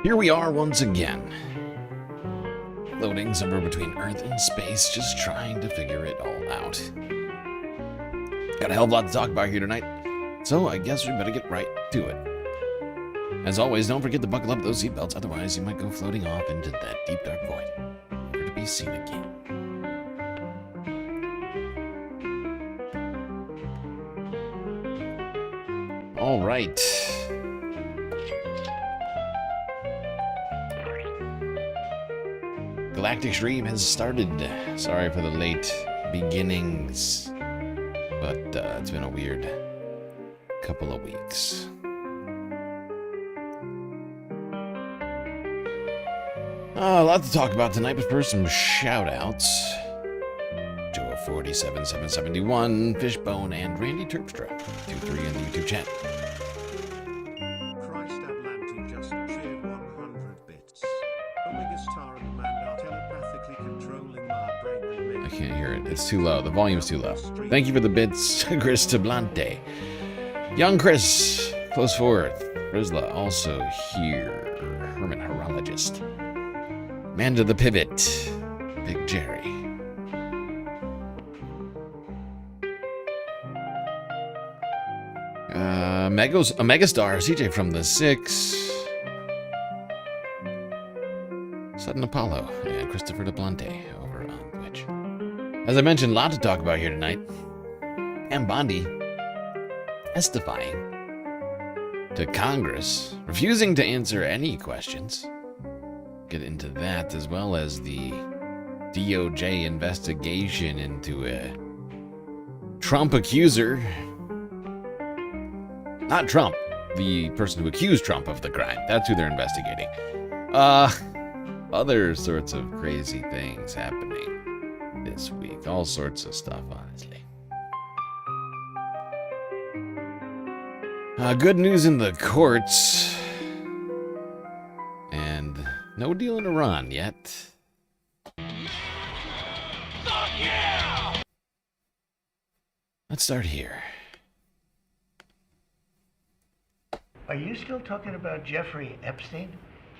Here we are once again. Floating somewhere between Earth and space, just trying to figure it all out. Got a hell of a lot to talk about here tonight, so I guess we better get right to it. As always, don't forget to buckle up those seatbelts, otherwise you might go floating off into that deep dark void, never to be seen again. All right. Galactic Stream has started. Sorry for the late beginnings, but it's been a weird couple of weeks. A lot to talk about tonight, but first some shout-outs. Joe47771, Fishbone, and Randy Terpstra, 23 in the YouTube chat. I can't hear it. It's too low. The volume's too low. Thank you for the bits, Chris Tablante. Young Chris, close fourth. Rizla also here. Herman Horologist. Manda the Pivot. Big Jerry. Megastar, CJ from the 6. Sudden Apollo, and Christopher Tablante over on Twitch. As I mentioned, a lot to talk about here tonight. And Bondi testifying to Congress, refusing to answer any questions. Get into that, as well as the DOJ investigation into a Trump accuser. Not Trump, the person who accused Trump of the crime. That's who they're investigating. Other sorts of crazy things happening this week. All sorts of stuff, honestly. Good news in the courts. And no deal in Iran yet. Fuck yeah! Let's start here. Are you still talking about Jeffrey Epstein?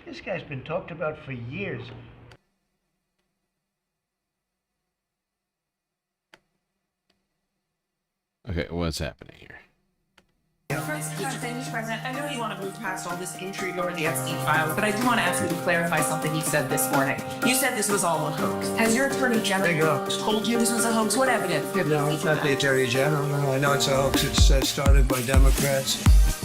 This guy's been talked about for years. Okay, what's happening here? First, Mr. President, I know you want to move past all this intrigue over the Epstein files, but I do want to ask you to clarify something you said this morning. You said this was all a hoax. Has your attorney general told you this was a hoax? What evidence? No, it's not the attorney general. No, I know it's a hoax. It's started by Democrats.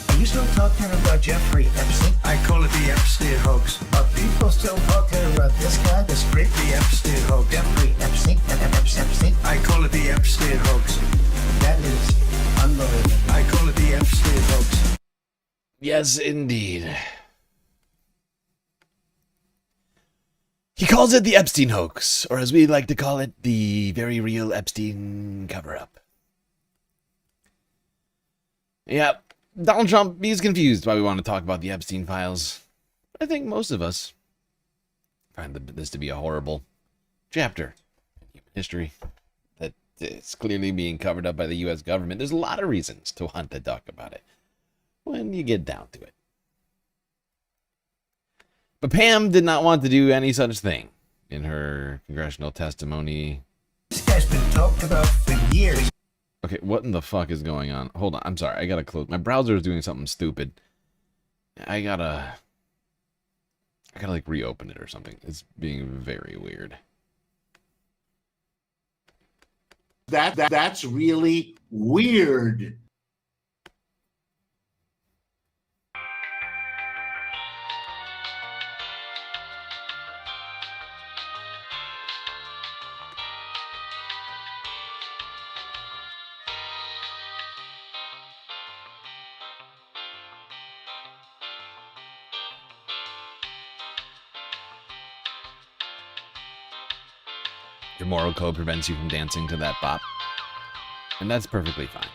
Are you still talking about Jeffrey Epstein? I call it the Epstein hoax. Are people still talking about this guy? This great The Epstein hoax. Jeffrey Epstein? Epstein? I call it the Epstein hoax. That is unbelievable. I call it the Epstein hoax. Yes, indeed. He calls it the Epstein hoax, or as we like to call it, the very real Epstein cover-up. Yeah, Donald Trump, he's confused why we want to talk about the Epstein files. I think most of us find this to be a horrible chapter in human history that is clearly being covered up by the U.S. government. There's a lot of reasons to want to talk about it when you get down to it. But Pam did not want to do any such thing in her congressional testimony. This guy's been talked about for years. Okay, what in the fuck is going on? Hold on, I'm sorry, I gotta close. My browser is doing something stupid. I gotta like reopen it or something. It's being very weird. That's really weird. Your moral code prevents you from dancing to that bop. And that's perfectly fine.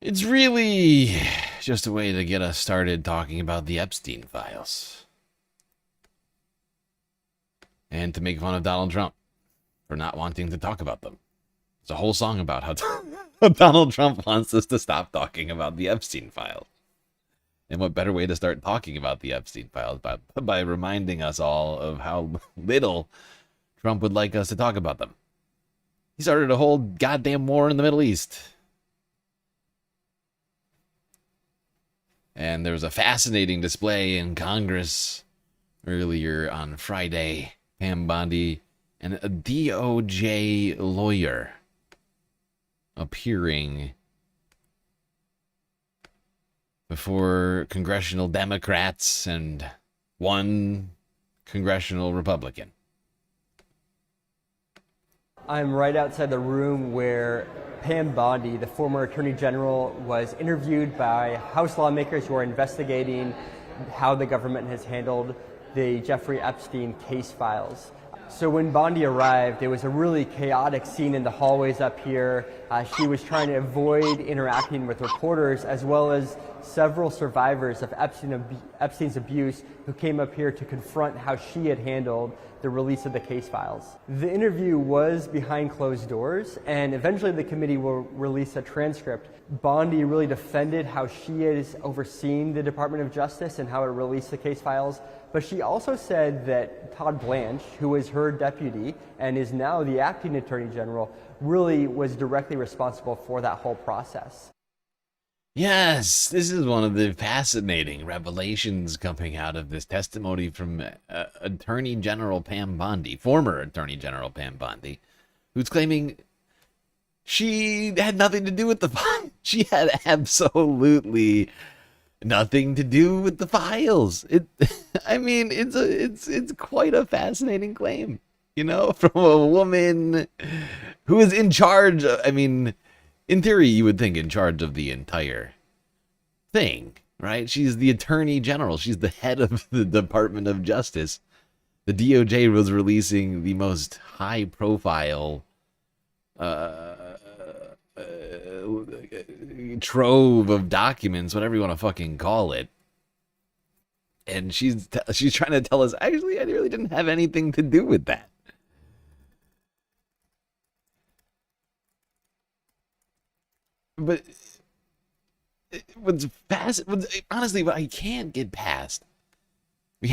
It's really just a way to get us started talking about the Epstein files. And to make fun of Donald Trump for not wanting to talk about them. There's a whole song about how Donald Trump wants us to stop talking about the Epstein files. And what better way to start talking about the Epstein files by reminding us all of how little Trump would like us to talk about them. He started a whole goddamn war in the Middle East. And there was a fascinating display in Congress earlier on Friday. Pam Bondi and a DOJ lawyer appearing before congressional Democrats and one congressional Republican. I'm right outside the room where Pam Bondi, the former Attorney General, was interviewed by House lawmakers who are investigating how the government has handled the Jeffrey Epstein case files. So when Bondi arrived, it was a really chaotic scene in the hallways up here. She was trying to avoid interacting with reporters, as well as several survivors of Epstein's abuse who came up here to confront how she had handled the release of the case files. The interview was behind closed doors, and eventually the committee will release a transcript. Bondi really defended how she has overseen the Department of Justice and how it released the case files, but she also said that Todd Blanche, who was her deputy and is now the acting Attorney General, really was directly responsible for that whole process. Yes, this is one of the fascinating revelations coming out of this testimony from Attorney General Pam Bondi, former Attorney General Pam Bondi, who's claiming she had nothing to do with the file. She had absolutely nothing to do with the files. I mean, it's quite a fascinating claim, you know, from a woman who is in charge. I mean, in theory, you would think in charge of the entire thing, right? She's the Attorney General. She's the head of the Department of Justice. The DOJ was releasing the most high-profile trove of documents, whatever you want to fucking call it. And she's trying to tell us, actually, I really didn't have anything to do with that. But honestly, what I can't get past, we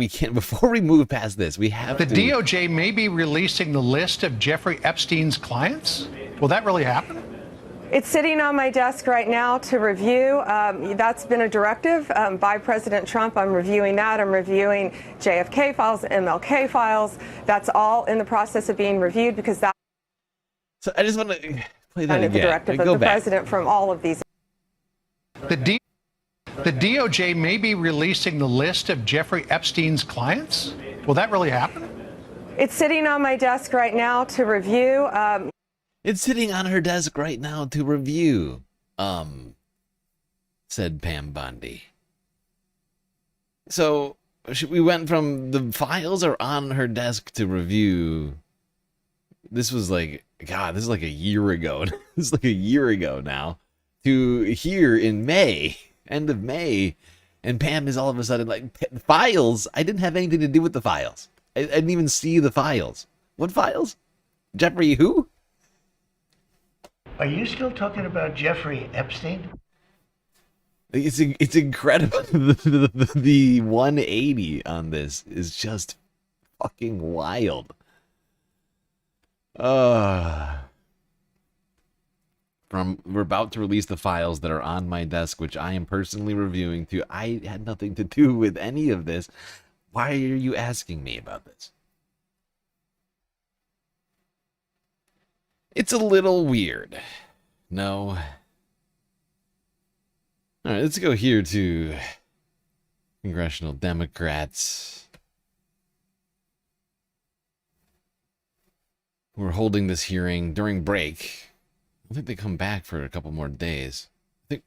can't, before we move past this, we have the DOJ may be releasing the list of Jeffrey Epstein's clients. Will that really happen? It's sitting on my desk right now to review. That's been a directive by President Trump. I'm reviewing that. I'm reviewing JFK files, MLK files. That's all in the process of being reviewed because that. So I just want to play that again. The directive of the president from all of these. The DOJ may be releasing the list of Jeffrey Epstein's clients. Will that really happen? It's sitting on my desk right now to review. It's sitting on her desk right now to review, said Pam Bondi. So we went from the files are on her desk to review. This was like, God, this is like a year ago. This is like a year ago now. To here in May, end of May, and Pam is all of a sudden like, files? I didn't have anything to do with the files. I didn't even see the files. What files? Jeffrey who? Are you still talking about Jeffrey Epstein? It's incredible. The 180 on this is just fucking wild. We're about to release the files that are on my desk, which I am personally reviewing too. I had nothing to do with any of this. Why are you asking me about this? It's a little weird. No. All right, let's go here to congressional Democrats. We're holding this hearing during break. I think they come back for a couple more days. I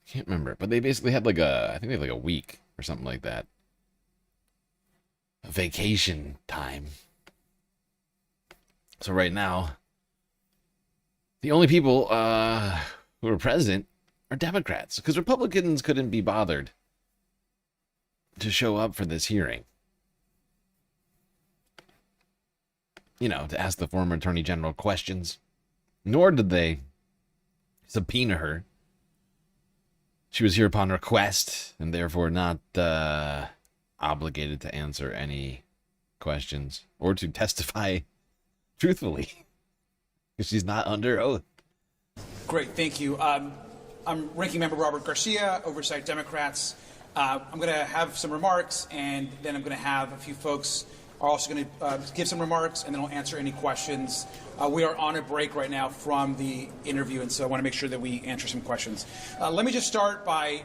can't remember, but they basically had like I think they had like a week or something like that. A vacation time. So right now, the only people who are present are Democrats, because Republicans couldn't be bothered to show up for this hearing. You know, to ask the former Attorney General questions. Nor did they subpoena her. she was here upon request and therefore not obligated to answer any questions or to testify truthfully because she's not under oath. Great, thank you. I'm Ranking Member Robert Garcia, Oversight Democrats. I'm going to have some remarks, and then I'm going to have a few folks are also going to give some remarks, and then I'll answer any questions. We are on a break right now from the interview, and so I want to make sure that we answer some questions. Let me just start by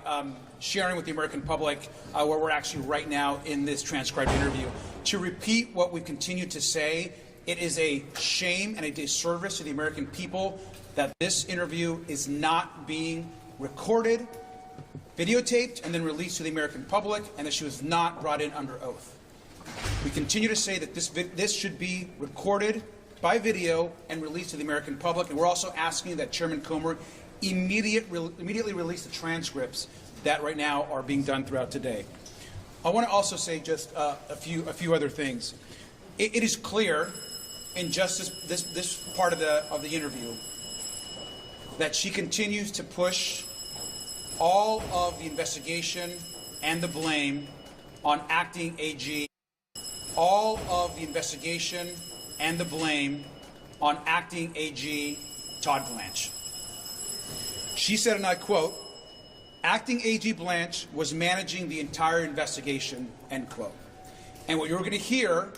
sharing with the American public where we're actually right now in this transcribed interview. To repeat what we've continued to say, it is a shame and a disservice to the American people that this interview is not being recorded, videotaped, and then released to the American public, and that she was not brought in under oath. We continue to say that this should be recorded by video and released to the American public, and we're also asking that Chairman Comer immediately release the transcripts that right now are being done throughout today. I want to also say just a few other things. It is clear in just this part of the interview that she continues to push all of the investigation and the blame on acting AG. All of the investigation and the blame on acting AG Todd Blanche. She said, and I quote, "Acting AG Blanche was managing the entire investigation," end quote. And what you're going to hear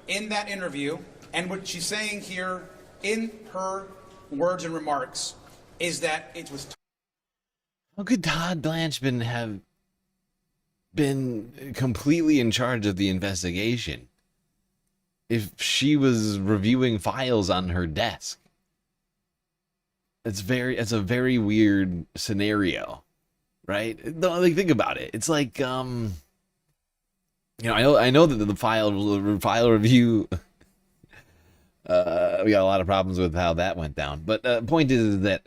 in that interview, and what she's saying here in her words and remarks, is that it was. How could Todd Blanche have been completely in charge of the investigation if she was reviewing files on her desk? It's a very weird scenario, right? No, like, think about it. It's like, I know that the file review, we got a lot of problems with how that went down. But the point is that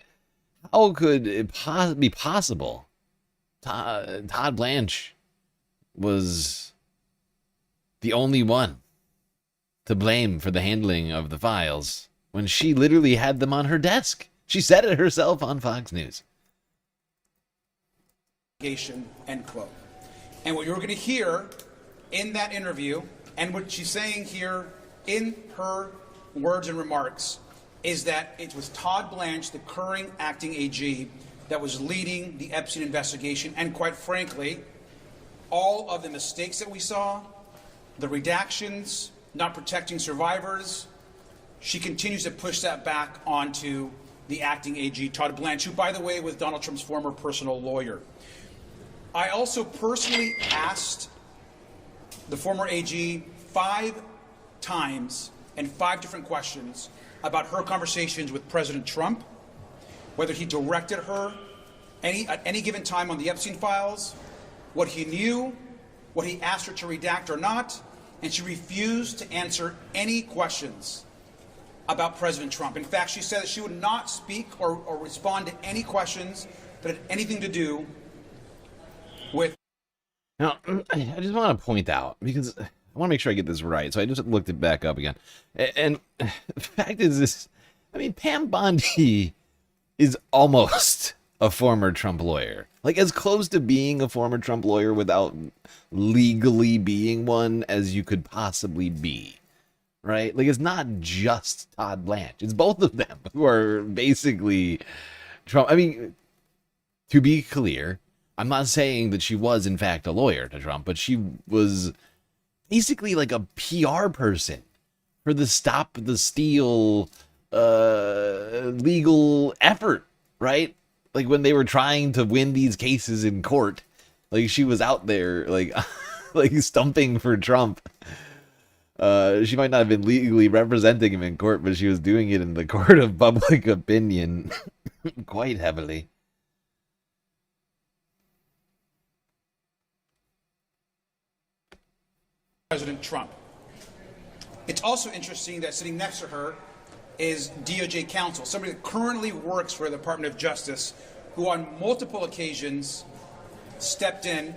how could it be possible Todd Blanche was the only one to blame for the handling of the files when she literally had them on her desk? She said it herself on Fox News. End quote. And what you're going to hear in that interview, and what she's saying here in her words and remarks, is that it was Todd Blanche, the current acting AG, that was leading the Epstein investigation, and quite frankly, all of the mistakes that we saw, the redactions, not protecting survivors, she continues to push that back onto the acting AG, Todd Blanche, who, by the way, was Donald Trump's former personal lawyer. I also personally asked the former AG 5 times and 5 different questions about her conversations with President Trump, whether he directed her at any given time on the Epstein files, what he knew, what he asked her to redact or not, and she refused to answer any questions about President Trump. In fact, she said that she would not speak or respond to any questions that had anything to do with. Now, I just want to point out, because I want to make sure I get this right, so I just looked it back up again. And the fact is this, I mean, Pam Bondi is almost a former Trump lawyer. Like, as close to being a former Trump lawyer without legally being one as you could possibly be. Right? Like, it's not just Todd Blanche. It's both of them who are basically Trump. I mean, to be clear, I'm not saying that she was, in fact, a lawyer to Trump, but she was basically like a PR person for the Stop the Steal legal effort, right? Like, when they were trying to win these cases in court, like, she was out there, like, like stumping for Trump. She might not have been legally representing him in court, but she was doing it in the court of public opinion quite heavily. President Trump. It's also interesting that sitting next to her is DOJ counsel, somebody that currently works for the Department of Justice, who on multiple occasions stepped in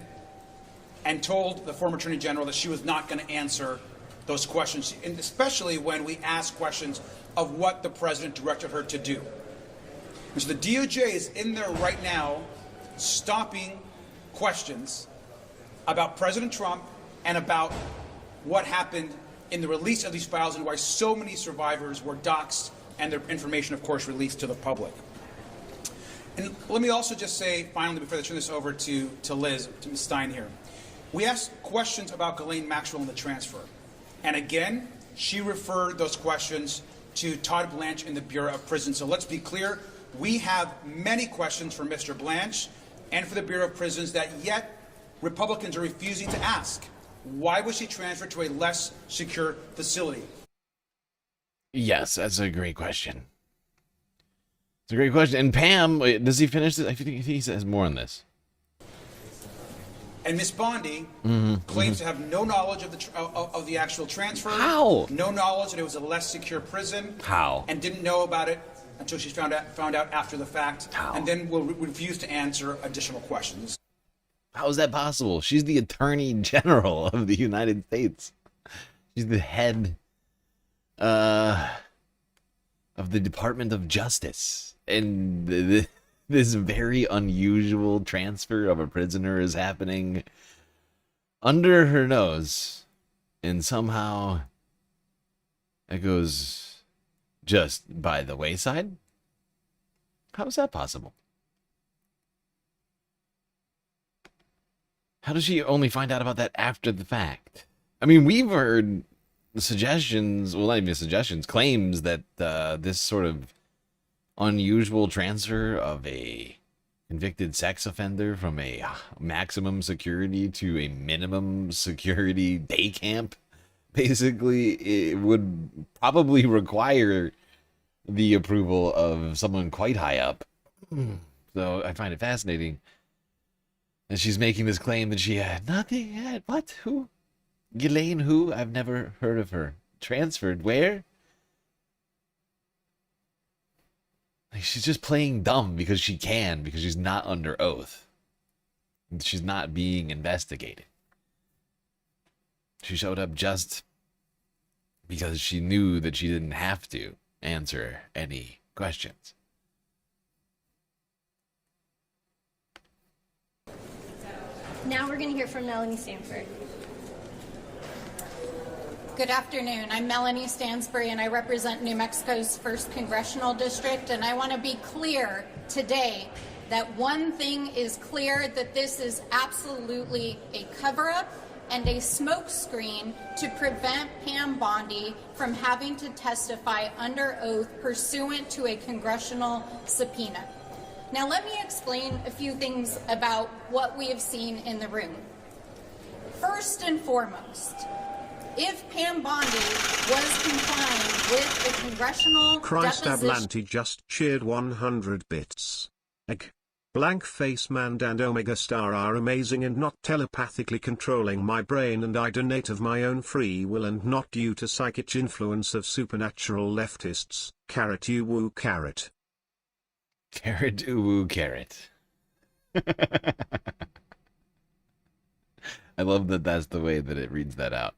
and told the former Attorney General that she was not going to answer those questions, and especially when we ask questions of what the president directed her to do. And so the DOJ is in there right now stopping questions about President Trump and about what happened in the release of these files and why so many survivors were doxxed and their information, of course, released to the public. And let me also just say, finally, before I turn this over to Liz, to Ms. Stein here, we asked questions about Ghislaine Maxwell and the transfer. And again, she referred those questions to Todd Blanche in the Bureau of Prisons. So let's be clear, we have many questions for Mr. Blanche and for the Bureau of Prisons that yet Republicans are refusing to ask. Why was she transferred to a less secure facility? Yes, that's a great question. It's a great question. And Pam, wait, does he finish this? I think he says more on this. And Miss Bondi claims to have no knowledge of the actual transfer. How? No knowledge that it was a less secure prison. How? And didn't know about it until she found out after the fact. How? And then will refuse to answer additional questions. How is that possible? She's the Attorney General of the United States. She's the head of the Department of Justice. And this very unusual transfer of a prisoner is happening under her nose. And somehow it goes just by the wayside? How is that possible? How does she only find out about that after the fact? I mean, we've heard suggestions, well, not even suggestions, claims that this sort of unusual transfer of a convicted sex offender from a maximum security to a minimum security day camp, basically, it would probably require the approval of someone quite high up. So I find it fascinating. And she's making this claim that she had nothing yet. What? Who? Ghislaine who? I've never heard of her. Transferred where? Like, she's just playing dumb because she can, because she's not under oath. She's not being investigated. She showed up just because she knew that she didn't have to answer any questions. Now we're going to hear from Melanie Stanford. Good afternoon. I'm Melanie Stansbury, and I represent New Mexico's 1st Congressional District. And I want to be clear today that one thing is clear, that this is absolutely a cover-up and a smokescreen to prevent Pam Bondi from having to testify under oath pursuant to a congressional subpoena. Now let me explain a few things about what we have seen in the room. First and foremost, if Pam Bondi was complying with the congressional Christ deposition... Ablanti just cheered 100 bits. Egg. Blank Face Man and Omega Star are amazing and not telepathically controlling my brain, and I donate of my own free will and not due to psychic influence of supernatural leftists. Carrot you woo carrot. Carrot uwu carrot. I love that that's the way that it reads that out.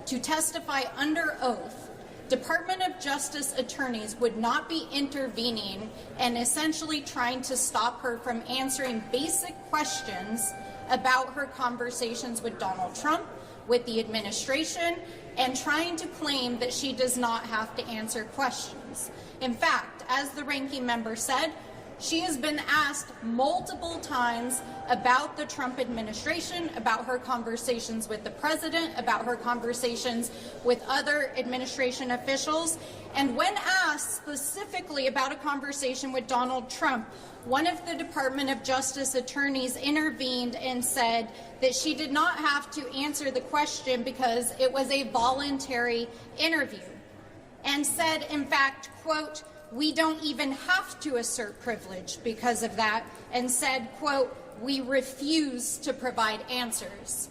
To testify under oath, Department of Justice attorneys would not be intervening and essentially trying to stop her from answering basic questions about her conversations with Donald Trump, with the administration, and trying to claim that she does not have to answer questions. In fact, as the ranking member said, she has been asked multiple times about the Trump administration, about her conversations with the president, about her conversations with other administration officials. And when asked specifically about a conversation with Donald Trump, one of the Department of Justice attorneys intervened and said that she did not have to answer the question because it was a voluntary interview, and said, in fact, quote, "We don't even have to assert privilege because of that," and said, quote, "We refuse to provide answers."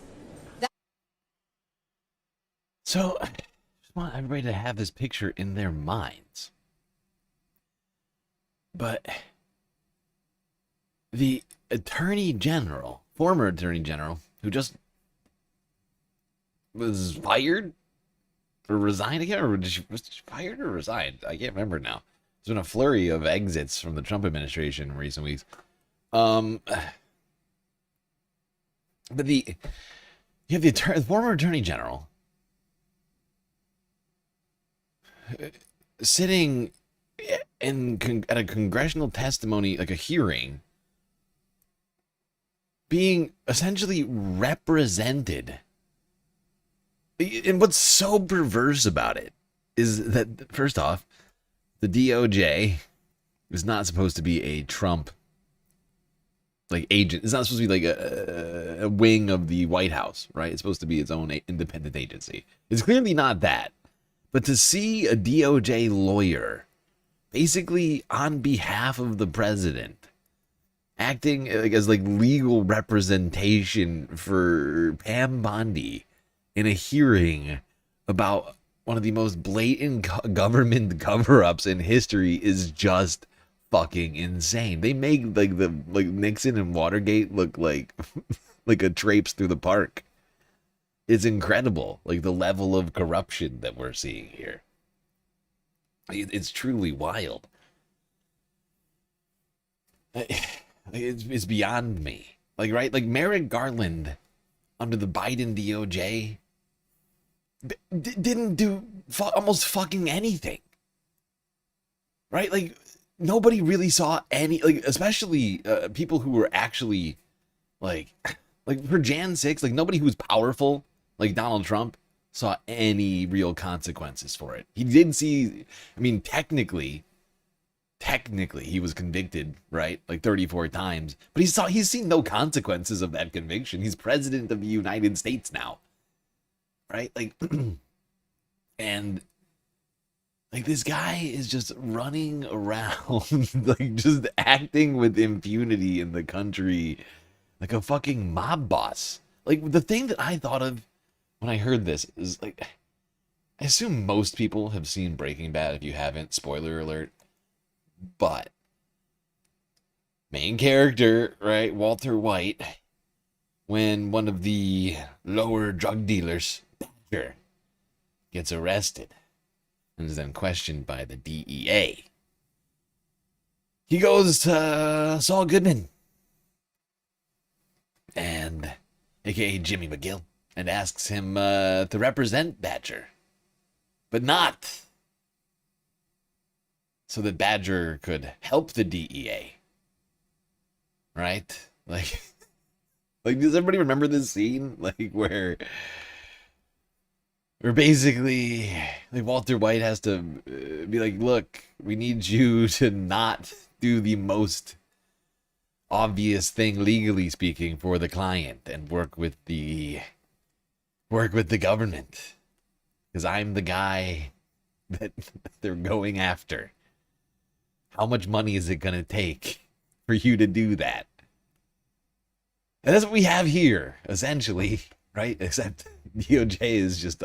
So, I just want everybody to have this picture in their minds. But the Attorney General, former Attorney General, who just was fired or resigned again, or was she fired or resigned? I can't remember now. There's been a flurry of exits from the Trump administration in recent weeks. But you have the former attorney general sitting at a congressional testimony, like a hearing, being essentially represented. And what's so perverse about it is that, first off, the DOJ is not supposed to be a Trump agent. It's not supposed to be like a wing of the White House, right? It's supposed to be its own independent agency. It's clearly not that. But to see a DOJ lawyer basically on behalf of the president acting as legal representation for Pam Bondi in a hearing about one of the most blatant government cover-ups in history is just fucking insane. They make Nixon and Watergate look like a traipse through the park. It's incredible, the level of corruption that we're seeing here. It's truly wild. It's beyond me. Right? Merrick Garland under the Biden DOJ didn't do almost fucking anything. Right? Nobody really saw any, especially people who were actually, for Jan 6, nobody who was powerful, like Donald Trump, saw any real consequences for it. He didn't see, technically, he was convicted, right? 34 times, but he's seen no consequences of that conviction. He's president of the United States now, right? And this guy is just running around, just acting with impunity in the country like a fucking mob boss. The thing that I thought of when I heard this is, I assume most people have seen Breaking Bad. If you haven't, spoiler alert. But main character, right, Walter White, when one of the lower drug dealers, Badger, gets arrested and is then questioned by the DEA, he goes to Saul Goodman, and aka Jimmy McGill, and asks him to represent Badger, but not so that Badger could help the DEA, right? Does everybody remember this scene? Where basically, Walter White has to be look, we need you to not do the most obvious thing, legally speaking, for the client, and work with the government, because I'm the guy that they're going after. How much money is it going to take for you to do that? And that's what we have here, essentially, right? Except DOJ is just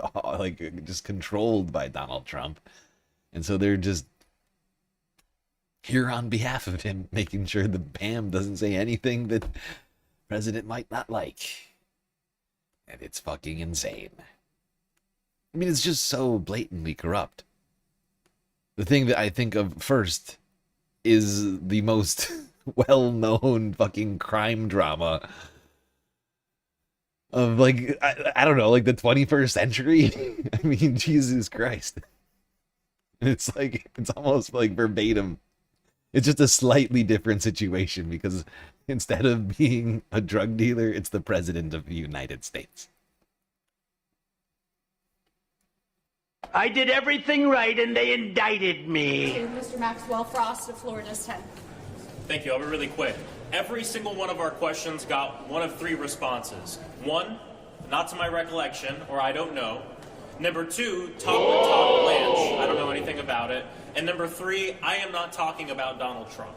controlled by Donald Trump. And so they're just here on behalf of him, making sure the Pam doesn't say anything that the president might not like. And it's fucking insane. It's just so blatantly corrupt. The thing that I think of first is the most well-known fucking crime drama of I don't know, the 21st century. Jesus Christ. It's it's almost verbatim. It's just a slightly different situation, because instead of being a drug dealer, it's the president of the United States. I did everything right and they indicted me. Mr. Maxwell Frost of Florida's 10. Thank you. I'll be really quick. Every single one of our questions got one of three responses. One, not to my recollection, or I don't know. Number two, talk with Todd Blanche. I don't know anything about it. And number three, I am not talking about Donald Trump.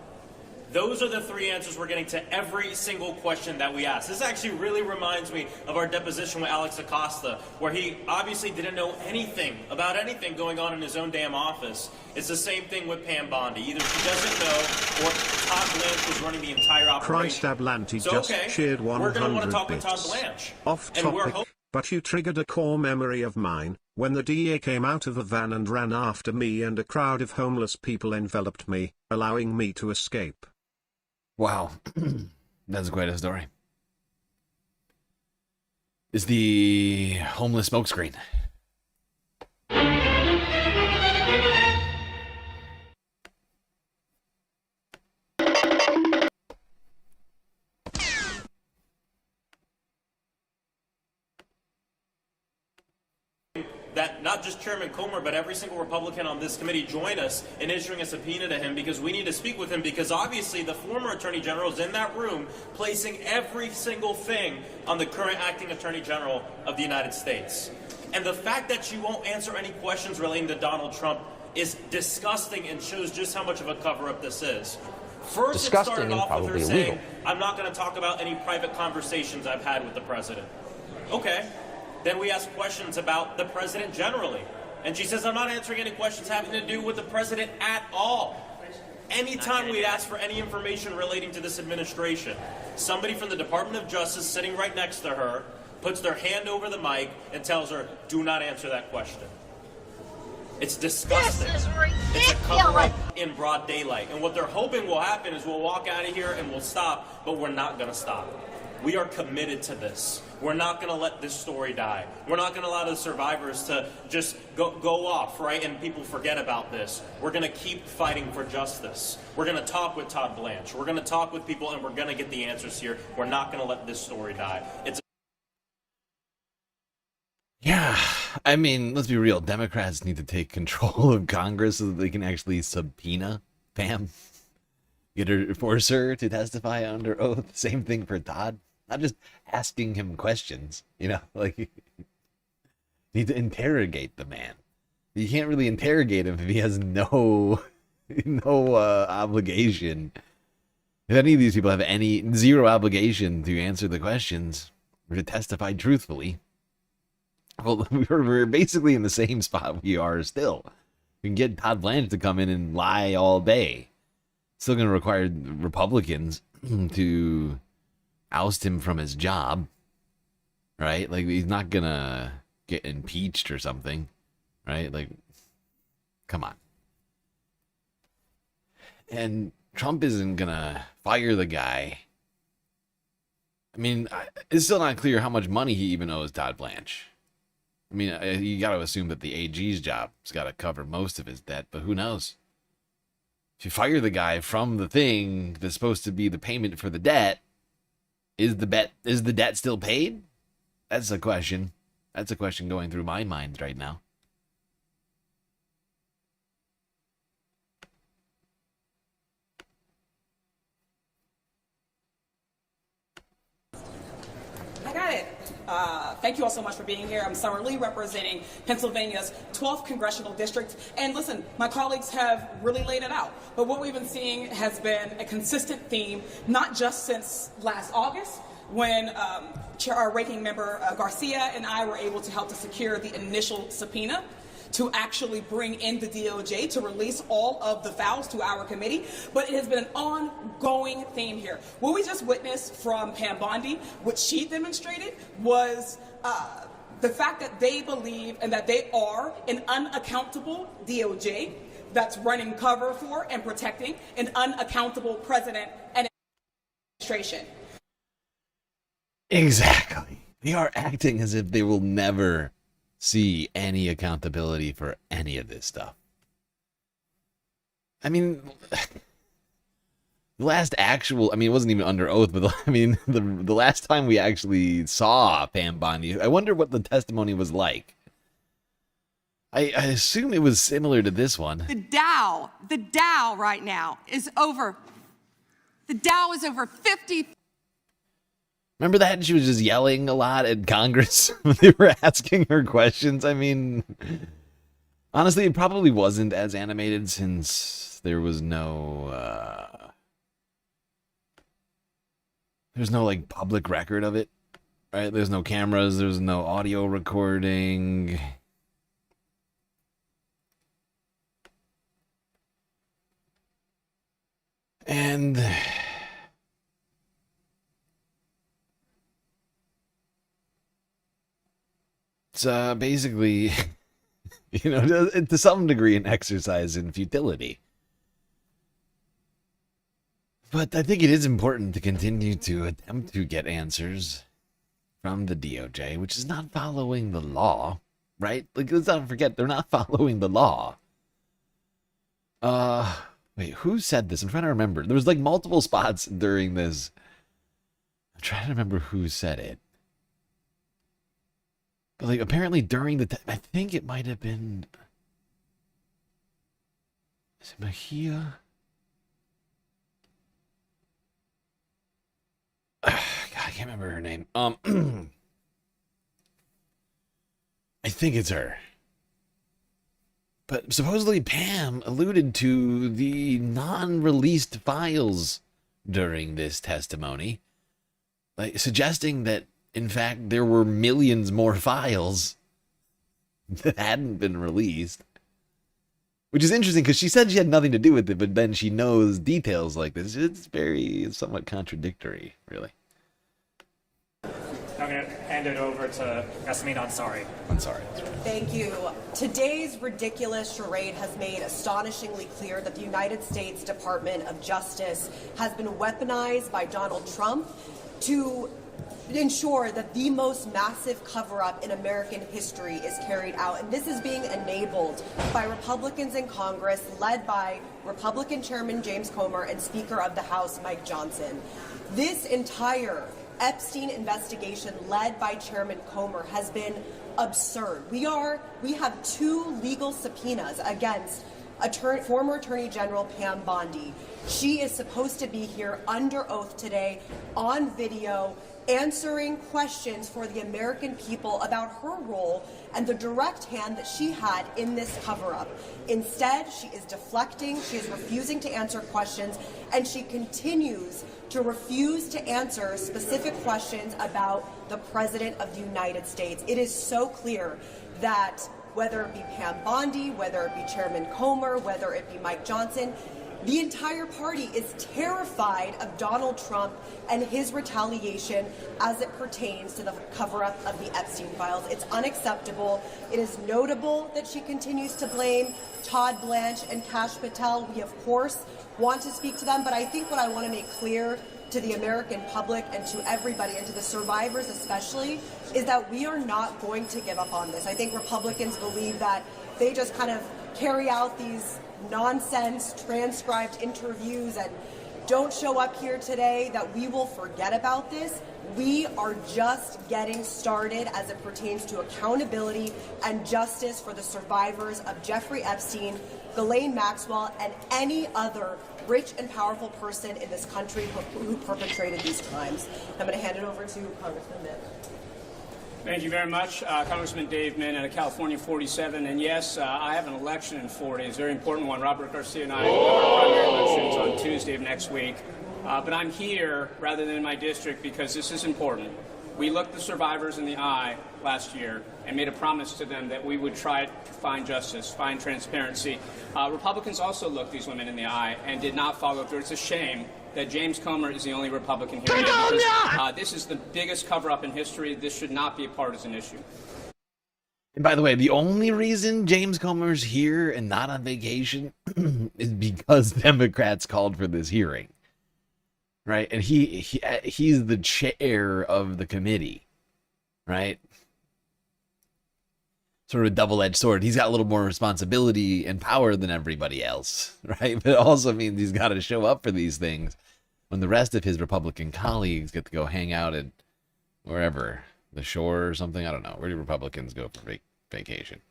Those are the three answers we're getting to every single question that we ask. This actually really reminds me of our deposition with Alex Acosta, where he obviously didn't know anything about anything going on in his own damn office. It's the same thing with Pam Bondi. Either she doesn't know, or Todd Blanche was running the entire operation. Christ Ablanti just shared 100 we're going to want to talk bits. with Todd Blanche. Off topic, but you triggered a core memory of mine, when the DA came out of a van and ran after me and a crowd of homeless people enveloped me, allowing me to escape. Wow. That's quite a story. Is the homeless smokescreen. That not just Chairman Comer, but every single Republican on this committee join us in issuing a subpoena to him, because we need to speak with him, because obviously the former Attorney General is in that room placing every single thing on the current Acting Attorney General of the United States. And the fact that you won't answer any questions relating to Donald Trump is disgusting and shows just how much of a cover-up this is. First, Disgusting it started and off with her probably saying, illegal. I'm not going to talk about any private conversations I've had with the president. Okay. Then we ask questions about the president generally. And she says, I'm not answering any questions having to do with the president at all. Anytime we ask for any information relating to this administration, somebody from the Department of Justice sitting right next to her puts their hand over the mic and tells her, do not answer that question. It's disgusting. This is ridiculous. It's a cover-up in broad daylight. And what they're hoping will happen is we'll walk out of here and we'll stop, but we're not going to stop. We are committed to this. We're not going to let this story die. We're not going to allow the survivors to just go off, right, and people forget about this. We're going to keep fighting for justice. We're going to talk with Todd Blanche. We're going to talk with people, and we're going to get the answers here. We're not going to let this story die. Yeah, I mean, let's be real. Democrats need to take control of Congress so that they can actually subpoena Pam. Get her, force her to testify under oath. Same thing for Todd. Not just asking him questions, you know, like, you need to interrogate the man. You can't really interrogate him if he has no obligation. If any of these people have zero obligation to answer the questions or to testify truthfully, well, we're basically in the same spot we are still. We can get Todd Blanche to come in and lie all day. Still going to require Republicans to oust him from his job, right? Like, he's not going to get impeached or something, right? Like, come on. And Trump isn't going to fire the guy. I mean, it's still not clear how much money he even owes Todd Blanche. I mean, you got to assume that the AG's job's got to cover most of his debt, but who knows? If you fire the guy from the thing that's supposed to be the payment for the debt, is the debt still paid? That's a question. That's a question going through my mind right now. I got it. Thank you all so much for being here. I'm Summer Lee, representing Pennsylvania's 12th Congressional District. And listen, my colleagues have really laid it out. But what we've been seeing has been a consistent theme, not just since last August, when our ranking member Garcia and I were able to help to secure the initial subpoena to actually bring in the DOJ to release all of the files to our committee. But it has been an ongoing theme here. What we just witnessed from Pam Bondi, what she demonstrated was the fact that they believe and that they are an unaccountable DOJ that's running cover for and protecting an unaccountable president and administration. Exactly. They are acting as if they will never see any accountability for any of this stuff. I mean, the last actual, I mean, it wasn't even under oath, but I mean, the last time we actually saw Pam Bondi, I wonder what the testimony was like. I assume it was similar to this one. The Dow right now is over. The Dow is over 50. Remember that? She was just yelling a lot at Congress when they were asking her questions. I mean, honestly, it probably wasn't as animated since there was no, there's no, like, public record of it, right? There's no cameras, there's no audio recording. And it's basically, you know, to some degree an exercise in futility. But I think it is important to continue to attempt to get answers from the DOJ, which is not following the law, right? Like, let's not forget, they're not following the law. Wait, who said this? I'm trying to remember. There was like multiple spots during this. I'm trying to remember who said it. But like, apparently during the, I think it might have been, is it Mejia? God, I can't remember her name. I think it's her. But supposedly Pam alluded to the non-released files during this testimony, like suggesting that in fact there were millions more files that hadn't been released. Which is interesting because she said she had nothing to do with it, but then she knows details like this. It's somewhat contradictory, really. I'm going to hand it over to Yasmin Ansari. Thank you. Today's ridiculous charade has made astonishingly clear that the United States Department of Justice has been weaponized by Donald Trump to ensure that the most massive cover-up in American history is carried out. And this is being enabled by Republicans in Congress, led by Republican Chairman James Comer and Speaker of the House Mike Johnson. This entire Epstein investigation led by Chairman Comer has been absurd. We have 2 legal subpoenas against former Attorney General Pam Bondi. She is supposed to be here under oath today on video, answering questions for the American people about her role and the direct hand that she had in this cover-up. Instead, she is deflecting, she is refusing to answer questions, and she continues to refuse to answer specific questions about the President of the United States. It is so clear that whether it be Pam Bondi, whether it be Chairman Comer, whether it be Mike Johnson, the entire party is terrified of Donald Trump and his retaliation as it pertains to the cover-up of the Epstein files. It's unacceptable. It is notable that she continues to blame Todd Blanche and Kash Patel. We, of course, want to speak to them, but I think what I want to make clear to the American public and to everybody, and to the survivors especially, is that we are not going to give up on this. I think Republicans believe that they just kind of carry out these nonsense transcribed interviews and don't show up here today, that we will forget about this. We are just getting started as it pertains to accountability and justice for the survivors of Jeffrey Epstein, Ghislaine Maxwell, and any other rich and powerful person in this country who perpetrated these crimes. I'm going to hand it over to Congressman Mitt. Thank you very much. Congressman Dave Min out of California 47. And yes, I have an election in 40. It's a very important one. Robert Garcia and I have our primary elections on Tuesday of next week. But I'm here rather than in my district because this is important. We looked the survivors in the eye last year and made a promise to them that we would try to find justice, find transparency. Republicans also looked these women in the eye and did not follow through. It's a shame that James Comer is the only Republican here because this is the biggest cover-up in history. This should not be a partisan issue. And by the way, the only reason James Comer's here and not on vacation is because Democrats called for this hearing. Right? And he's the chair of the committee. Right? Sort of a double-edged sword. He's got a little more responsibility and power than everybody else. Right? But it also means he's got to show up for these things when the rest of his Republican colleagues get to go hang out at wherever, the shore or something. I don't know. Where do Republicans go for vacation?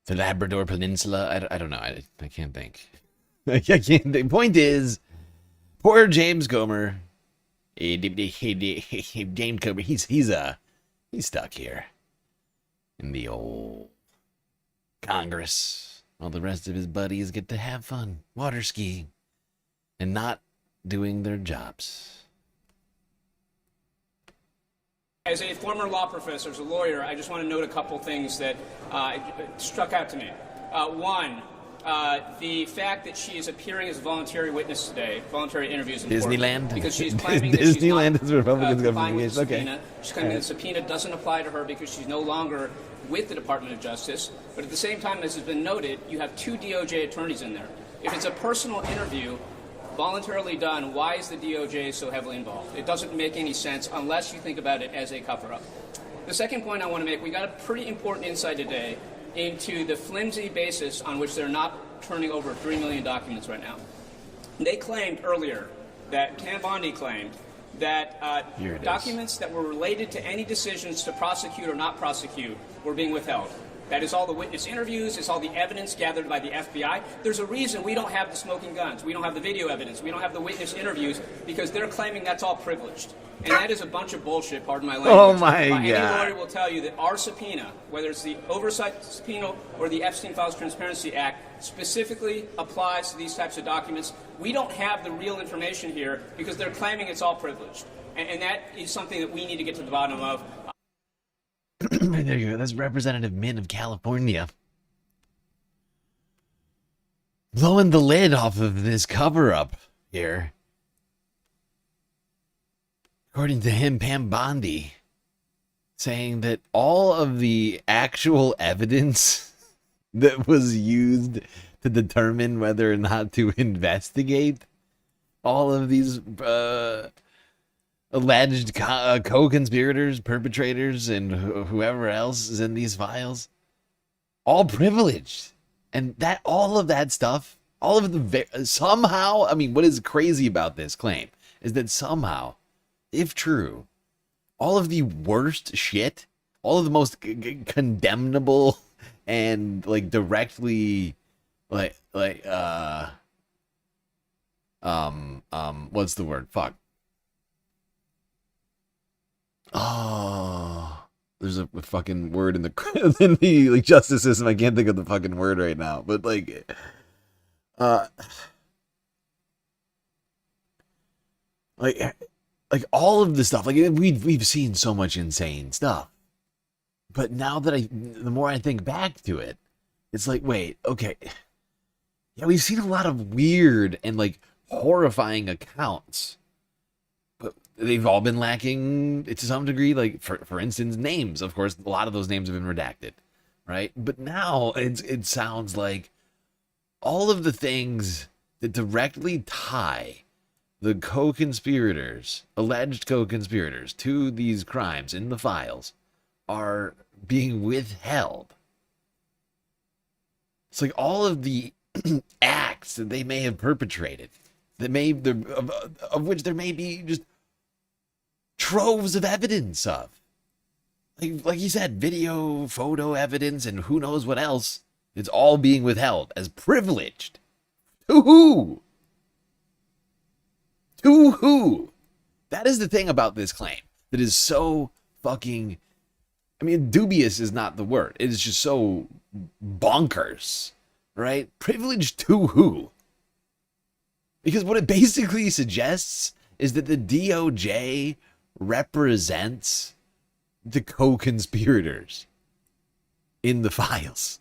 The Labrador Peninsula? I don't know. I can't think. I can't think. The point is, poor James Comer. James Comer, he's stuck here in the old Congress. While the rest of his buddies get to have fun, water skiing, and not doing their jobs. As a former law professor, as a lawyer, I just want to note a couple things that struck out to me. One, the fact that she is appearing as a voluntary witness today, voluntary interviews in court, Disneyland? because she's claiming that Disneyland she's is Republicans' not government complying with the case. Okay. subpoena. She's claiming the subpoena doesn't apply to her because she's no longer with the Department of Justice. But at the same time, as has been noted, you have 2 DOJ attorneys in there. If it's a personal interview voluntarily done, why is the DOJ so heavily involved? It doesn't make any sense unless you think about it as a cover-up. The second point I want to make, we got a pretty important insight today into the flimsy basis on which they're not turning over 3 million documents right now. They claimed earlier that Pam Bondi claimed that documents that were related to any decisions to prosecute or not prosecute were being withheld. That is all the witness interviews, it's all the evidence gathered by the FBI. There's a reason we don't have the smoking guns, we don't have the video evidence, we don't have the witness interviews, because they're claiming that's all privileged. And that is a bunch of bullshit, pardon my language. Oh my God. Any lawyer will tell you that our subpoena, whether it's the oversight subpoena or the Epstein Files Transparency Act, specifically applies to these types of documents. We don't have the real information here because they're claiming it's all privileged. And that is something that we need to get to the bottom of. There you go. That's Representative Min of California. Blowing the lid off of this cover-up here. According to him, Pam Bondi, saying that all of the actual evidence that was used to determine whether or not to investigate all of these alleged co-conspirators, perpetrators, and whoever else is in these files, all privileged. And that all of that stuff, all of the somehow, I mean, what is crazy about this claim is that somehow, if true, all of the worst shit, all of the most condemnable and like directly what's the word? Fuck. Oh, there's a fucking word in the in the like justice system. I can't think of the fucking word right now, but like, like all of the stuff. Like we've seen so much insane stuff, but now that the more I think back to it, it's like, wait, okay, yeah, we've seen a lot of weird and like horrifying accounts. They've all been lacking to some degree, like for instance, names. Of course, a lot of those names have been redacted, right? But now it sounds like all of the things that directly tie the co-conspirators, alleged co-conspirators to these crimes in the files are being withheld. It's like all of the acts that they may have perpetrated, of which there may be just troves of evidence of. Like you said, video, photo evidence, and who knows what else. It's all being withheld as privileged. To who? To who? That is the thing about this claim that is so fucking... I mean, dubious is not the word. It is just so bonkers, right? Privileged to who? Because what it basically suggests is that the DOJ represents the co-conspirators in the files,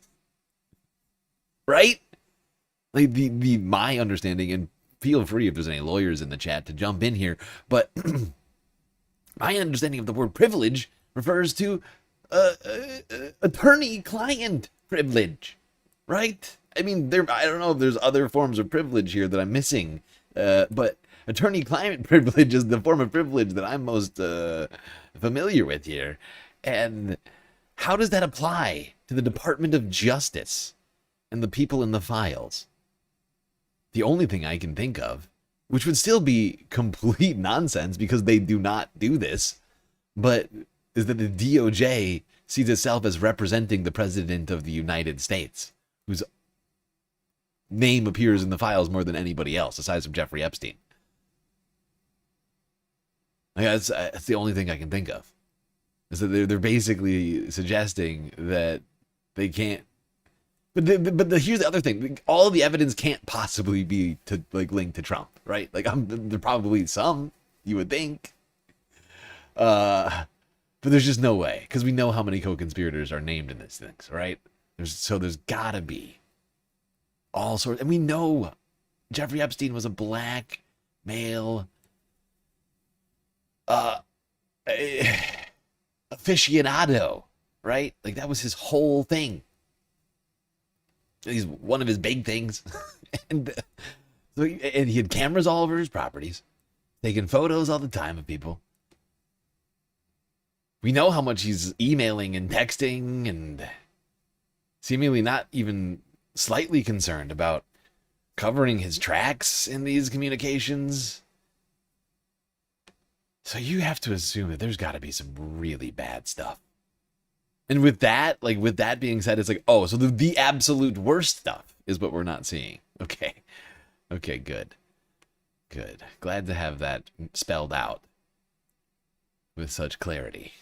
right? Like the my understanding, and feel free if there's any lawyers in the chat to jump in here, but my understanding of the word privilege refers to attorney-client privilege, right? I mean, I don't know if there's other forms of privilege here that I'm missing, but attorney-client privilege is the form of privilege that I'm most familiar with here. And how does that apply to the Department of Justice and the people in the files? The only thing I can think of, which would still be complete nonsense because they do not do this, but is that the DOJ sees itself as representing the President of the United States, whose name appears in the files more than anybody else, aside from Jeffrey Epstein. Like, that's the only thing I can think of. Is that they're basically suggesting that they can't. But here's the other thing: all of the evidence can't possibly be linked to Trump, right? Like there probably some, you would think, but there's just no way, because we know how many co-conspirators are named in these things, right? There's gotta be all sorts. And we know Jeffrey Epstein was a black male aficionado, right? Like that was his whole thing. He's one of his big things. and he had cameras all over his properties, taking photos all the time of people. We know how much he's emailing and texting and seemingly not even slightly concerned about covering his tracks in these communications. So you have to assume that there's got to be some really bad stuff. And with that being said, it's like, oh, so the absolute worst stuff is what we're not seeing. Okay. Okay, good. Good. Glad to have that spelled out with such clarity.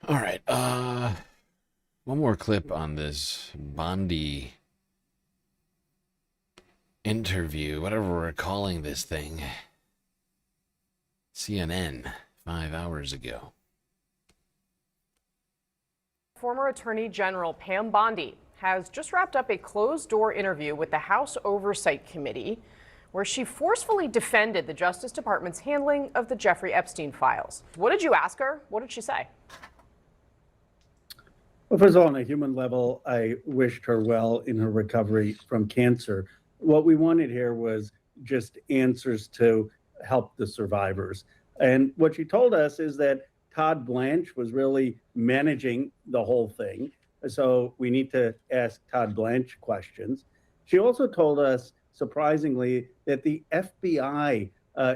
All right. One more clip on this Bondi interview, whatever we're calling this thing. CNN, 5 hours ago. Former Attorney General Pam Bondi has just wrapped up a closed-door interview with the House Oversight Committee, where she forcefully defended the Justice Department's handling of the Jeffrey Epstein files. What did you ask her? What did she say? Well, first of all, on a human level, I wished her well in her recovery from cancer. What we wanted here was just answers to help the survivors. And what she told us is that Todd Blanche was really managing the whole thing. So we need to ask Todd Blanche questions. She also told us, surprisingly, that the FBI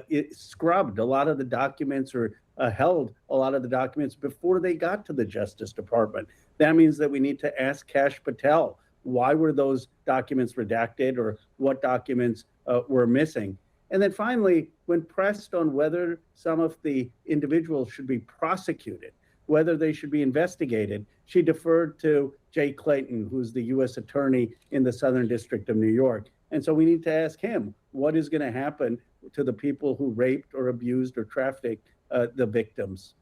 it scrubbed a lot of the documents or held a lot of the documents before they got to the Justice Department. That means that we need to ask Kash Patel, why were those documents redacted or what documents were missing? And then finally, when pressed on whether some of the individuals should be prosecuted, whether they should be investigated, she deferred to Jay Clayton, who's the U.S. Attorney in the Southern District of New York. And so we need to ask him, what is going to happen to the people who raped or abused or trafficked the victims?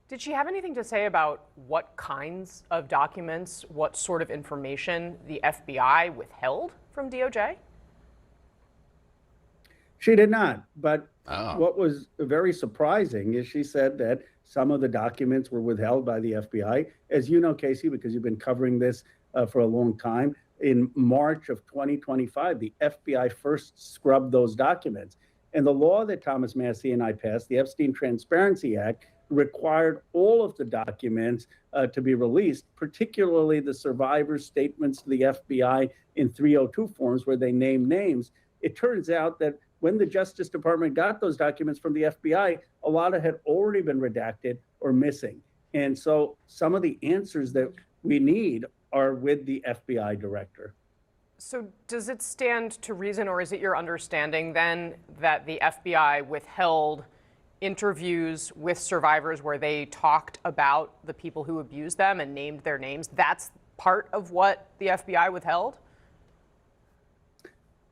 Did she have anything to say about what kinds of documents, what sort of information the FBI withheld from DOJ? She did not. But what was very surprising is she said that some of the documents were withheld by the FBI. As you know, Casey, because you've been covering this for a long time, in March of 2025, the FBI first scrubbed those documents. And the law that Thomas Massie and I passed, the Epstein Transparency Act, required all of the documents to be released, particularly the survivors' statements to the FBI in 302 forms where they name names. It turns out that when the Justice Department got those documents from the FBI, a lot of had already been redacted or missing. And so some of the answers that we need are with the FBI director. So does it stand to reason, or is it your understanding then that the FBI withheld interviews with survivors where they talked about the people who abused them and named their names? That's part of what the FBI withheld?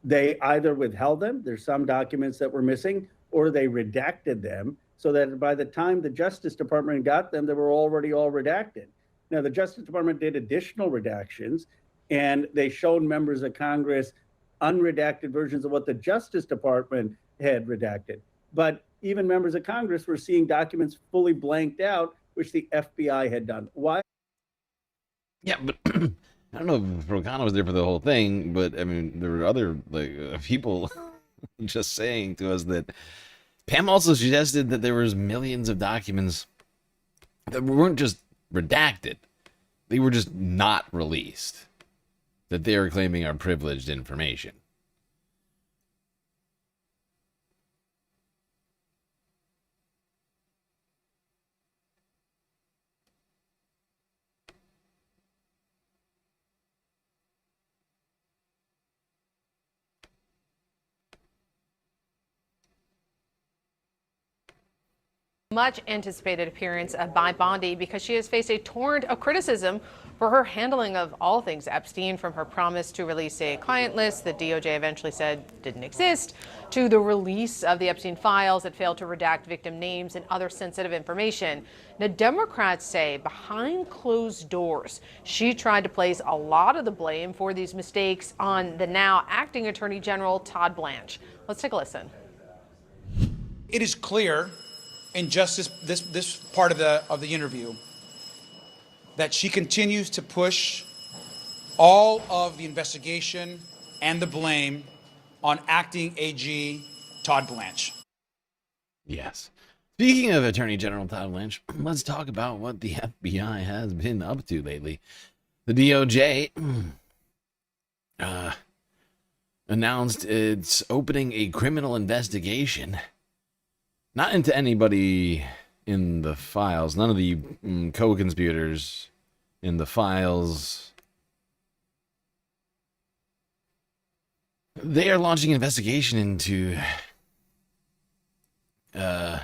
They either withheld them, there's some documents that were missing, or they redacted them so that by the time the Justice Department got them, they were already all redacted. Now, the Justice Department did additional redactions, and they showed members of Congress unredacted versions of what the Justice Department had redacted. But even members of Congress were seeing documents fully blanked out, which the FBI had done. Why? Yeah, but I don't know if Rocano was there for the whole thing, but I mean, there were other people just saying to us that Pam also suggested that there was millions of documents that weren't just redacted, they were just not released, that they are claiming are privileged information. Much anticipated appearance by Bondi because she has faced a torrent of criticism for her handling of all things Epstein, from her promise to release a client list that DOJ eventually said didn't exist, to the release of the Epstein files that failed to redact victim names and other sensitive information. Now, Democrats say behind closed doors, she tried to place a lot of the blame for these mistakes on the now acting Attorney General Todd Blanche. Let's take a listen. It is clear in just this part of the interview that she continues to push all of the investigation and the blame on acting AG Todd Blanche. Yes. Speaking of Attorney General Todd Blanche, let's talk about what the FBI has been up to lately. The DOJ announced it's opening a criminal investigation, not into anybody in the files, none of the co-conspirators in the files. They are launching an investigation into an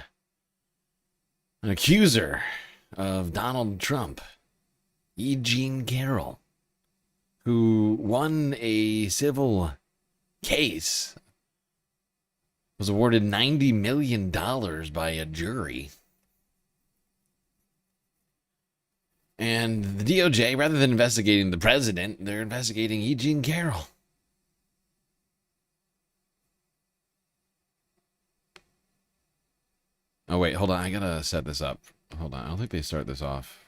accuser of Donald Trump, E. Jean Carroll, who won a civil case, was awarded $90 million by a jury. And the DOJ, rather than investigating the president, they're investigating E. Jean Carroll. Oh, wait, hold on. I gotta set this up. Hold on. I don't think they start this off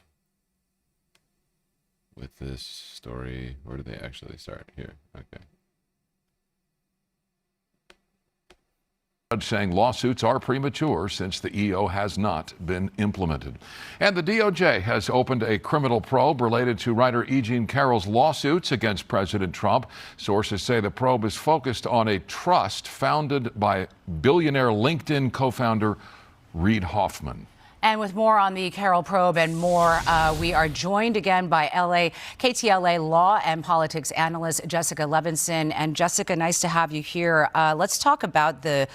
with this story. Where do they actually start? Here. Okay. Saying lawsuits are premature since the EO has not been implemented. And the DOJ has opened a criminal probe related to writer E. Jean Carroll's lawsuits against President Trump. Sources say the probe is focused on a trust founded by billionaire LinkedIn co-founder Reid Hoffman. And with more on the Carroll probe and more, we are joined again by KTLA law and politics analyst Jessica Levinson. And Jessica, nice to have you here. Let's talk about the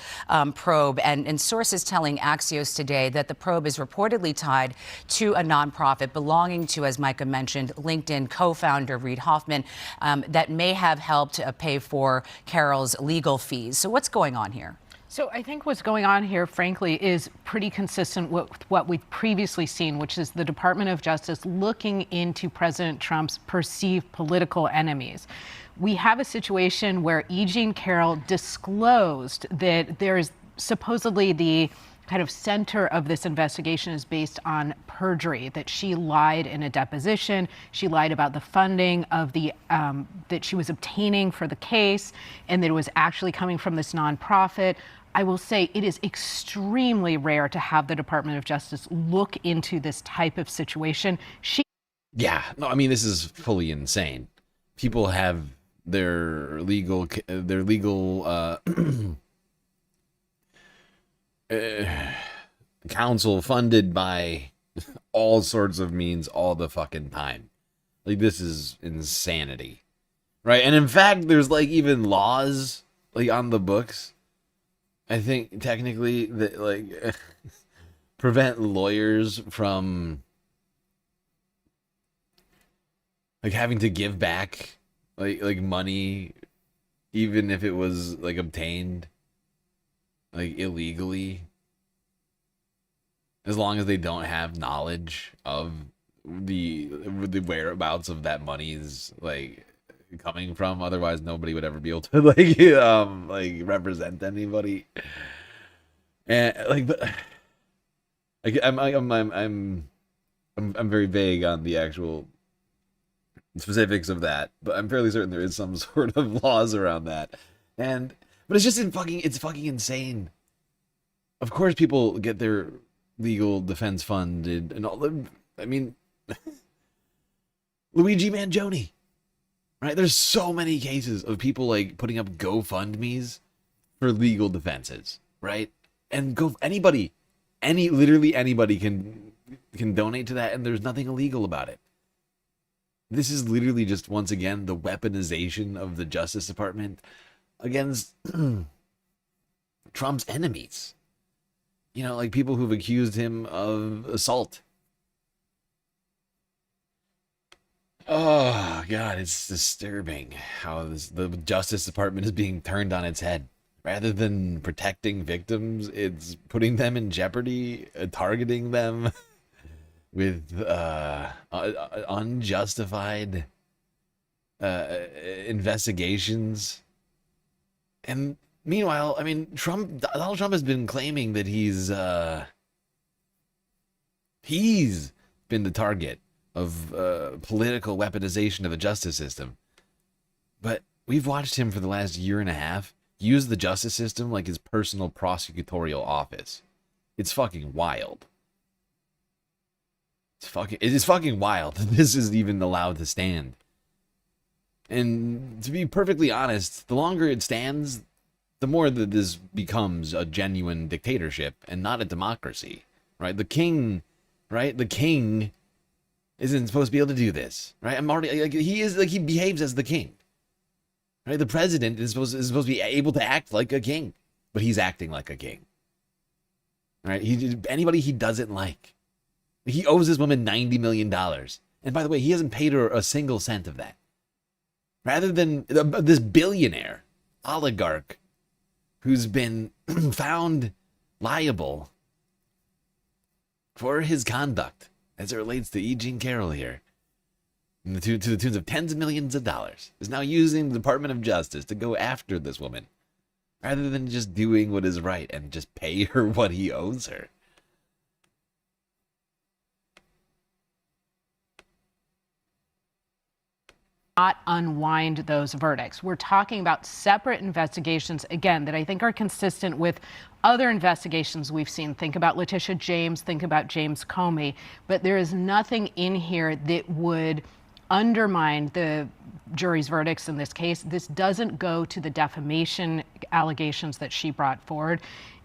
probe and sources telling Axios today that the probe is reportedly tied to a nonprofit belonging to, as Micah mentioned, LinkedIn co-founder Reid Hoffman that may have helped pay for Carroll's legal fees. So what's going on here? So I think what's going on here, frankly, is pretty consistent with what we've previously seen, which is the Department of Justice looking into President Trump's perceived political enemies. We have a situation where E. Jean Carroll disclosed that there is supposedly the kind of center of this investigation is based on perjury, that she lied in a deposition. She lied about the funding of the that she was obtaining for the case, and that it was actually coming from this nonprofit. I will say it is extremely rare to have the Department of Justice look into this type of situation. Yeah, no, I mean, this is fully insane. People have their legal counsel funded by all sorts of means all the fucking time. Like, this is insanity, right? And in fact, there's like even laws like on the books, I think technically, that like prevent lawyers from like having to give back like money, even if it was like obtained like illegally, as long as they don't have knowledge of the whereabouts of that money is like coming from. Otherwise, nobody would ever be able to like represent anybody. And like, but I'm very vague on the actual specifics of that, but I'm fairly certain there is some sort of laws around that. But it's just it's fucking insane. Of course, people get their legal defense funded and all. I mean, Luigi Mangione, right? There's so many cases of people like putting up GoFundMe's for legal defenses, right? And literally anybody can donate to that, and there's nothing illegal about it. This is literally just, once again, the weaponization of the Justice Department against Trump's enemies. You know, like people who've accused him of assault. Oh, God, it's disturbing how the Justice Department is being turned on its head. Rather than protecting victims, it's putting them in jeopardy, targeting them with unjustified investigations. And meanwhile, I mean, Donald Trump has been claiming that he's been the target of political weaponization of the justice system. But we've watched him for the last year and a half use the justice system like his personal prosecutorial office. It's fucking wild. It is fucking wild that this is even allowed to stand. And to be perfectly honest, the longer it stands, the more that this becomes a genuine dictatorship and not a democracy, right? The king isn't supposed to be able to do this, right? I'm already like he behaves as the king, right? The president is supposed to be able to act like a king, but he's acting like a king, right? Anybody he doesn't like, he owes this woman $90 million, and by the way, he hasn't paid her a single cent of that. Rather than this billionaire oligarch who's been found liable for his conduct as it relates to E. Jean Carroll here, to the tunes of tens of millions of dollars, is now using the Department of Justice to go after this woman, rather than just doing what is right and just pay her what he owes her. Not unwind those verdicts. We're talking about separate investigations, again, that I think are consistent with other investigations we've seen. Think about Letitia James, think about James Comey, but there is nothing in here that would undermine the jury's verdicts in this case. This doesn't go to the defamation allegations that she brought forward.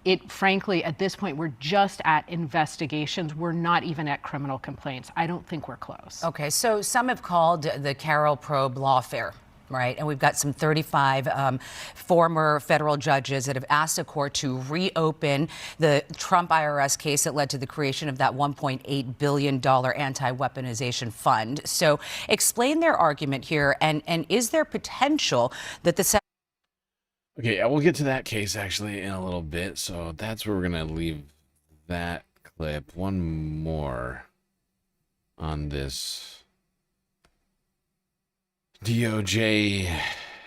It, frankly, at this point, we're just at investigations. We're not even at criminal complaints. I don't think we're close. Okay, so some have called the Carroll probe lawfare, right? And we've got some 35 former federal judges that have asked the court to reopen the Trump IRS case that led to the creation of that $1.8 billion anti-weaponization fund. So explain their argument here, and is there potential that the Okay, we'll get to that case actually in a little bit, so that's where we're going to leave that clip. One more on this DOJ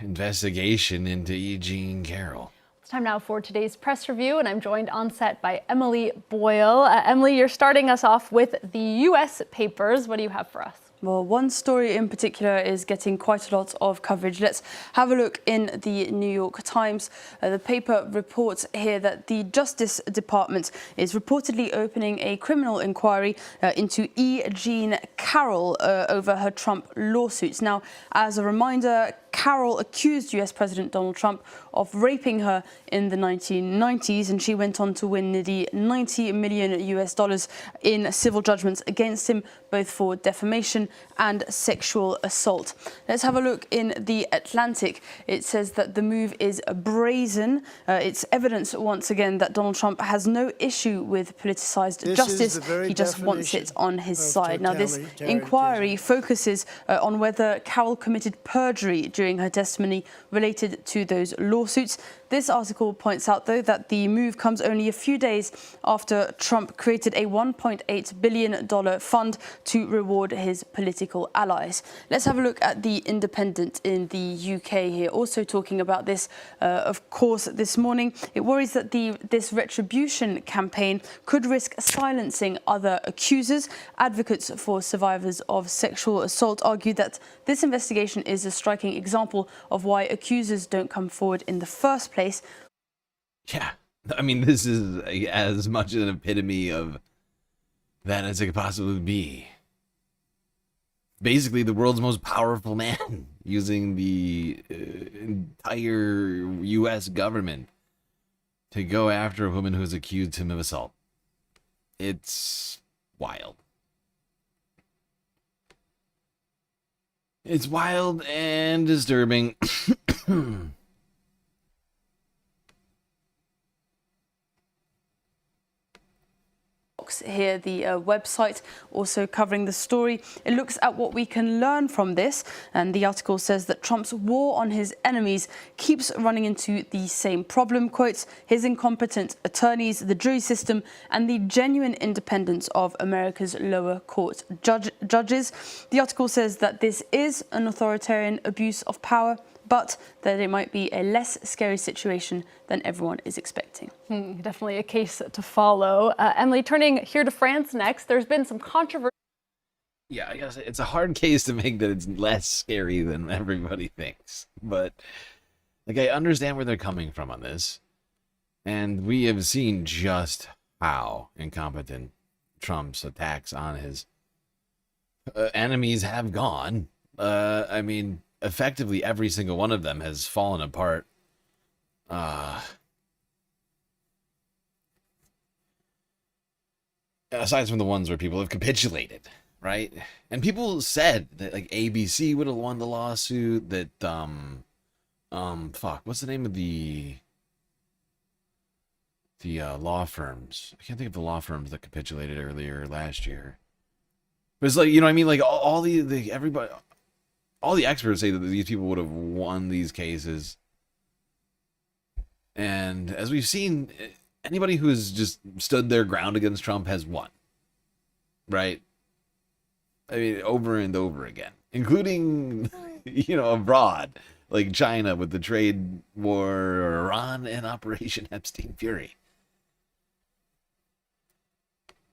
investigation into E. Jean Carroll. It's time now for today's press review, and I'm joined on set by Emily Boyle. Emily, you're starting us off with the U.S. papers. What do you have for us? Well, one story in particular is getting quite a lot of coverage. Let's have a look in the New York Times. The paper reports here that the Justice Department is reportedly opening a criminal inquiry into E. Jean Carroll over her Trump lawsuits. Now, as a reminder, Carroll accused US President Donald Trump of raping her in the 1990s, and she went on to win nearly $90 million in civil judgments against him, both for defamation and sexual assault. Let's have a look in The Atlantic. It says that the move is brazen. It's evidence once again that Donald Trump has no issue with politicized justice. He just wants it on his side. Now, this inquiry focuses on whether Carroll committed perjury during her testimony related to those lawsuits. This article points out, though, that the move comes only a few days after Trump created a $1.8 billion fund to reward his political allies. Let's have a look at The Independent in the UK here, also talking about this, of course, this morning. It worries that this retribution campaign could risk silencing other accusers. Advocates for survivors of sexual assault argue that this investigation is a striking example of why accusers don't come forward in the first place. Yeah, I mean, this is as much an epitome of that as it could possibly be. Basically, the world's most powerful man using the entire U.S. government to go after a woman who's accused him of assault. It's wild. It's wild and disturbing. Vox here, the website, also covering the story. It looks at what we can learn from this, and the article says that Trump's war on his enemies keeps running into the same problem, quotes, his incompetent attorneys, the jury system, and the genuine independence of America's lower court judges. The article says that this is an authoritarian abuse of power, but that it might be a less scary situation than everyone is expecting. Definitely a case to follow. Emily, turning here to France next, there's been some controversy. Yeah, I guess it's a hard case to make that it's less scary than everybody thinks. But, like, I understand where they're coming from on this. And we have seen just how incompetent Trump's attacks on his enemies have gone. I mean, effectively every single one of them has fallen apart. Aside from the ones where people have capitulated, right? And people said that, like, ABC would have won the lawsuit, that what's the name of the law firms? I can't think of the law firms that capitulated earlier last year. But it's like, you know what I mean? Like, all the everybody, all the experts say that these people would have won these cases. And as we've seen, anybody who has just stood their ground against Trump has won. Right? I mean, over and over again. Including, abroad. Like China with the trade war, or Iran and Operation Epstein Fury.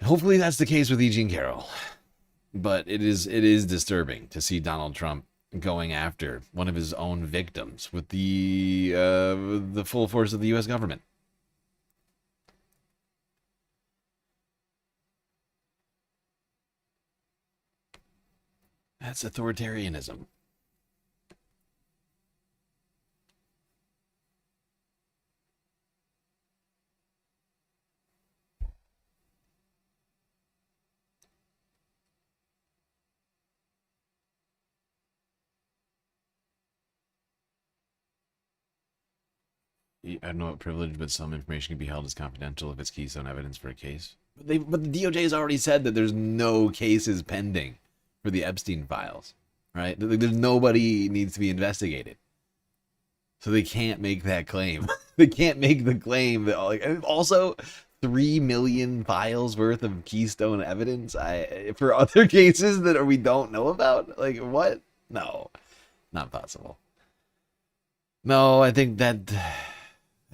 Hopefully that's the case with E. Jean Carroll. But it is disturbing to see Donald Trump going after one of his own victims with the full force of the U.S. government. That's authoritarianism. I don't know what privilege, but some information can be held as confidential if it's keystone evidence for a case. But the DOJ has already said that there's no cases pending for the Epstein files, right? There's nobody needs to be investigated. So they can't make that claim. They can't make the claim that, like, also 3 million files worth of keystone evidence for other cases that we don't know about. Like, what? No, not possible. No, I think that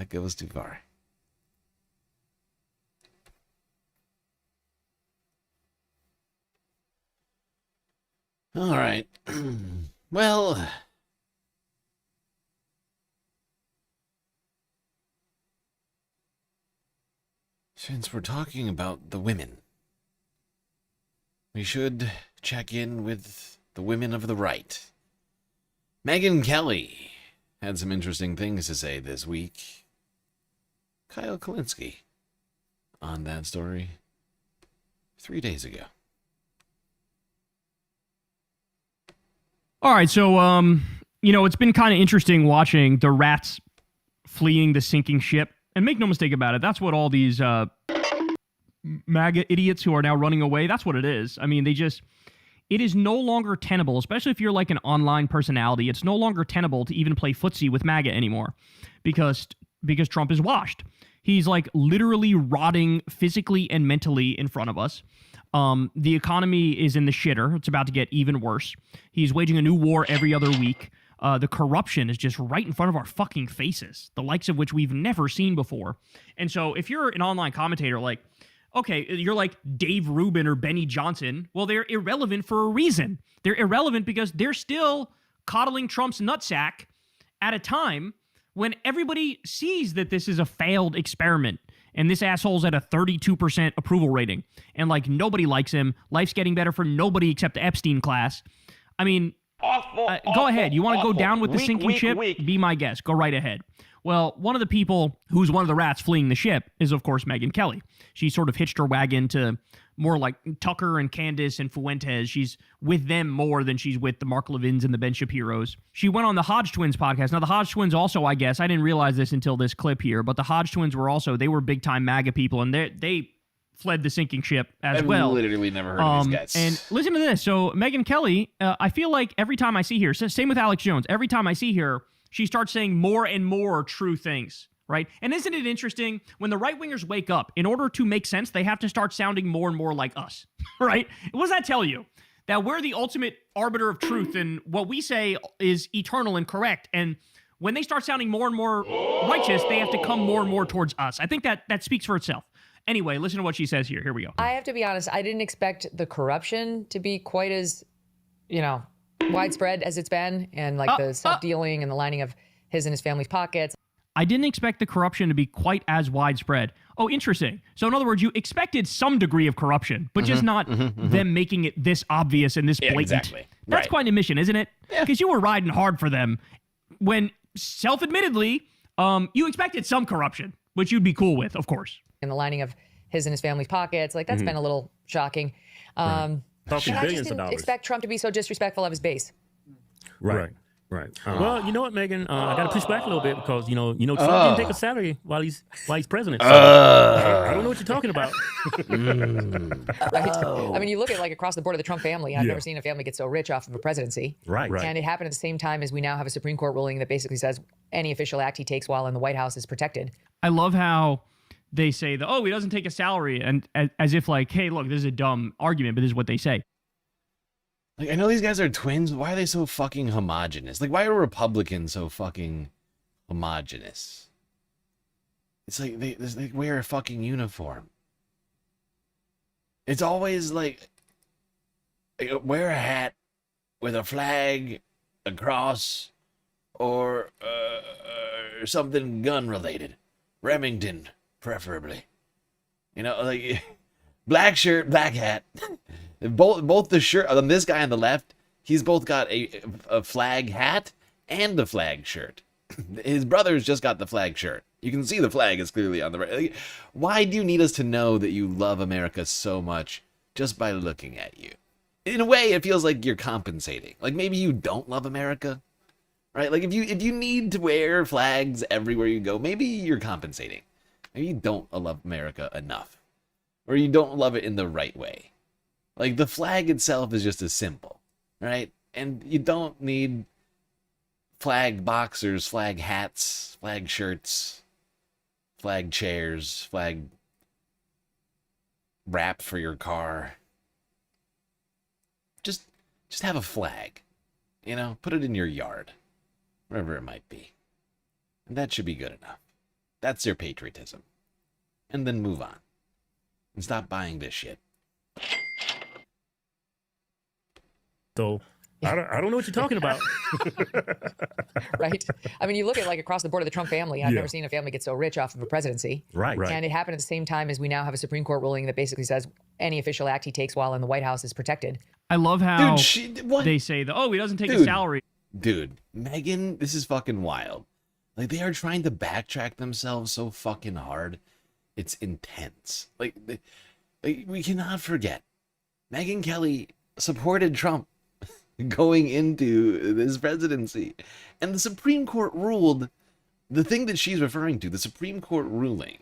goes too far. All right. Well, since we're talking about the women, we should check in with the women of the right. Megyn Kelly had some interesting things to say this week. Kyle Kulinski on that story 3 days ago. All right, so, it's been kind of interesting watching the rats fleeing the sinking ship. And make no mistake about it, that's what all these MAGA idiots who are now running away, that's what it is. I mean, it is no longer tenable, especially if you're like an online personality, it's no longer tenable to even play footsie with MAGA anymore because Trump is washed. He's like literally rotting physically and mentally in front of us. The economy is in the shitter. It's about to get even worse. He's waging a new war every other week. The corruption is just right in front of our fucking faces, the likes of which we've never seen before. And so if you're an online commentator, like, okay, you're like Dave Rubin or Benny Johnson, well, they're irrelevant for a reason. They're irrelevant because they're still coddling Trump's nutsack at a time when everybody sees that this is a failed experiment and this asshole's at a 32% approval rating and, like, nobody likes him. Life's getting better for nobody except the Epstein class. I mean, go ahead. You want to go down with the sinking ship? Be my guest. Go right ahead. Well, one of the people who's one of the rats fleeing the ship is, of course, Megyn Kelly. She sort of hitched her wagon to more like Tucker and Candace and Fuentes. She's with them more than she's with the Mark Levins and the Ben Shapiros. She went on the Hodge Twins podcast. Now, the Hodge Twins also, I guess, I didn't realize this until this clip here, but the Hodge Twins were also, they were big-time MAGA people, and they fled the sinking ship as I've well. literally never heard of these guys. And listen to this. So Megyn Kelly, I feel like every time I see her, same with Alex Jones, every time I see her, she starts saying more and more true things, right? And isn't it interesting? When the right-wingers wake up, in order to make sense, they have to start sounding more and more like us, right? What does that tell you? That we're the ultimate arbiter of truth, and what we say is eternal and correct. And when they start sounding more and more righteous, they have to come more and more towards us. I think that speaks for itself. Anyway, listen to what she says here. Here we go. I have to be honest, I didn't expect the corruption to be quite as, widespread as it's been, and like the self-dealing and the lining of his and his family's pockets. I didn't expect the corruption to be quite as widespread. Oh, interesting. So in other words, you expected some degree of corruption, but just not them making it this obvious and this blatant. Yeah, exactly. That's quite an admission, isn't it? Because you were riding hard for them when self-admittedly, you expected some corruption, which you'd be cool with, of course. And the lining of his and his family's pockets, like that's been a little shocking. Talking and I billions just of didn't dollars. expect Trump to be so disrespectful of his base. Right. Well, you know what, Megan? I got to push back a little bit because Trump didn't take a salary while he's president. So I don't know what you're talking about. Right. I mean, you look at like across the board of the Trump family. I've never seen a family get so rich off of a presidency. Right. And it happened at the same time as we now have a Supreme Court ruling that basically says any official act he takes while in the White House is protected. I love how they say that, he doesn't take a salary, and as if like, hey, look, this is a dumb argument, but this is what they say. Like, I know these guys are twins, but why are they so fucking homogenous? Like, why are Republicans so fucking homogenous? It's like they wear a fucking uniform. It's always like wear a hat with a flag, a cross, or something gun-related. Remington, preferably. Like black shirt, black hat. Both the shirt, this guy on the left, he's both got a flag hat and a flag shirt. His brother's just got the flag shirt. You can see the flag is clearly on the right. Like, why do you need us to know that you love America so much just by looking at you? In a way, it feels like you're compensating. Like maybe you don't love America, right? Like if you need to wear flags everywhere you go, maybe you're compensating. Maybe you don't love America enough, or you don't love it in the right way. Like, the flag itself is just a symbol, right? And you don't need flag boxers, flag hats, flag shirts, flag chairs, flag wrap for your car. Just have a flag, put it in your yard, wherever it might be. And that should be good enough. That's your patriotism. And then move on. And stop buying this shit. So I don't know what you're talking about. Right. I mean, you look at like across the board of the Trump family. I've never seen a family get so rich off of a presidency. Right. And it happened at the same time as we now have a Supreme Court ruling that basically says any official act he takes while in the White House is protected. I love how they say that, he doesn't take a salary. Dude, Megan, this is fucking wild. Like, they are trying to backtrack themselves so fucking hard. It's intense. Like we cannot forget. Megyn Kelly supported Trump going into this presidency. And the Supreme Court ruled the thing that she's referring to, the Supreme Court ruling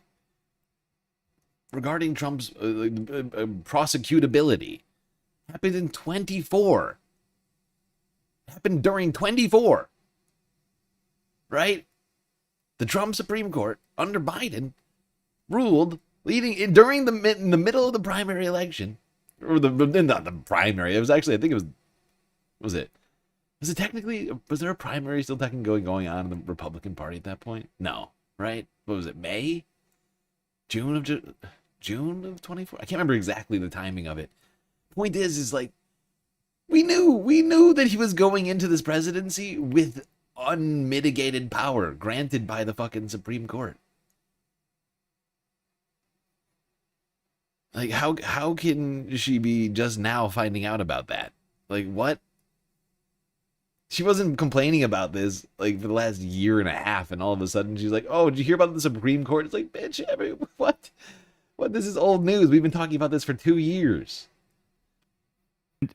regarding Trump's prosecutability, happened in 24. Happened during 24. Right? The Trump Supreme Court under Biden ruled during in the middle of the primary election, or not the primary. It was actually, I think it was. Was it technically? Was there a primary still technically going on in the Republican Party at that point? No, right? What was it? May, June of 24. I can't remember exactly the timing of it. Point is like we knew that he was going into this presidency with unmitigated power granted by the fucking Supreme Court. Like, how can she be just now finding out about that? Like, what? She wasn't complaining about this, like, for the last year and a half, and all of a sudden she's like, did you hear about the Supreme Court? It's like, bitch, what? What? This is old news. We've been talking about this for 2 years.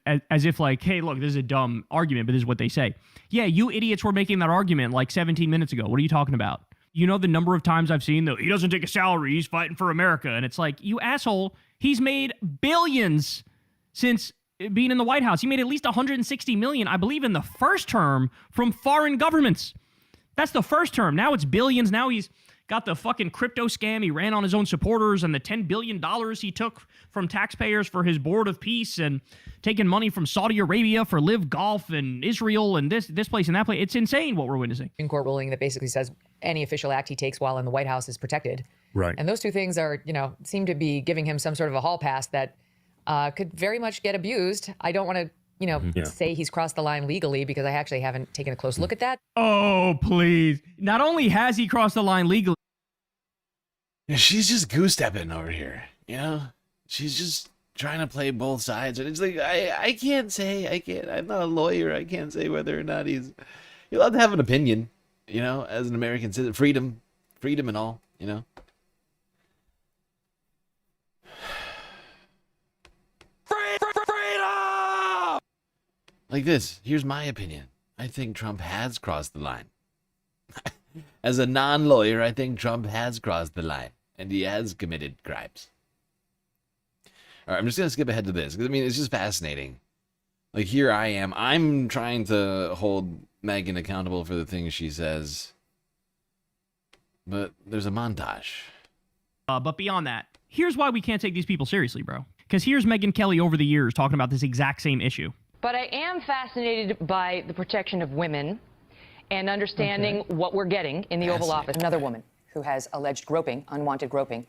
As if like, hey, look, this is a dumb argument, but this is what they say. Yeah, you idiots were making that argument like 17 minutes ago. What are you talking about? You know the number of times I've seen he doesn't take a salary, he's fighting for America. And it's like, you asshole, he's made billions since being in the White House. He made at least $160 million, I believe, in the first term from foreign governments. That's the first term. Now it's billions. Now he's got the fucking crypto scam he ran on his own supporters and the $10 billion he took from taxpayers for his board of peace and taking money from Saudi Arabia for Live Golf and Israel and this place and that place. It's insane what we're witnessing. Supreme Court ruling that basically says any official act he takes while in the White House is protected. Right. And those two things are, seem to be giving him some sort of a hall pass that could very much get abused. I don't want to say he's crossed the line legally because I actually haven't taken a close look at that. Oh, please. Not only has he crossed the line legally. She's just goose-stepping over here, She's just trying to play both sides. And it's like, I can't say, I'm not a lawyer. I can't say whether or not you're allowed to have an opinion, as an American citizen. Freedom and all, Freedom! Like this, here's my opinion. I think Trump has crossed the line. As a non-lawyer, I think Trump has crossed the line, and he has committed crimes. All right, I'm just going to skip ahead to this, because, it's just fascinating. Like, here I am. I'm trying to hold Megyn accountable for the things she says, but there's a montage. But beyond that, here's why we can't take these people seriously, bro. Because here's Megyn Kelly over the years talking about this exact same issue. But I am fascinated by the protection of women and understanding what we're getting in the Oval Office. Another woman who has alleged groping, unwanted groping,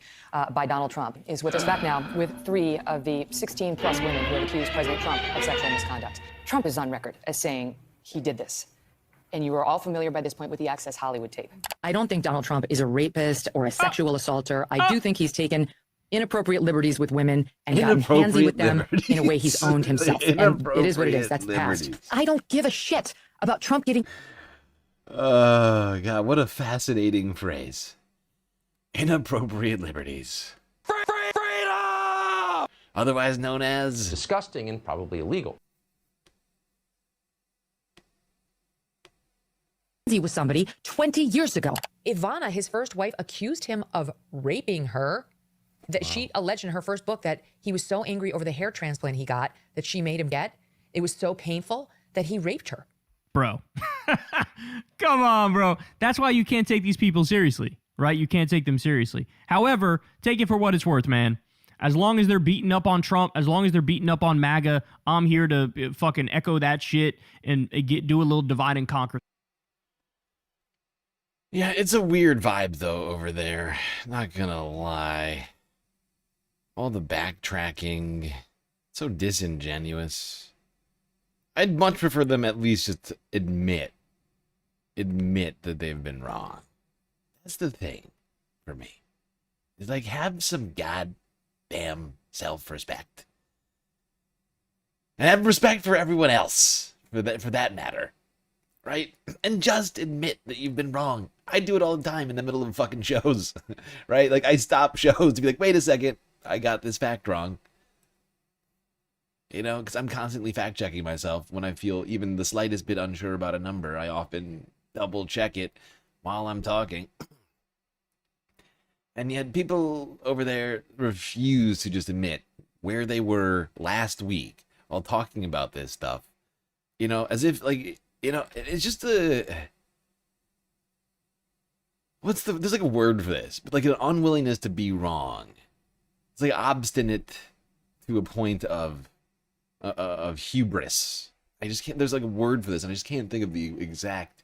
by Donald Trump is with us back now with 3 of the 16-plus women who have accused President Trump of sexual misconduct. Trump is on record as saying he did this. And you are all familiar by this point with the Access Hollywood tape. I don't think Donald Trump is a rapist or a sexual assaulter. I do think he's taken inappropriate liberties with women and gotten handsy with them in a way he's owned himself. And it is what it is. That's the past. I don't give a shit about Trump getting... Oh, God, what a fascinating phrase. Inappropriate liberties. Freedom! Otherwise known as... disgusting and probably illegal. He was somebody 20 years ago. Ivana, his first wife, accused him of raping her. That she alleged in her first book that he was so angry over the hair transplant he got that she made him get. It was so painful that he raped her. Bro. Come on, bro. That's why you can't take these people seriously, right? You can't take them seriously. However, take it for what it's worth, man. As long as they're beating up on Trump, as long as they're beating up on MAGA, I'm here to fucking echo that shit and do a little divide and conquer. Yeah, it's a weird vibe, though, over there. Not gonna lie. All the backtracking. So disingenuous. I'd much prefer them at least just admit that they've been wrong. That's the thing for me. It's like, have some goddamn self-respect. And have respect for everyone else, for that matter. Right? And just admit that you've been wrong. I do it all the time in the middle of fucking shows. Right? Like, I stop shows to be like, wait a second, I got this fact wrong. Because I'm constantly fact-checking myself. When I feel even the slightest bit unsure about a number, I often double-check it while I'm talking. And yet people over there refuse to just admit where they were last week while talking about this stuff. As if, like, it's just there's like a word for this, but like an unwillingness to be wrong. It's like obstinate to a point of hubris. I just can't, there's like a word for this, and I just can't think of the exact.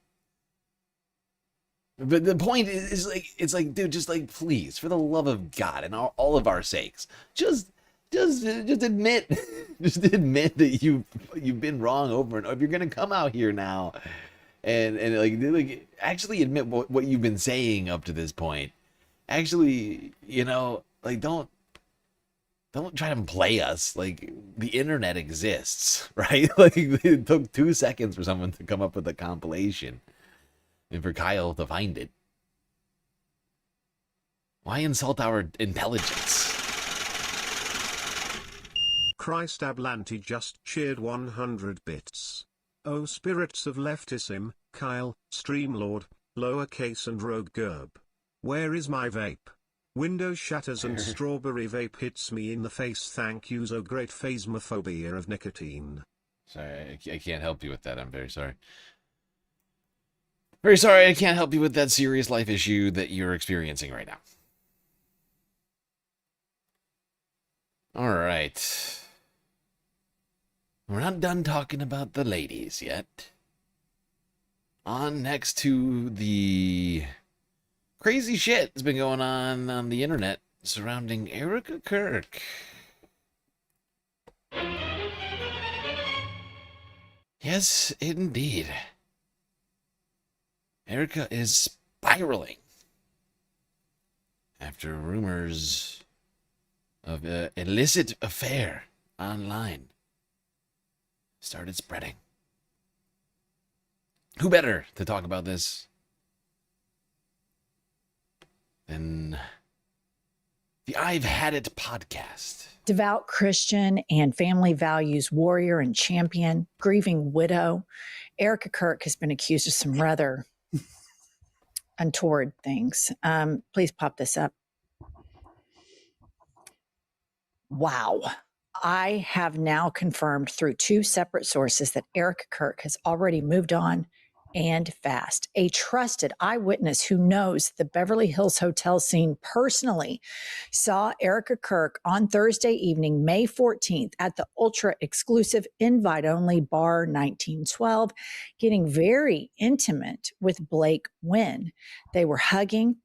But the point is like, it's like, dude, just like, please, for the love of God and all of our sakes, just admit, just admit that you've been wrong over and over. If you're gonna come out here now and like actually admit what you've been saying up to this point, actually, like don't try to play us. Like, the internet exists, right? Like, it took 2 seconds for someone to come up with a compilation and for Kyle to find it. Why insult our intelligence? Christ Ablanti just cheered 100 bits. Oh spirits of leftism, Kyle, Streamlord, lowercase and rogue gerb. Where is my vape? Windows shatters and strawberry vape hits me in the face. Thank you, so great phasmophobia of nicotine. Sorry, I can't help you with that. I'm very sorry. Very sorry, I can't help you with that serious life issue that you're experiencing right now. All right. We're not done talking about the ladies yet. On next to the crazy shit that's been going on the internet surrounding Erica Kirk. Yes, indeed. Erica is spiraling after rumors of an illicit affair online started spreading. Who better to talk about this than the I've Had It podcast? Devout Christian and family values warrior and champion, grieving widow, Erica Kirk has been accused of some rather untoward things. Please pop this up. Wow. I have now confirmed through 2 separate sources that Erica Kirk has already moved on and fast. A trusted eyewitness who knows the Beverly Hills hotel scene personally saw Erica Kirk on Thursday evening, May 14th, at the ultra exclusive invite-only bar 1912, getting very intimate with Blake Wynn. They were hugging,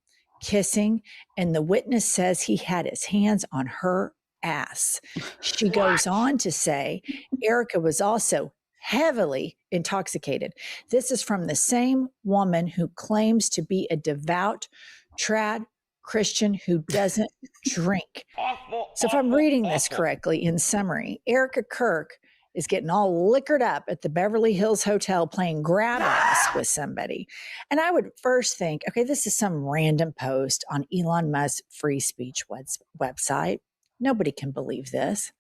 kissing, and the witness says he had his hands on her ass. She goes on to say Erica was also heavily intoxicated. This is from the same woman who claims to be a devout trad Christian who doesn't drink. So if I'm reading this correctly, in summary, Erica Kirk is getting all liquored up at the Beverly Hills Hotel playing grab ass with somebody. And I would first think, okay, this is some random post on Elon Musk's free speech website. Nobody can believe this.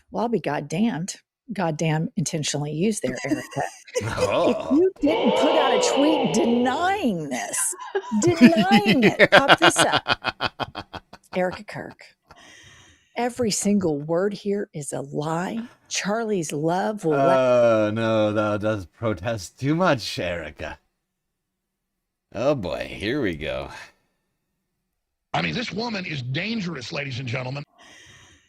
Well, I'll be goddamned. Goddamn intentionally used there, Erica. If you didn't put out a tweet denying this, denying it, pop this up. Erica Kirk. Every single word here is a lie. Charlie's love will No, that does protest too much, Erica. Oh boy, here we go. I mean, this woman is dangerous, ladies and gentlemen.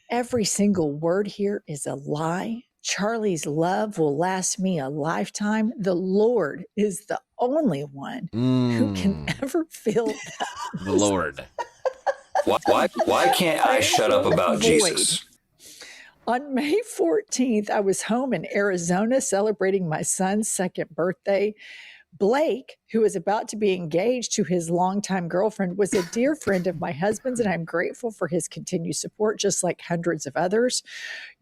Every single word here is a lie. Charlie's love will last me a lifetime. The Lord is the only one who can ever feel that. The Lord. Why can't I shut up about Jesus? On May 14th, I was home in Arizona celebrating my son's 2nd birthday. Blake, who is about to be engaged to his longtime girlfriend, was a dear friend of my husband's, and I'm grateful for his continued support, just like hundreds of others.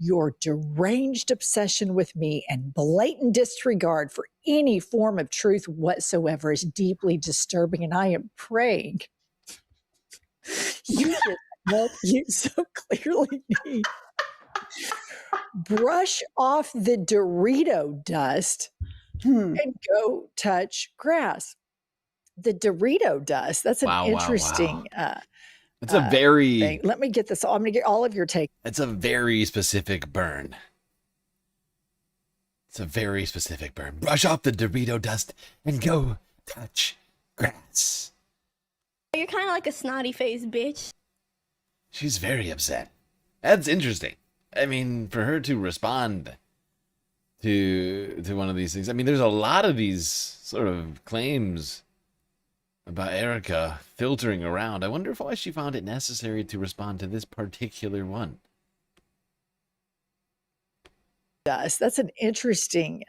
Your deranged obsession with me and blatant disregard for any form of truth whatsoever is deeply disturbing, and I am praying you get help you so clearly need. Brush off the Dorito dust and go touch grass. The Dorito dust. That's an interesting It's a very thing. Let me get this. I'm going to get all of your take. It's a very specific burn. It's a very specific burn. Brush off the Dorito dust and go touch grass. You're kind of like a snotty faced bitch. She's very upset. That's interesting. I mean, for her to respond to one of these things. I mean, there's a lot of these sort of claims about Erica filtering around. I wonder why she found it necessary to respond to this particular one. That's an interesting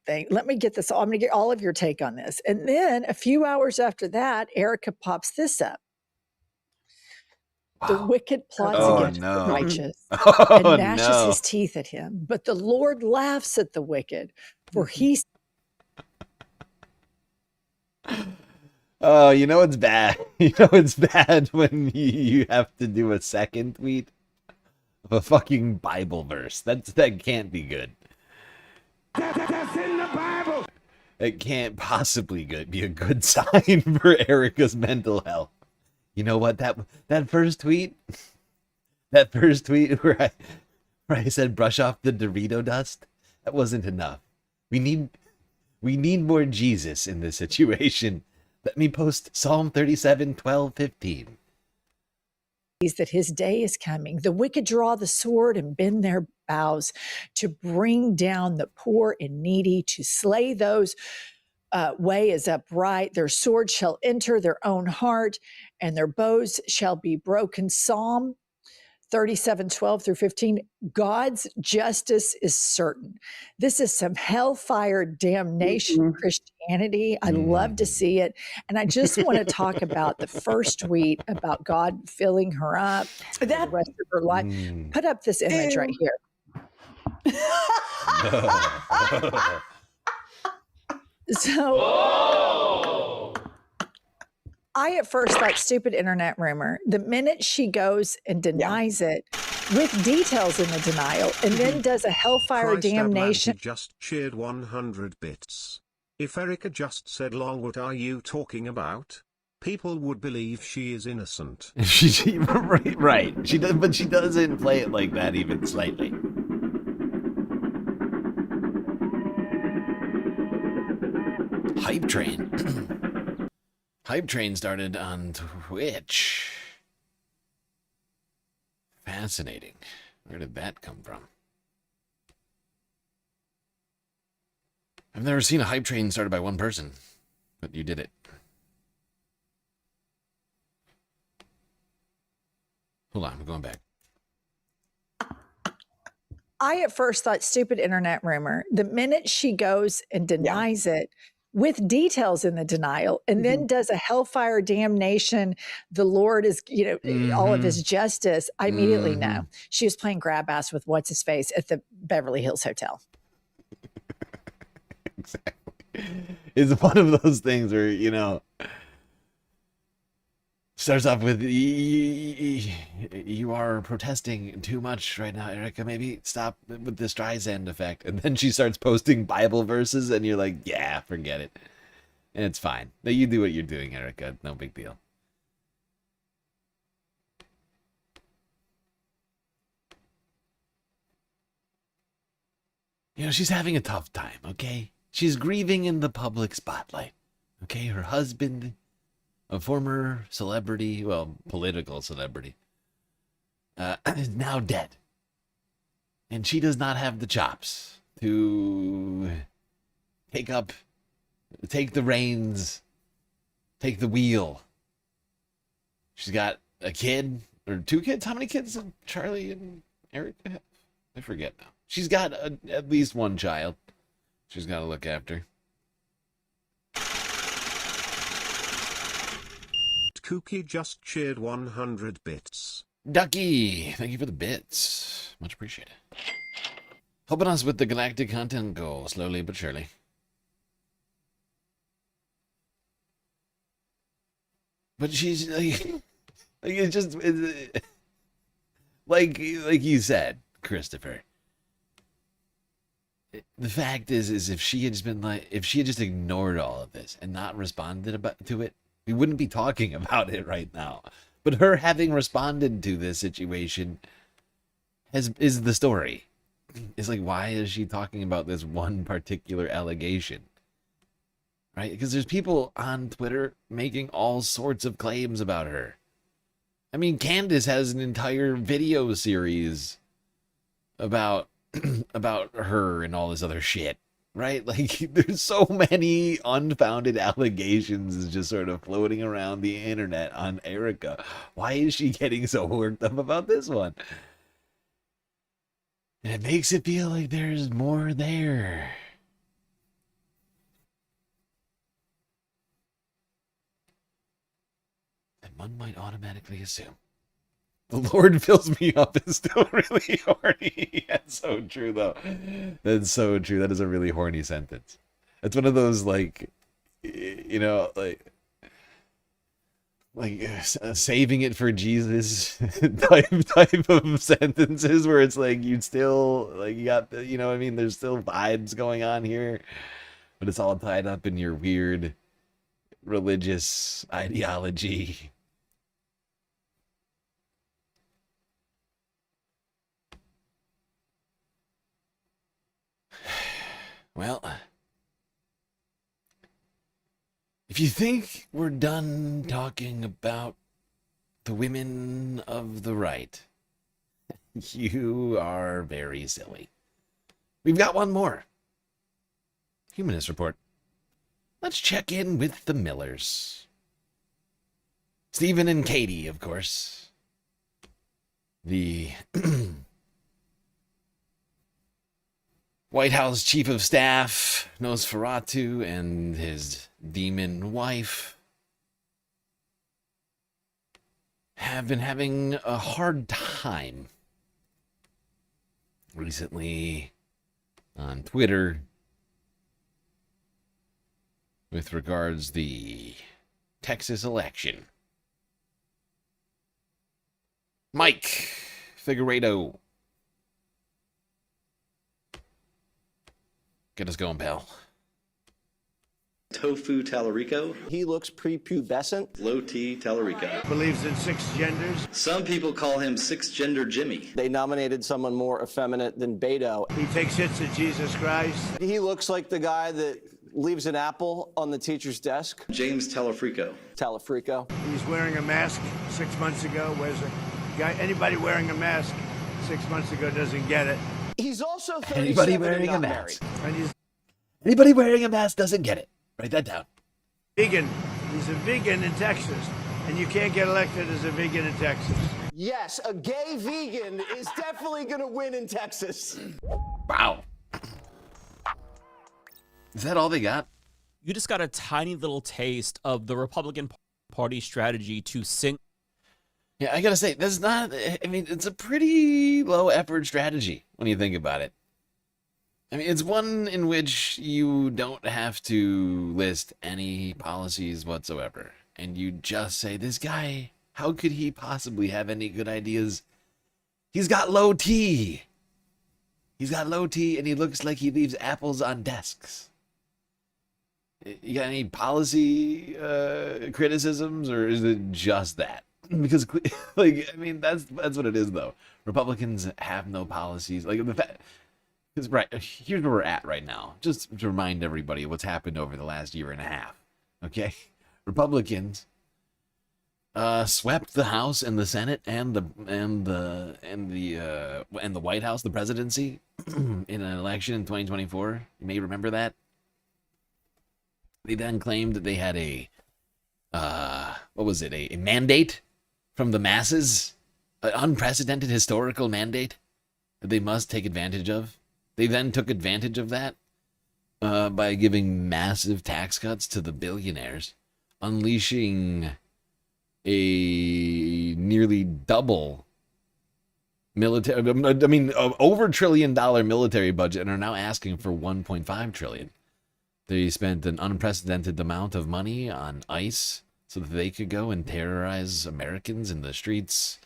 thing. Let me get this. I'm going to get all of your take on this. And then a few hours after that, Erica pops this up. The wicked plots against the righteous and gnashes his teeth at him. But the Lord laughs at the wicked, for he... Oh, you know it's bad. You know it's bad when you have to do a second tweet of a fucking Bible verse. That can't be good. That's in the Bible. it can't possibly be a good sign for Erica's mental health. You know what? That first tweet where I said brush off the Dorito dust, that wasn't enough. We need more Jesus in this situation. Let me post Psalm 37, 12, 15. That his day is coming. The wicked draw the sword and bend their bows to bring down the poor and needy, to slay those way is upright. Their sword shall enter their own heart, and their bows shall be broken. Psalm 37, 12 through 15. God's justice is certain. This is some hellfire damnation Christianity. I love to see it. And I just want to talk about the first tweet about God filling her up for the rest of her life. Put up this image right here. So I at first thought stupid internet rumor. The minute she goes and denies it with details in the denial and then does a hellfire Christ damnation. Atlanta just cheered 100 bits. If Erica just said lol, what are you talking about? People would believe she is innocent. Right. She does, but she doesn't play it like that even slightly. Hype train. Hype train started on Twitch. Fascinating. Where did that come from? I've never seen a hype train started by one person, but you did it. Hold on, I'm going back. I at first thought stupid internet rumor. The minute she goes and denies it with details in the denial and then does a hellfire damnation, the Lord is, all of his justice, I immediately know she was playing grab ass with what's his face at the Beverly Hills Hotel. Exactly. It's one of those things where, starts off with, you are protesting too much right now, Erica. Maybe stop with the Streisand effect. And then she starts posting Bible verses, and you're like, yeah, forget it. And it's fine. No, you do what you're doing, Erica. No big deal. She's having a tough time, okay? She's grieving in the public spotlight, okay? Her husband, a former celebrity, well, political celebrity, is now dead. And she does not have the chops to take the reins, take the wheel. She's got a kid, or two kids. How many kids did Charlie and Erica have? I forget now. She's got at least one child she's got to look after. Kooky just cheered 100 bits. Ducky, thank you for the bits. Much appreciated. Helping us with the galactic content goal, slowly but surely. But she's like you said, Christopher. The fact is if she had just ignored all of this and not responded to it, we wouldn't be talking about it right now. But her having responded to this situation is the story. It's like, why is she talking about this one particular allegation? Right? Because there's people on Twitter making all sorts of claims about her. I mean, Candace has an entire video series about her and all this other shit. Right? Like, there's so many unfounded allegations just sort of floating around the internet on Erica. Why is she getting so worked up about this one? And it makes it feel like there's more there. And one might automatically assume. The Lord fills me up is still really horny. That's so true, though. That's so true. That is a really horny sentence. It's one of those, like saving it for Jesus type of sentences where it's like you still, like, you got, there's still vibes going on here. but it's all tied up in your weird religious ideology. Well, if you think we're done talking about the women of the right, you are very silly. We've got one more. Humanist Report. Let's check in with the Millers. Stephen and Katie, of course. The White House Chief of Staff, Nosferatu, and his demon wife have been having a hard time recently on Twitter with regards the Texas election. Mike Figueredo, get us going, pal. Tofu Tallarico. He looks prepubescent. Low T Tallarico. Believes in 6 genders. Some people call him 6-gender Jimmy. They nominated someone more effeminate than Beto. He takes hits at Jesus Christ. He looks like the guy that leaves an apple on the teacher's desk. James Tallafrico. Tallafrico. He's wearing a mask 6 months ago. Where's a guy? Anybody wearing a mask 6 months ago doesn't get it. He's also 37 Anybody wearing and a not mask. And Anybody wearing a mask doesn't get it. Write that down. vegan. He's a vegan in Texas, and you can't get elected as a vegan in Texas. Yes, a gay vegan is definitely going to win in Texas. Wow. Is that all they got? You just got a tiny little taste of the Republican Party strategy to sink. Yeah, I gotta say, that's not, I mean, it's a pretty low effort strategy when you think about it. I mean, it's one in which you don't have to list any policies whatsoever. And you just say, this guy, how could he possibly have any good ideas? He's got low T. He's got low T, and he looks like he leaves apples on desks. You got any policy criticisms, or is it just that? Because, like, I mean, that's what it is, though. Republicans have no policies. Like, the fact, because, right, here's where we're at right now. Just to remind everybody of what's happened over the last year and a half. Okay, Republicans swept the House and the Senate and the White House, the presidency, in an election in 2024. You may remember that. They then claimed that they had a a mandate from the masses, an unprecedented historical mandate that they must take advantage of. They then took advantage of that by giving massive tax cuts to the billionaires, unleashing a nearly double military, over $1 trillion military budget, and are now asking for $1.5 trillion. They spent an unprecedented amount of money on ICE so that they could go and terrorize Americans in the streets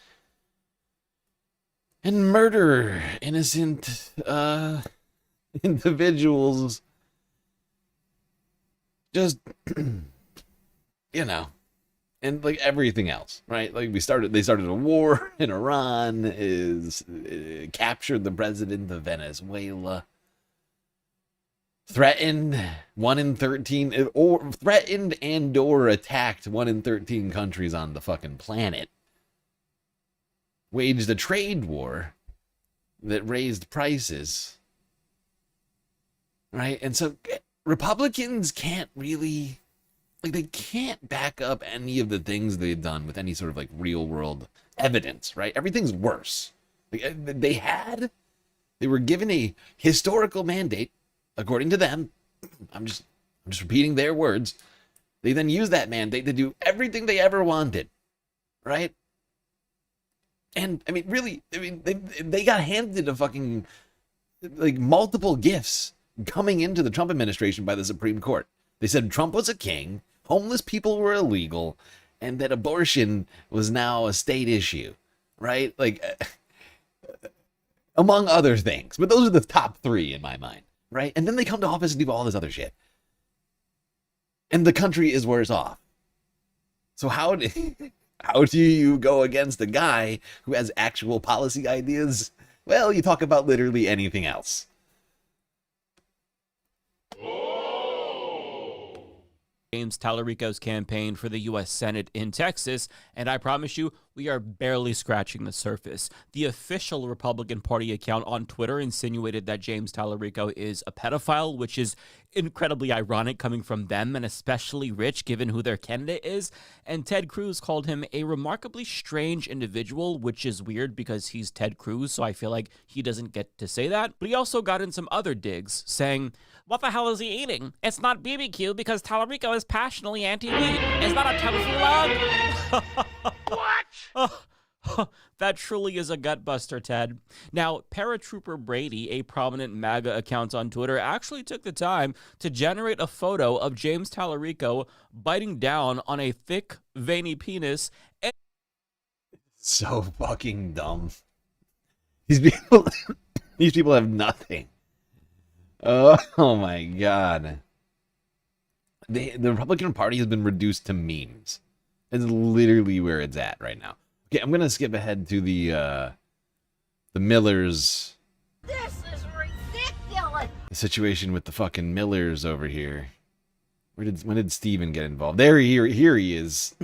and murder innocent individuals. Just, you know, and like everything else, right? Like they started a war in Iran, captured the president of Venezuela, threatened 1 in 13, or threatened and/or attacked 1 in 13 countries on the fucking planet, waged a trade war that raised prices, right? And so Republicans can't really, like, they can't back up any of the things they've done with any sort of like real world evidence, right? Everything's worse. Like, they were given a historical mandate. According to them, I'm just repeating their words. They then use that mandate to do everything they ever wanted, right? And I mean, really, they got handed a fucking, like, multiple gifts coming into the Trump administration by the Supreme Court. They said Trump was a king, homeless people were illegal, and that abortion was now a state issue, right? Like, among other things. But those are the top 3 in my mind. Right? And then they come to office and do all this other shit. and the country is worse off. So how do you go against a guy who has actual policy ideas? Well, you talk about literally anything else. James Tallarico's campaign for the U.S. Senate in Texas, and I promise you, we are barely scratching the surface. The official Republican Party account on Twitter insinuated that James Tallarico is a pedophile, which is incredibly ironic coming from them and especially rich given who their candidate is. And Ted Cruz called him a remarkably strange individual, which is weird because he's Ted Cruz, so I feel like he doesn't get to say that. But he also got in some other digs, saying, "What the hell is he eating? It's not BBQ because Tallarico is passionately anti-weed. It's not a tofu log." What? That truly is a gutbuster, Ted. Now, Paratrooper Brady, a prominent MAGA account on Twitter, actually took the time to generate a photo of James Tallarico biting down on a thick, veiny penis. So fucking dumb. These people have nothing. Oh my god. The Republican Party has been reduced to memes. It's literally where it's at right now. Okay, I'm gonna skip ahead to the Millers. This is ridiculous. The situation with the fucking Millers over here. When did Steven get involved? Here he is.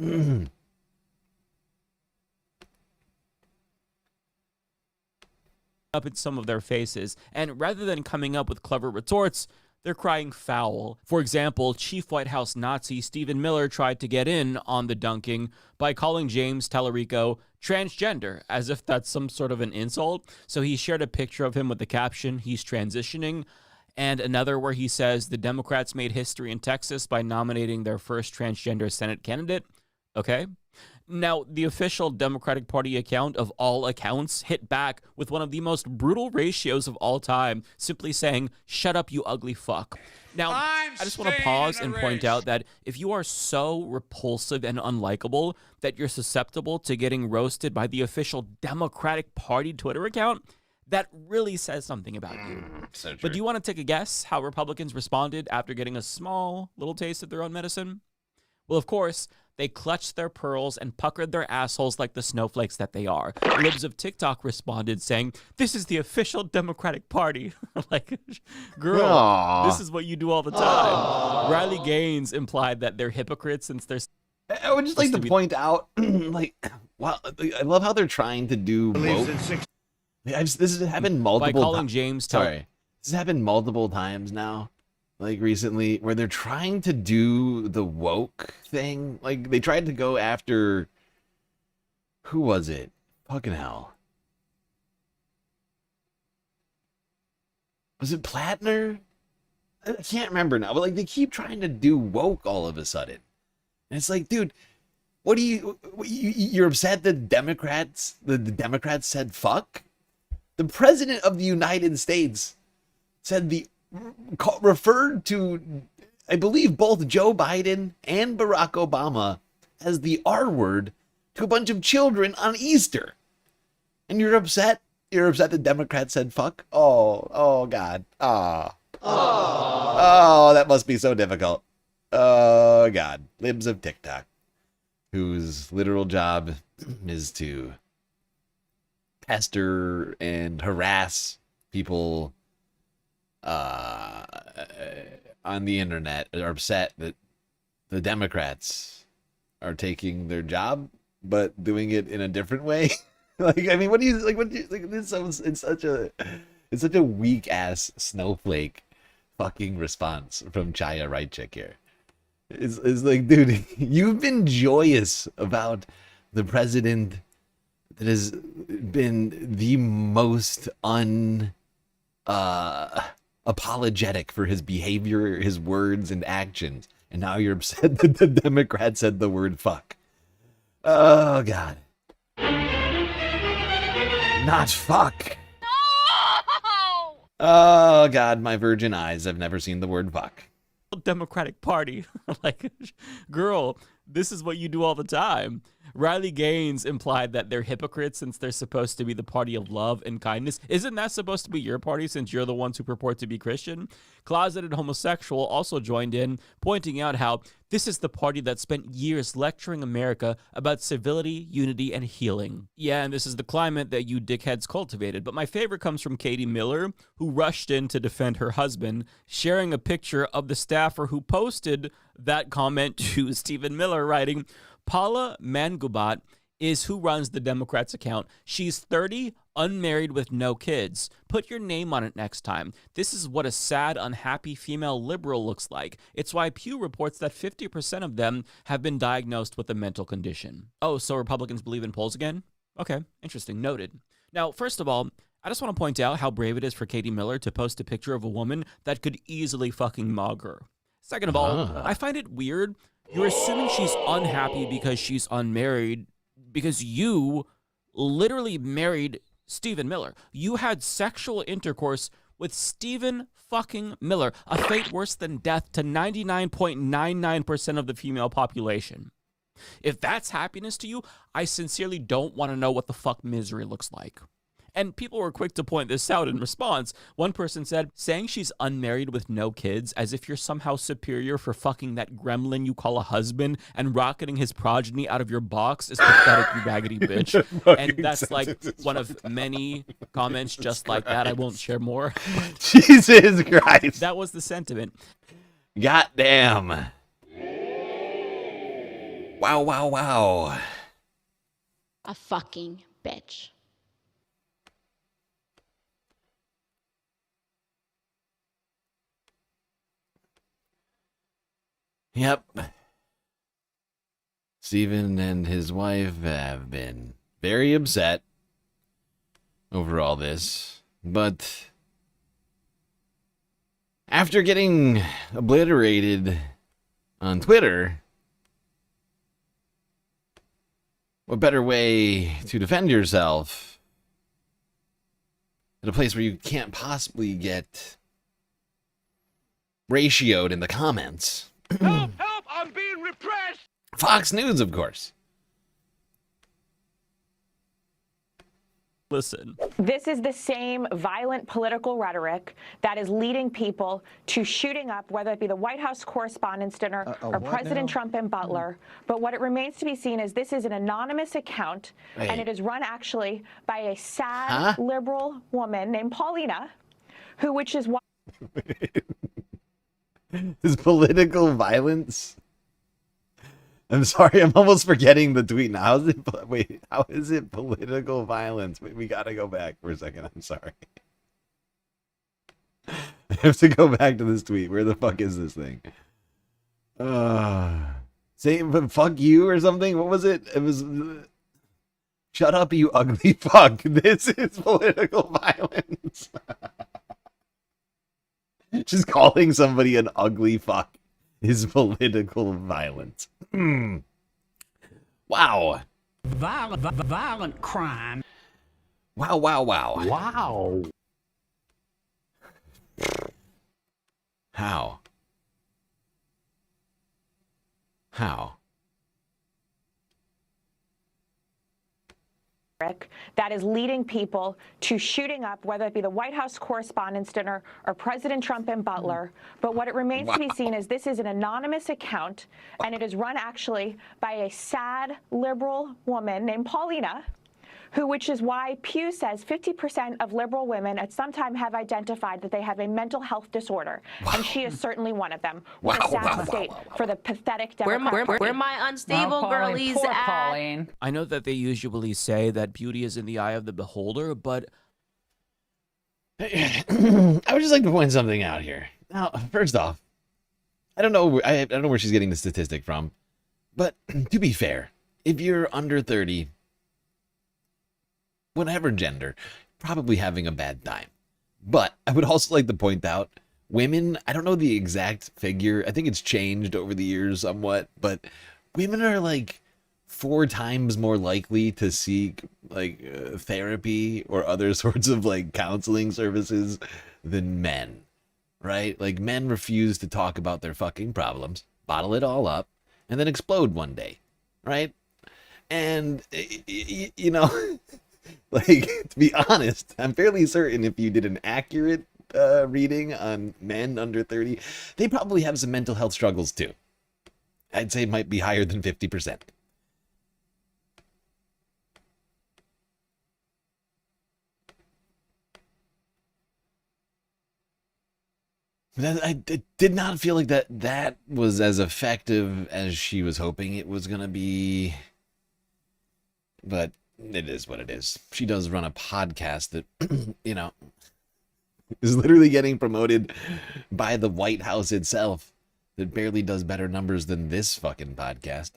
Up in some of their faces, and rather than coming up with clever retorts, they're crying foul. For example, Chief White House Nazi Stephen Miller tried to get in on the dunking by calling James Tallarico transgender, as if that's some sort of an insult. So he shared a picture of him with the caption, "He's transitioning," and another where he says the Democrats made history in Texas by nominating their first transgender Senate candidate. Okay. Now, the official Democratic Party account of all accounts hit back with one of the most brutal ratios of all time, simply saying, "Shut up, you ugly fuck." Now, I just want to pause and point out that if you are so repulsive and unlikable that you're susceptible to getting roasted by the official Democratic Party Twitter account, that really says something about you. So true. But do you want to take a guess how Republicans responded after getting a small little taste of their own medicine? Well, of course, they clutched their pearls and puckered their assholes like the snowflakes that they are. Libs of TikTok responded saying, "This is the official Democratic Party." Like, girl, Aww. this is what you do all the time. Riley Gaines implied that they're hypocrites since they're... I would just like to point out, like, wow, I love how they're trying to do woke. This has happened multiple By calling James... Sorry. This has happened multiple times now. Like recently, where they're trying to do the woke thing. Like, they tried to go after... Who was it? Fucking hell. Was it Plattner? I can't remember now, but like, they keep trying to do woke all of a sudden. And it's like, dude, what do you're upset that the Democrats said fuck? The President of the United States said referred to, I believe, both Joe Biden and Barack Obama as the R word to a bunch of children on Easter. And you're upset? You're upset the Democrats said fuck? Oh God. Oh, that must be so difficult. Oh God. Libs of TikTok, whose literal job is to pester and harass people on the internet, are upset that the Democrats are taking their job but doing it in a different way. Like, I mean, it's such a weak ass snowflake fucking response from Chaya Right here. It's like, dude, you've been joyous about the president that has been the most apologetic for his behavior, his words, and actions, and now you're upset that the Democrats said the word fuck. Oh God. Not fuck. No! Oh God, my virgin eyes have never seen the word fuck. Democratic Party. Like, girl, this is what you do all the time. Riley Gaines implied that they're hypocrites since they're supposed to be the party of love and kindness. Isn't that supposed to be your party since you're the ones who purport to be Christian? Closeted homosexual also joined in, pointing out how this is the party that spent years lecturing America about civility, unity, and healing. Yeah, and this is the climate that you dickheads cultivated. But my favorite comes from Katie Miller, who rushed in to defend her husband, sharing a picture of the staffer who posted that comment to Stephen Miller, writing, Paula Mangubat is who runs the Democrats account. She's 30, unmarried with no kids. Put your name on it next time. This is what a sad, unhappy female liberal looks like. It's why Pew reports that 50% of them have been diagnosed with a mental condition. Oh, so Republicans believe in polls again? Okay, interesting. Noted. Now, first of all, I just want to point out how brave it is for Katie Miller to post a picture of a woman that could easily fucking mug her. Second of all, I find it weird. You're assuming she's unhappy because she's unmarried because you literally married Stephen Miller. You had sexual intercourse with Stephen fucking Miller, a fate worse than death to 99.99% of the female population. If that's happiness to you, I sincerely don't want to know what the fuck misery looks like. And people were quick to point this out in response. One person said, saying she's unmarried with no kids as if you're somehow superior for fucking that gremlin you call a husband and rocketing his progeny out of your box is pathetic, you raggedy bitch. And that's like one of many comments just like that. I won't share more. Jesus Christ. That was the sentiment. Goddamn. Wow, wow, wow. A fucking bitch. Yep. Stephen and his wife have been very upset over all this, but after getting obliterated on Twitter, what better way to defend yourself in a place where you can't possibly get ratioed in the comments? Help! Help! I'm being repressed! Fox News, of course. Listen. This is the same violent political rhetoric that is leading people to shooting up, whether it be the White House Correspondents' Dinner or President Trump and Butler. But what it remains to be seen is this is an anonymous account, and it is run actually by a sad liberal woman named Paulina, which is why. Is political violence? I'm sorry, I'm almost forgetting the tweet now. How is it political violence? Wait, we gotta go back for a second. I'm sorry. I have to go back to this tweet. Where the fuck is this thing? Say, but fuck you or something? What was it? It was, shut up, you ugly fuck. This is political violence. Just calling somebody an ugly fuck is political violence. Wow. Violent crime. Wow, wow, wow. Wow. How? That is leading people to shooting up, whether it be the White House Correspondents' Dinner or President Trump and Butler. But what it remains to be seen is this is an anonymous account, and it is run actually by a sad liberal woman named Paulina, which is why Pew says 50% of liberal women at some time have identified that they have a mental health disorder, and she is certainly one of them. What a sad state for the pathetic Democrat Party. Where my unstable girlies at? Pauline. I know that they usually say that beauty is in the eye of the beholder, but I would just like to point something out here. Now, first off, I don't know where she's getting the statistic from, but to be fair, if you're under 30, whatever gender, probably having a bad time. But I would also like to point out, women, I don't know the exact figure. I think it's changed over the years somewhat, but women are like 4 times more likely to seek like therapy or other sorts of like counseling services than men, right? Like men refuse to talk about their fucking problems, bottle it all up, and then explode one day, right? And, you know, like, to be honest, I'm fairly certain if you did an accurate reading on men under 30, they probably have some mental health struggles too. I'd say it might be higher than 50%. I did not feel like that was as effective as she was hoping it was going to be. But it is what it is. She does run a podcast that, you know, is literally getting promoted by the White House itself. That barely does better numbers than this fucking podcast.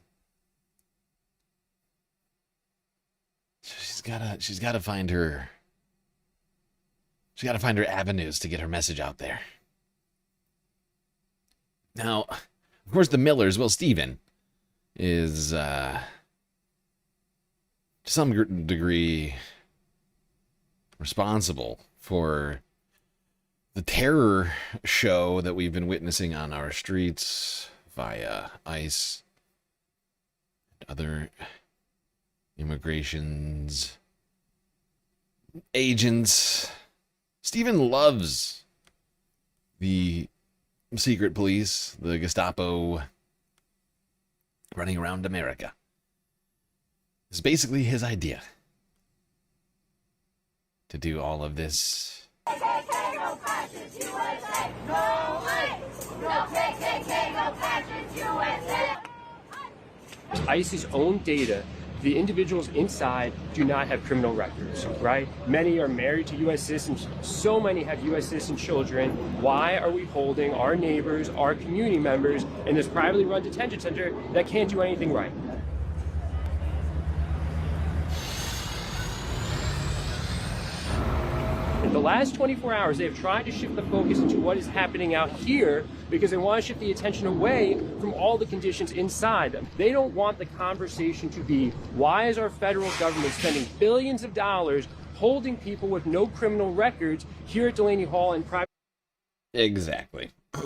She's gotta find her. She's gotta find her avenues to get her message out there. Now, of course, the Millers, well, Stephen is, to some degree, responsible for the terror show that we've been witnessing on our streets via ICE and other immigrations agents. Stephen loves the secret police, the Gestapo running around America. It's basically his idea to do all of this. ICE's own data, the individuals inside do not have criminal records, right? Many are married to U.S. citizens. So many have U.S. citizen children. Why are we holding our neighbors, our community members in this privately run detention center that can't do anything right? In the last 24 hours, they've tried to shift the focus into what is happening out here because they want to shift the attention away from all the conditions inside them. They don't want the conversation to be, why is our federal government spending billions of dollars holding people with no criminal records here at Delaney Hall and private... Exactly. I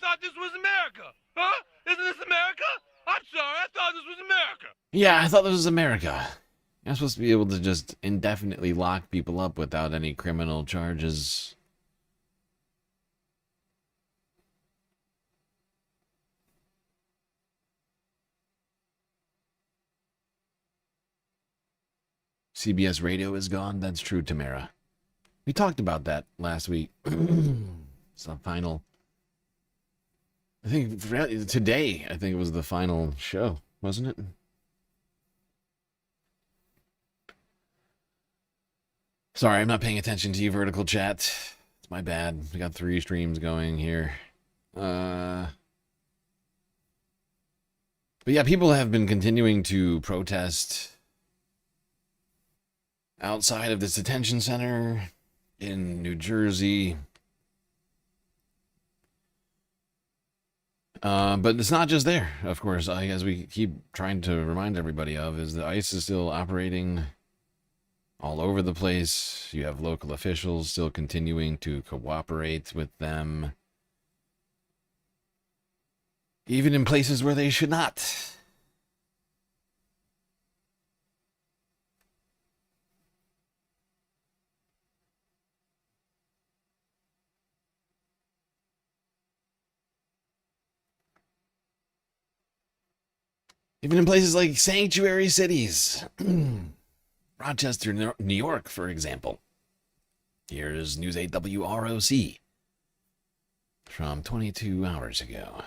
thought this was America. Huh? Isn't this America? I'm sorry, I thought this was America. Yeah, I thought this was America. You're supposed to be able to just indefinitely lock people up without any criminal charges. CBS Radio is gone. That's true, Tamara. We talked about that last week. It's the final. I think today, I think it was the final show, wasn't it? Sorry, I'm not paying attention to you, Vertical Chat. It's my bad. We got 3 streams going here. But yeah, people have been continuing to protest outside of this detention center in New Jersey. But it's not just there, of course. As we keep trying to remind everybody of, is that ICE is still operating all over the place. You have local officials still continuing to cooperate with them, even in places where they should not. Even in places like sanctuary cities. Rochester, New York, for example. Here's News 8 WROC from 22 hours ago.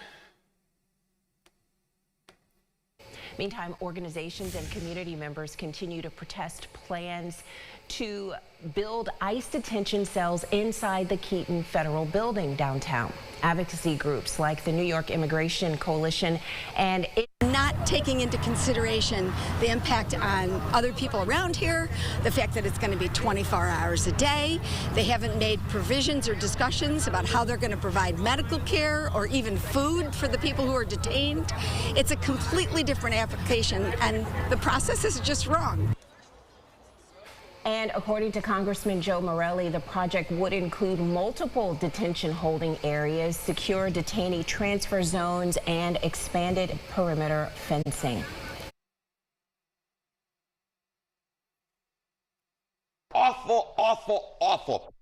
Meantime, organizations and community members continue to protest plans to build ICE detention cells inside the Keaton Federal Building downtown. Advocacy groups like the New York Immigration Coalition and not taking into consideration the impact on other people around here, the fact that it's going to be 24 hours a day. They haven't made provisions or discussions about how they're going to provide medical care or even food for the people who are detained. It's a completely different application, and the process is just wrong. And according to Congressman Joe Morelli, the project would include multiple detention holding areas, secure detainee transfer zones, and expanded perimeter fencing. Awful, awful, awful.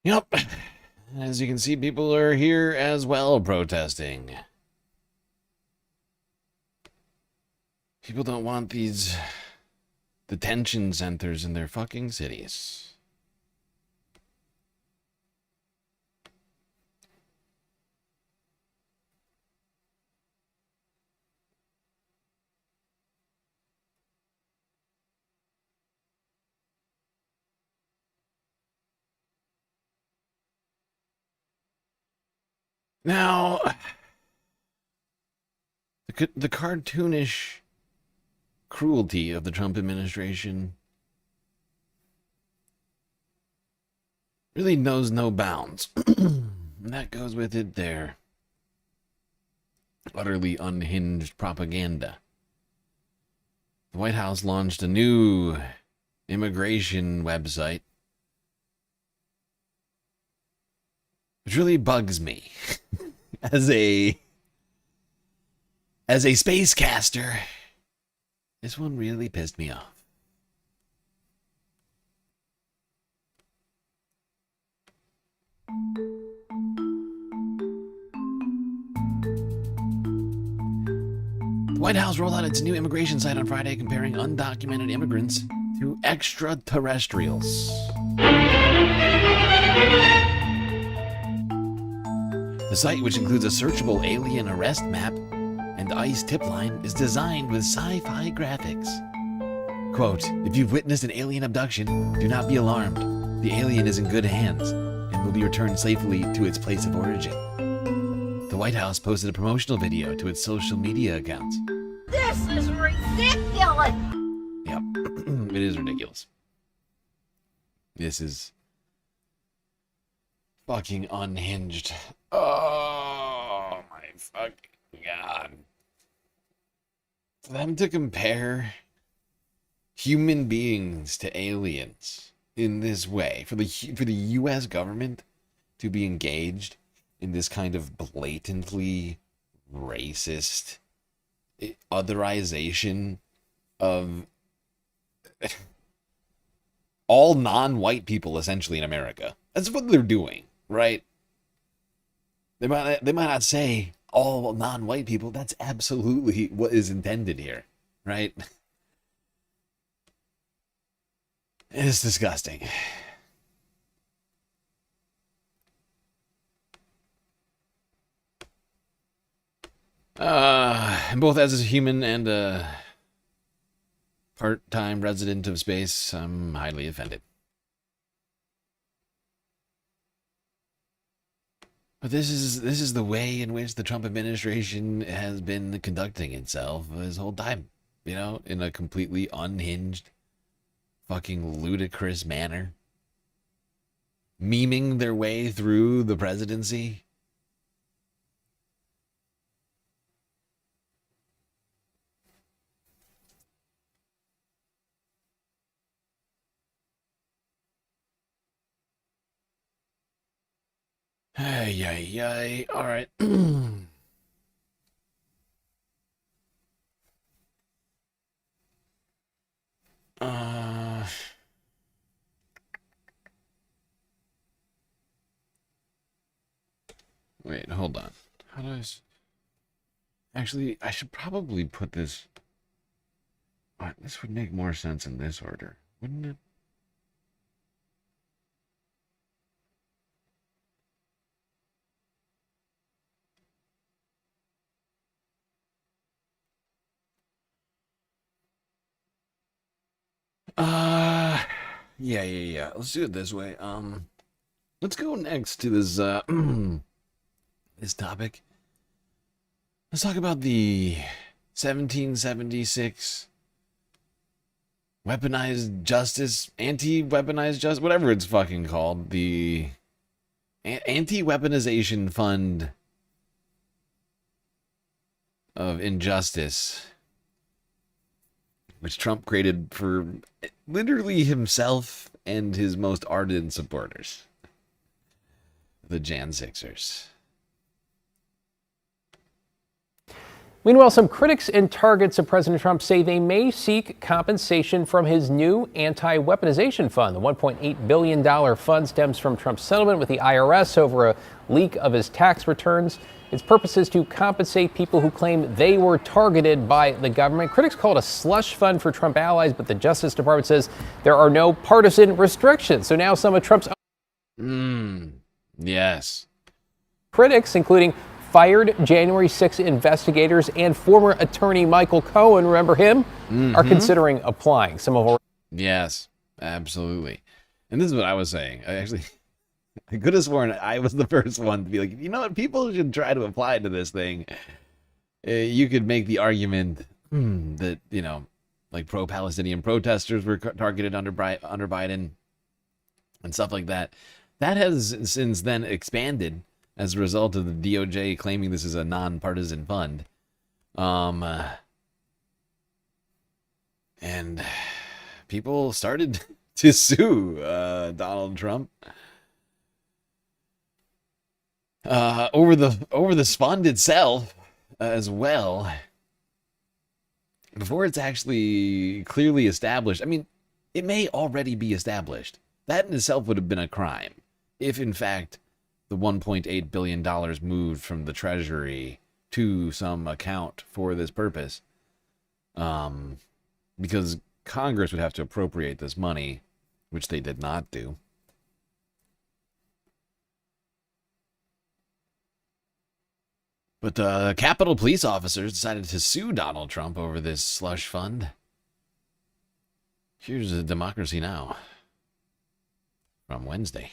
Yep. As you can see, people are here as well protesting. People don't want these detention centers in their fucking cities. Now, the cartoonish cruelty of the Trump administration really knows no bounds. And that goes with it their utterly unhinged propaganda. The White House launched a new immigration website, which really bugs me as a spacecaster. This one really pissed me off. The White House rolled out its new immigration site on Friday, comparing undocumented immigrants to extraterrestrials. The site, which includes a searchable alien arrest map and ICE tip line, is designed with sci-fi graphics. Quote, if you've witnessed an alien abduction, do not be alarmed. The alien is in good hands and will be returned safely to its place of origin. The White House posted a promotional video to its social media accounts. This is ridiculous! Yep, it is ridiculous. This is fucking unhinged. Oh my fucking god. For them to compare human beings to aliens in this way, for the U.S. government to be engaged in this kind of blatantly racist otherization of all non-white people essentially in America. That's what they're doing, right? They might not say all non-white people. That's absolutely what is intended here, right? It's disgusting. Both as a human and a part-time resident of space, I'm highly offended. But this is the way in which the Trump administration has been conducting itself this whole time, you know, in a completely unhinged, fucking ludicrous manner. Memeing their way through the presidency. Ay, ay, ay. All right. Wait, hold on. How do I... Actually, I should probably put this... This would make more sense in this order, wouldn't it? Yeah. Let's do it this way. Let's go next to this, this topic. Let's talk about the 1776 weaponized justice, anti-weaponized justice, whatever it's fucking called, the anti-weaponization fund of injustice which Trump created for literally himself and his most ardent supporters, the Jan Sixers. Meanwhile, some critics and targets of President Trump say they may seek compensation from his new anti-weaponization fund. The $1.8 billion fund stems from Trump's settlement with the IRS over a leak of his tax returns. Its purpose is to compensate people who claim they were targeted by the government. Critics call it a slush fund for Trump allies, but the Justice Department says there are no partisan restrictions. So now some of Trump's yes. critics, including fired January 6 investigators and former attorney Michael Cohen, remember him, are considering applying. Some of our Yes, absolutely. And this is what I was saying. I could have sworn I was the first one to be like, you know what, people should try to apply to this thing. You could make the argument that, you know, like pro-Palestinian protesters were targeted under Biden and stuff like that. That has since then expanded as a result of the DOJ claiming this is a nonpartisan fund. And people started to sue Donald Trump over this fund itself as well, before it's actually clearly established. I mean, it may already be established. That in itself would have been a crime if, in fact, the $1.8 billion moved from the Treasury to some account for this purpose. Because Congress would have to appropriate this money, which they did not do. But Capitol police officers decided to sue Donald Trump over this slush fund. Here's a Democracy Now! From Wednesday.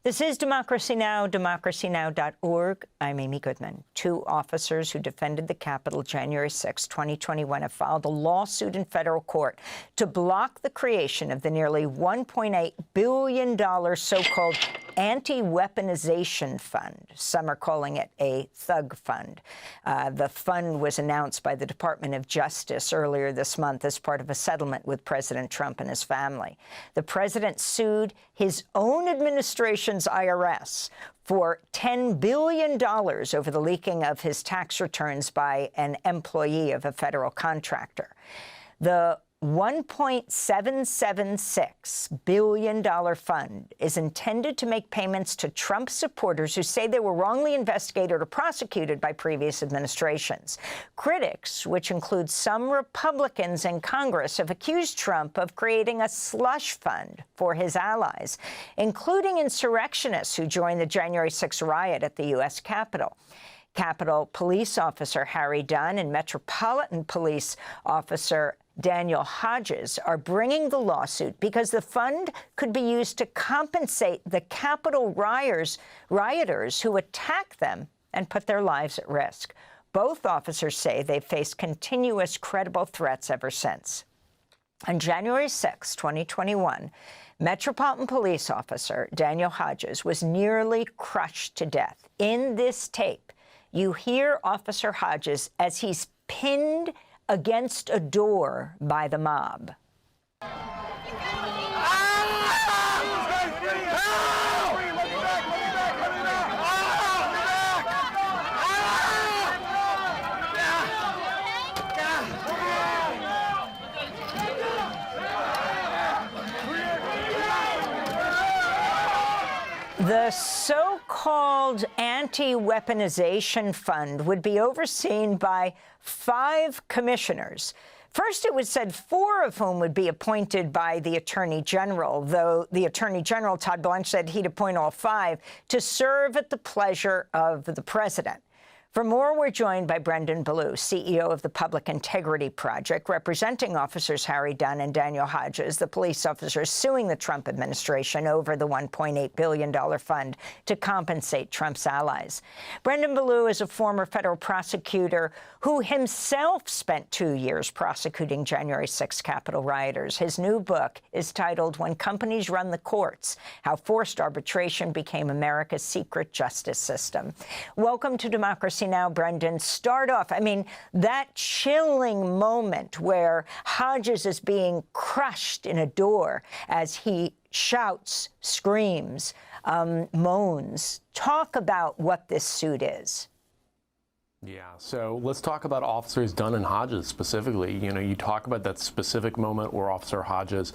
This is Democracy Now!, democracynow.org. I'm Amy Goodman. Two officers who defended the Capitol January 6, 2021 have filed a lawsuit in federal court to block the creation of the nearly $1.8 billion so-called anti-weaponization fund. Some are calling it a thug fund. The fund was announced by the Department of Justice earlier this month as part of a settlement with President Trump and his family. The president sued his own administration's IRS for $10 billion over the leaking of his tax returns by an employee of a federal contractor. The $1.776 billion fund is intended to make payments to Trump supporters who say they were wrongly investigated or prosecuted by previous administrations. Critics, which include some Republicans in Congress, have accused Trump of creating a slush fund for his allies, including insurrectionists who joined the January 6 riot at the U.S. Capitol. Capitol Police Officer Harry Dunn and Metropolitan Police Officer Daniel Hodges are bringing the lawsuit because the fund could be used to compensate the Capitol rioters who attacked them and put their lives at risk. Both officers say they've faced continuous credible threats ever since. On January 6, 2021, Metropolitan Police Officer Daniel Hodges was nearly crushed to death. In this tape, you hear Officer Hodges as he's pinned against a door by the mob. The so-called anti-weaponization fund would be overseen by 5 commissioners. First, it was said 4 of whom would be appointed by the Attorney General, though the Attorney General, Todd Blanche, said he'd appoint all 5 to serve at the pleasure of the president. For more, we're joined by Brendan Ballou, CEO of the Public Integrity Project, representing officers Harry Dunn and Daniel Hodges, the police officers suing the Trump administration over the $1.8 billion fund to compensate Trump's allies. Brendan Ballou is a former federal prosecutor who himself spent 2 years prosecuting January 6 Capitol rioters. His new book is titled When Companies Run the Courts: How Forced Arbitration Became America's Secret Justice System. Welcome to Democracy Now, Brendan. Start off, I mean, that chilling moment where Hodges is being crushed in a door as he shouts, screams, moans. Talk about what this suit is. Yeah, so let's talk about Officers Dunn and Hodges specifically. You know, you talk about that specific moment where Officer Hodges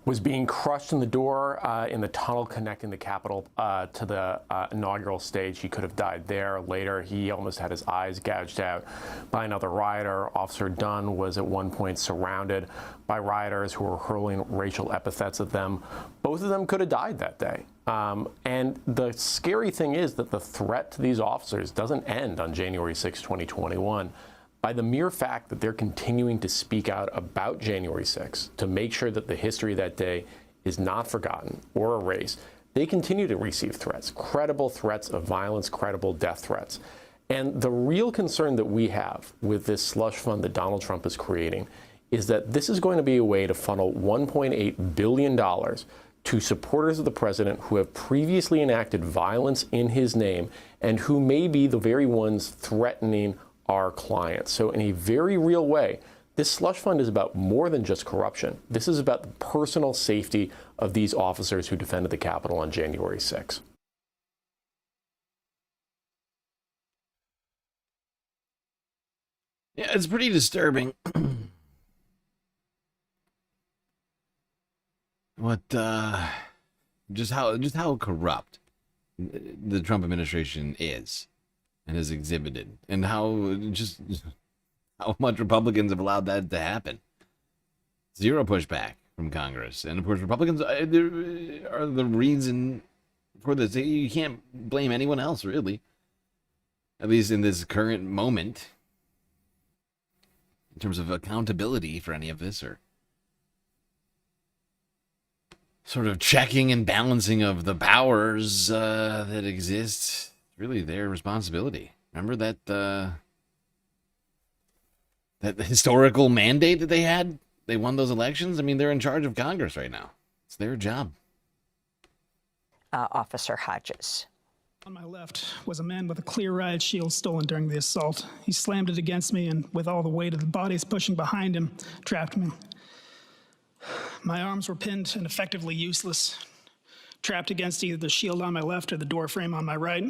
was being crushed in the door in the tunnel connecting the Capitol to the inaugural stage. He could have died there. Later, he almost had his eyes gouged out by another rioter. Officer Dunn was at one point surrounded by rioters who were hurling racial epithets at them. Both of them could have died that day. And the scary thing is that the threat to these officers doesn't end on January 6, 2021. By the mere fact that they're continuing to speak out about January 6th to make sure that the history of that day is not forgotten or erased, they continue to receive threats, credible threats of violence, credible death threats. And the real concern that we have with this slush fund that Donald Trump is creating is that this is going to be a way to funnel $1.8 billion to supporters of the president who have previously enacted violence in his name and who may be the very ones threatening our clients. So in a very real way, this slush fund is about more than just corruption. This is about the personal safety of these officers who defended the Capitol on January 6th. Yeah, it's pretty disturbing. Just how corrupt the Trump administration is and has exhibited, and how much Republicans have allowed that to happen. Zero pushback from Congress, and of course Republicans are the reason for this. You can't blame anyone else, really, at least in this current moment, in terms of accountability for any of this, or sort of checking and balancing of the powers that exist. Really their responsibility. Remember that that historical mandate that they had? They won those elections. I mean, they're in charge of Congress right now. It's their job. Officer Hodges. On my left was a man with a clear riot shield stolen during the assault. He slammed it against me and, with all the weight of the bodies pushing behind him, trapped me. My arms were pinned and effectively useless, trapped against either the shield on my left or the door frame on my right.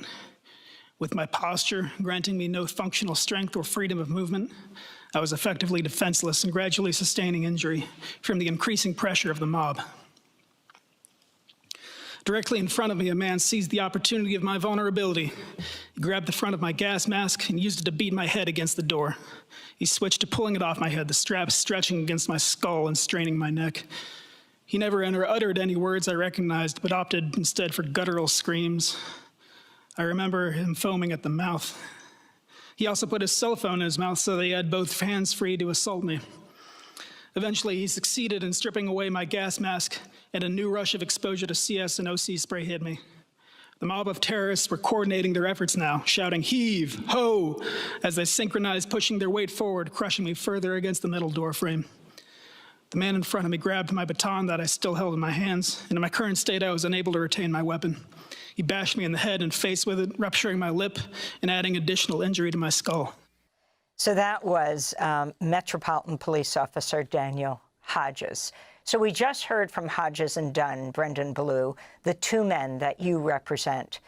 With my posture granting me no functional strength or freedom of movement, I was effectively defenseless and gradually sustaining injury from the increasing pressure of the mob. Directly in front of me, a man seized the opportunity of my vulnerability. He grabbed the front of my gas mask and used it to beat my head against the door. He switched to pulling it off my head, the strap stretching against my skull and straining my neck. He never uttered any words I recognized, but opted instead for guttural screams. I remember him foaming at the mouth. He also put his cell phone in his mouth so that he had both hands free to assault me. Eventually, he succeeded in stripping away my gas mask, and a new rush of exposure to CS and OC spray hit me. The mob of terrorists were coordinating their efforts now, shouting, "Heave! Ho!" as they synchronized, pushing their weight forward, crushing me further against the metal door frame. The man in front of me grabbed my baton that I still held in my hands, and in my current state, I was unable to retain my weapon. He bashed me in the head and face with it, rupturing my lip and adding additional injury to my skull. So that was Metropolitan Police Officer Daniel Hodges. So we just heard from Hodges and Dunn, Brendan Ballou, the two men that you represent.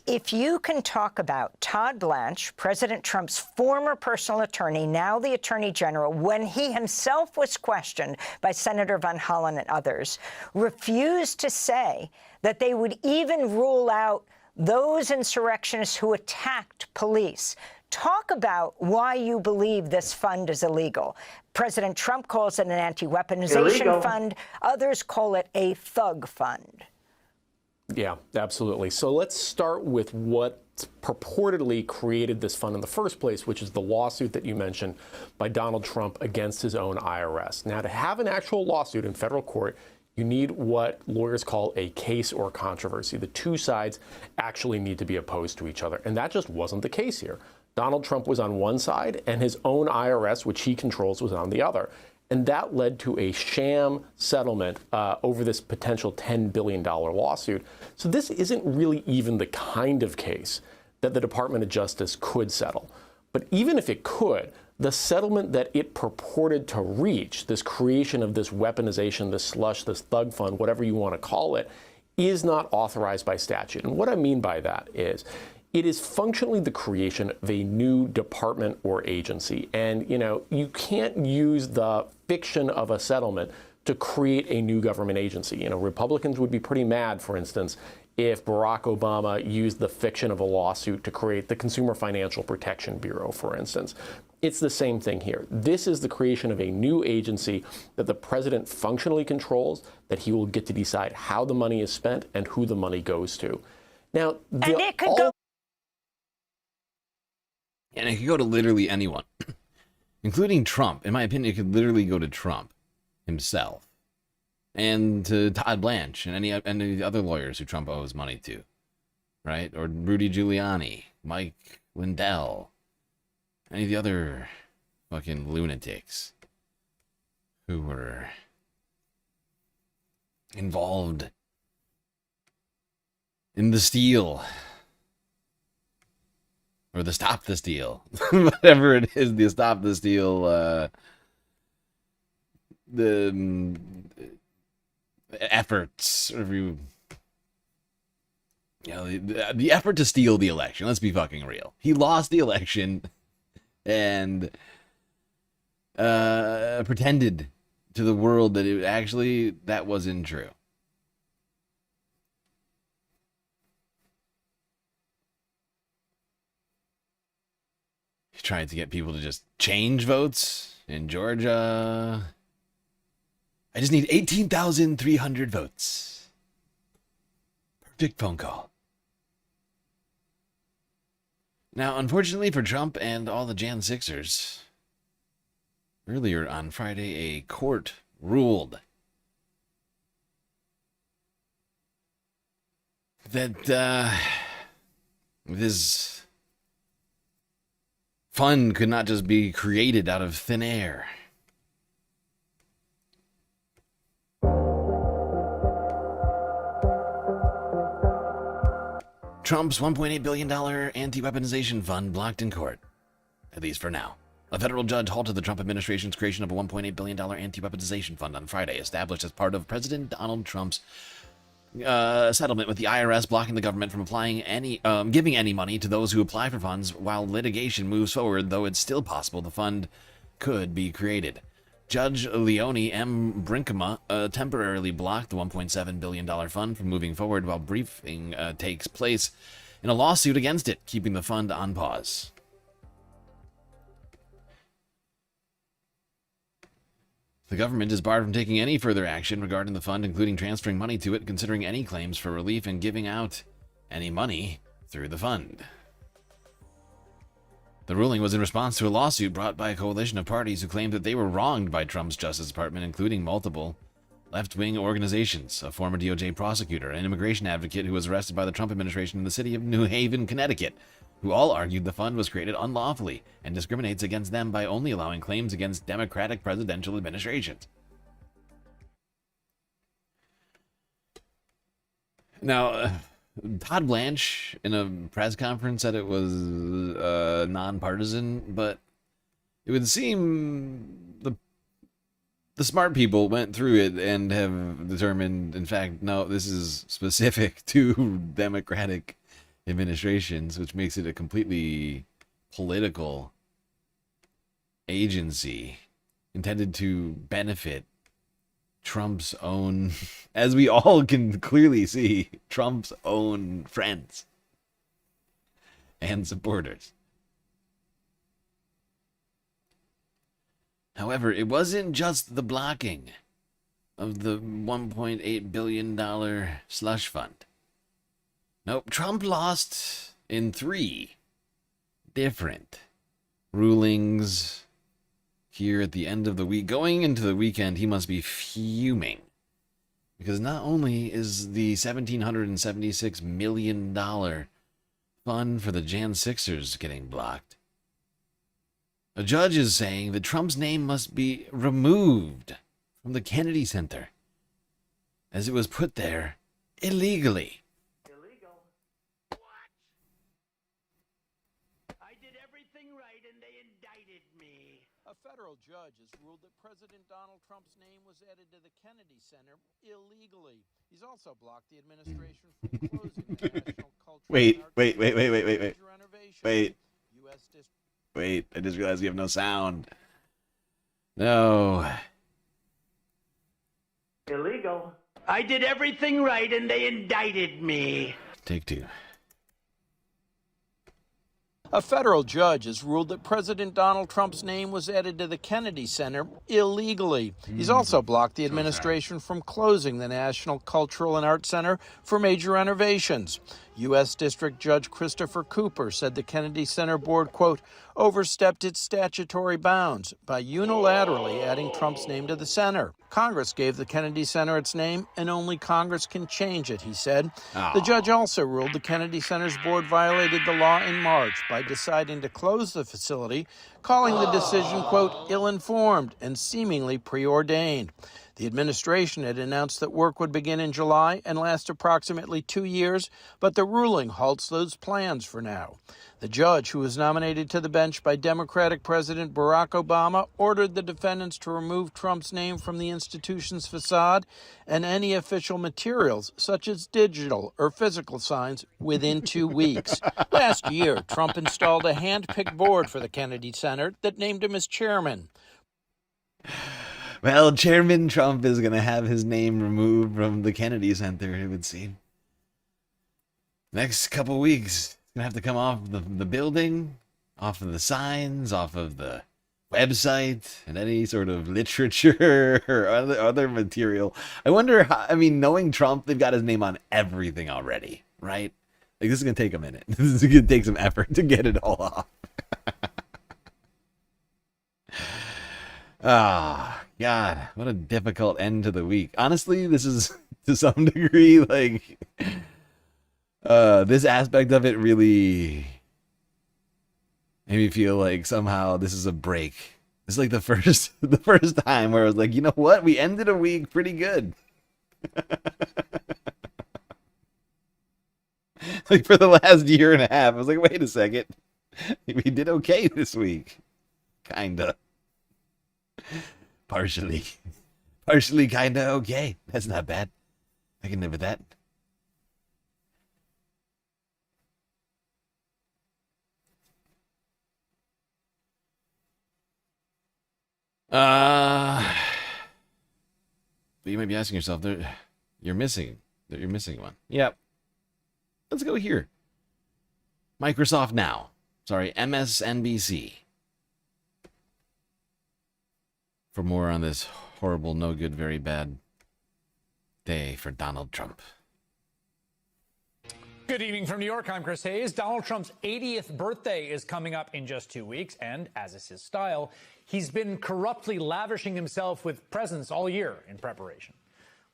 If you can talk about Todd Blanche, President Trump's former personal attorney, now the Attorney General, when he himself was questioned by Senator Van Hollen and others, refused to say that they would even rule out those insurrectionists who attacked police. Talk about why you believe this fund is illegal. President Trump calls it an anti-weaponization fund. Others call it a thug fund. Yeah, absolutely. So let's start with what purportedly created this fund in the first place, which is the lawsuit that you mentioned by Donald Trump against his own IRS. Now, to have an actual lawsuit in federal court, you need what lawyers call a case or controversy. The two sides actually need to be opposed to each other, and that just wasn't the case here. Donald Trump was on one side, and his own IRS, which he controls, was on the other. And that led to a sham settlement over this potential $10 billion lawsuit. So this isn't really even the kind of case that the Department of Justice could settle. But even if it could, the settlement that it purported to reach, this creation of this weaponization, this slush, this thug fund, whatever you want to call it, is not authorized by statute. And what I mean by that is, it is functionally the creation of a new department or agency. And, you can't use the fiction of a settlement to create a new government agency. Republicans would be pretty mad, for instance, if Barack Obama used the fiction of a lawsuit to create the Consumer Financial Protection Bureau, for instance. It's the same thing here. This is the creation of a new agency that the president functionally controls, that he will get to decide how the money is spent and who the money goes to. Now, and it could go. And it could go to literally anyone, including Trump. In my opinion, it could literally go to Trump himself and to Todd Blanche and any other lawyers who Trump owes money to, right? Or Rudy Giuliani, Mike Lindell, any of the other fucking lunatics who were involved in the steal. Or the Stop the Steal. Whatever it is, the Stop the Steal, the efforts, the effort to steal the election. Let's be fucking real. He lost the election and pretended to the world that that wasn't true. He tried to get people to just change votes in Georgia. I just need 18,300 votes. Perfect phone call. Now, unfortunately for Trump and all the Jan 6ers, earlier on Friday, a court ruled that this fund could not just be created out of thin air. Trump's $1.8 billion anti-weaponization fund blocked in court, at least for now. A federal judge halted the Trump administration's creation of a $1.8 billion anti-weaponization fund on Friday, established as part of President Donald Trump's settlement with the IRS, blocking the government from giving any money to those who apply for funds while litigation moves forward, though it's still possible the fund could be created. Judge Leonie M. Brinkema temporarily blocked the $1.7 billion fund from moving forward while briefing takes place in a lawsuit against it, keeping the fund on pause. The government is barred from taking any further action regarding the fund, including transferring money to it, considering any claims for relief, and giving out any money through the fund. The ruling was in response to a lawsuit brought by a coalition of parties who claimed that they were wronged by Trump's Justice Department, including multiple left-wing organizations, a former DOJ prosecutor, an immigration advocate who was arrested by the Trump administration in the city of New Haven, Connecticut, who all argued the fund was created unlawfully and discriminates against them by only allowing claims against Democratic presidential administrations. Now, Todd Blanche, in a press conference, said it was nonpartisan, but it would seem the smart people went through it and have determined, in fact, no, this is specific to Democratic administrations, which makes it a completely political agency intended to benefit Trump's own, as we all can clearly see, Trump's own friends and supporters. However, it wasn't just the blocking of the $1.8 billion slush fund Nope, Trump lost in 3 different rulings here at the end of the week. Going into the weekend, he must be fuming. Because not only is the $1,776 million fund for the Jan 6ers getting blocked, a judge is saying that Trump's name must be removed from the Kennedy Center, as it was put there illegally. Illegal. What? I did everything right and they indicted me. A federal judge has ruled that President Donald Trump's name was added to the Kennedy Center illegally. He's also blocked the administration from closing the National Cultural Wait. U.S. Wait, I just realized we have no sound. No. Illegal. I did everything right and they indicted me. Take 2. A federal judge has ruled that President Donald Trump's name was added to the Kennedy Center illegally. He's also blocked the administration from closing the National Cultural and Arts Center for major renovations. U.S. District Judge Christopher Cooper said the Kennedy Center board, quote, overstepped its statutory bounds by unilaterally adding Trump's name to the center. Congress gave the Kennedy Center its name, and only Congress can change it, he said. The judge also ruled the Kennedy Center's board violated the law in March by deciding to close the facility, calling the decision, quote, ill-informed and seemingly preordained. The administration had announced that work would begin in July and last approximately 2 years, but the ruling halts those plans for now. The judge, who was nominated to the bench by Democratic President Barack Obama, ordered the defendants to remove Trump's name from the institution's facade and any official materials, such as digital or physical signs, within 2 weeks. Last year, Trump installed a hand-picked board for the Kennedy Center that named him as chairman. Well, Chairman Trump is going to have his name removed from the Kennedy Center, it would seem. Next couple weeks, he's going to have to come off the building, off of the signs, off of the website, and any sort of literature or other material. I wonder how, I mean, knowing Trump, they've got his name on everything already, right? Like, this is going to take a minute. This is going to take some effort to get it all off. God, what a difficult end to the week. Honestly, this is, to some degree, like, this aspect of it really made me feel like somehow this is a break. It's like the first time where I was like, you know what? We ended a week pretty good. Like, for the last year and a half, I was like, wait a second. We did okay this week. Kinda. Partially kinda okay. That's not bad. I can live with that. But you might be asking yourself, you're missing one. Yep. Let's go here. Microsoft Now. Sorry, MSNBC. For more on this horrible, no good, very bad day for Donald Trump. Good evening from New York. I'm Chris Hayes. Donald Trump's 80th birthday is coming up in just 2 weeks, and as is his style, he's been corruptly lavishing himself with presents all year in preparation.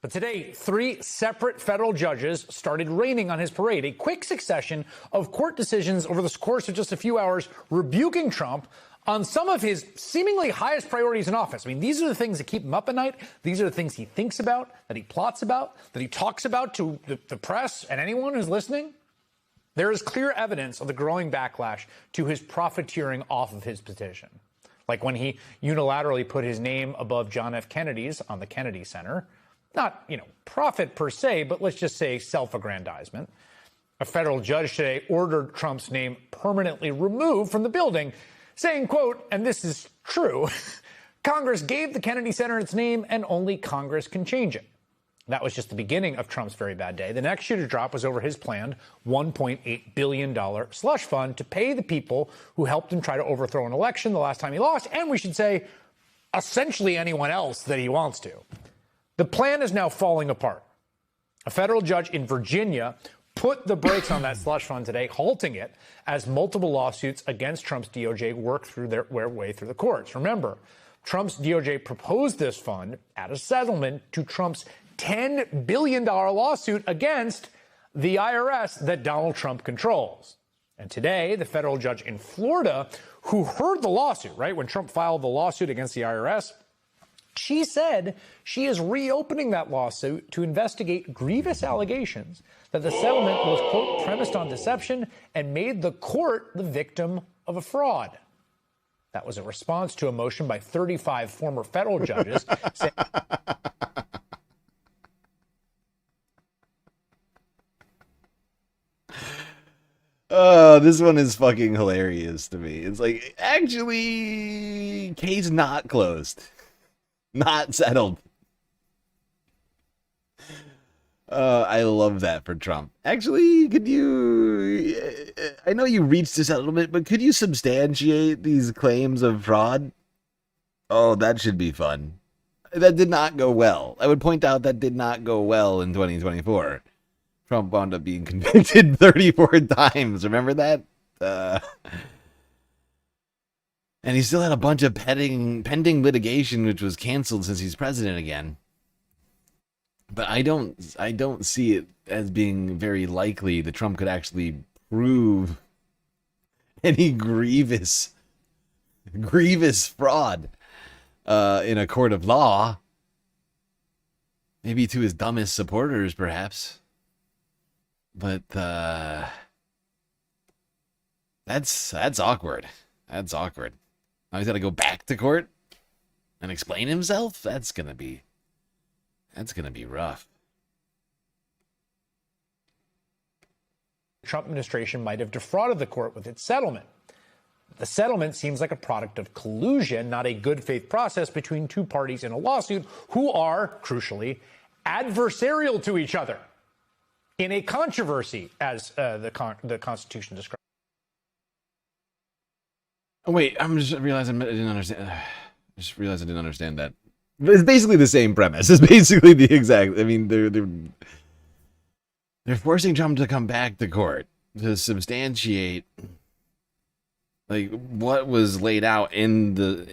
But today, 3 separate federal judges started raining on his parade, a quick succession of court decisions over the course of just a few hours rebuking Trump on some of his seemingly highest priorities in office. I mean, these are the things that keep him up at night. These are the things he thinks about, that he plots about, that he talks about to the press and anyone who's listening. There is clear evidence of the growing backlash to his profiteering off of his petition. Like when he unilaterally put his name above John F. Kennedy's on the Kennedy Center. Not, profit per se, but let's just say self-aggrandizement. A federal judge today ordered Trump's name permanently removed from the building, saying, quote, and this is true, Congress gave the Kennedy Center its name and only Congress can change it. That was just the beginning of Trump's very bad day. The next shoe to drop was over his planned $1.8 billion slush fund to pay the people who helped him try to overthrow an election the last time he lost, and we should say, essentially anyone else that he wants to. The plan is now falling apart. A federal judge in Virginia put the brakes on that slush fund today, halting it as multiple lawsuits against Trump's DOJ work through their way through the courts. Remember, Trump's DOJ proposed this fund at a settlement to Trump's $10 billion lawsuit against the IRS that Donald Trump controls. And today, the federal judge in Florida, who heard the lawsuit, right, when Trump filed the lawsuit against the IRS, she said she is reopening that lawsuit to investigate grievous allegations that the settlement was, quote, premised on deception and made the court the victim of a fraud. That was a response to a motion by 35 former federal judges saying Oh, this one is fucking hilarious to me. It's like, actually, case not closed. Not settled. I love that for Trump. Actually, could you... I know you reached a settlement, but could you substantiate these claims of fraud? Oh, that should be fun. That did not go well. I would point out that did not go well in 2024. Trump wound up being convicted 34 times. Remember that? And he still had a bunch of pending litigation, which was canceled since he's president again. But I don't see it as being very likely that Trump could actually prove any grievous fraud in a court of law. Maybe to his dumbest supporters, perhaps. But that's awkward. That's awkward. Now he's got to go back to court and explain himself? That's gonna be rough. the Trump administration might have defrauded the court with its settlement. The settlement seems like a product of collusion, not a good faith process between two parties in a lawsuit who are, crucially, adversarial to each other in a controversy, as the Constitution describes. Oh, wait, I'm just realizing I didn't understand. I just realized I didn't understand that. It's basically the same premise. It's basically the exact. I mean, they're forcing Trump to come back to court to substantiate like what was laid out in the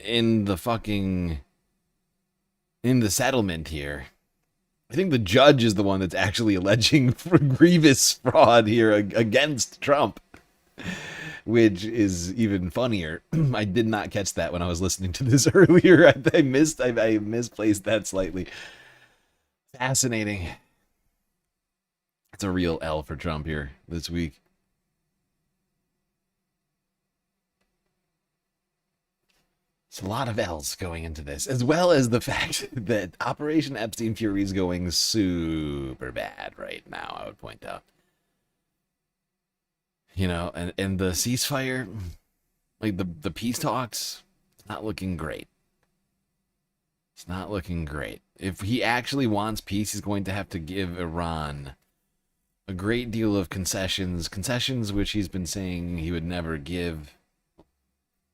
settlement here. I think the judge is the one that's actually alleging for grievous fraud here against Trump, which is even funnier. I did not catch that when I was listening to this earlier. I misplaced that slightly. Fascinating. It's a real L for Trump here this week. It's a lot of L's going into this, as well as the fact that Operation Epstein Fury is going super bad right now, I would point out. You know, and the ceasefire, like the peace talks, it's not looking great. It's not looking great. If he actually wants peace, he's going to have to give Iran a great deal of concessions which he's been saying he would never give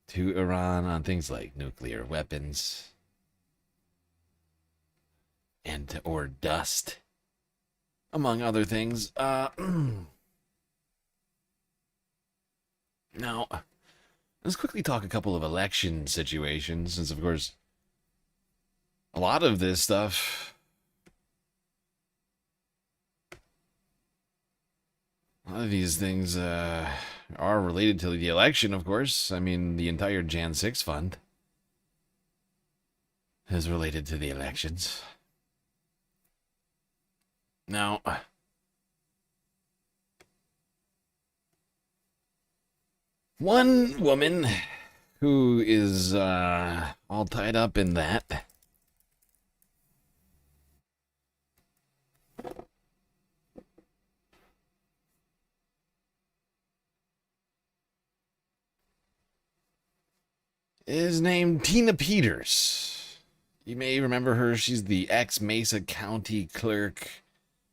to Iran on things like nuclear weapons and or dust, among other things. Now, let's quickly talk a couple of election situations, since, of course, a lot of this stuff, a lot of these things are related to the election, of course. I mean, the entire Jan 6 fund is related to the elections. Now, one woman who is all tied up in that is named Tina Peters. You may remember her. She's the ex-Mesa County Clerk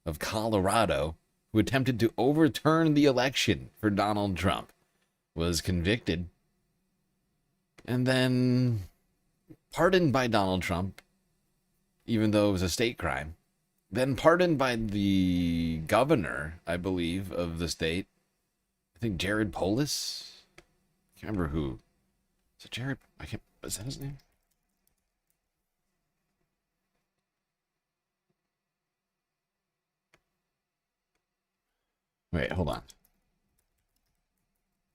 of Colorado who attempted to overturn the election for Donald Trump. Was convicted and then pardoned by Donald Trump, even though it was a state crime, then pardoned by the governor, I believe, of the state. I think Jared Polis. I can't remember who. Is it Jared? Is that his name? Wait, hold on.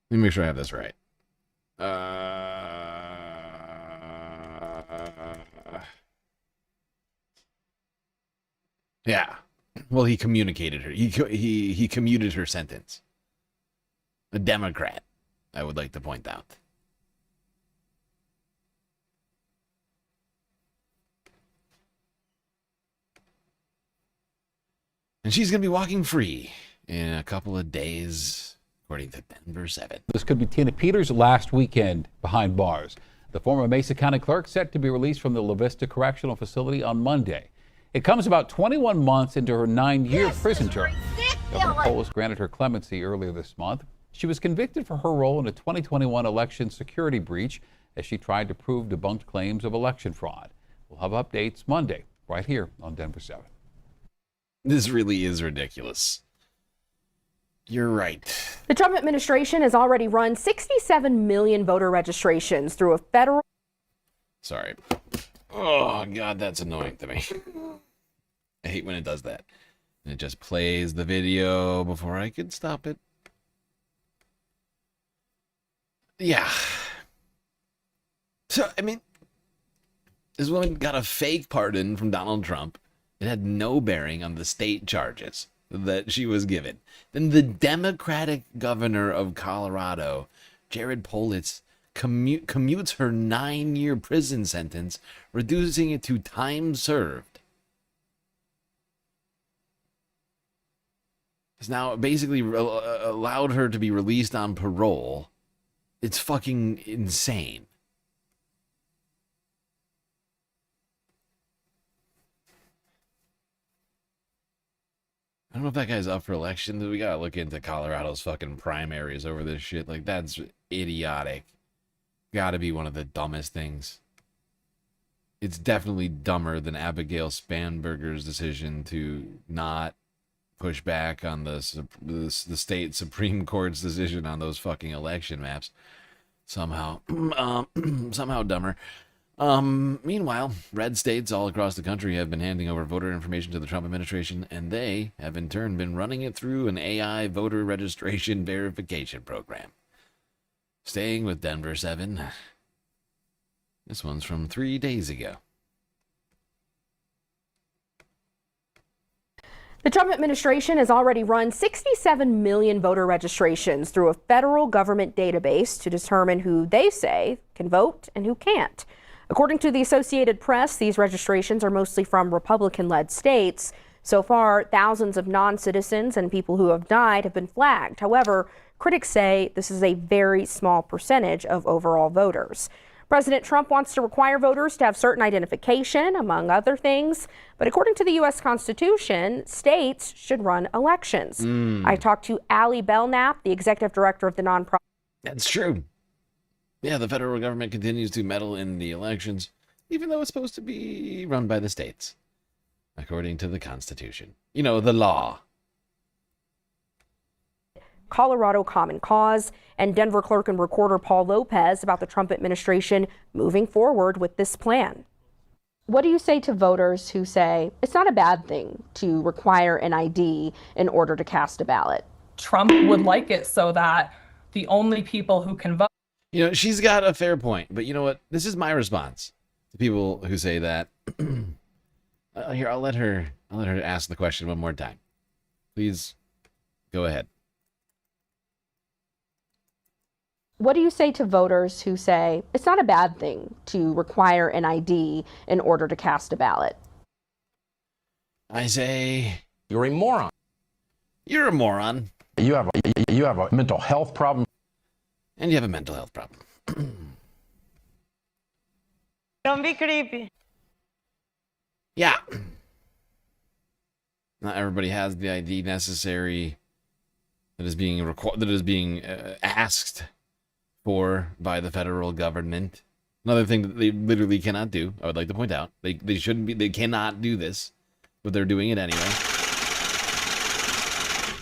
Let me make sure I have this right. Yeah. Well, he communicated her. He commuted her sentence. A Democrat, I would like to point out. And she's going to be walking free in a couple of days, according to Denver 7. This could be Tina Peters' last weekend behind bars. The former Mesa County clerk set to be released from the La Vista Correctional Facility on Monday. It comes about 21 months into her 9-year prison term. Governor Polis granted her clemency earlier this month. She was convicted for her role in a 2021 election security breach as she tried to prove debunked claims of election fraud. We'll have updates Monday, right here on Denver 7. This really is ridiculous. You're right. The Trump administration has already run 67 million voter registrations through a federal... Sorry. Oh, God, that's annoying to me. I hate when it does that. And it just plays the video before I can stop it. Yeah. So, I mean, this woman got a fake pardon from Donald Trump. It had no bearing on the state charges that she was given. Then the Democratic governor of Colorado, Jared Polis, commutes her 9-year prison sentence, reducing it to time served. It's now basically allowed her to be released on parole. It's fucking insane. I don't know if that guy's up for election. We gotta look into Colorado's fucking primaries over this shit. Like, that's idiotic. Gotta be one of the dumbest things. It's definitely dumber than Abigail Spanberger's decision to not push back on the state Supreme Court's decision on those fucking election maps. Somehow, somehow dumber. Meanwhile, red states all across the country have been handing over voter information to the Trump administration, and they have in turn been running it through an AI voter registration verification program. Staying with Denver 7. This one's from 3 days ago. The Trump administration has already run 67 million voter registrations through a federal government database to determine who they say can vote and who can't. According to the Associated Press, these registrations are mostly from Republican-led states. So far, thousands of non-citizens and people who have died have been flagged. However, critics say this is a very small percentage of overall voters. President Trump wants to require voters to have certain identification, among other things. But according to the U.S. Constitution, states should run elections. I talked to Allie Belknap, the executive director of the nonprofit. That's true. Yeah, the federal government continues to meddle in the elections, even though it's supposed to be run by the states, according to the Constitution. You know, the law. Colorado Common Cause, and Denver clerk and recorder Paul Lopez about the Trump administration moving forward with this plan. What do you say to voters who say it's not a bad thing to require an ID in order to cast a ballot? Trump would like it so that the only people who can vote. You know, she's got a fair point, but you know what? This is my response to people who say that. Here, I'll let her ask the question one more time. Please go ahead. What do you say to voters who say it's not a bad thing to require an ID in order to cast a ballot? I say you're a moron. You're a moron. You have a mental health problem. And you have a mental health problem. Don't be creepy. Yeah. Not everybody has the ID necessary that is being asked for by the federal government. Another thing that they literally cannot do, I would like to point out, they cannot do this. but they're doing it anyway.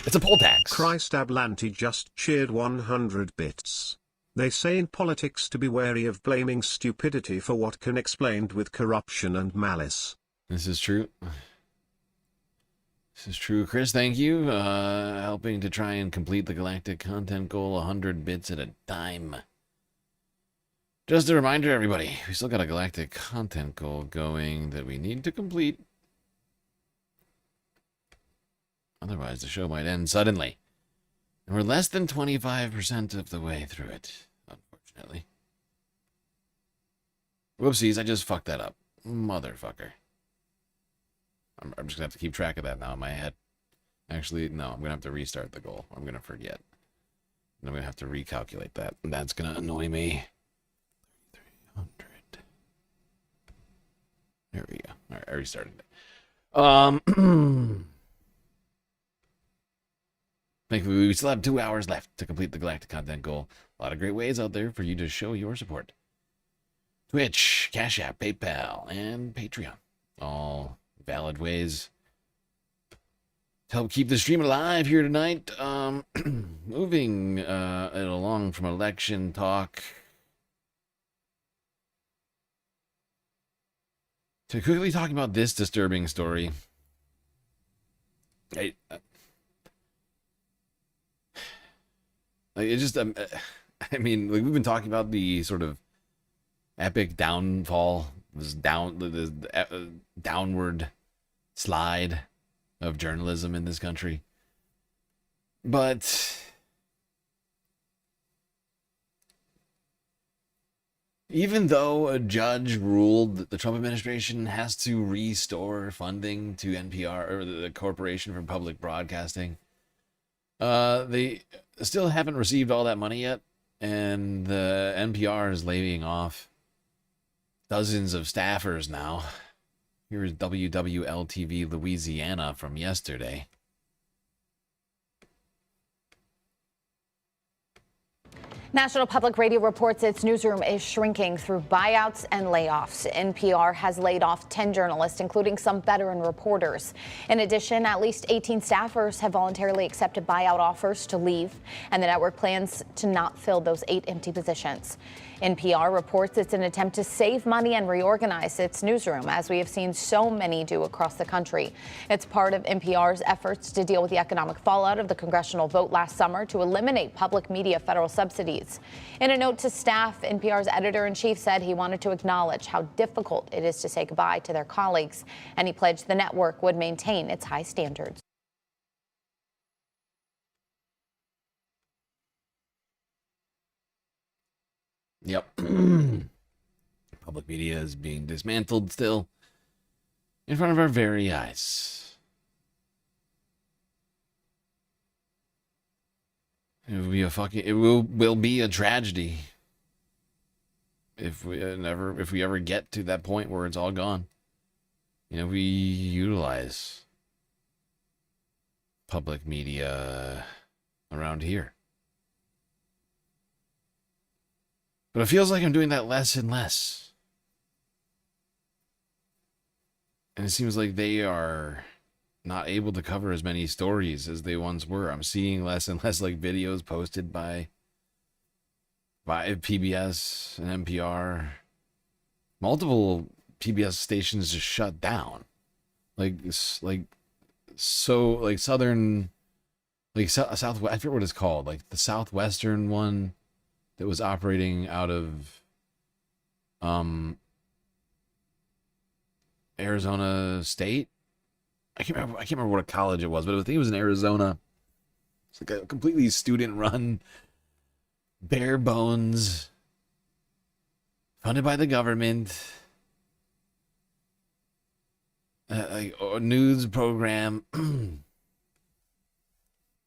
It's a poll tax. Christ Ablanti just cheered 100 bits. They say in politics to be wary of blaming stupidity for what can explained with corruption and malice. This is true. This is true, Chris. Thank you. Helping to try and complete the galactic content goal 100 bits at a time. Just a reminder, everybody, we still got a galactic content goal going that we need to complete. Otherwise, the show might end suddenly. And we're less than 25% of the way through it, unfortunately. Whoopsies, I just fucked that up. Motherfucker. I'm just going to have to keep track of that now in my head. Actually, no, I'm going to have to restart the goal. I'm going to forget. And I'm going to have to recalculate that. And that's going to annoy me. 3,300. There we go. All right, I restarted it. Thankfully, we still have 2 hours left to complete the galactic content goal. A lot of great ways out there for you to show your support. Twitch, Cash App, PayPal, and Patreon. All valid ways to help keep the stream alive here tonight. Moving it along from election talk to quickly talking about this disturbing story. It just, I mean, like, we've been talking about the sort of epic downfall, this downward slide of journalism in this country. But even though a judge ruled that the Trump administration has to restore funding to NPR, or the Corporation for Public Broadcasting, they still haven't received all that money yet, and the NPR is laying off dozens of staffers now. Here's WWL-TV Louisiana from yesterday. National Public Radio reports its newsroom is shrinking through buyouts and layoffs. NPR has laid off 10 journalists, including some veteran reporters. In addition, at least 18 staffers have voluntarily accepted buyout offers to leave, and the network plans to not fill those 8 empty positions. NPR reports it's an attempt to save money and reorganize its newsroom, as we have seen so many do across the country. It's part of NPR's efforts to deal with the economic fallout of the congressional vote last summer to eliminate public media federal subsidies. In a note to staff, NPR's editor-in-chief said he wanted to acknowledge how difficult it is to say goodbye to their colleagues, and he pledged the network would maintain its high standards. Yep. Public media is being dismantled still in front of our very eyes. It will be a tragedy if we ever get to that point where it's all gone. You know, we utilize public media around here. But it feels like I'm doing that less and less. And it seems like they are not able to cover as many stories as they once were. I'm seeing less and less like videos posted by PBS and NPR. Multiple PBS stations just shut down. Southern, Southwest, I forget what it's called, like the Southwestern one that was operating out of Arizona State. I can't remember what college it was, but I think it was in Arizona. It's like a completely student-run, bare bones, funded by the government, a news program.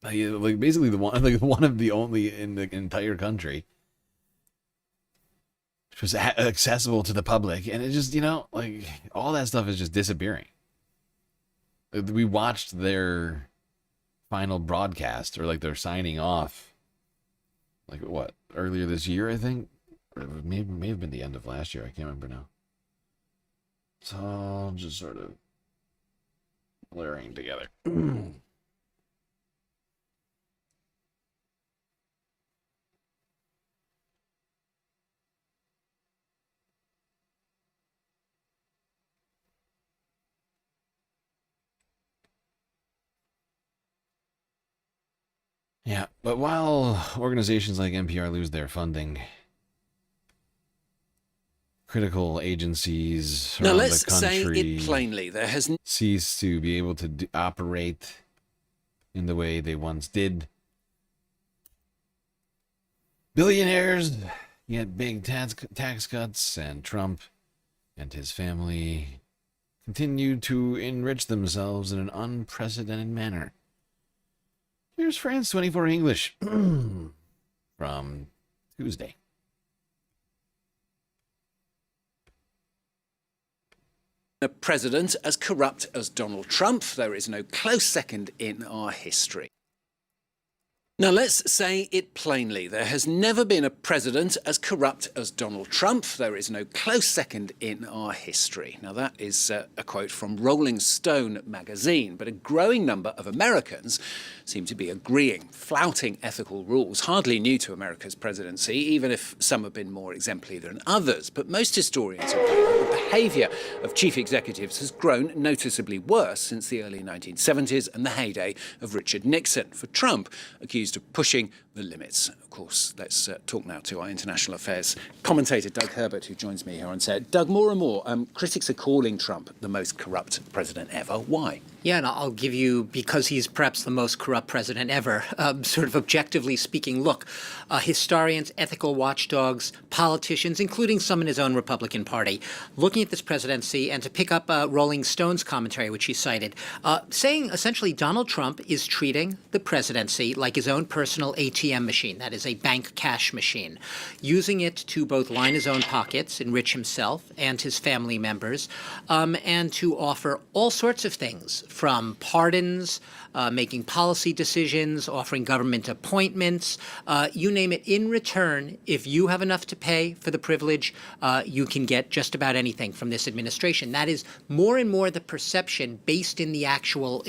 Like basically one of the only in the entire country, which was accessible to the public, and it just, like, all that stuff is just disappearing. We watched their final broadcast, or like their signing off, like what, earlier this year, I think, or it may have been the end of last year. I can't remember now. So I'll just sort of blurring together. Yeah, but while organizations like NPR lose their funding, critical agencies around the country say it plainly, there has cease to be able to operate in the way they once did. Billionaires get big tax cuts, and Trump and his family continue to enrich themselves in an unprecedented manner. Here's France 24 English from Tuesday. a president as corrupt as Donald Trump. There is no close second in our history. Now, let's say it plainly. There has never been a president as corrupt as Donald Trump. There is no close second in our history. Now, that is a quote from Rolling Stone magazine. But a growing number of Americans seem to be agreeing, flouting ethical rules, hardly new to America's presidency, even if some have been more exemplary than others. But most historians agree that the behaviour of chief executives has grown noticeably worse since the early 1970s and the heyday of Richard Nixon. For Trump, accused of pushing the limits. Of course, let's talk now to our international affairs commentator, Doug Herbert, who joins me here on set. Doug, more and more, critics are calling Trump the most corrupt president ever. Why? Yeah, and I'll give you, because he's perhaps the most corrupt president ever, sort of objectively speaking, look, historians, ethical watchdogs, politicians, including some in his own Republican Party, looking at this presidency, and to pick up Rolling Stone's commentary, which he cited, saying essentially Donald Trump is treating the presidency like his own personal ATM machine, that is a bank cash machine, using it to both line his own pockets, enrich himself and his family members, and to offer all sorts of things, from pardons, making policy decisions, offering government appointments, you name it. In return, if you have enough to pay for the privilege, you can get just about anything from this administration. That is more and more the perception based in the actual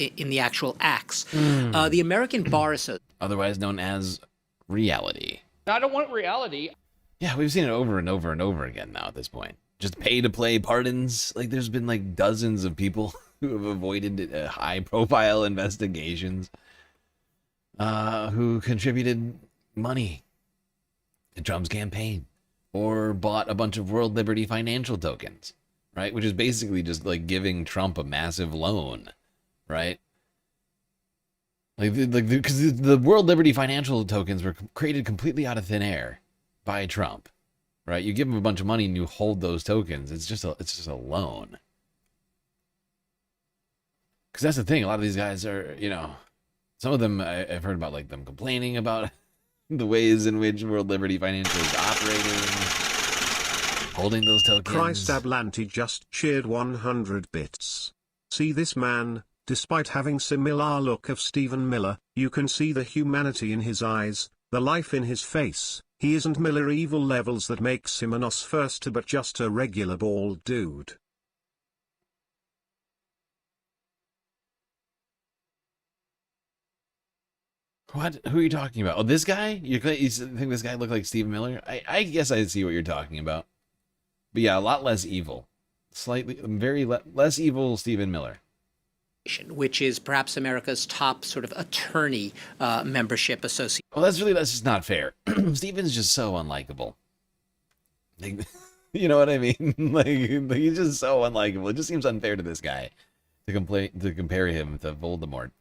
acts. The American Bar Association, otherwise known as reality. I don't want reality. Yeah, we've seen it over and over and over again now at this point. Just pay-to-play pardons. Like, there's been like dozens of people who have avoided high-profile investigations, who contributed money to Trump's campaign or bought a bunch of World Liberty financial tokens, right? Which is basically just like giving Trump a massive loan, right? Because the World Liberty financial tokens were created completely out of thin air by Trump, right? You give him a bunch of money and you hold those tokens. It's just a loan. Because that's the thing. A lot of these guys are, some of them I've heard about, like them complaining about the ways in which World Liberty Financial is operating, holding those tokens. Christ Ablanti just shared 100 bits. See this man. Despite having similar look of Stephen Miller, you can see the humanity in his eyes, the life in his face. He isn't Miller evil levels that makes him an First but just a regular bald dude. What? Who are you talking about? Oh, this guy? You think this guy looked like Stephen Miller? I guess I see what you're talking about. But yeah, a lot less evil. Slightly, less evil Stephen Miller. which is perhaps America's top sort of attorney membership association. Well, that's just not fair. Stephen's just so unlikable. Like, you know what I mean? Like, he's just so unlikable. It just seems unfair to this guy to compare him to Voldemort.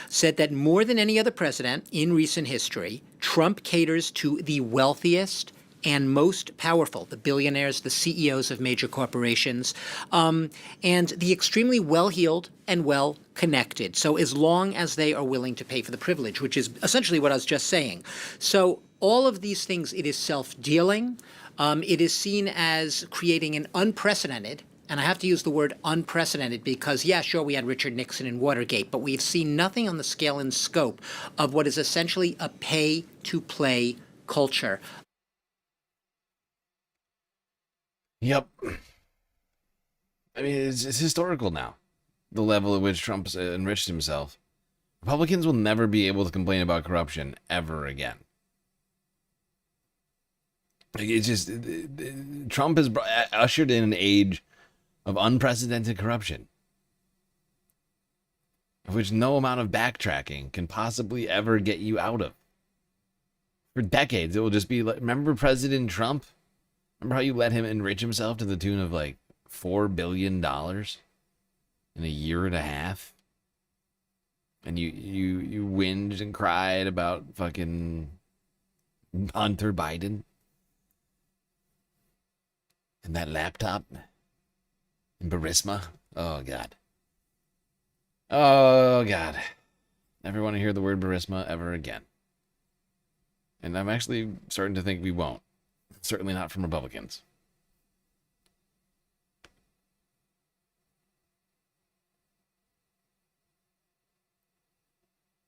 Said that more than any other president in recent history, Trump caters to the wealthiest and most powerful, the billionaires, the CEOs of major corporations, and the extremely well-heeled and well-connected. So as long as they are willing to pay for the privilege, which is essentially what I was just saying. So all of these things, it is self-dealing. It is seen as creating an unprecedented, and I have to use the word unprecedented because, yeah, sure, we had Richard Nixon and Watergate, but we've seen nothing on the scale and scope of what is essentially a pay-to-play culture. Yep. I mean, it's historical now. the level at which Trump's enriched himself, Republicans will never be able to complain about corruption ever again. Like, it's just, Trump has ushered in an age of unprecedented corruption, of which no amount of backtracking can possibly ever get you out of. For decades, it will just be like, remember President Trump? Remember how you let him enrich himself to the tune of like $4 billion in a year and a half? And you whinged and cried about fucking Hunter Biden and that laptop and Burisma. Oh, God. Oh, God. Never want to hear the word Burisma ever again. And I'm actually starting to think we won't. Certainly not from Republicans.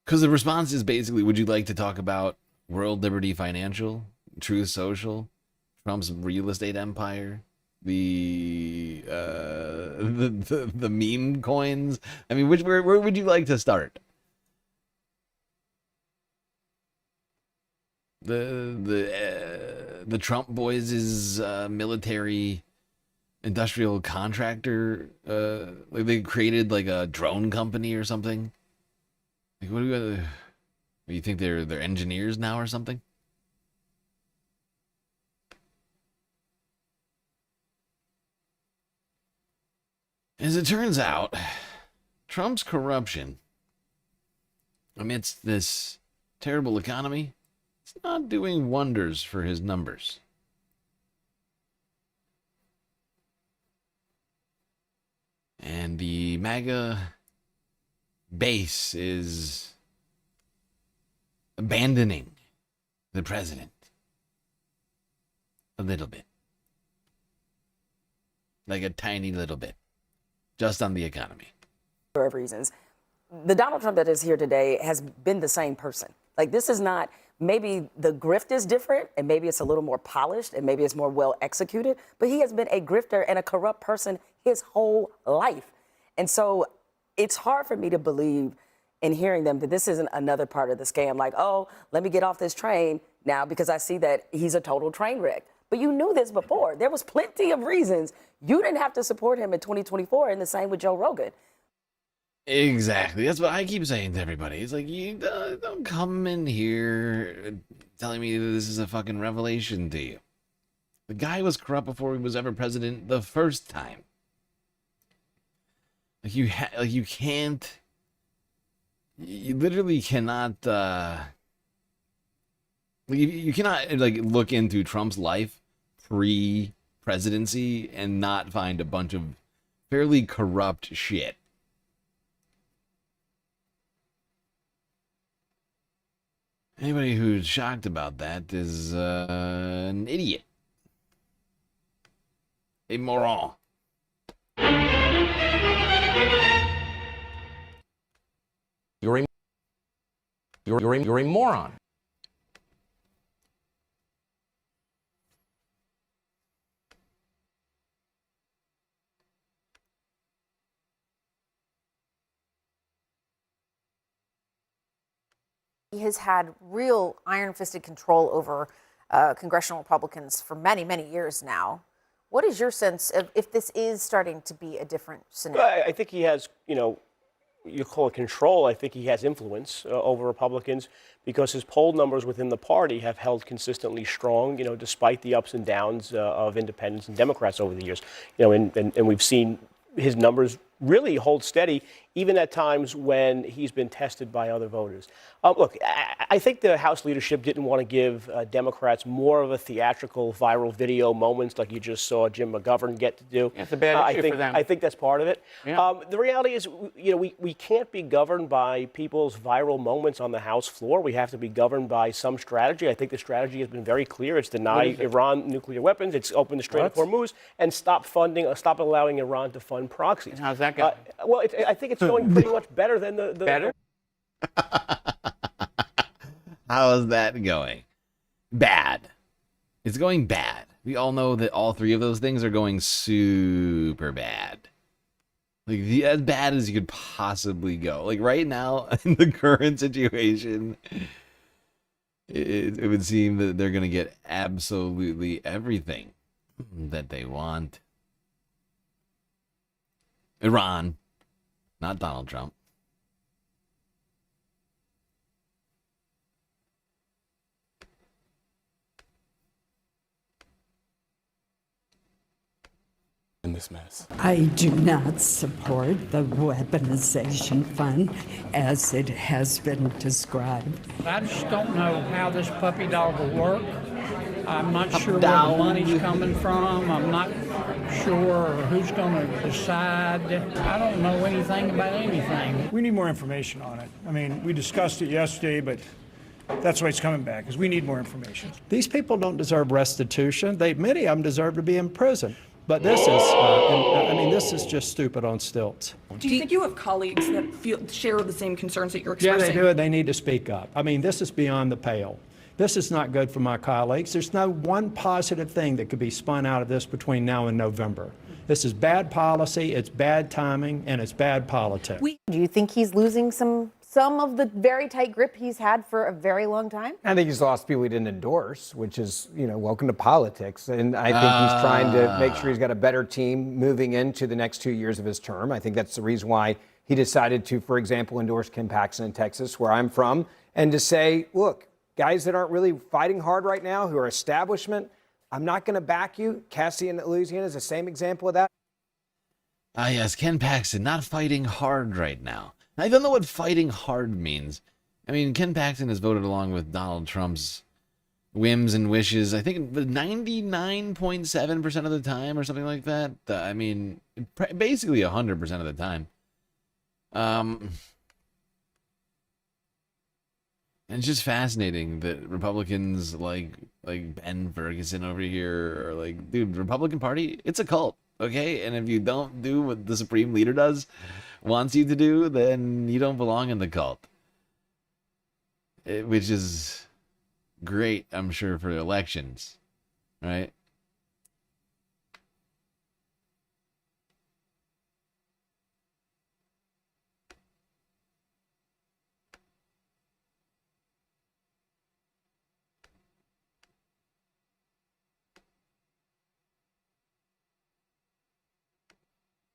Because the response is basically, would you like to talk about World Liberty Financial, Truth Social, Trump's real estate empire, the meme coins? I mean, where would you like to start? The Trump boys' military industrial contractor, like they created like a drone company or something. Like, what do you think they're engineers now or something? As it turns out, Trump's corruption amidst this terrible economy, it's not doing wonders for his numbers. And the MAGA base is abandoning the president a little bit. Like a tiny little bit. Just on the economy. For reasons. The Donald Trump that is here today has been the same person. Like, this is not, maybe the grift is different, and maybe it's a little more polished, and maybe it's more well executed, but he has been a grifter and a corrupt person his whole life. And so it's hard for me to believe in hearing them that this isn't another part of the scam. Like, oh, let me get off this train now because I see that he's a total train wreck. But you knew this before. There was plenty of reasons you didn't have to support him in 2024, and the same with Joe Rogan. Exactly. That's what I keep saying to everybody. It's like, you don't come in here telling me that this is a fucking revelation to you. The guy was corrupt before he was ever president the first time. Like, you can't... You literally cannot... you cannot, like, look into Trump's life pre-presidency and not find a bunch of fairly corrupt shit. Anybody who's shocked about that is an idiot. A moron. You're a moron. He has had real iron-fisted control over congressional Republicans for many, many years now. What is your sense of if this is starting to be a different scenario? Well, I think he has, you call it control. I think he has influence over Republicans because his poll numbers within the party have held consistently strong, despite the ups and downs of independents and Democrats over the years. And we've seen his numbers really hold steady, even at times when he's been tested by other voters. Look, I think the House leadership didn't want to give Democrats more of a theatrical viral video moments like you just saw Jim McGovern get to do. It's a bad issue for them. I think that's part of it. Yeah. The reality is, we can't be governed by people's viral moments on the House floor. We have to be governed by some strategy. I think the strategy has been very clear. It's deny Iran nuclear weapons. It's open the Strait of Hormuz and stop allowing Iran to fund proxies. And how's that going? Well, I think it's going pretty much better than the better. How is that going? Bad. It's going bad. We all know that all three of those things are going super bad. Like as bad as you could possibly go. Like right now in the current situation, it would seem that they're gonna get absolutely everything that they want. Iran, not Donald Trump. In this mess. I do not support the weaponization fund as it has been described. I just don't know how this puppy dog will work. I'm not sure where the dog. money's coming from. I'm not sure who's going to decide. I don't know anything about anything. We need more information on it. I mean, we discussed it yesterday, but that's why it's coming back, is we need more information. These people don't deserve restitution. Many of them deserve to be in prison. But this is, this is just stupid on stilts. Do you think you have colleagues that share the same concerns that you're Yeah, expressing? they do, and they need to speak up. I mean, this is beyond the pale. This is not good for my colleagues. There's no one positive thing that could be spun out of this between now and November. This is bad policy, it's bad timing, and it's bad politics. Do you think he's losing some of the very tight grip he's had for a very long time? I think he's lost people he didn't endorse, which is, welcome to politics. And I think he's trying to make sure he's got a better team moving into the next 2 years of his term. I think that's the reason why he decided to, for example, endorse Ken Paxton in Texas, where I'm from, and to say, look, guys that aren't really fighting hard right now, who are establishment, I'm not going to back you. Cassie in Louisiana is the same example of that. Yes, Ken Paxton, not fighting hard right now. I don't know what fighting hard means. I mean, Ken Paxton has voted along with Donald Trump's whims and wishes, I think 99.7% of the time or something like that. I mean, basically 100% of the time. And it's just fascinating that Republicans like Ben Ferguson over here are like, dude, Republican Party, it's a cult, okay? And if you don't do what the Supreme Leader wants you to do, then you don't belong in the cult. Which is great, I'm sure, for elections, right?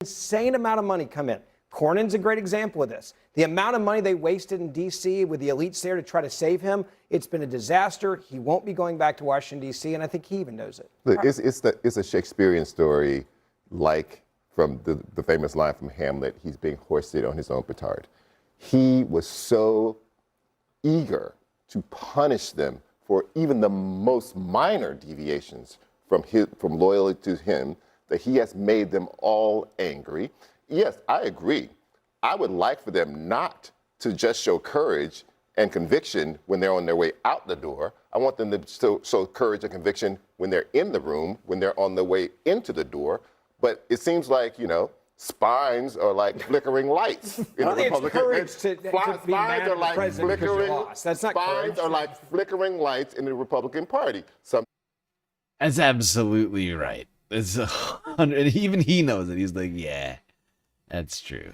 Insane amount of money come in. Cornyn's a great example of this. The amount of money they wasted in D.C. with the elites there to try to save him, it's been a disaster. He won't be going back to Washington, D.C., and I think he even knows it. Look, it's a Shakespearean story, like from the famous line from Hamlet, he's being hoisted on his own petard. He was so eager to punish them for even the most minor deviations from loyalty to him that he has made them all angry. Yes, I agree. I would like for them not to just show courage and conviction when they're on their way out the door. I want them to show courage and conviction when they're in the room, when they're on their way into the door. But it seems like, spines are like flickering lights in the Republican. Spines are like flickering. That's not courage. Spines are like flickering lights in the Republican Party. That's absolutely right. It's 100, and even he knows it. He's like, yeah, that's true.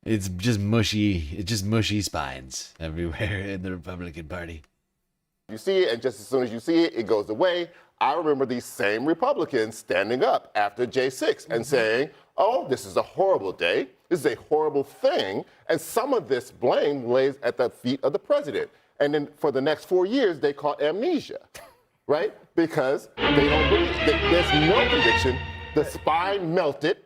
It's just mushy spines everywhere in the Republican Party. You see it, and just as soon as you see it, it goes away. I remember these same Republicans standing up after J6 and saying, oh, this is a horrible day. This is a horrible thing. And some of this blame lays at the feet of the president. And then for the next 4 years, they call amnesia, right? Because they don't believe, there's no conviction. The spine melted,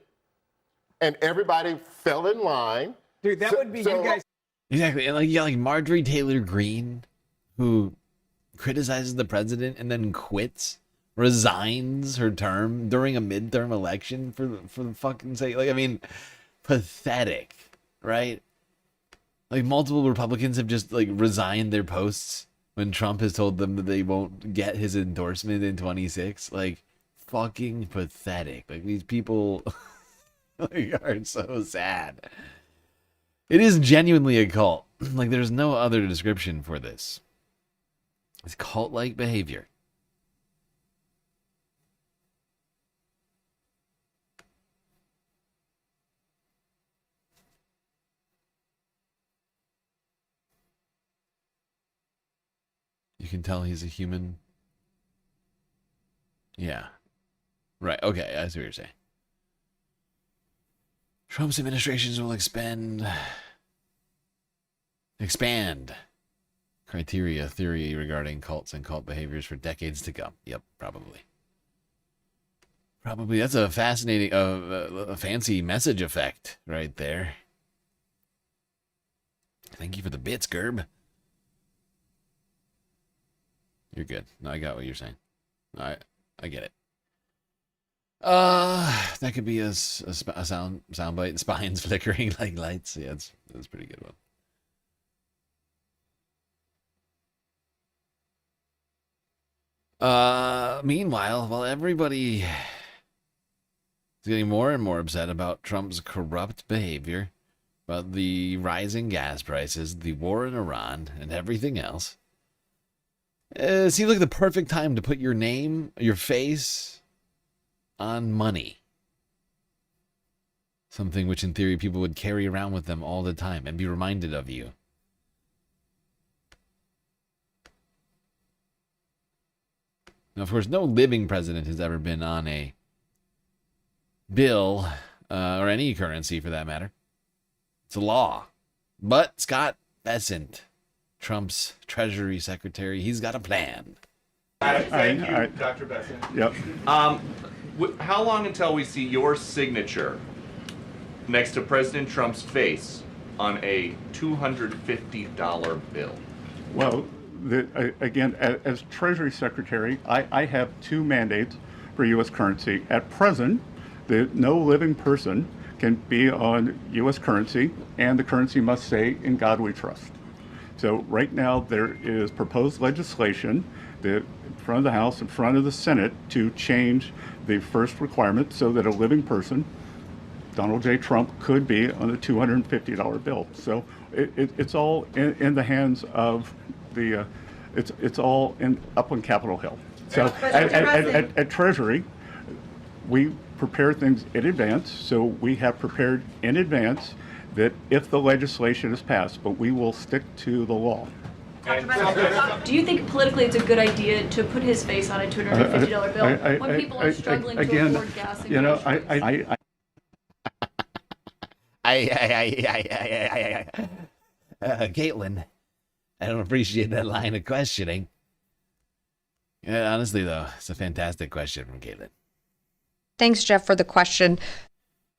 and everybody fell in line. Dude, that would be you guys. Exactly. And like Marjorie Taylor Greene, who criticizes the president and then quits, resigns her term during a midterm election for the fucking sake. Like, I mean, pathetic, right? Like, multiple Republicans have just resigned their posts when Trump has told them that they won't get his endorsement in 26. Like, fucking pathetic. Like, these people are so sad. It is genuinely a cult. Like, there's no other description for this. It's cult-like behavior. can tell he's a human. Yeah. Right. Okay. I see what you're saying. Trump's administrations will expand criteria theory regarding cults and cult behaviors for decades to come. Yep, probably. Probably. That's a fascinating, a fancy message effect right there. Thank you for the bits, Gerb. You're good. No, I got what you're saying. I get it. That could be a soundbite. Spines flickering like lights. Yeah, that's a pretty good one. Meanwhile, while everybody is getting more and more upset about Trump's corrupt behavior, about the rising gas prices, the war in Iran, and everything else, it seems like the perfect time to put your name, your face, on money. Something which in theory people would carry around with them all the time and be reminded of you. Now, of course, no living president has ever been on a bill, or any currency for that matter. It's a law. But Scott Bessent, Trump's Treasury Secretary, he's got a plan. Thank you, Dr. Bessent. Yep. How long until we see your signature next to President Trump's face on a $250 bill? Well, again, as Treasury Secretary, I have two mandates for U.S. currency. At present, no living person can be on U.S. currency, and the currency must say, "In God we trust." So right now there is proposed legislation in front of the House, in front of the Senate, to change the first requirement so that a living person, Donald J. Trump, could be on a $250 bill. So it's all in the hands of the, it's all up on Capitol Hill. So at Treasury, we prepare things in advance. So we have prepared in advance that if the legislation is passed, but we will stick to the law. Do you think politically it's a good idea to put his face on a $250 bill when people are struggling to afford gas and groceries? Caitlin, I don't appreciate that line of questioning. Yeah, honestly, though, it's a fantastic question from Caitlin. Thanks, Jeff, for the question.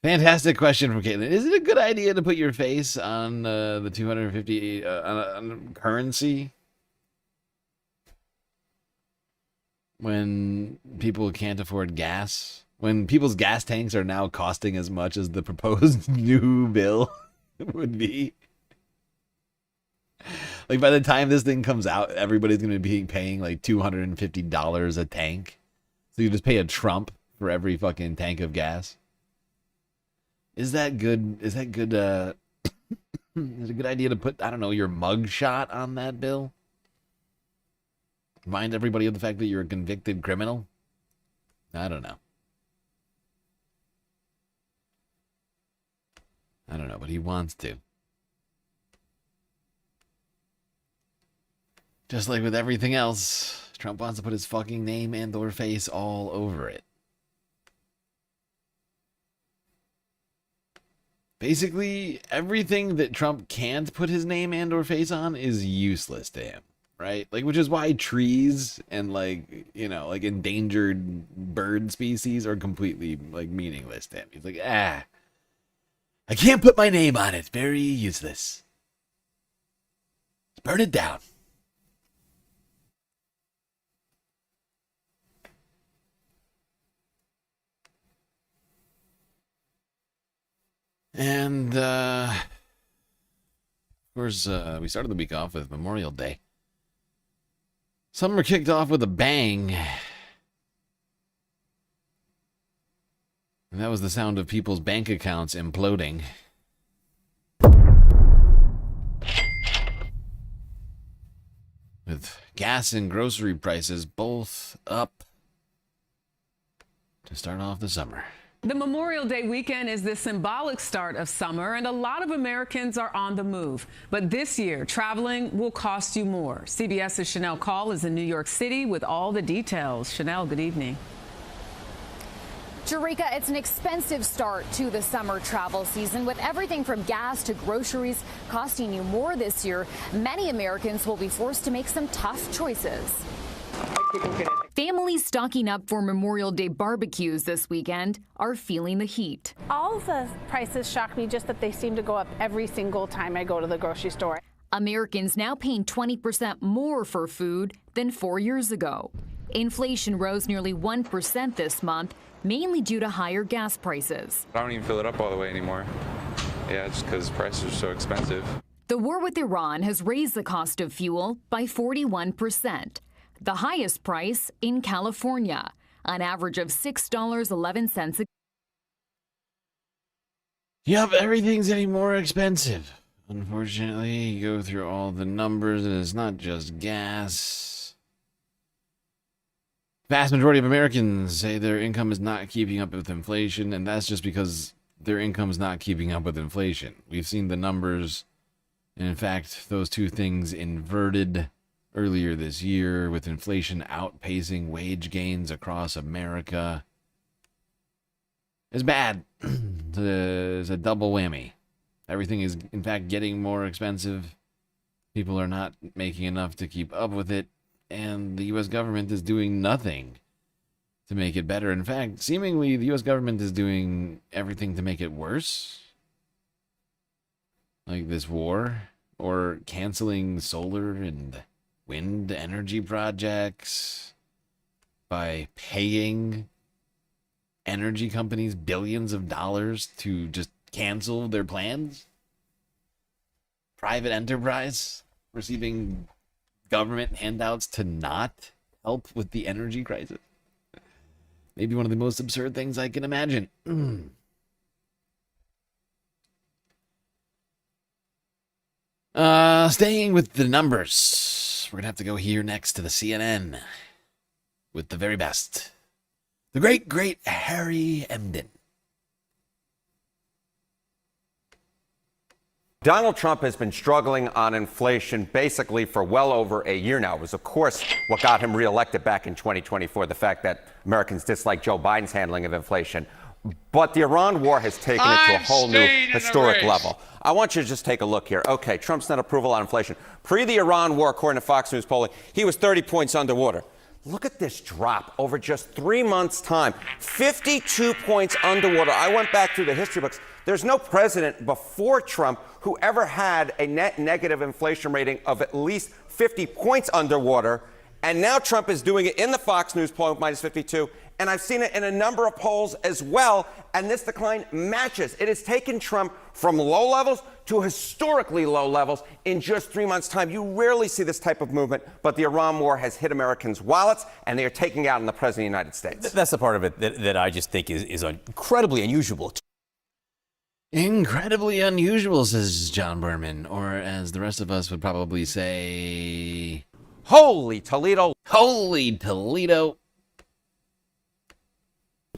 Fantastic question from Caitlin. Is it a good idea to put your face on the 250 on currency when people can't afford gas? When people's gas tanks are now costing as much as the proposed new bill would be? Like, by the time this thing comes out, everybody's going to be paying like $250 a tank. So you just pay a Trump for every fucking tank of gas. Is that good? Is that good? Is it a good idea to put, I don't know, your mug shot on that bill? Remind everybody of the fact that you're a convicted criminal? I don't know. I don't know, but he wants to. Just like with everything else, Trump wants to put his fucking name and or face all over it. Basically, everything that Trump can't put his name and or face on is useless to him, right? Like, which is why trees and, like, you know, like endangered bird species are completely, like, meaningless to him. He's like, I can't put my name on it. Very useless. Burn it down. And, of course, we started the week off with Memorial Day. Summer kicked off with a bang. And that was the sound of people's bank accounts imploding. With gas and grocery prices both up to start off the summer. The Memorial Day weekend is the symbolic start of summer, and a lot of Americans are on the move. But this year, traveling will cost you more. CBS's Chanel Call is in New York City with all the details. Chanel, good evening. Jerika, it's an expensive start to the summer travel season, with everything from gas to groceries costing you more this year. Many Americans will be forced to make some tough choices. Families stocking up for Memorial Day barbecues this weekend are feeling the heat. All of the prices shock me, just that they seem to go up every single time I go to the grocery store. Americans now paying 20% more for food than 4 years ago. Inflation rose nearly 1% this month, mainly due to higher gas prices. I don't even fill it up all the way anymore. Yeah, just because prices are so expensive. The war with Iran has raised the cost of fuel by 41%. The highest price in California, an average of $6.11 a. Yep, everything's getting more expensive. Unfortunately, you go through all the numbers, and it's not just gas. Vast majority of Americans say their income is not keeping up with inflation, and that's just because their income is not keeping up with inflation. We've seen the numbers, and in fact, those two things inverted earlier this year, with inflation outpacing wage gains across America. It's bad. It's a double whammy. Everything is, in fact, getting more expensive. People are not making enough to keep up with it, and the U.S. government is doing nothing to make it better. In fact, seemingly, the U.S. government is doing everything to make it worse. Like this war, or canceling solar and wind energy projects by paying energy companies billions of dollars to just cancel their plans. Private enterprise receiving government handouts to not help with the energy crisis. Maybe one of the most absurd things I can imagine. Staying with the numbers, we're going to have to go here next to the CNN with the very best. The great, great Harry Emden. Donald Trump has been struggling on inflation basically for well over a year now. It was, of course, what got him reelected back in 2024, the fact that Americans dislike Joe Biden's handling of inflation. But the Iran war has taken it to a whole new historic level. I want you to just take a look here. Okay, Trump's net approval on inflation. Pre the Iran war, according to Fox News polling, he was 30 points underwater. Look at this drop over just 3 months' time. 52 points underwater. I went back through the history books. There's no president before Trump who ever had a net negative inflation rating of at least 50 points underwater. And now Trump is doing it in the Fox News poll, minus 52. And I've seen it in a number of polls as well. And this decline matches. It has taken Trump from low levels to historically low levels in just 3 months' time. You rarely see this type of movement, but the Iran war has hit Americans' wallets, and they are taking out on the President of the United States. That's the part of it that I just think is incredibly unusual. Incredibly unusual, says John Berman, or as the rest of us would probably say, holy Toledo. Holy Toledo.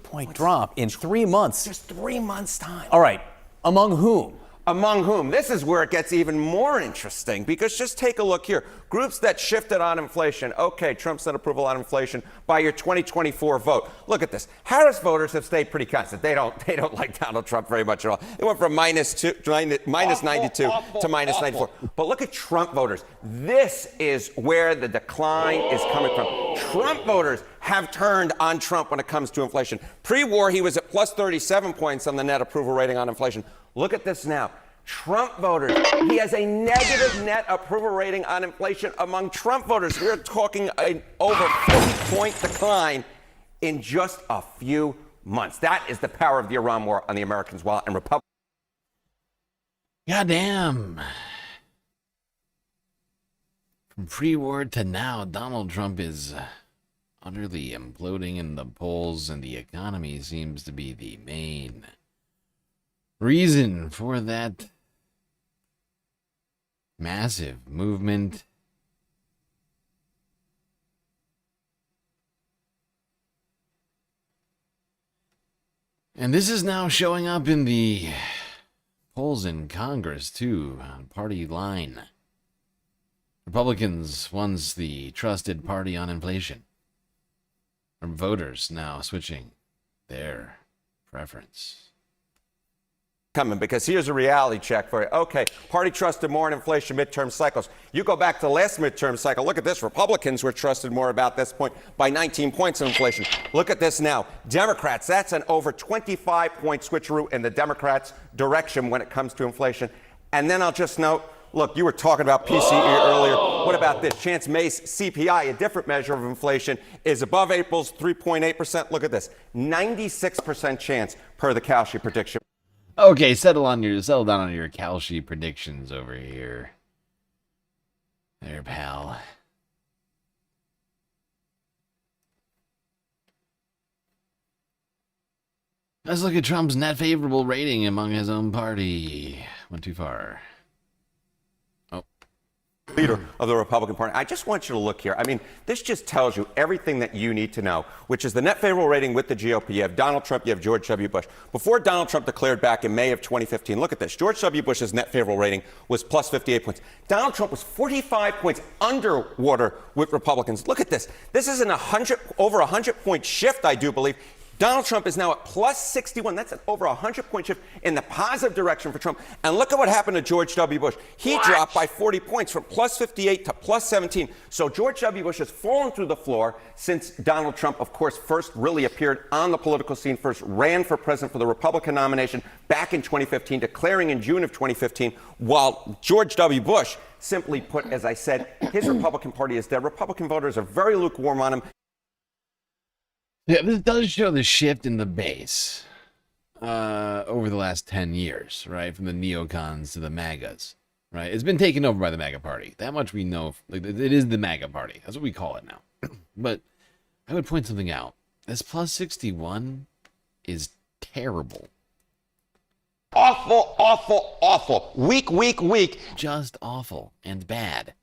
Point drop in 3 months. Just 3 months' time. All right. Among whom? Among whom? This is where it gets even more interesting, because just take a look here. Groups that shifted on inflation. Okay, Trump's net approval on inflation by your 2024 vote. Look at this. Harris voters have stayed pretty constant. They don't like Donald Trump very much at all. They went from minus 92 to minus 94. But look at Trump voters. This is where the decline is coming from. Trump voters have turned on Trump when it comes to inflation. Pre-war, he was at plus 37 points on the net approval rating on inflation. Look at this now. Trump voters, he has a negative net approval rating on inflation among Trump voters. We're talking an over 50-point decline in just a few months. That is the power of the Iran war on the Americans' wallet and Republicans. Goddamn. From pre-war to now, Donald Trump is utterly imploding in the polls, and the economy seems to be the main reason for that massive movement. And this is now showing up in the polls in Congress, too, on party line. Republicans, once the trusted party on inflation, are voters now switching their preference. Coming, because here's a reality check for you. Okay, party trusted more in inflation midterm cycles. You go back to the last midterm cycle, look at this. Republicans were trusted more about this point by 19 points in inflation. Look at this now. Democrats, that's an over 25-point switcheroo in the Democrats' direction when it comes to inflation. And then I'll just note, look, you were talking about PCE earlier. What about this? Chance May's CPI, a different measure of inflation, is above April's 3.8%. Look at this, 96% chance per the Kalshi prediction. Okay, settle down on your Kalshi predictions over here. There, pal. Let's look at Trump's net favorable rating among his own party. Went too far. Leader of the Republican Party. I just want you to look here. I mean, this just tells you everything that you need to know, which is the net favorable rating with the GOP. You have Donald Trump, you have George W. Bush. Before Donald Trump declared back in May of 2015, look at this. George W. Bush's net favorable rating was plus 58 points. Donald Trump was 45 points underwater with Republicans. Look at this. This is over 100-point shift, I do believe. Donald Trump is now at plus 61. That's an over 100-point shift in the positive direction for Trump. And look at what happened to George W. Bush. He dropped by 40 points from plus 58 to plus 17. So George W. Bush has fallen through the floor since Donald Trump, of course, first really appeared on the political scene, first ran for president for the Republican nomination back in 2015, declaring in June of 2015, while George W. Bush simply put, as I said, his Republican Party is dead. Republican voters are very lukewarm on him. Yeah, this does show the shift in the base over the last 10 years, right? From the neocons to the MAGAs, right? It's been taken over by the MAGA party. That much we know. Like, it is the MAGA party. That's what we call it now. But I would point something out. This plus 61 is terrible. Awful, awful, awful. Weak. Just awful and bad.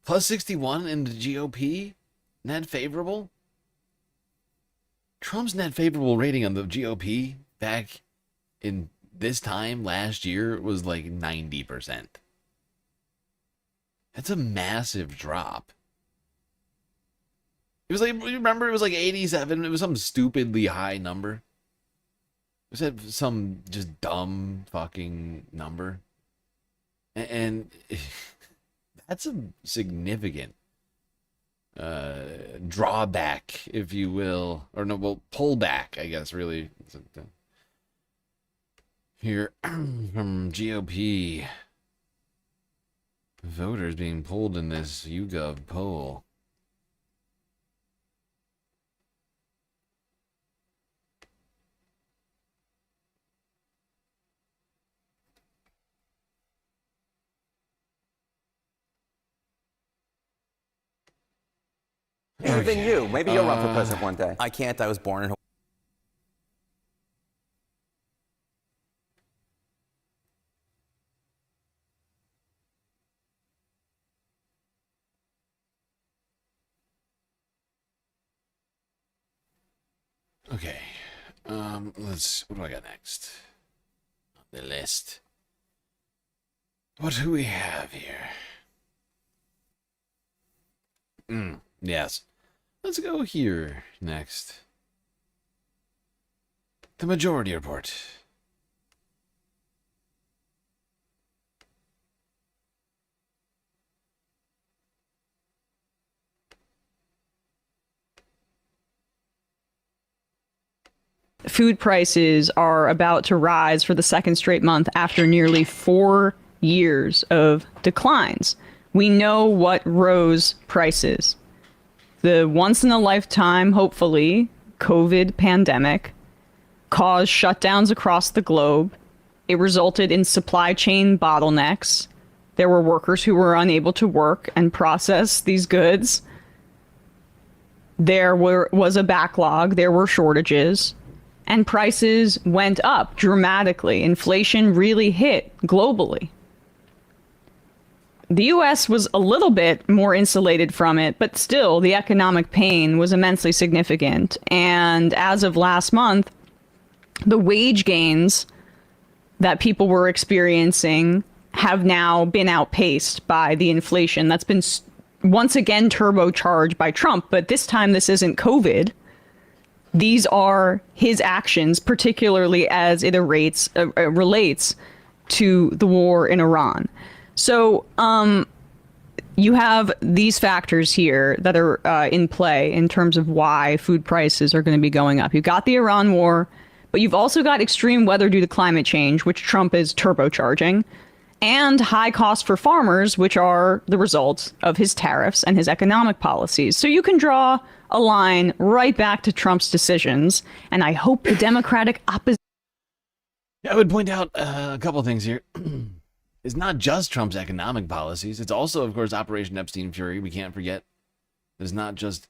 Plus 61 in the GOP? Net favorable? Trump's net favorable rating on the GOP back in this time last year was like 90%. That's a massive drop. It was like, remember, it was like 87. It was some stupidly high number. It was some just dumb fucking number. And that's a significant drawback, if you will, or no, well, pullback, I guess, really. Here from GOP voters being pulled in this YouGov poll. Even you. Maybe you'll run for president one day. I can't. I was born in Hawaii. Okay. What do I got next on the list? What do we have here? Yes. Let's go here next. The majority report. Food prices are about to rise for the second straight month after nearly 4 years of declines. We know what rose prices. The once-in-a-lifetime, hopefully, COVID pandemic caused shutdowns across the globe. It resulted in supply chain bottlenecks. There were workers who were unable to work and process these goods. There was a backlog. There were shortages. And prices went up dramatically. Inflation really hit globally. The U.S. was a little bit more insulated from it, but still the economic pain was immensely significant. And as of last month, the wage gains that people were experiencing have now been outpaced by the inflation that's been once again turbocharged by Trump. But this time, this isn't COVID. These are his actions, particularly as it relates to the war in Iran. So you have these factors here that are in play in terms of why food prices are going to be going up. You've got the Iran war, but you've also got extreme weather due to climate change, which Trump is turbocharging, and high costs for farmers, which are the result of his tariffs and his economic policies. So you can draw a line right back to Trump's decisions, and I hope the Democratic opposition... I would point out a couple of things here. It's not just Trump's economic policies. It's also, of course, Operation Epstein Fury. We can't forget. It's not just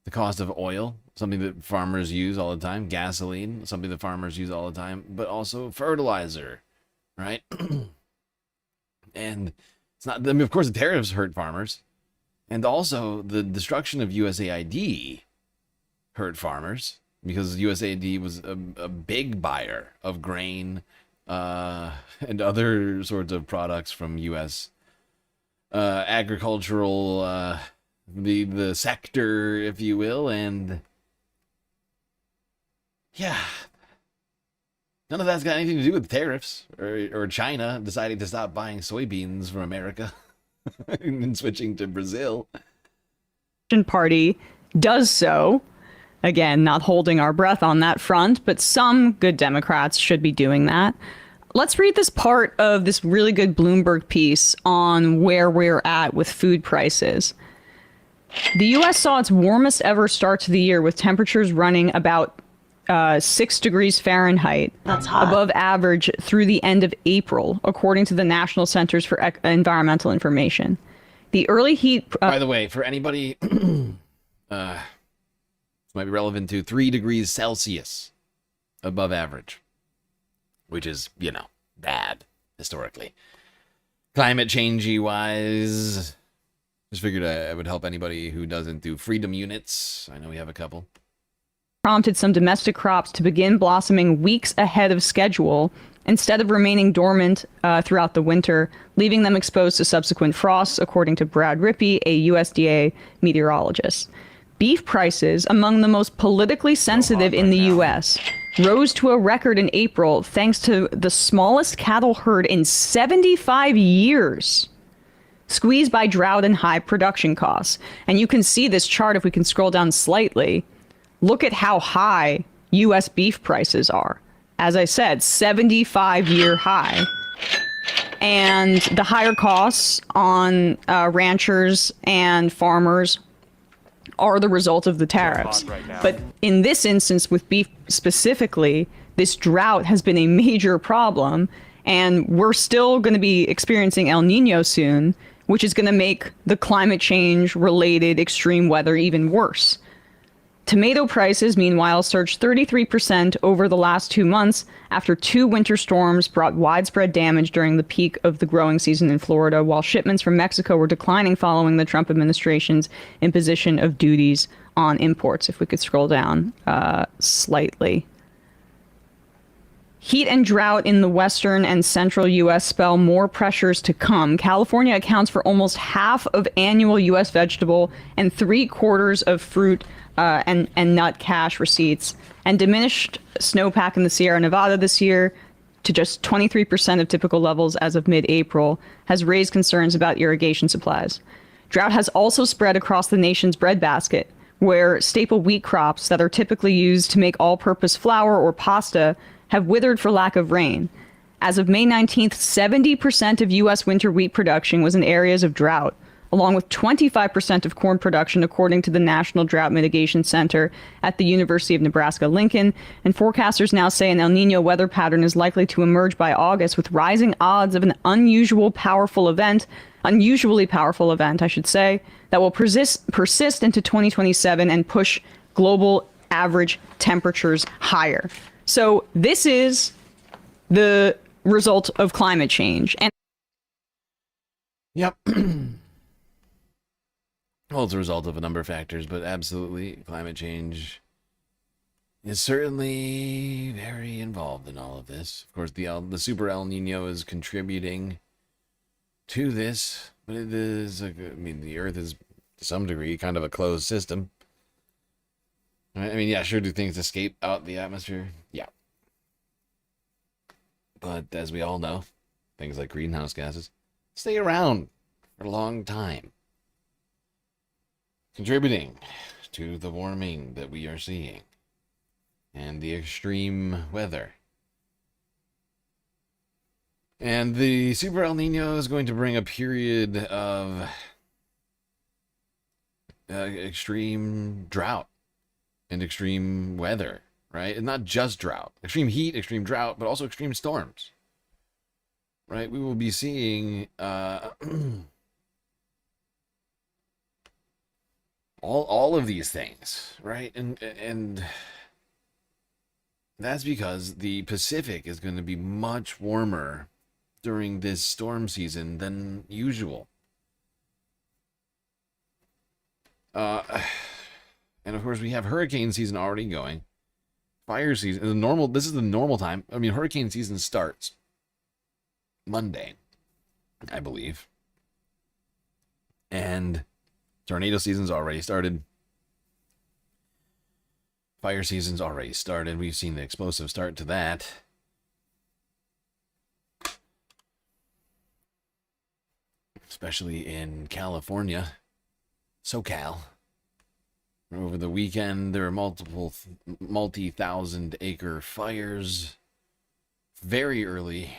the cost of oil, something that farmers use all the time, gasoline, something that farmers use all the time, but also fertilizer, right? And it's not, I mean, of course, the tariffs hurt farmers. And also the destruction of USAID hurt farmers because USAID was a big buyer of grain and other sorts of products from U.S. Agricultural, the sector, if you will. And yeah, none of that's got anything to do with tariffs or China deciding to stop buying soybeans from America and switching to Brazil. Party does so. Again, not holding our breath on that front, but some good Democrats should be doing that. Let's read this part of this really good Bloomberg piece on where we're at with food prices. The U.S. saw its warmest ever start to the year with temperatures running about 6 degrees Fahrenheit above average through the end of April, according to the National Centers for Environmental Information. The early heat... By the way, for anybody, this might be relevant to 3 degrees Celsius above average, which is, you know, bad historically. Climate changey wise, just figured I would help anybody who doesn't do freedom units. I know we have a couple. Prompted some domestic crops to begin blossoming weeks ahead of schedule instead of remaining dormant throughout the winter, leaving them exposed to subsequent frosts, according to Brad Rippey, a USDA meteorologist. Beef prices, among the most politically sensitive in the U.S., rose to a record in April thanks to the smallest cattle herd in 75 years, squeezed by drought and high production costs. And you can see this chart if we can scroll down slightly. Look at how high U.S. beef prices are. As I said, 75-year high. And the higher costs on ranchers and farmers are the result of the tariffs. But in this instance, with beef specifically, this drought has been a major problem. And we're still going to be experiencing El Nino soon, which is going to make the climate change related extreme weather even worse. Tomato prices, meanwhile, surged 33% over the last 2 months after 2 winter storms brought widespread damage during the peak of the growing season in Florida, while shipments from Mexico were declining following the Trump administration's imposition of duties on imports. If we could scroll down slightly. Heat and drought in the western and central U.S. spell more pressures to come. California accounts for almost half of annual U.S. vegetable and 3/4 of fruit and nut cash receipts, and diminished snowpack in the Sierra Nevada this year to just 23% of typical levels as of mid-April has raised concerns about irrigation supplies. Drought has also spread across the nation's breadbasket, where staple wheat crops that are typically used to make all-purpose flour or pasta have withered for lack of rain. As of May 19th, 70% of U.S. winter wheat production was in areas of drought, along with 25% of corn production, according to the National Drought Mitigation Center at the University of Nebraska-Lincoln. And forecasters now say an El Nino weather pattern is likely to emerge by August, with rising odds of an unusually powerful event, I should say, that will persist into 2027 and push global average temperatures higher. So this is the result of climate change. And yep. Well, it's a result of a number of factors, but absolutely, climate change is certainly very involved in all of this. Of course, the Super El Nino is contributing to this, but it is, the Earth is, to some degree, kind of a closed system. I mean, yeah, sure, do things escape out the atmosphere? Yeah. But as we all know, things like greenhouse gases stay around for a long time, contributing to the warming that we are seeing and the extreme weather. And the Super El Nino is going to bring a period of extreme drought and extreme weather, right? And not just drought, extreme heat, extreme drought, but also extreme storms, right? We will be seeing all of these things, right? And that's because the Pacific is going to be much warmer during this storm season than usual. And of course, we have hurricane season already going. Fire season, this is the normal time. I mean, hurricane season starts Monday, I believe. And tornado season's already started. Fire season's already started. We've seen the explosive start to that. Especially in California, SoCal. Over the weekend, there were multiple multi-thousand acre fires very early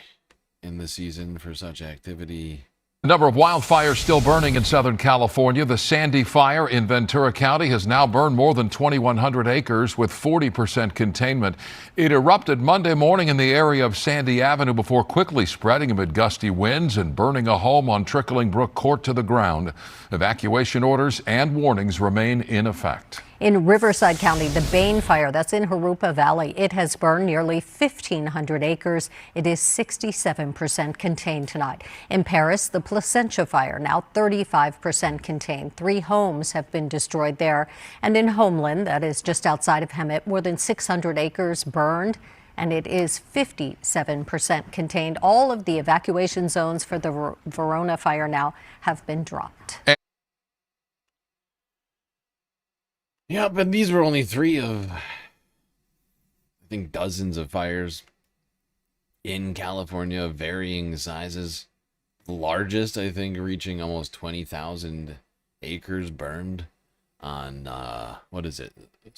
in the season for such activity. The number of wildfires still burning in Southern California. The Sandy fire in Ventura County has now burned more than 2,100 acres with 40% containment. It erupted Monday morning in the area of Sandy Avenue before quickly spreading amid gusty winds and burning a home on Trickling Brook Court to the ground. Evacuation orders and warnings remain in effect. In Riverside County, the Bain fire, that's in Jurupa Valley, it has burned nearly 1,500 acres. It is 67% contained tonight. In Paris, the Placentia fire, now 35% contained. 3 homes have been destroyed there. And in Homeland, that is just outside of Hemet, more than 600 acres burned, and it is 57% contained. All of the evacuation zones for the Verona fire now have been dropped. Yeah, but these were only 3 of, I think, dozens of fires in California of varying sizes. The largest, I think, reaching almost 20,000 acres burned on, what is it? I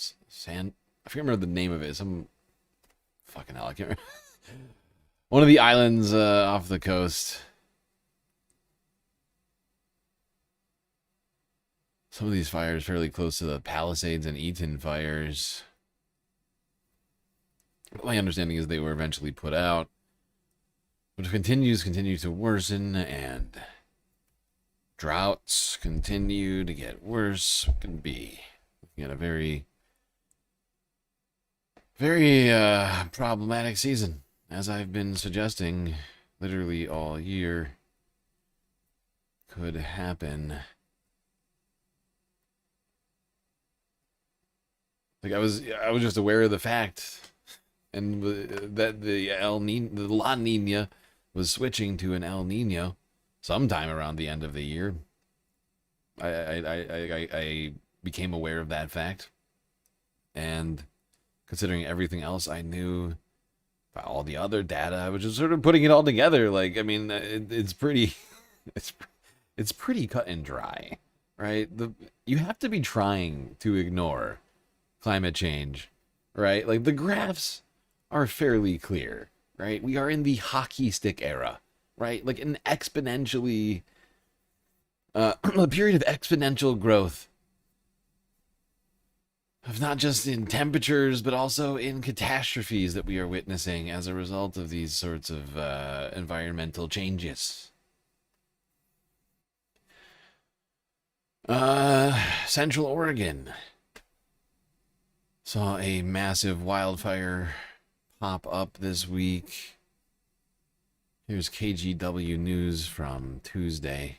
can't remember the name of it. Some, fucking hell, I can't remember. One of the islands off the coast. Some of these fires fairly close to the Palisades and Eaton fires. My understanding is they were eventually put out, but continue to worsen, and droughts continue to get worse. It can be looking at a very, very problematic season, as I've been suggesting literally all year could happen. Like I was just aware of the fact, and that the La Nina was switching to an El Nino sometime around the end of the year. I became aware of that fact, and considering everything else I knew, all the other data, I was just sort of putting it all together. Like, I mean, it's pretty, it's pretty cut and dry, right? You have to be trying to ignore climate change, right? Like, the graphs are fairly clear, right? We are in the hockey stick era, right? Like an exponentially, a period of exponential growth of not just in temperatures, but also in catastrophes that we are witnessing as a result of these sorts of environmental changes. Central Oregon saw a massive wildfire pop up this week. Here's KGW News from Tuesday.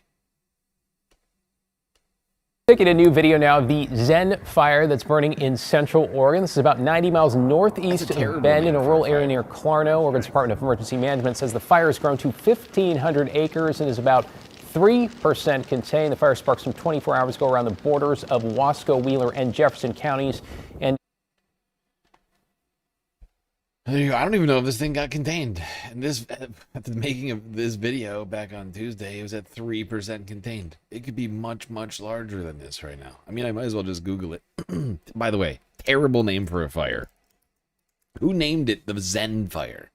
Taking a new video now, the Zen fire that's burning in central Oregon. This is about 90 miles northeast of Bend in a rural area near Clarno. Oregon's Department of Emergency Management says the fire has grown to 1,500 acres and is about 3% contained. The fire sparked some 24 hours ago around the borders of Wasco, Wheeler, and Jefferson counties. And I don't even know if this thing got contained. And this, at the making of this video back on Tuesday, it was at 3% contained. It could be much, much larger than this right now. I mean, I might as well just Google it. By the way, terrible name for a fire. Who named it the Zen fire?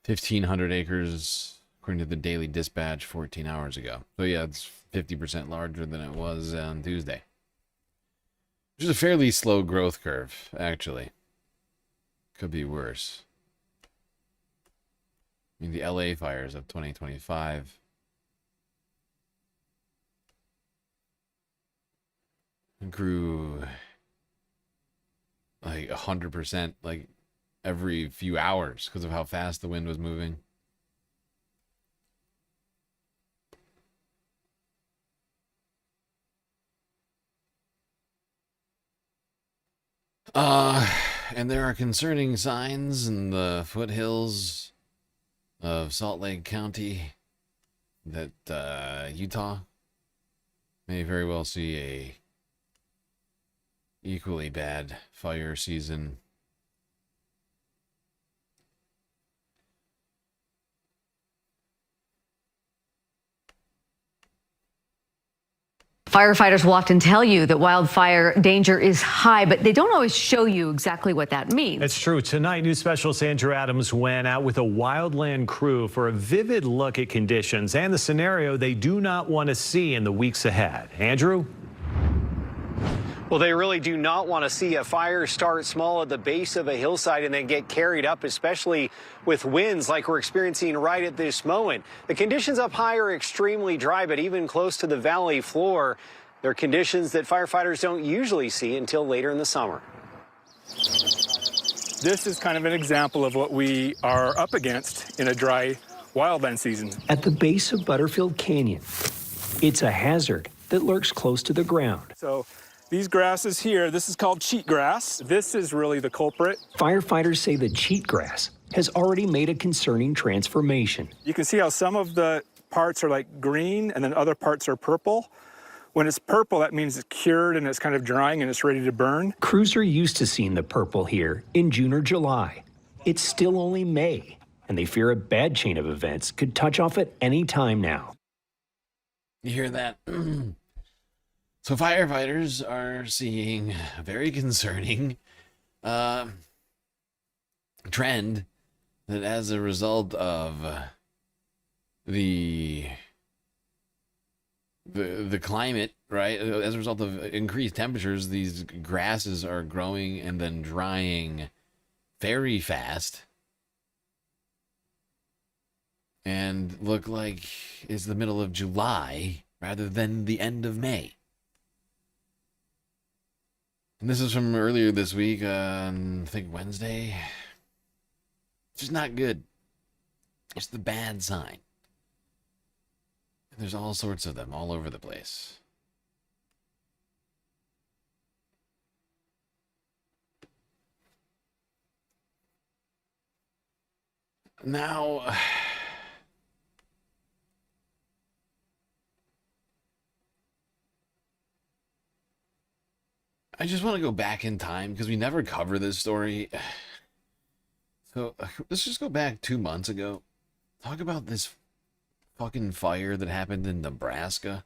$1,500 acres, according to the Daily Dispatch 14 hours ago. So yeah, it's 50% larger than it was on Tuesday. Which is a fairly slow growth curve, actually. Could be worse. I mean, the LA fires of 2025 grew like 100%, like every few hours because of how fast the wind was moving. And there are concerning signs in the foothills of Salt Lake County that Utah may very well see a equally bad fire season. Firefighters will often tell you that wildfire danger is high, but they don't always show you exactly what that means. It's true. Tonight, news specialist Andrew Adams went out with a wildland crew for a vivid look at conditions and the scenario they do not want to see in the weeks ahead. Andrew? Well, they really do not want to see a fire start small at the base of a hillside and then get carried up, especially with winds like we're experiencing right at this moment. The conditions up high are extremely dry, but even close to the valley floor, they're conditions that firefighters don't usually see until later in the summer. This is kind of an example of what we are up against in a dry wildland season. At the base of Butterfield Canyon, it's a hazard that lurks close to the ground. So these grasses here, this is called cheatgrass. This is really the culprit. Firefighters say the cheatgrass has already made a concerning transformation. You can see how some of the parts are like green and then other parts are purple. When it's purple, that means it's cured and it's kind of drying and it's ready to burn. Crews are used to seeing the purple here in June or July. It's still only May, and they fear a bad chain of events could touch off at any time now. You hear that? So firefighters are seeing a very concerning trend that as a result of the climate, right? As a result of increased temperatures, these grasses are growing and then drying very fast and look like it's the middle of July rather than the end of May. And this is from earlier this week on, I think, Wednesday. It's just not good. It's the bad sign. And there's all sorts of them all over the place. Now, I just want to go back in time because we never cover this story. So let's just go back 2 months ago. Talk about this fucking fire that happened in Nebraska.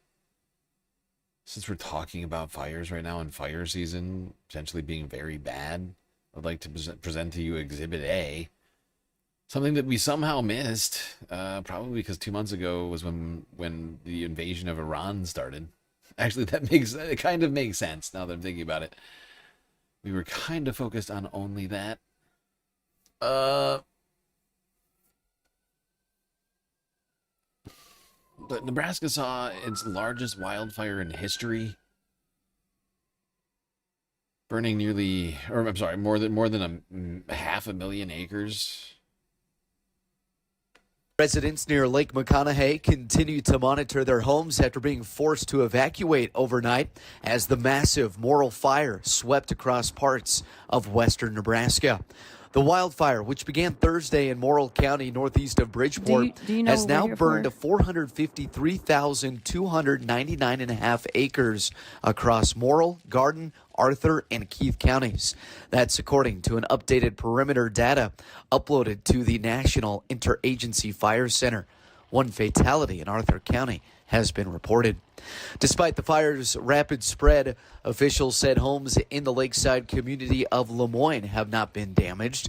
Since we're talking about fires right now and fire season potentially being very bad, I'd like to present to you Exhibit A. Something that we somehow missed, probably because 2 months ago was when the invasion of Iran started. Actually, it kind of makes sense now that I'm thinking about it. We were kind of focused on only that. But Nebraska saw its largest wildfire in history. burning nearly, or I'm sorry, more than a 500,000 acres. Residents near Lake McConaughey continue to monitor their homes after being forced to evacuate overnight as the massive Morrill fire swept across parts of western Nebraska. The wildfire, which began Thursday in Morrill County, northeast of Bridgeport, Do you know has what we're now here burned for? 453,299.5 acres across Morrill, Garden, Arthur, and Keith counties. That's according to an updated perimeter data uploaded to the National Interagency Fire Center. One fatality in Arthur County has been reported. Despite the fire's rapid spread, officials said homes in the lakeside community of Lemoyne have not been damaged.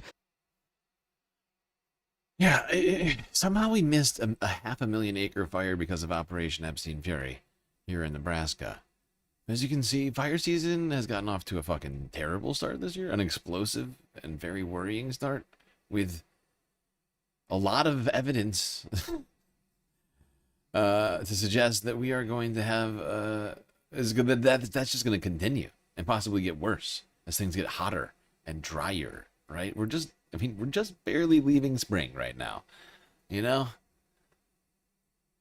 Yeah, somehow we missed a 500,000 acre fire because of Operation Epstein Fury here in Nebraska. As you can see, fire season has gotten off to a fucking terrible start this year, an explosive and very worrying start with a lot of evidence to suggest that we are going to have that's just going to continue and possibly get worse as things get hotter and drier, right? We're just barely leaving spring right now, you know?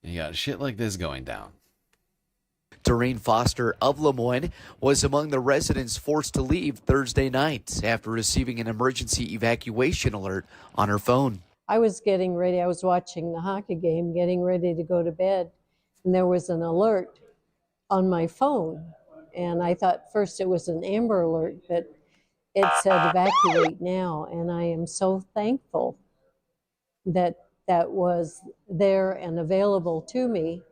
And you got shit like this going down. Doreen Foster of Lemoyne was among the residents forced to leave Thursday night after receiving an emergency evacuation alert on her phone. I was getting ready. I was watching the hockey game, getting ready to go to bed, and there was an alert on my phone. And I thought first it was an Amber Alert, but it said evacuate now. And I am so thankful that that was there and available to me.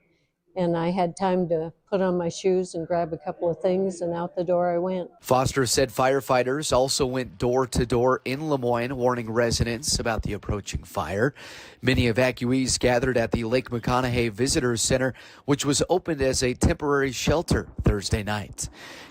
And I had time to put on my shoes and grab a couple of things, and out the door I went. Foster said firefighters also went door to door in Lemoyne, warning residents about the approaching fire. Many evacuees gathered at the Lake McConaughey Visitor Center, which was opened as a temporary shelter Thursday night.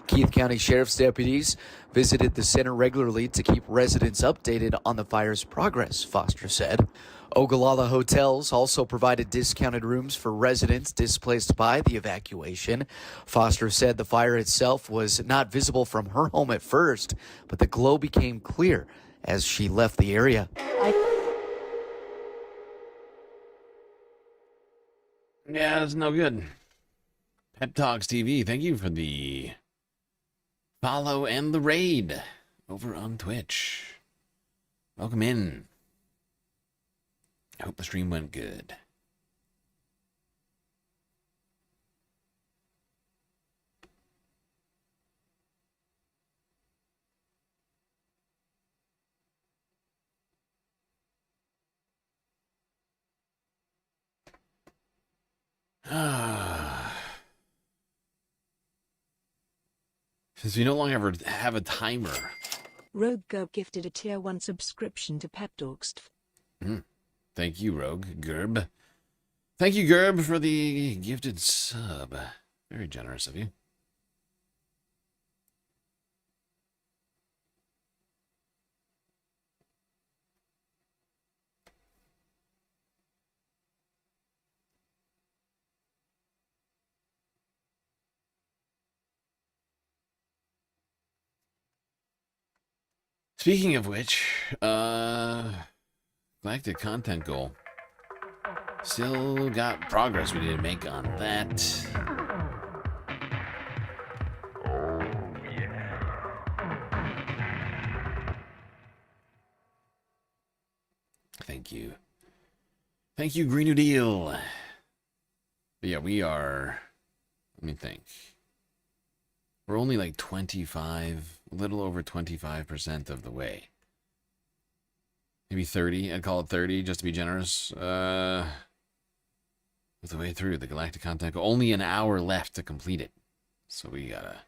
Keith County Sheriff's deputies visited the center regularly to keep residents updated on the fire's progress, Foster said. Ogallala Hotels also provided discounted rooms for residents displaced by the evacuation. Foster said the fire itself was not visible from her home at first, but the glow became clear as she left the area. Yeah, that's no good. Pep Talks TV, thank you for the follow and the raid over on Twitch. Welcome in. I hope the stream went good. Since we no longer have a timer. Rogue Gerb gifted a tier 1 subscription to Pep Talks. Thank you, Rogue Gerb. Thank you, Gerb, for the gifted sub. Very generous of you. Speaking of which, Galactic content goal. Still got progress we need to make on that. Thank you. Thank you, Green New Deal. But yeah, we are, let me think. We're only like 25, a little over 25% of the way. Maybe 30. I'd call it 30 just to be generous. With the way through the Galactic content goal. Only an hour left to complete it. So we gotta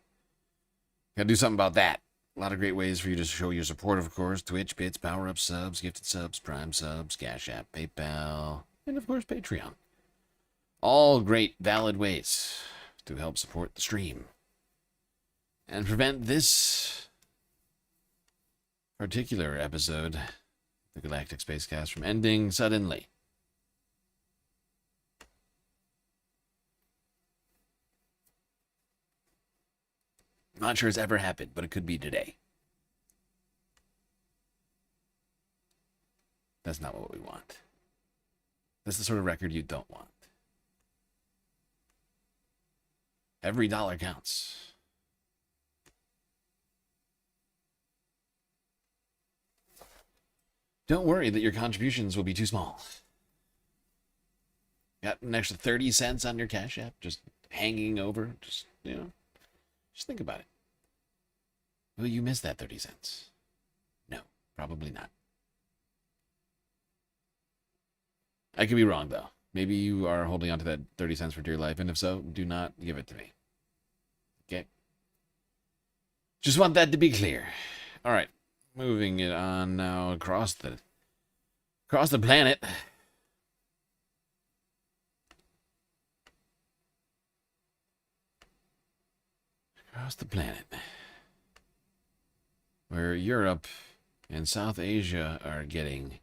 do something about that. A lot of great ways for you to show your support, of course. Twitch, bits, power-up subs, gifted subs, Prime subs, Cash App, PayPal, and of course Patreon. All great, valid ways to help support the stream. And prevent this particular episode, the Galactic Spacecast, from ending suddenly. Not sure it's ever happened, but it could be today. That's not what we want. That's the sort of record you don't want. Every dollar counts. Don't worry that your contributions will be too small. Got an extra 30 cents on your Cash App just hanging over. Just, just think about it. Will you miss that 30 cents? No, probably not. I could be wrong, though. Maybe you are holding on to that 30 cents for dear life, and if so, do not give it to me. Okay? Just want that to be clear. All right, moving it on now across the planet. Across the planet. Where Europe and South Asia are getting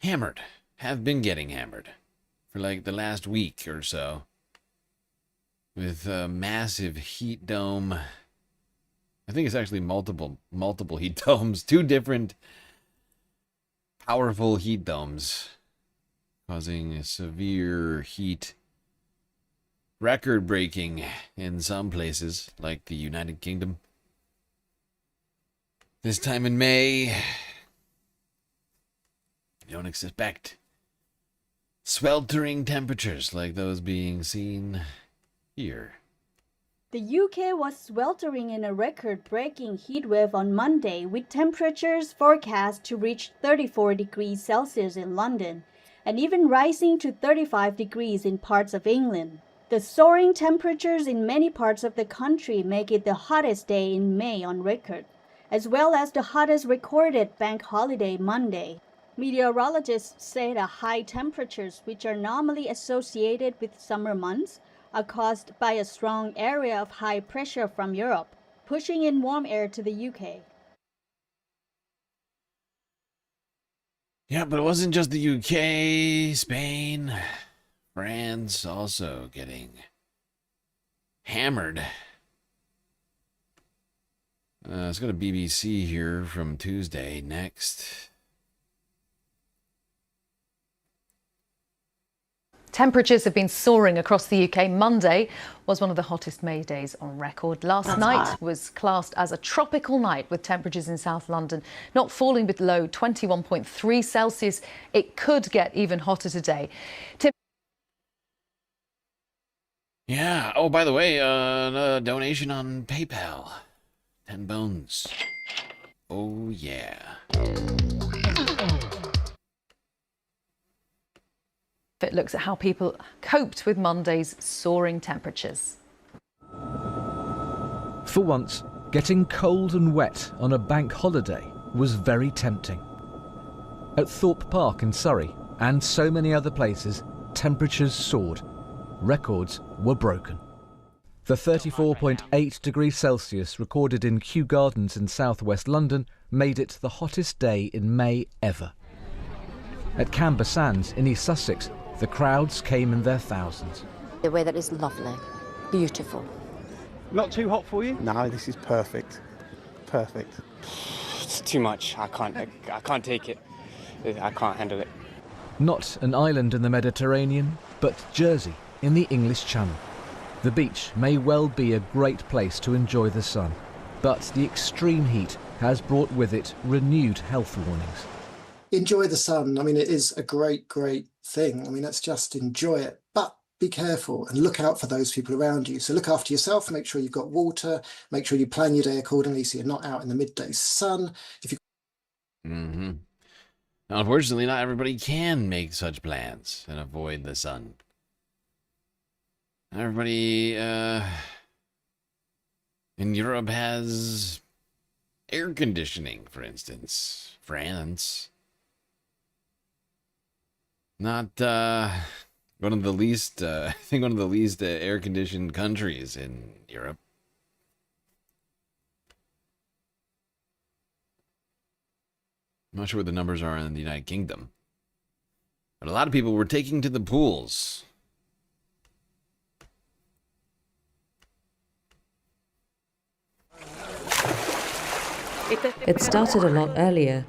hammered. Have been getting hammered for like the last week or so. With a massive heat dome. I think it's actually multiple heat domes. 2 different powerful heat domes. Causing a severe heat. Record breaking in some places, like the United Kingdom. This time in May, you don't expect sweltering temperatures like those being seen here. The UK was sweltering in a record-breaking heatwave on Monday, with temperatures forecast to reach 34 degrees Celsius in London, and even rising to 35 degrees in parts of England. The soaring temperatures in many parts of the country make it the hottest day in May on record, as well as the hottest recorded bank holiday Monday. Meteorologists say the high temperatures, which are normally associated with summer months, are caused by a strong area of high pressure from Europe, pushing in warm air to the UK. Yeah, but it wasn't just the UK, Spain, France also getting hammered. Let's go to BBC here from Tuesday next. Temperatures have been soaring across the UK. Monday was one of the hottest May days on record. Last night was classed as a tropical night, with temperatures in South London not falling below 21.3 Celsius. It could get even hotter today. Yeah. Oh, by the way, a donation on PayPal. 10 bones. Oh, yeah. It looks at how people coped with Monday's soaring temperatures. For once, getting cold and wet on a bank holiday was very tempting. At Thorpe Park in Surrey, and so many other places, temperatures soared. Records were broken. The 34.8 degrees Celsius recorded in Kew Gardens in southwest London made it the hottest day in May ever. At Camber Sands in East Sussex, the crowds came in their thousands. The weather is lovely, beautiful. Not too hot for you? No, this is perfect. Perfect. It's too much. I can't take it. I can't handle it. Not an island in the Mediterranean, but Jersey in the English Channel. The beach may well be a great place to enjoy the sun, but the extreme heat has brought with it renewed health warnings. Enjoy the sun. I mean, it is a great, great thing. I mean, let's just enjoy it, but be careful and look out for those people around you. So look after yourself, make sure you've got water, make sure you plan your day accordingly so you're not out in the midday sun. If you Now, unfortunately, not everybody can make such plans and avoid the sun. Not everybody in Europe has air conditioning, for instance. France. Not one of the least, I think one of the least air-conditioned countries in Europe. I'm not sure what the numbers are in the United Kingdom. But a lot of people were taking to the pools. It started a lot earlier.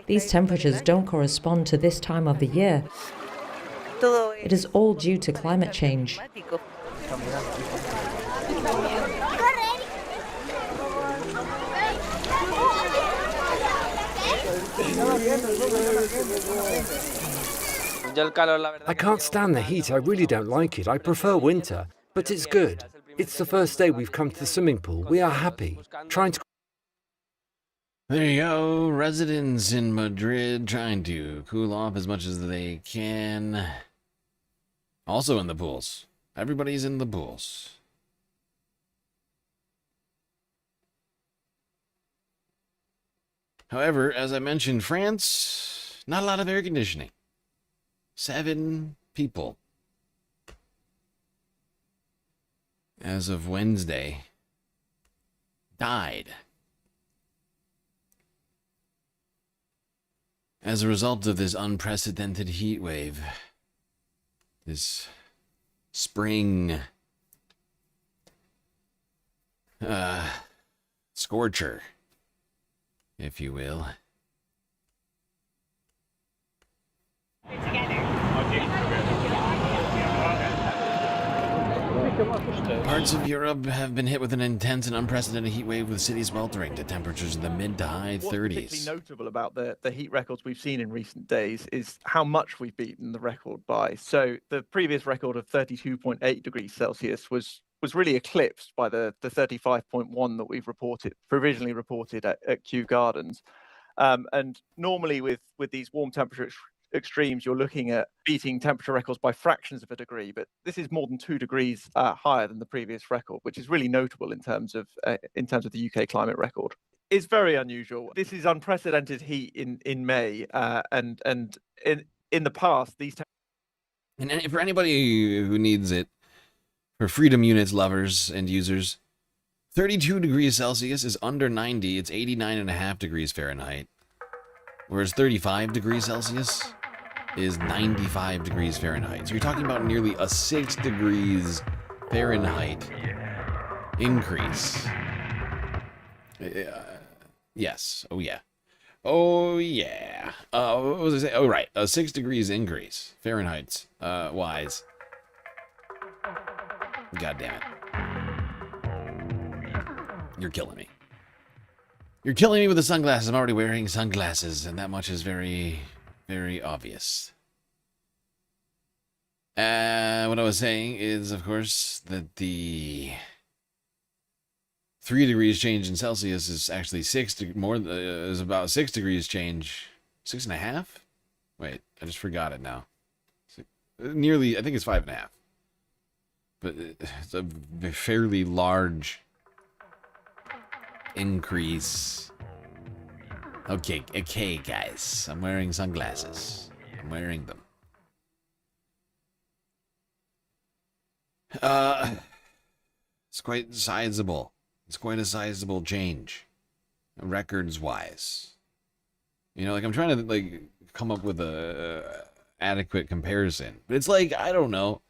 These temperatures don't correspond to this time of the year. It is all due to climate change. I can't stand the heat. I really don't like it. I prefer winter, but it's good. It's the first day we've come to the swimming pool. We are happy. Trying to. There you go. Residents in Madrid trying to cool off as much as they can. Also in the pools. Everybody's in the pools. However, as I mentioned, France, not a lot of air conditioning. 7 people. As of Wednesday, died as a result of this unprecedented heat wave. This spring scorcher, if you will. Parts of Europe have been hit with an intense and unprecedented heat wave, with cities sweltering to temperatures in the mid to high 30s. What's particularly notable about the heat records we've seen in recent days is how much we've beaten the record by. So the previous record of 32.8 degrees Celsius was really eclipsed by the 35.1 that we've provisionally reported at Kew Gardens. And normally with these warm temperature extremes, you're looking at beating temperature records by fractions of a degree, but this is more than 2 degrees higher than the previous record, which is really notable in terms of the UK climate record. It's very unusual. This is unprecedented heat in May, and in the past these. And for anybody who needs it, for Freedom Units lovers and users, 32 degrees Celsius is under 90. It's 89.5 degrees Fahrenheit. Whereas 35 degrees Celsius is 95 degrees Fahrenheit. So you're talking about nearly a 6 degrees Fahrenheit increase. Yes. Oh, yeah. Oh, yeah. What was I saying? Oh, right. A 6 degrees increase Fahrenheit wise. God damn it. You're killing me. You're killing me with the sunglasses. I'm already wearing sunglasses, and that much is very, very obvious. What I was saying is, of course, that the 3 degrees change in Celsius is actually is about 6 degrees change. 6.5? Wait, I just forgot it now. Nearly, I think it's 5.5. But it's a fairly large increase. Okay, guys. I'm wearing sunglasses. I'm wearing them. It's quite sizable. It's quite a sizable change, records-wise. You know, like, I'm trying to, like, come up with a adequate comparison. But it's like, I don't know.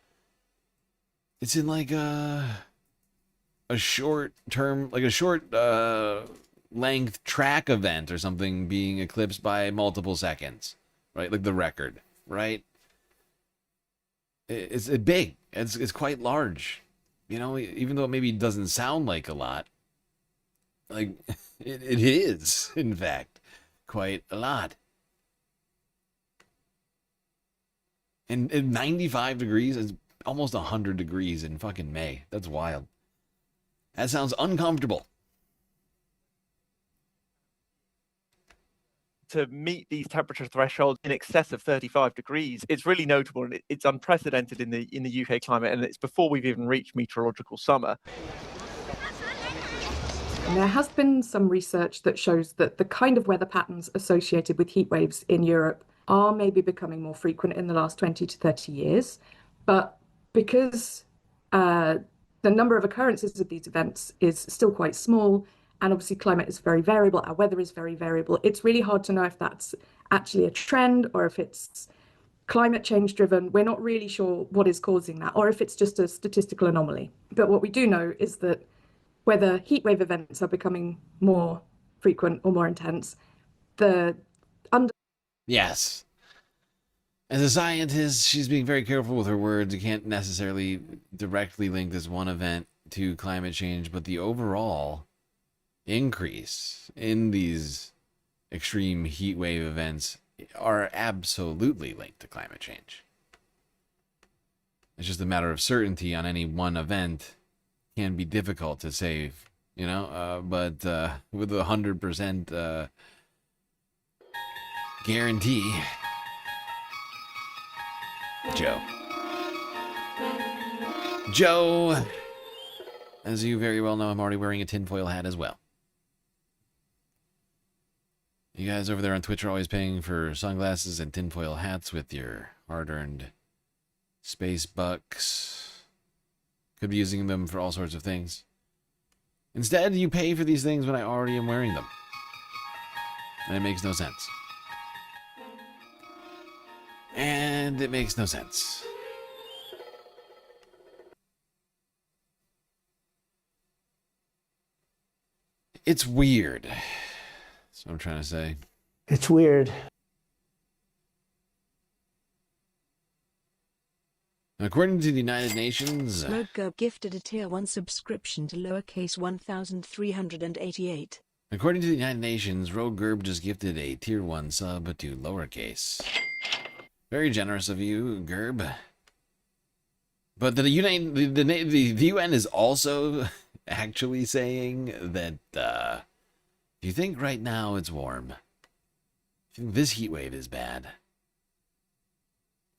It's in, like, a short term, like a short length track event or something being eclipsed by multiple seconds, right? Like the record, right? It's big. It's quite large, you know. Even though it maybe doesn't sound like a lot, like it is, in fact, quite a lot. And 95 degrees is almost 100 degrees in fucking May. That's wild. That sounds uncomfortable. To meet these temperature thresholds in excess of 35 degrees, it's really notable, and it's unprecedented in the UK climate, and it's before we've even reached meteorological summer. And there has been some research that shows that the kind of weather patterns associated with heat waves in Europe are maybe becoming more frequent in the last 20 to 30 years. But because the number of occurrences of these events is still quite small, and obviously climate is very variable, our weather is very variable, it's really hard to know if that's actually a trend or if it's climate change driven. We're not really sure what is causing that, or if it's just a statistical anomaly. But what we do know is that whether heat wave events are becoming more frequent or more intense. Yes. As a scientist, she's being very careful with her words. You can't necessarily directly link this one event to climate change, but the overall increase in these extreme heat wave events are absolutely linked to climate change. It's just a matter of certainty on any one event can be difficult to say, you know, but with a 100% guarantee, Joe, as you very well know, I'm already wearing a tinfoil hat as well. You guys over there on Twitch are always paying for sunglasses and tinfoil hats with your hard-earned space bucks. Could be using them for all sorts of things. Instead, you pay for these things when I already am wearing them. And it makes no sense. And it makes no sense. It's weird. That's what I'm trying to say. It's weird. According to the United Nations... Rogue gifted a Tier 1 subscription to lowercase 1388. According to the United Nations, Rogue Gerb just gifted a Tier 1 sub to lowercase. Very generous of you, Gerb. But the UN is also actually saying that, do you think right now it's warm? Do you think this heat wave is bad?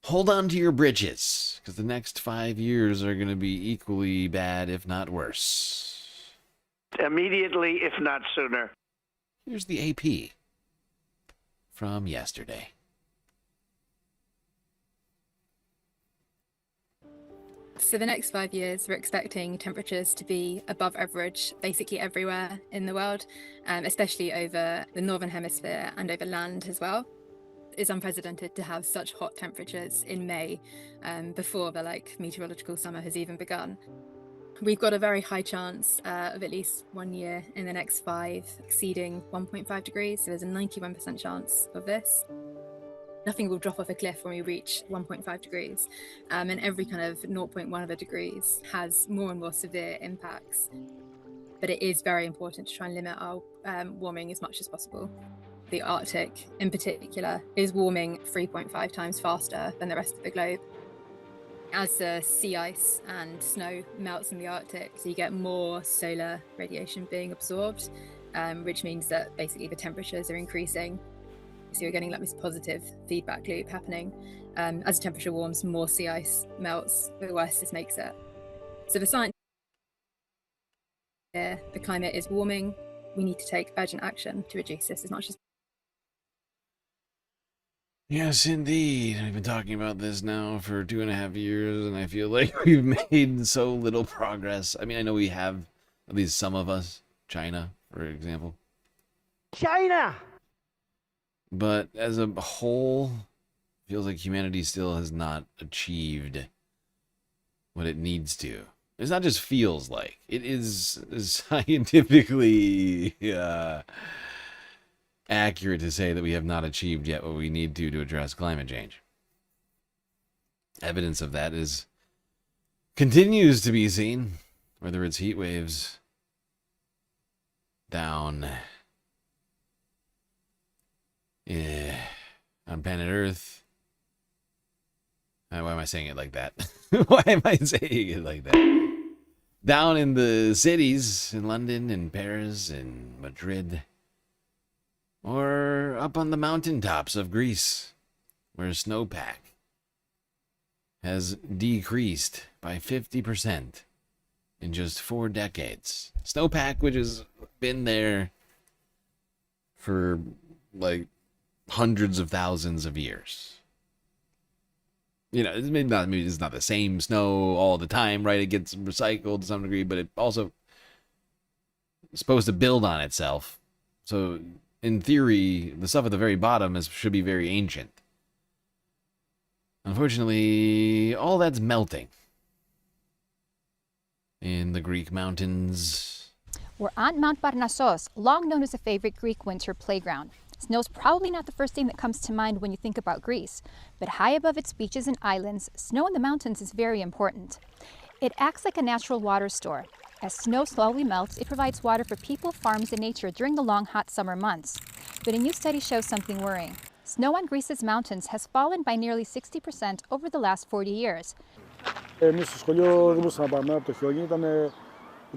Hold on to your britches, because the next 5 years are going to be equally bad, if not worse. Immediately, if not sooner. Here's the AP from yesterday. So the next 5 years, we're expecting temperatures to be above average basically everywhere in the world, especially over the northern hemisphere and over land as well. It's unprecedented to have such hot temperatures in May before the meteorological summer has even begun. We've got a very high chance of at least 1 year in the next 5 exceeding 1.5 degrees. So there's a 91% chance of this. Nothing will drop off a cliff when we reach 1.5 degrees. And every kind of 0.1 of a degrees has more and more severe impacts. But it is very important to try and limit our warming as much as possible. The Arctic, in particular, is warming 3.5 times faster than the rest of the globe. As the sea ice and snow melts in the Arctic, so you get more solar radiation being absorbed, which means that basically the temperatures are increasing. So you're getting like this positive feedback loop happening. As the temperature warms, more sea ice melts, the worse this makes it. So the science here, the climate is warming. We need to take urgent action to reduce this as much as. Yes, indeed. We've been talking about this now for 2.5 years, and I feel like we've made so little progress. I mean, I know we have, at least some of us, China, for example. China! But as a whole, it feels like humanity still has not achieved what it needs to. It's not just feels like. It is scientifically accurate to say that we have not achieved yet what we need to address climate change. Evidence of that continues to be seen, whether it's heat waves down on planet Earth. Why am I saying it like that? Why am I saying it like that? Down in the cities, in London, in Paris, in Madrid, or up on the mountaintops of Greece, where snowpack has decreased by 50% in just 4 decades. Snowpack, which has been there for like hundreds of thousands of years. You know, maybe it's not the same snow all the time, right? It gets recycled to some degree, but it also is supposed to build on itself. So, in theory, the stuff at the very bottom should be very ancient. Unfortunately, all that's melting in the Greek mountains. We're on Mount Parnassos, long known as a favorite Greek winter playground. Snow's probably not the first thing that comes to mind when you think about Greece, but high above its beaches and islands, snow in the mountains is very important. It acts like a natural water store. As snow slowly melts, it provides water for people, farms, and nature during the long, hot summer months. But a new study shows something worrying. Snow on Greece's mountains has fallen by nearly 60% over the last 40 years. Εμείς στο σχολείο δεν μπορούσαμε να πάμε από το χιόνι. Όταν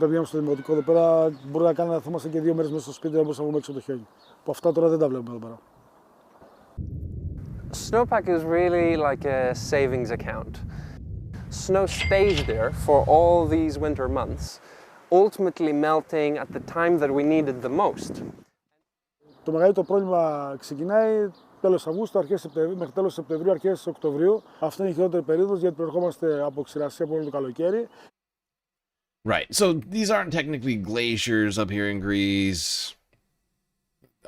πήγαμε στο δημοτικό εδώ πέρα, μπορεί να κάνει να θυμάστε και 2 μέρες μέσα στο σπίτι να μπορούσαμε να βγούμε έξω από το χιόνι. Που αυτά τώρα δεν τα βλέπουμε εδώ πέρα. Snowpack is really like a savings account. Snow stays there for all these winter months, ultimately melting at the time that we need it the most. Το μεγαλύτερο πρόβλημα ξεκινάει τέλος Αυγούστου, μέχρι τέλος Σεπτεμβρίου, αρχές Οκτωβρίου. Αυτή είναι η χειρότερη περίοδος γιατί προερχόμαστε από ξηρασία από όλο το καλοκαίρι. Right, so these aren't technically glaciers up here in Greece.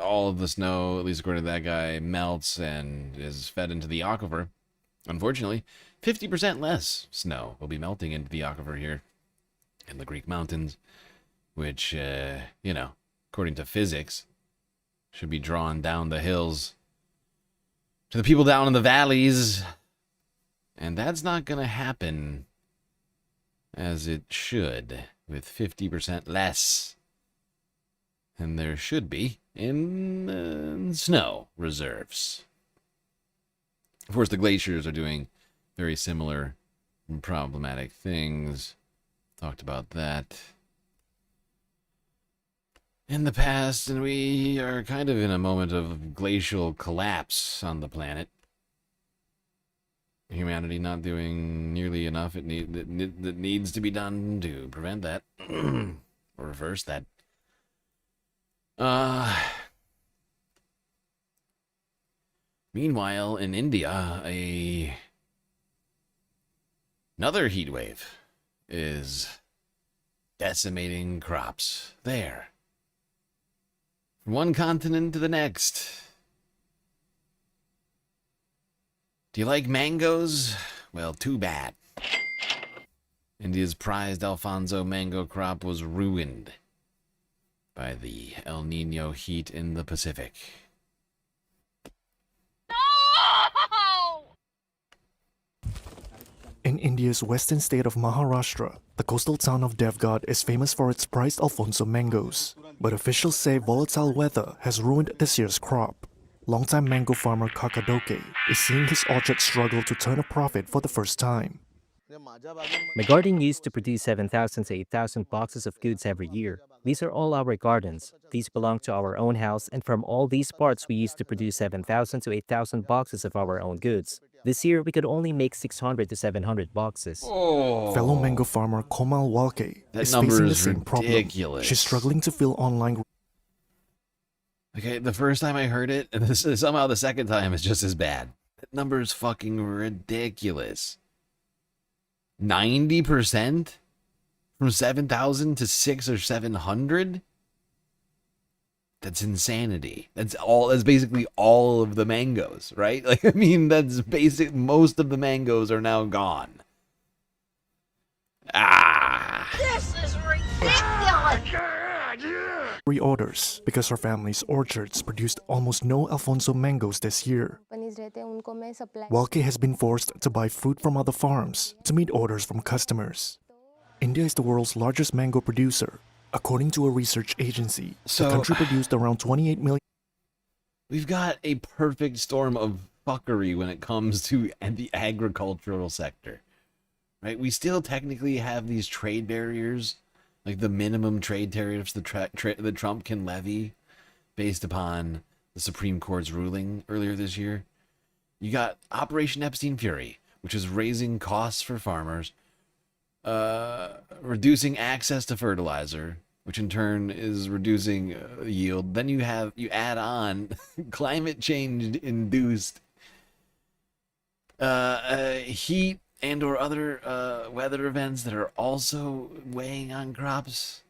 All of the snow, at least according to that guy, melts and is fed into the aquifer. Unfortunately, 50% less snow will be melting into the aquifer here in the Greek mountains, which, you know, according to physics, should be drawn down the hills to the people down in the valleys. And that's not going to happen as it should, with 50% less than there should be in snow reserves. Of course, the glaciers are doing very similar problematic things. Talked about that in the past, and we are kind of in a moment of glacial collapse on the planet. Humanity not doing nearly enough that needs to be done to prevent that or reverse that. Meanwhile, in India, another heat wave is decimating crops there. From one continent to the next. Do you like mangoes? Well, too bad. India's prized Alfonso mango crop was ruined by the El Nino heat in the Pacific. In India's western state of Maharashtra, the coastal town of Devgad is famous for its prized Alfonso mangoes. But officials say volatile weather has ruined this year's crop. Longtime mango farmer Kakadoke is seeing his orchard struggle to turn a profit for the first time. My garden used to produce 7,000 to 8,000 boxes of goods every year. These are all our gardens. These belong to our own house, and from all these parts we used to produce 7,000 to 8,000 boxes of our own goods. This year we could only make 600 to 700 boxes. Oh. Fellow mango farmer Komal Walke is facing the same problem. She's struggling to fill online. Okay, the first time I heard it, and somehow the second time is just as bad. That number is fucking ridiculous. 90% from 7,000 to 600 or 700? That's insanity. That's basically all of the mangoes, right? Like, I mean, that's basic. Most of the mangoes are now gone. This is ridiculous! Reorders because her family's orchards produced almost no Alfonso mangoes this year. Walke has been forced to buy fruit from other farms to meet orders from customers. India is the world's largest mango producer. According to a research agency, the country produced around 28 million. We've got a perfect storm of fuckery when it comes to the agricultural sector, right? We still technically have these trade barriers, like the minimum trade tariffs that Trump can levy based upon the Supreme Court's ruling earlier this year. You got Operation Epstein Fury, which is raising costs for farmers, reducing access to fertilizer, which in turn is reducing yield. Then you add on climate change induced heat and or other weather events that are also weighing on crops.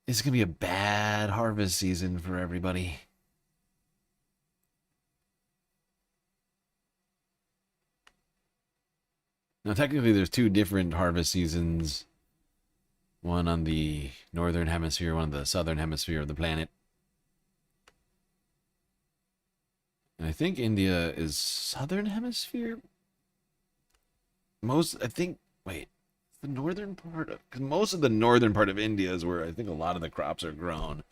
It's gonna be a bad harvest season for everybody. Now, technically, there's two different harvest seasons. One on the northern hemisphere, one on the southern hemisphere of the planet. And I think India is southern hemisphere. Wait, the northern part of, because most of the northern part of India is where I think a lot of the crops are grown.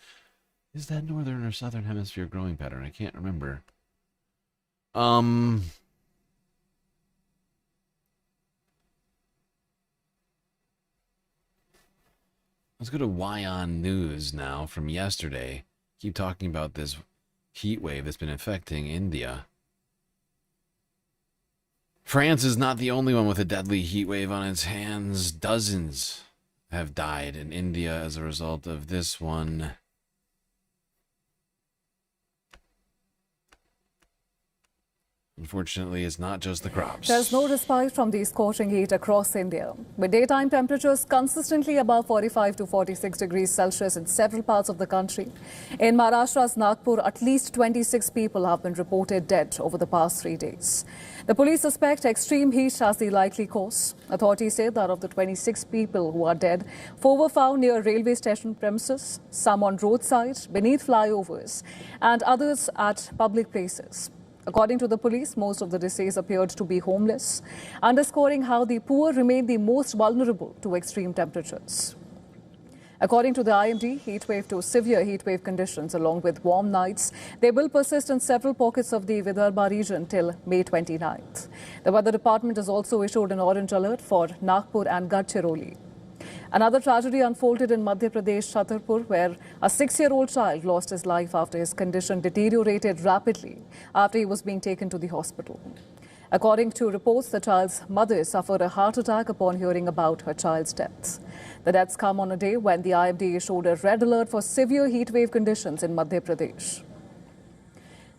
Is that northern or southern hemisphere growing pattern? I can't remember. Let's go to Wyong News now from yesterday. Keep talking about this heat wave that's been affecting India. France is not the only one with a deadly heat wave on its hands. Dozens have died in India as a result of this one. Unfortunately, it's not just the crops. There's no respite from the scorching heat across India, with daytime temperatures consistently above 45 to 46 degrees Celsius in several parts of the country. In Maharashtra's Nagpur, at least 26 people have been reported dead over the past 3 days. The police suspect extreme heat as the likely cause. Authorities say that of the 26 people who are dead, 4 were found near railway station premises, some on roadsides, beneath flyovers, and others at public places. According to the police, most of the deceased appeared to be homeless, underscoring how the poor remain the most vulnerable to extreme temperatures. According to the IMD, heat wave to severe heat wave conditions along with warm nights, they will persist in several pockets of the Vidarbha region till May 29th. The Weather Department has also issued an orange alert for Nagpur and Gadchiroli. Another tragedy unfolded in Madhya Pradesh, Chhatarpur, where a 6-year-old child lost his life after his condition deteriorated rapidly after he was being taken to the hospital. According to reports, the child's mother suffered a heart attack upon hearing about her child's death. The deaths come on a day when the IMD issued a red alert for severe heat wave conditions in Madhya Pradesh.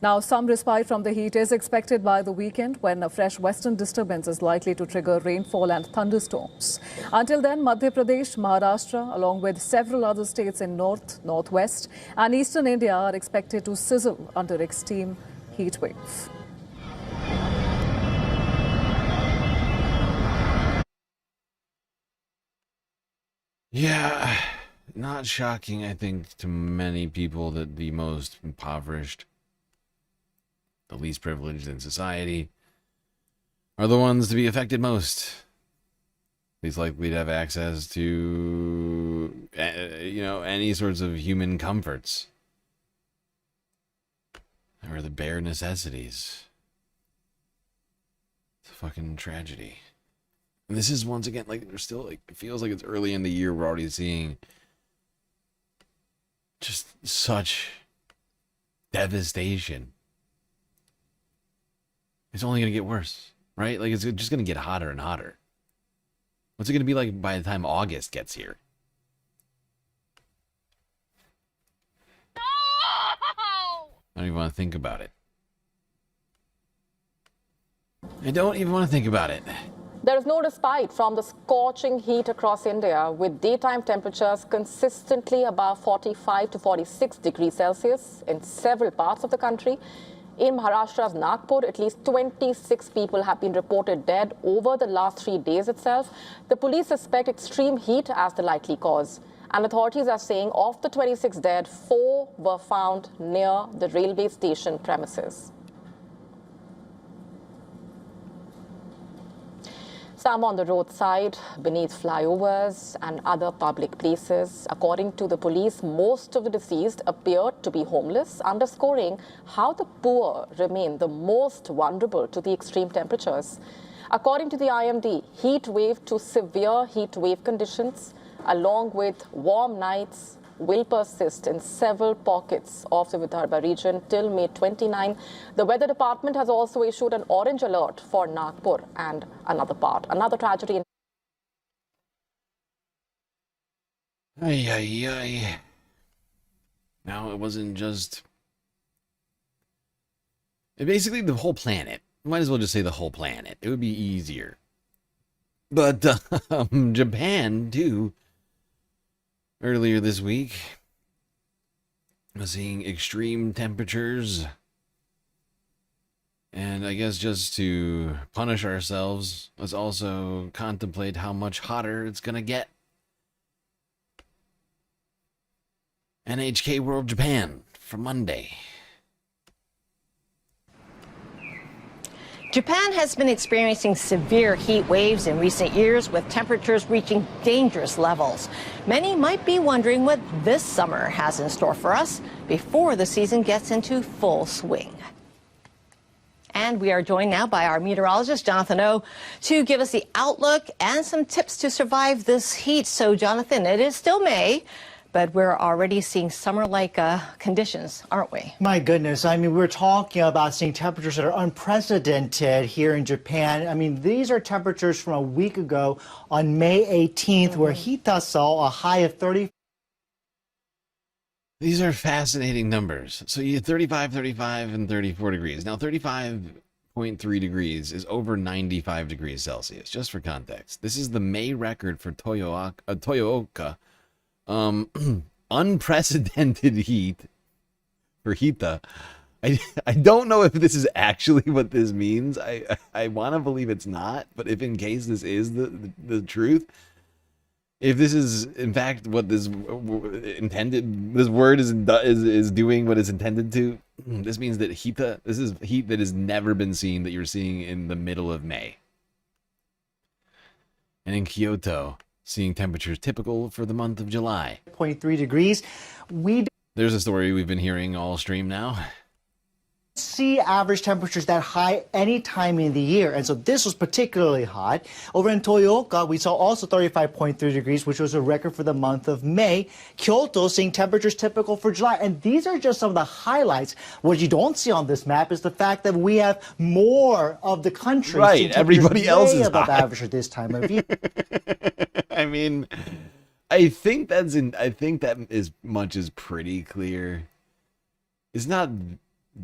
Now, some respite from the heat is expected by the weekend when a fresh western disturbance is likely to trigger rainfall and thunderstorms. Until then, Madhya Pradesh, Maharashtra, along with several other states in north, northwest and eastern India are expected to sizzle under extreme heat wave. Yeah, not shocking, I think, to many people that the most impoverished, the least privileged in society, are the ones to be affected most. Least likely to have access to, any sorts of human comforts. Or the bare necessities. It's a fucking tragedy. And this is, once again, there's still, it feels like it's early in the year, we're already seeing just such devastation. It's only going to get worse, right? It's just going to get hotter and hotter. What's it going to be like by the time August gets here? No! I don't even want to think about it. I don't even want to think about it. There is no respite from the scorching heat across India, with daytime temperatures consistently above 45 to 46 degrees Celsius in several parts of the country. In Maharashtra's Nagpur, at least 26 people have been reported dead over the last 3 days itself. The police suspect extreme heat as the likely cause. And authorities are saying of the 26 dead, 4 were found near the railway station premises. Some on the roadside, beneath flyovers and other public places. According to the police, most of the deceased appeared to be homeless, underscoring how the poor remain the most vulnerable to the extreme temperatures. According to the IMD, heat wave to severe heat wave conditions, along with warm nights, will persist in several pockets of the Vidarbha region till May 29. The Weather Department has also issued an orange alert for Nagpur and another tragedy. Ay, ay, ay. Now, it wasn't just... basically, the whole planet. Might as well just say the whole planet. It would be easier. But Japan, too, earlier this week, was seeing extreme temperatures. And I guess just to punish ourselves, let's also contemplate how much hotter it's going to get. NHK World Japan for Monday. Japan has been experiencing severe heat waves in recent years, with temperatures reaching dangerous levels. Many might be wondering what this summer has in store for us before the season gets into full swing. And we are joined now by our meteorologist, Jonathan O, to give us the outlook and some tips to survive this heat. So, Jonathan, it is still May, but we're already seeing summer-like conditions, aren't we? My goodness. I mean, we're talking about seeing temperatures that are unprecedented here in Japan. I mean, these are temperatures from a week ago on May 18th, where Hita saw a high of 30. These are fascinating numbers. So you had 35, 35, and 34 degrees. Now, 35.3 degrees is over 95 degrees Celsius, just for context. This is the May record for Toyooka. Unprecedented heat for Hita. I don't know if this is actually what this means. I want to believe it's not, but if in case this is the truth, if this is in fact what this word is doing what it's intended to, this means that this is heat that has never been seen, that you're seeing in the middle of May. And in Kyoto, seeing temperatures typical for the month of July. 0.3 degrees. There's a story we've been hearing all stream now. See average temperatures that high any time in the year, and so this was particularly hot. Over in Toyooka, we saw also 35.3 degrees, which was a record for the month of May. Kyoto seeing temperatures typical for July, and these are just some of the highlights. What you don't see on this map is the fact that we have more of the country. Right, everybody else is above hot. average at this time of year. I mean, I think that as much is pretty clear. It's not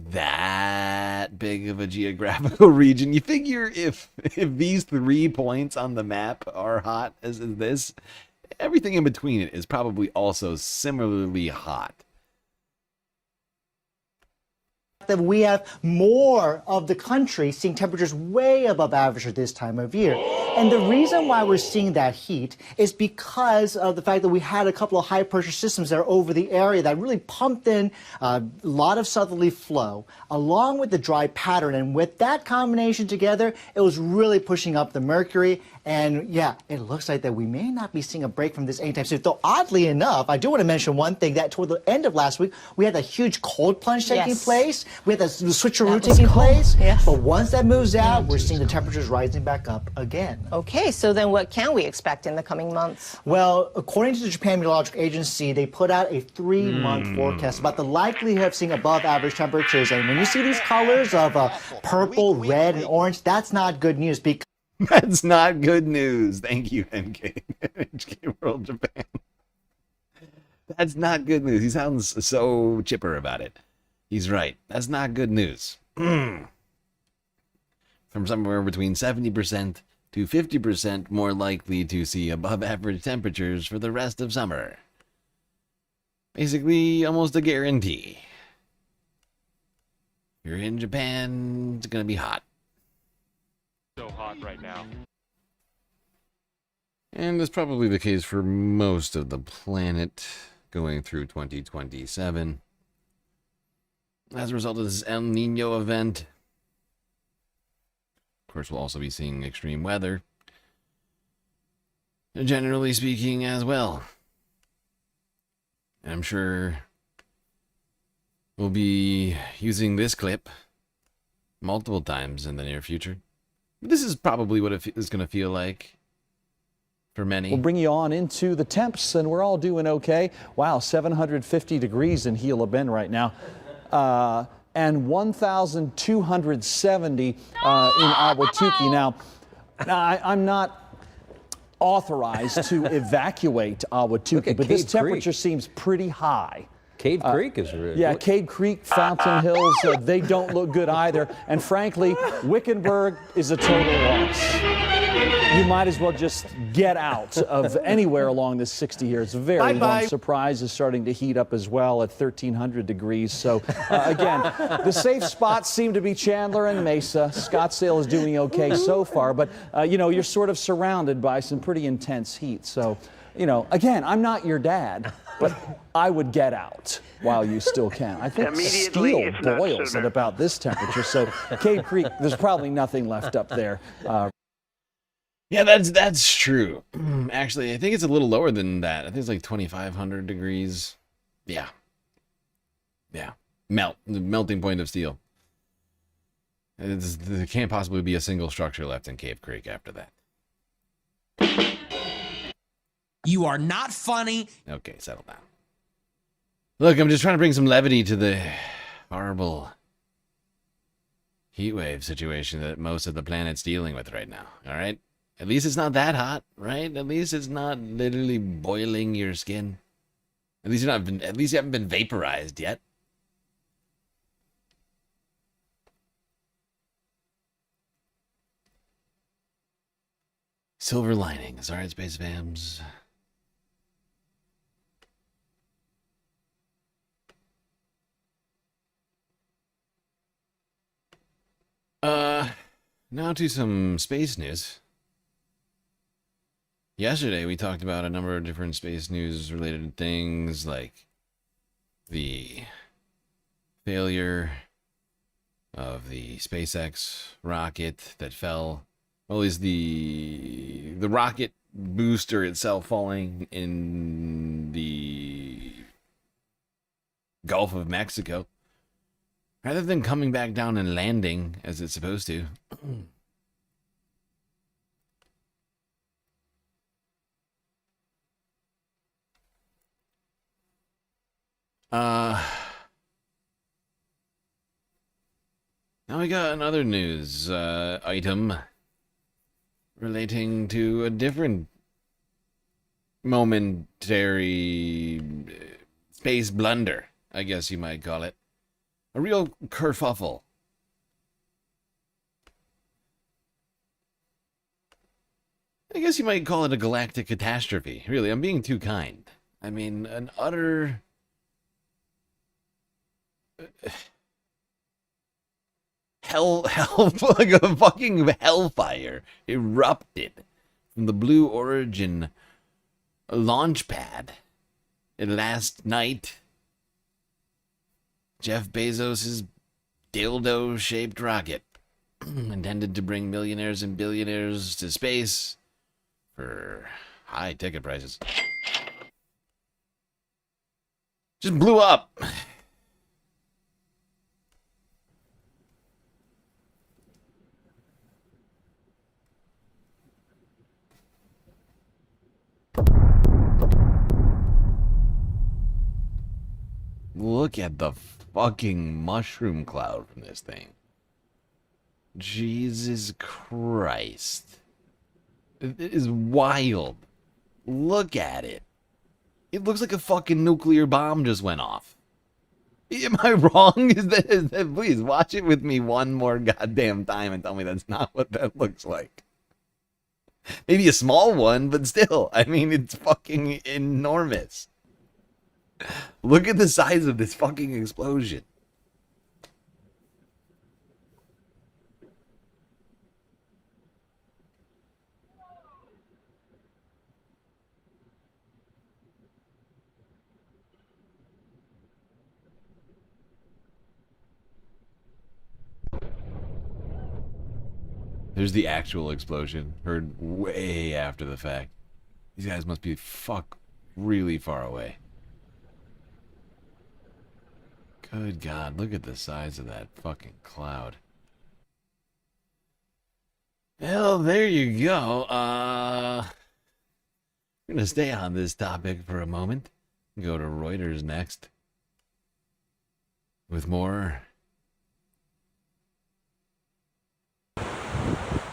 that big of a geographical region. You figure if these 3 points on the map are hot as this, everything in between it is probably also similarly hot. That we have more of the country seeing temperatures way above average at this time of year. And the reason why we're seeing that heat is because of the fact that we had a couple of high pressure systems that are over the area that really pumped in a lot of southerly flow along with the dry pattern. And with that combination together, it was really pushing up the mercury. And yeah, it looks like that we may not be seeing a break from this anytime soon. Though oddly enough, I do want to mention one thing, that toward the end of last week, we had a huge cold plunge taking place. We had the switcheroo taking place. Yes. But once that moves out, we're seeing the temperatures rising back up again. Okay, so then what can we expect in the coming months? Well, according to the Japan Meteorological Agency, they put out a 3-month forecast about the likelihood of seeing above average temperatures. And when you see these colors of purple, red, and orange, that's not good news. Because that's not good news. Thank you, NHK World Japan. That's not good news. He sounds so chipper about it. He's right. That's not good news. From somewhere between 70% to 50% more likely to see above average temperatures for the rest of summer. Basically, almost a guarantee. If you're in Japan, it's going to be hot. So hot right now. And that's probably the case for most of the planet going through 2027. As a result of this El Nino event, of course, we'll also be seeing extreme weather, generally speaking, as well. And I'm sure we'll be using this clip multiple times in the near future. This is probably what it is going to feel like for many. We'll bring you on into the temps, and we're all doing okay. Wow, 750 degrees in Gila Bend right now. And 1,270 in Ahwatukee. Now, I'm not authorized to evacuate Ahwatukee, but this temperature seems pretty high. Cave Creek is really... Yeah, Cave Creek, Fountain Hills, they don't look good either. And frankly, Wickenburg is a total loss. You might as well just get out of anywhere along this 60 here. It's very warm. Surprise is starting to heat up as well at 1,300 degrees. So, again, the safe spots seem to be Chandler and Mesa. Scottsdale is doing okay so far, but, you know, you're sort of surrounded by some pretty intense heat. So, you know, again, I'm not your dad, but I would get out while you still can. I think Immediately, steel if not boils at sooner. about this temperature, so Cave Creek, there's probably nothing left up there. Yeah, that's true. Actually, I think it's a little lower than that. I think it's like 2,500 degrees. Yeah. Yeah. The melting point of steel. There can't possibly be a single structure left in Cave Creek after that. You are not funny. Okay, settle down. Look, I'm just trying to bring some levity to the horrible heat wave situation that most of the planet's dealing with right now. All right? At least it's not that hot, right? At least it's not literally boiling your skin. At least you haven't been vaporized yet. Silver linings. All right, Space Fams. Now to some space news. Yesterday we talked about a number of different space news related things, like the failure of the SpaceX rocket that fell. Well, is the rocket booster itself falling in the Gulf of Mexico, rather than coming back down and landing as it's supposed to. Now we got another news item relating to a different momentary space blunder, I guess you might call it. A real kerfuffle. I guess you might call it a galactic catastrophe. Really, I'm being too kind. I mean, an utter... like a fucking hellfire erupted from the Blue Origin launch pad last night. Jeff Bezos' dildo-shaped rocket, intended to bring millionaires and billionaires to space for high ticket prices, just blew up. Look at the fucking mushroom cloud from this thing. Jesus Christ. It is wild. Look at it. It looks like a fucking nuclear bomb just went off. Am I wrong? Is that, please watch it with me one more goddamn time and tell me that's not what that looks like. Maybe a small one, but still, I mean, it's fucking enormous. Look at the size of this fucking explosion. There's the actual explosion, heard way after the fact. These guys must be really far away. Good God, look at the size of that fucking cloud. Well, there you go. We're gonna stay on this topic for a moment. Go to Reuters next. With more...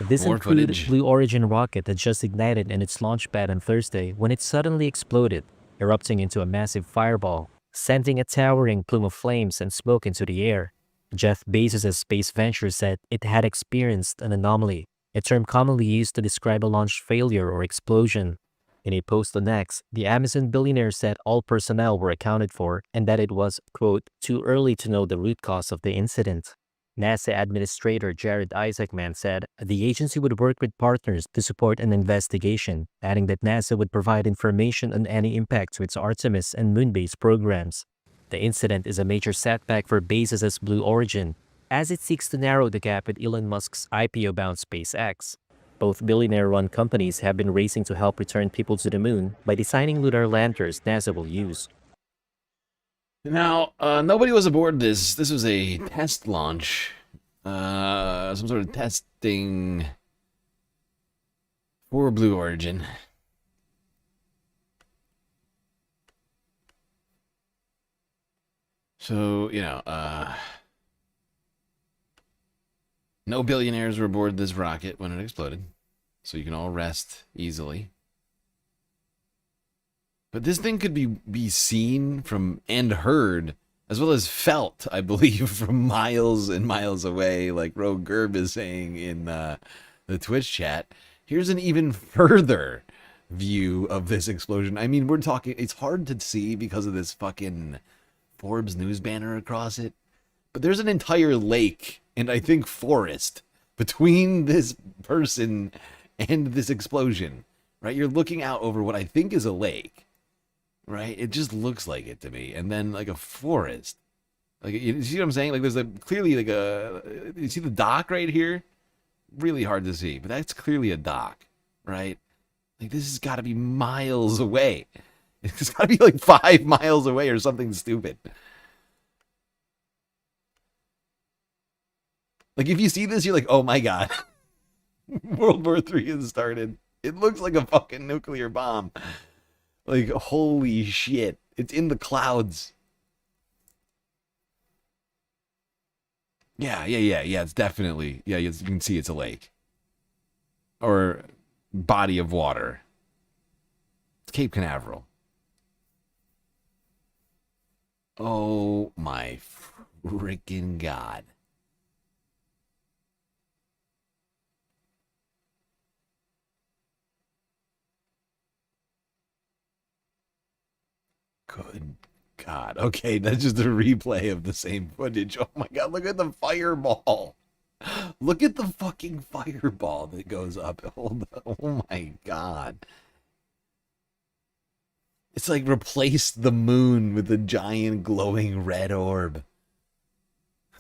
This more uncrewed footage. Blue Origin rocket had just ignited in its launch pad on Thursday when it suddenly exploded, erupting into a massive fireball, sending a towering plume of flames and smoke into the air. Jeff Bezos' space venture said it had experienced an anomaly, a term commonly used to describe a launch failure or explosion. In a post on X, the Amazon billionaire said all personnel were accounted for and that it was, quote, too early to know the root cause of the incident. NASA Administrator Jared Isaacman said the agency would work with partners to support an investigation, adding that NASA would provide information on any impact to its Artemis and moon-based programs. The incident is a major setback for Bezos' Blue Origin, as it seeks to narrow the gap with Elon Musk's IPO-bound SpaceX. Both billionaire-run companies have been racing to help return people to the moon by designing lunar landers NASA will use. Now, nobody was aboard this. This was a test launch. Some sort of testing for Blue Origin. So, no billionaires were aboard this rocket when it exploded. So you can all rest easily. But this thing could be seen from and heard, as well as felt, I believe, from miles and miles away, like Rogue Gerb is saying in the Twitch chat. Here's an even further view of this explosion. I mean, we're talking, it's hard to see because of this fucking Forbes news banner across it. But there's an entire lake and I think forest between this person and this explosion, right? You're looking out over what I think is a lake. Right? It just looks like it to me. And then like a forest. Like, you see what I'm saying? Like there's clearly like you see the dock right here? Really hard to see, but that's clearly a dock, right? Like this has got to be miles away. It's got to be like 5 miles away or something stupid. Like if you see this, you're like, oh my God. World War III has started. It looks like a fucking nuclear bomb. Like, holy shit. It's in the clouds. Yeah, it's definitely, you can see it's a lake. Or body of water. It's Cape Canaveral. Oh my freaking God. Good God. Okay, that's just a replay of the same footage. Oh my God, look at the fireball. Look at the fucking fireball that goes up. Hold on. Oh my God. It's like replaced the moon with a giant glowing red orb.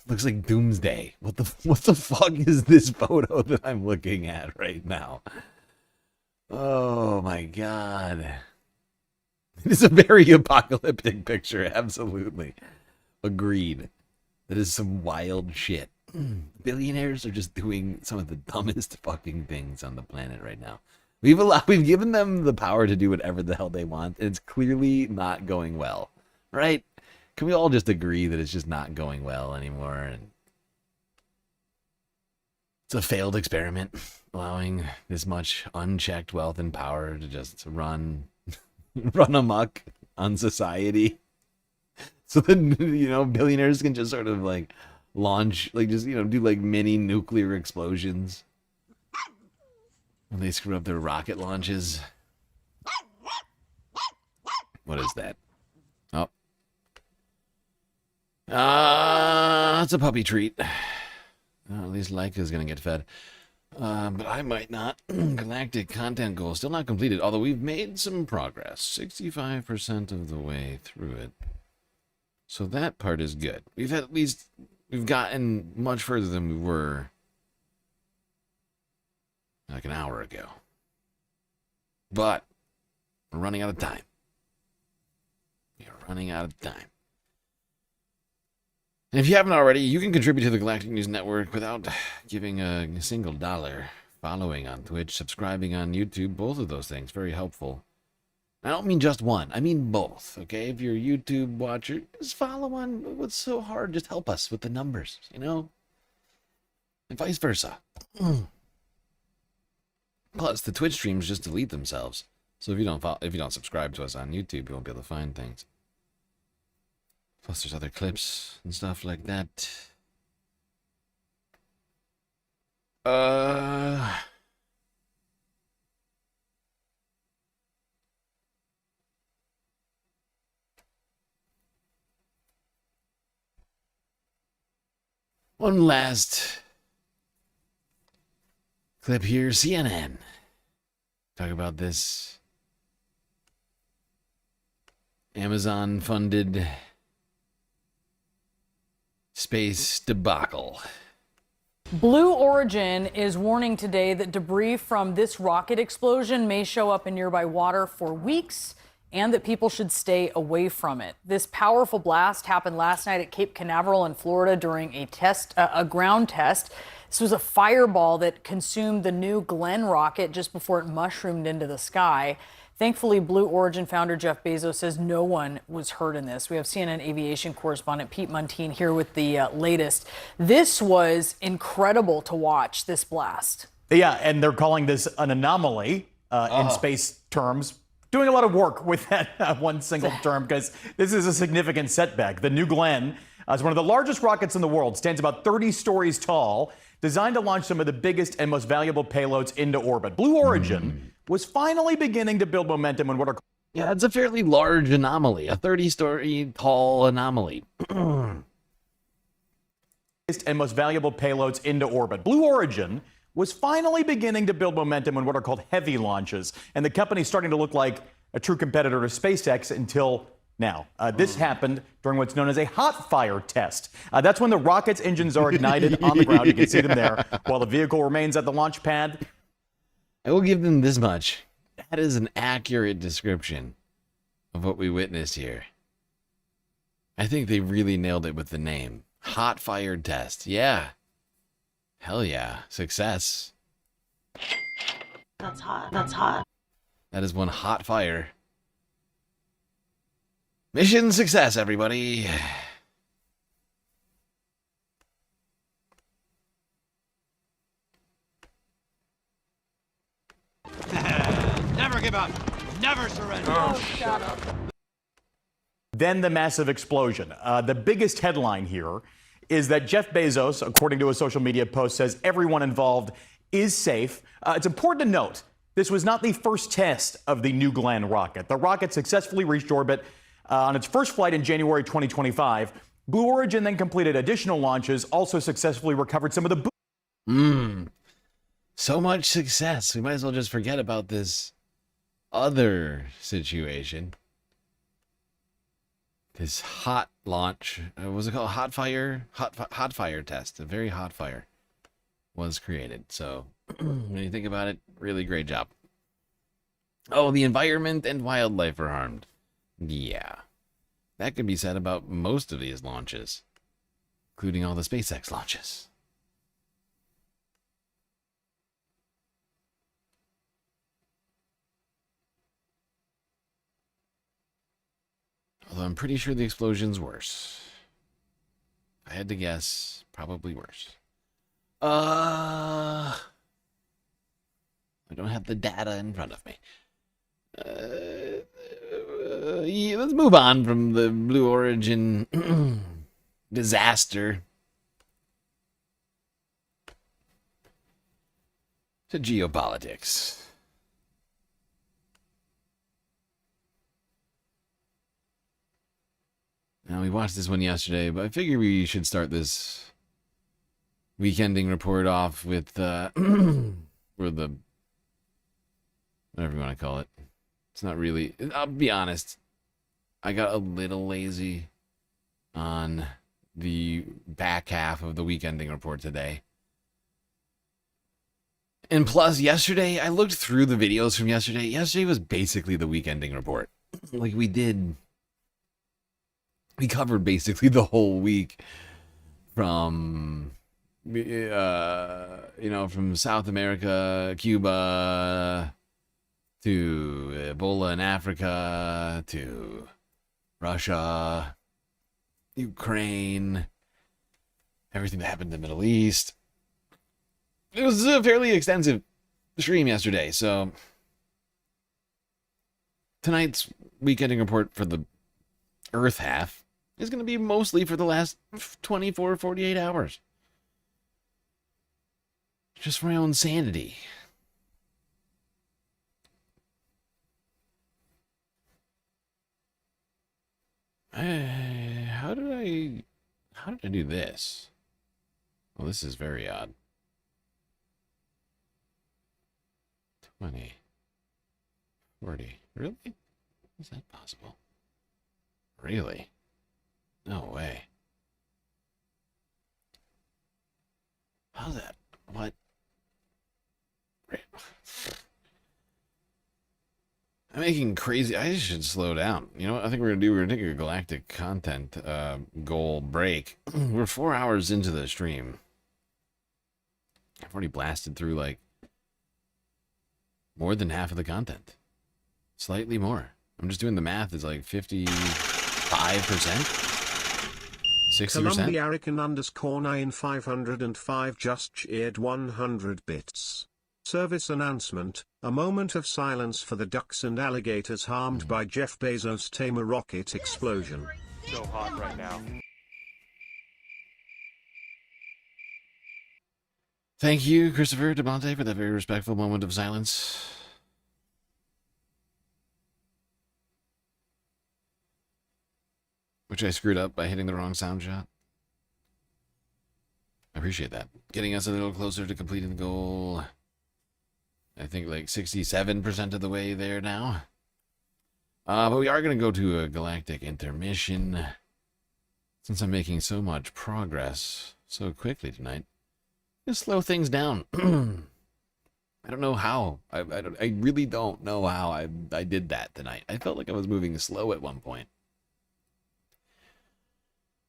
Looks like Doomsday. What the fuck is this photo that I'm looking at right now? Oh my God. It is a very apocalyptic picture, absolutely. Agreed. That is some wild shit. Billionaires are just doing some of the dumbest fucking things on the planet right now. We've given them the power to do whatever the hell they want, and it's clearly not going well. Right? Can we all just agree that it's just not going well anymore? And it's a failed experiment, allowing this much unchecked wealth and power to just run amok on society. So then, billionaires can just sort of like launch, like just, do like mini nuclear explosions when they screw up their rocket launches. What is that? Oh. That's a puppy treat. Well, at least Leica's gonna get fed. But I might not. Galactic content goal still not completed, although we've made some progress. 65% of the way through it. So that part is good. We've gotten much further than we were like an hour ago. But we're running out of time. We're running out of time. And if you haven't already, you can contribute to the Galactic News Network without giving a single dollar. Following on Twitch, subscribing on YouTube, both of those things, very helpful. I don't mean just one, I mean both, okay? If you're a YouTube watcher, just follow on. What's so hard? Just help us with the numbers, And vice versa. Plus, the Twitch streams just delete themselves. So if you don't subscribe to us on YouTube, you won't be able to find things. Plus, there's other clips and stuff like that. One last clip here. CNN. Talk about this Amazon-funded space debacle. Blue Origin is warning today that debris from this rocket explosion may show up in nearby water for weeks and that people should stay away from it. This powerful blast happened last night at Cape Canaveral in Florida during a ground test. This was a fireball that consumed the New Glenn rocket just before it mushroomed into the sky. Thankfully, Blue Origin founder Jeff Bezos says no one was hurt in this. We have CNN aviation correspondent Pete Muntean here with the latest. This was incredible to watch, this blast. Yeah, and they're calling this an anomaly in space terms. Doing a lot of work with that one single term because this is a significant setback. The New Glenn is one of the largest rockets in the world, stands about 30 stories tall, designed to launch some of the biggest and most valuable payloads into orbit. Blue Origin was finally beginning to build momentum in what are... Yeah, it's a fairly large anomaly, a 30-story tall anomaly. and most valuable payloads into orbit. Blue Origin was finally beginning to build momentum in what are called heavy launches, and the company's starting to look like a true competitor to SpaceX until now. This happened during what's known as a hot fire test. That's when the rocket's engines are ignited on the ground. You can see them there while the vehicle remains at the launch pad. I will give them this much. That is an accurate description of what we witnessed here. I think they really nailed it with the name. Hot fire test. Yeah. Hell yeah. Success. That's hot. That's hot. That is one hot fire. Mission success, everybody. Never give up. Never surrender. Oh, shut up. Then the massive explosion. The biggest headline here is that Jeff Bezos, according to a social media post, says everyone involved is safe. It's important to note, this was not the first test of the New Glenn rocket. The rocket successfully reached orbit on its first flight in January 2025. Blue Origin then completed additional launches, also successfully recovered some of the... So much success. We might as well just forget about this other situation. This hot launch, what was it called? Hot fire test. A very hot fire was created. So when you think about it, really great job. Oh, the environment and wildlife are harmed. Yeah, that could be said about most of these launches, including all the SpaceX launches. Although I'm pretty sure the explosion's worse. If I had to guess, probably worse. I don't have the data in front of me. Yeah, let's move on from the Blue Origin disaster to geopolitics. Now, we watched this one yesterday, but I figure we should start this weekending report off with, or the, whatever you want to call it. It's not really, I'll be honest, I got a little lazy on the back half of the weekending report today. And plus, yesterday, I looked through the videos from yesterday. Yesterday was basically the weekending report. Like, we covered basically the whole week from, from South America, Cuba, to Ebola in Africa, to Russia, Ukraine, everything that happened in the Middle East. It was a fairly extensive stream yesterday, so tonight's weekending report for the Earth half is going to be mostly for the last 24, 48 hours. Just for my own sanity. How did I do this? Well, this is very odd. 20. 40. Really? Is that possible? Really? No way. How's that? What? I'm making crazy. I should slow down. You know what I think we're going to do? We're going to take a galactic content goal break. We're 4 hours into the stream. I've already blasted through like more than half of the content. Slightly more. I'm just doing the math. It's like 55%? 60%? Colombiarican_9505 just cheered 100 bits. Service announcement, a moment of silence for the ducks and alligators harmed by Jeff Bezos' Tamer rocket explosion. So hot right now. Thank you, Christopher DeMonte, for that very respectful moment of silence. Which I screwed up by hitting the wrong sound shot. I appreciate that. Getting us a little closer to completing the goal. I think like 67% of the way there now. But we are going to go to a galactic intermission. Since I'm making so much progress so quickly tonight, just slow things down. I don't know how. I really don't know how I did that tonight. I felt like I was moving slow at one point.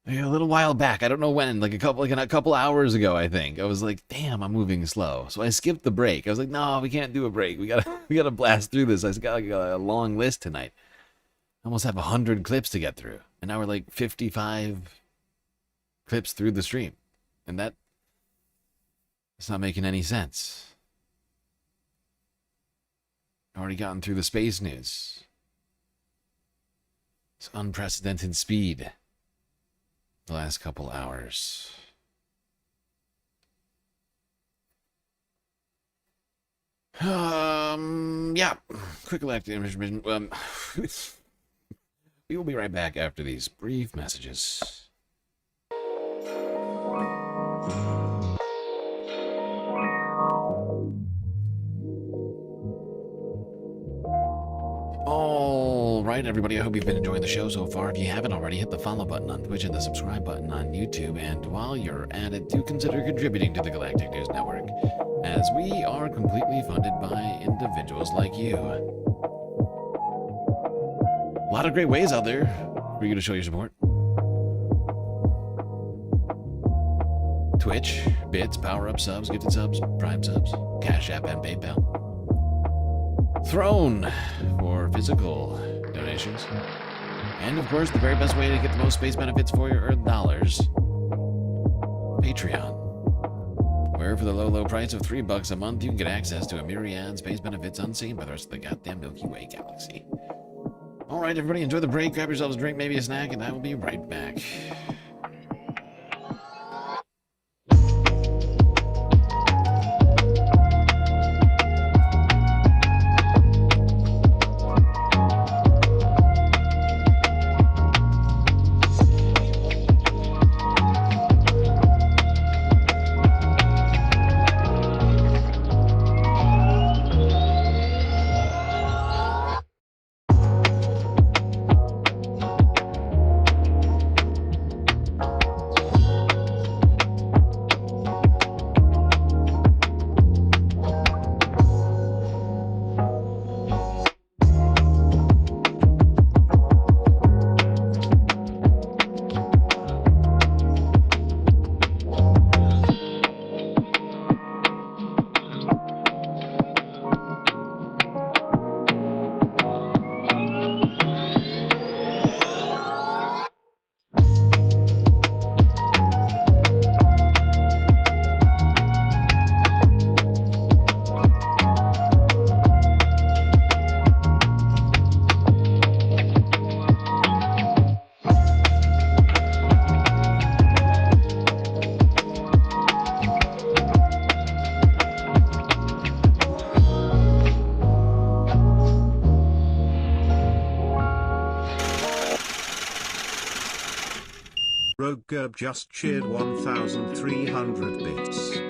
Like a little while back, I don't know when, like a couple hours ago, I think. I was like, damn, I'm moving slow. So I skipped the break. I was like, no, we can't do a break. We gotta blast through this. I got a long list tonight. I almost have 100 clips to get through. And now we're like 55 clips through the stream. And it's not making any sense. I've already gotten through the space news. It's unprecedented speed. The last couple hours. Yeah. Quick galactic intermission. We will be right back after these brief messages. All right, everybody, I hope you've been enjoying the show so far. If you haven't already, hit the follow button on Twitch and the subscribe button on YouTube. And while you're at it, do consider contributing to the Galactic News Network, as we are completely funded by individuals like you. A lot of great ways out there for you to show your support. Twitch, bits, power-up subs, gifted subs, prime subs, Cash App, and PayPal. Throne for physical donations. And of course, the very best way to get the most space benefits for your earned dollars, Patreon. Where for the low price of $3 a month, you can get access to a myriad space benefits unseen by the rest of the goddamn Milky Way galaxy. Alright, everybody, enjoy the break, grab yourselves a drink, maybe a snack, and I will be right back. Herb just cheered 1,300 bits.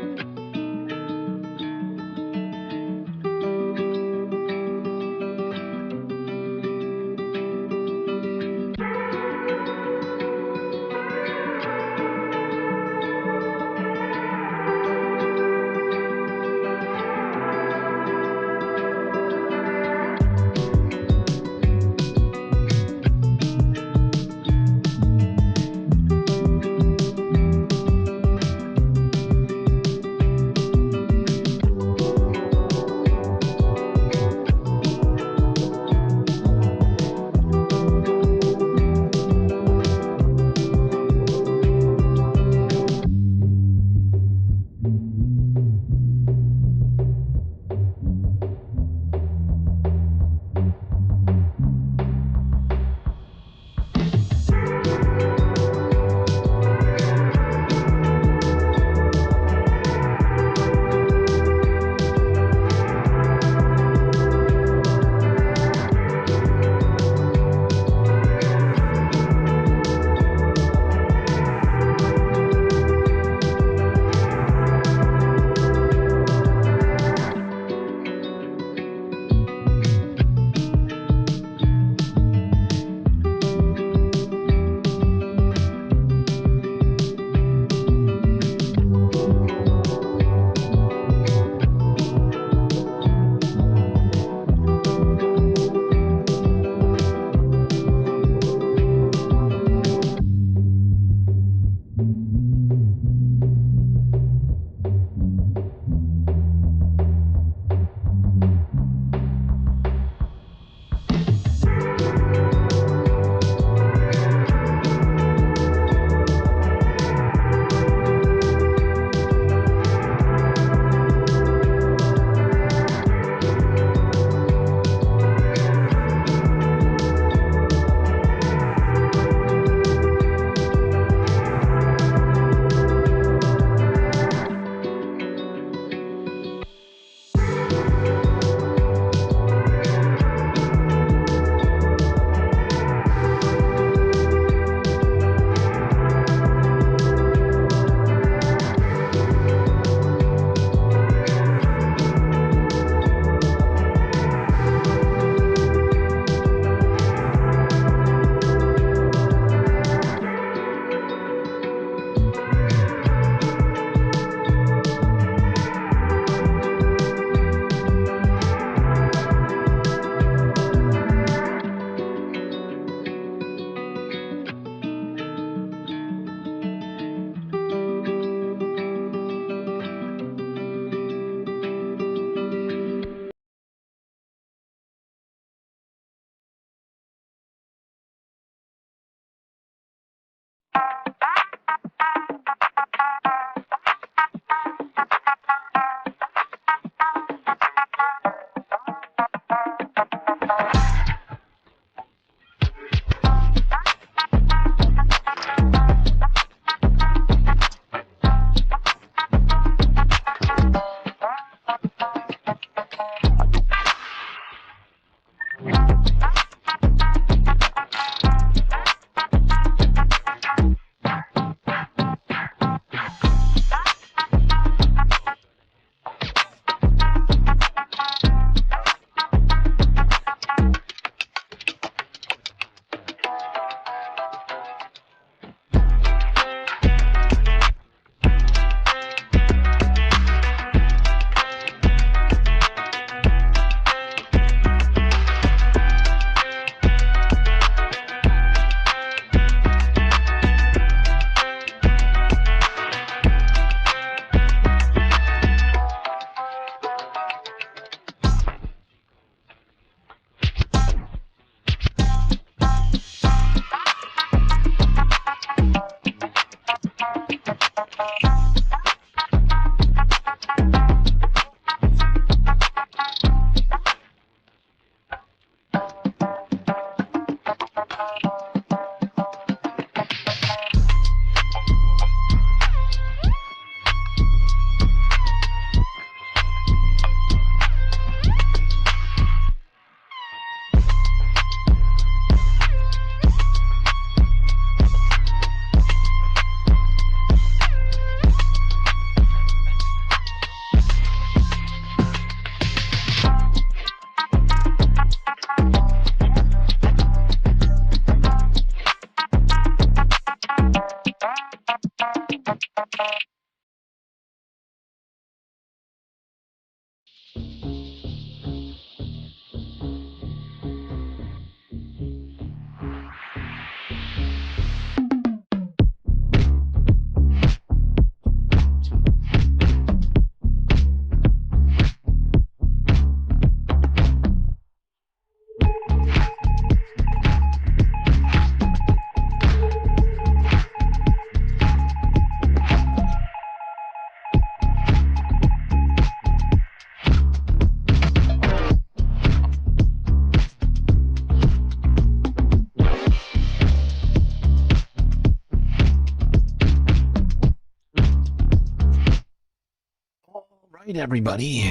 Right, everybody.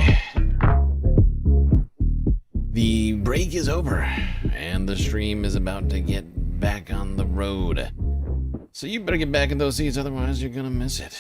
The break is over, and the stream is about to get back on the road. So you better get back in those seats, otherwise you're gonna miss it.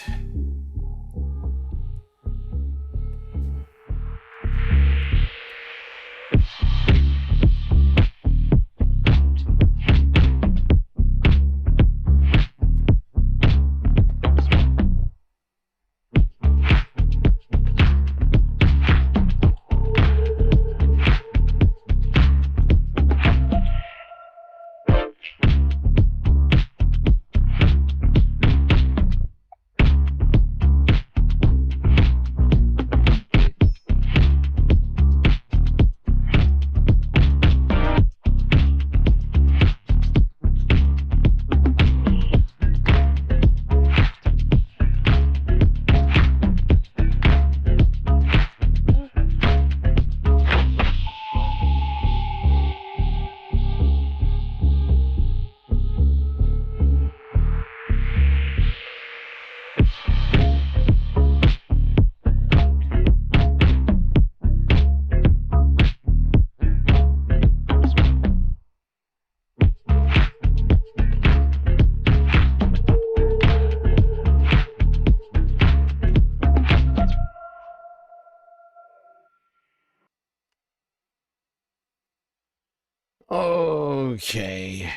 Okay.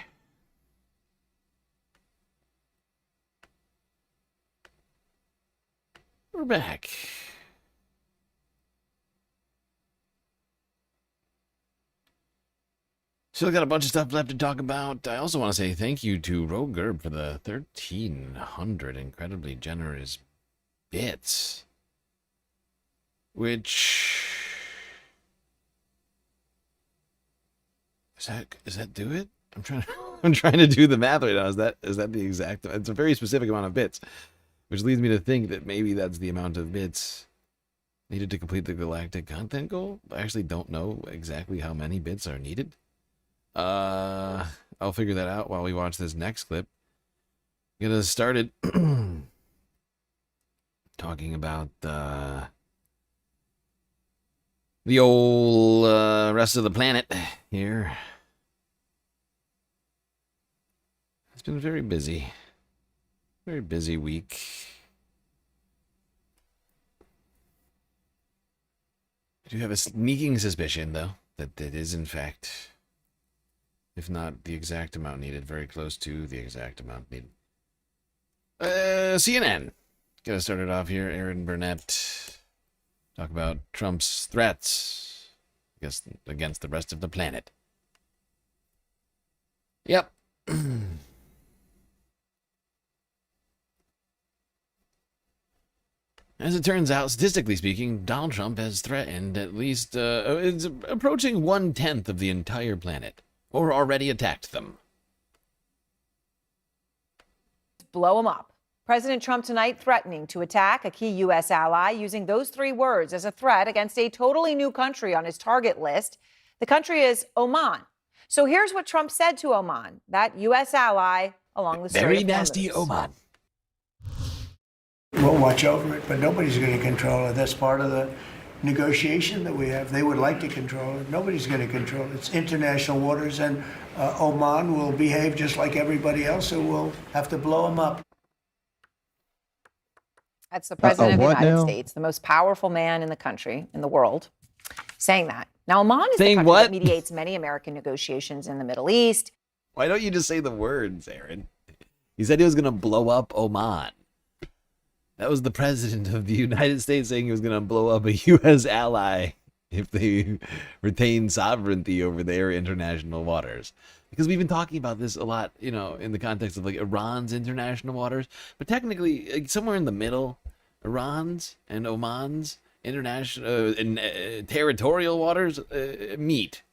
We're back. Still got a bunch of stuff left to talk about. I also want to say thank you to Rogerb for the 1,300 incredibly generous bits. Which... Does that do it? I'm trying to do the math right now. Is that the exact? It's a very specific amount of bits, which leads me to think that maybe that's the amount of bits needed to complete the galactic content goal. I actually don't know exactly how many bits are needed. I'll figure that out while we watch this next clip. I'm gonna start it talking about the old rest of the planet here. It's been very busy week. I do have a sneaking suspicion, though, that it is in fact, if not the exact amount needed, very close to the exact amount needed. CNN. Get us started off here. Aaron Burnett. Talk about Trump's threats against the rest of the planet. Yep. As it turns out, statistically speaking, Donald Trump has threatened at least, it's approaching 1/10 of the entire planet, or already attacked them. Blow them up. President Trump tonight threatening to attack a key U.S. ally using those three words as a threat against a totally new country on his target list. The country is Oman. So here's what Trump said to Oman, that U.S. ally along the Strait of Hormuz. Very nasty Oman. We'll watch over it, but nobody's going to control it. That's part of the negotiation that we have. They would like to control it. Nobody's going to control it. It's international waters, and Oman will behave just like everybody else, so we'll have to blow them up. That's the president of the United States, the most powerful man in the country, in the world, saying that. Now, Oman is the country that mediates many American negotiations in the Middle East. Why don't you just say the words, Aaron? He said he was going to blow up Oman. That was the president of the United States saying he was going to blow up a U.S. ally if they retain sovereignty over their international waters. Because we've been talking about this a lot, you know, in the context of like Iran's international waters. But technically, like, somewhere in the middle, Iran's and Oman's international territorial waters meet,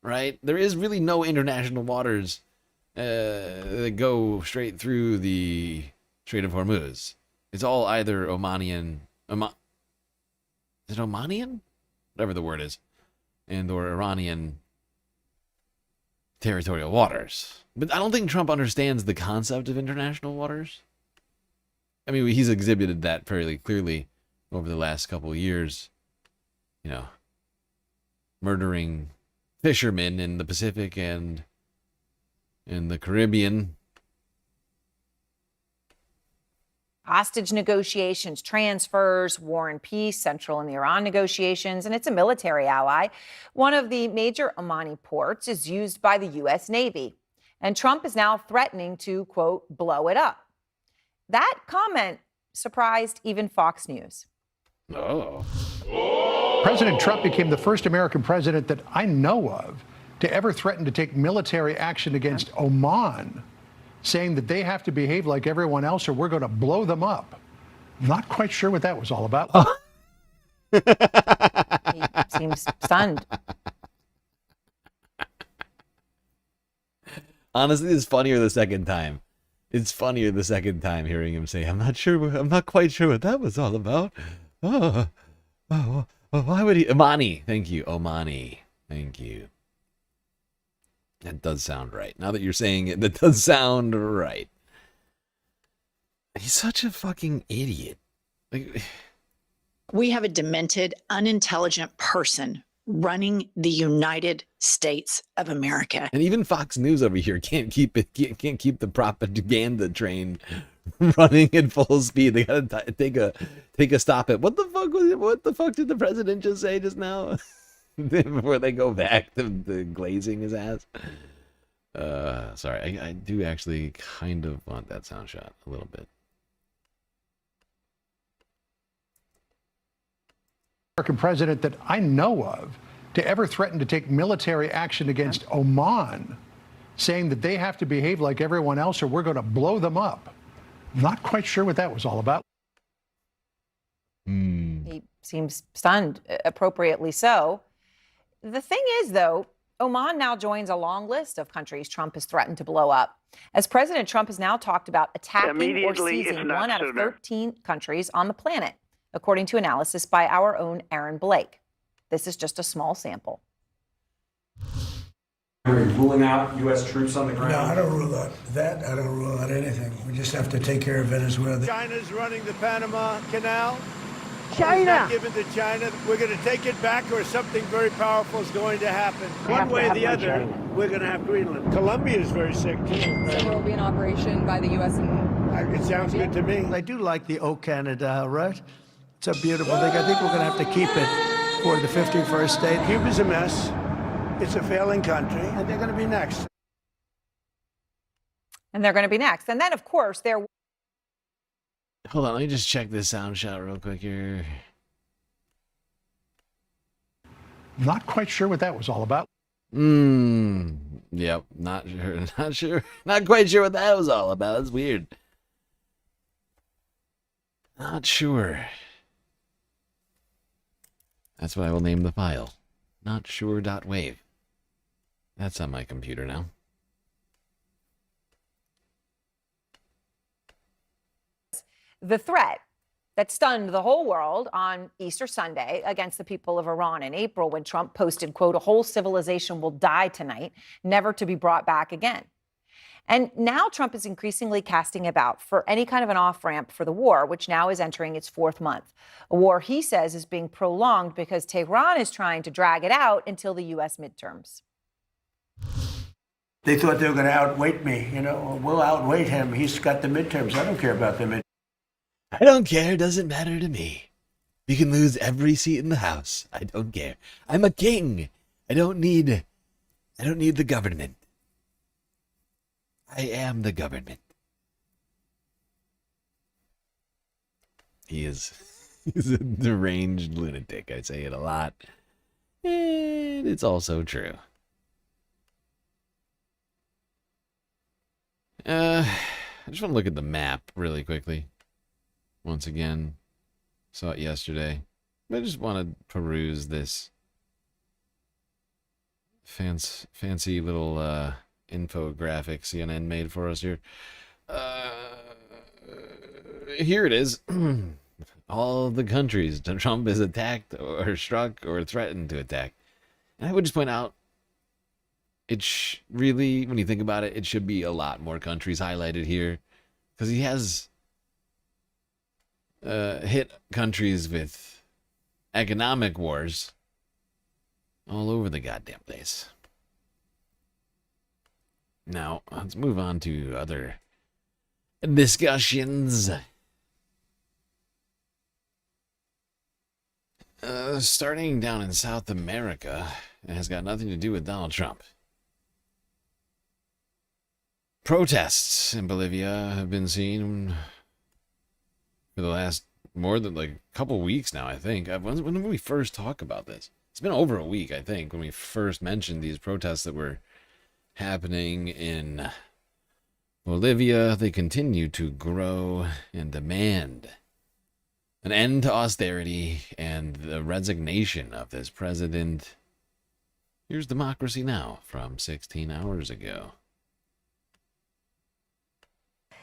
right? There is really no international waters that go straight through the Strait of Hormuz. It's all either Omanian, is it Omanian? Whatever the word is, and or Iranian territorial waters. But I don't think Trump understands the concept of international waters. I mean, he's exhibited that fairly clearly over the last couple of years, you know, murdering fishermen in the Pacific and in the Caribbean. Hostage negotiations, transfers, war and peace, central in the Iran negotiations, and it's a military ally. One of the major Omani ports is used by the U.S. Navy, and Trump is now threatening to, quote, blow it up. That comment surprised even Fox News. Oh. President Trump became the first American president that I know of to ever threaten to take military action against Oman, saying that they have to behave like everyone else or we're going to blow them up. Not quite sure what that was all about. He seems stunned. Honestly, it's funnier the second time. It's funnier the second time hearing him say, I'm not quite sure what that was all about. Why would he? Omani. Thank you. Omani. Thank you. That does sound right. Now that you're saying it, that does sound right. He's such a fucking idiot. Like, we have a demented, unintelligent person running the United States of America. And even Fox News over here can't keep the propaganda train running at full speed. They gotta take a stop at what the fuck did the president just say just now? Before they go back to the glazing his ass. Sorry, I do actually kind of want that sound shot a little bit. American president that I know of to ever threaten to take military action against Oman, saying that they have to behave like everyone else or we're going to blow them up. Not quite sure what that was all about. He seems stunned, appropriately so. The thing is, though, Oman now joins a long list of countries Trump has threatened to blow up, as President Trump has now talked about attacking or seizing 1 out of 13 countries on the planet, according to analysis by our own Aaron Blake. This is just a small sample. Are you ruling out U.S. troops on the ground? No, I don't rule out that. I don't rule out anything. We just have to take care of Venezuela. China's running the Panama Canal. China! It's not given to China. We're going to take it back or something very powerful is going to happen. One way or the other, we're going to have Greenland. Colombia is very sick, too. So there will be an operation by the U.S. and... It sounds good to me. I do like the O Canada, right? It's a beautiful thing. I think we're going to have to keep it for the 51st state. Cuba's a mess. It's a failing country, and they're going to be next. And they're going to be next. And then, of course, there... Hold on, let me just check this sound shot real quick here. Not quite sure what that was all about. Yep, not quite sure what that was all about. That's weird. Not sure. That's what I will name the file. Notsure.wave. That's on my computer now. The threat that stunned the whole world on Easter Sunday against the people of Iran in April when Trump posted, quote, a whole civilization will die tonight, never to be brought back again. And now Trump is increasingly casting about for any kind of an off-ramp for the war, which now is entering its 4th month. A war he says is being prolonged because Tehran is trying to drag it out until the U.S. midterms. They thought they were going to outweight me. You know, we'll outweight him. He's got the midterms. I don't care about the midterms. I don't care. Doesn't matter to me. You can lose every seat in the House. I don't care. I'm a king. I don't need the government. I am the government. He's a deranged lunatic. I say it a lot. And it's also true. I just want to look at the map really quickly. Once again. Saw it yesterday. I just want to peruse this fancy little infographic CNN made for us here. Here it is. All the countries Trump has attacked or struck or threatened to attack. And I would just point out, really, when you think about it, it should be a lot more countries highlighted here. Because he has hit countries with economic wars all over the goddamn place. Now, let's move on to other discussions. Starting down in South America, it has got nothing to do with Donald Trump. Protests in Bolivia have been seen for the last more than like a couple weeks now, I think. When did we first talk about this? It's been over a week, I think, when we first mentioned these protests that were happening in Bolivia. They continue to grow and demand an end to austerity and the resignation of this president. Here's Democracy Now! From 16 hours ago.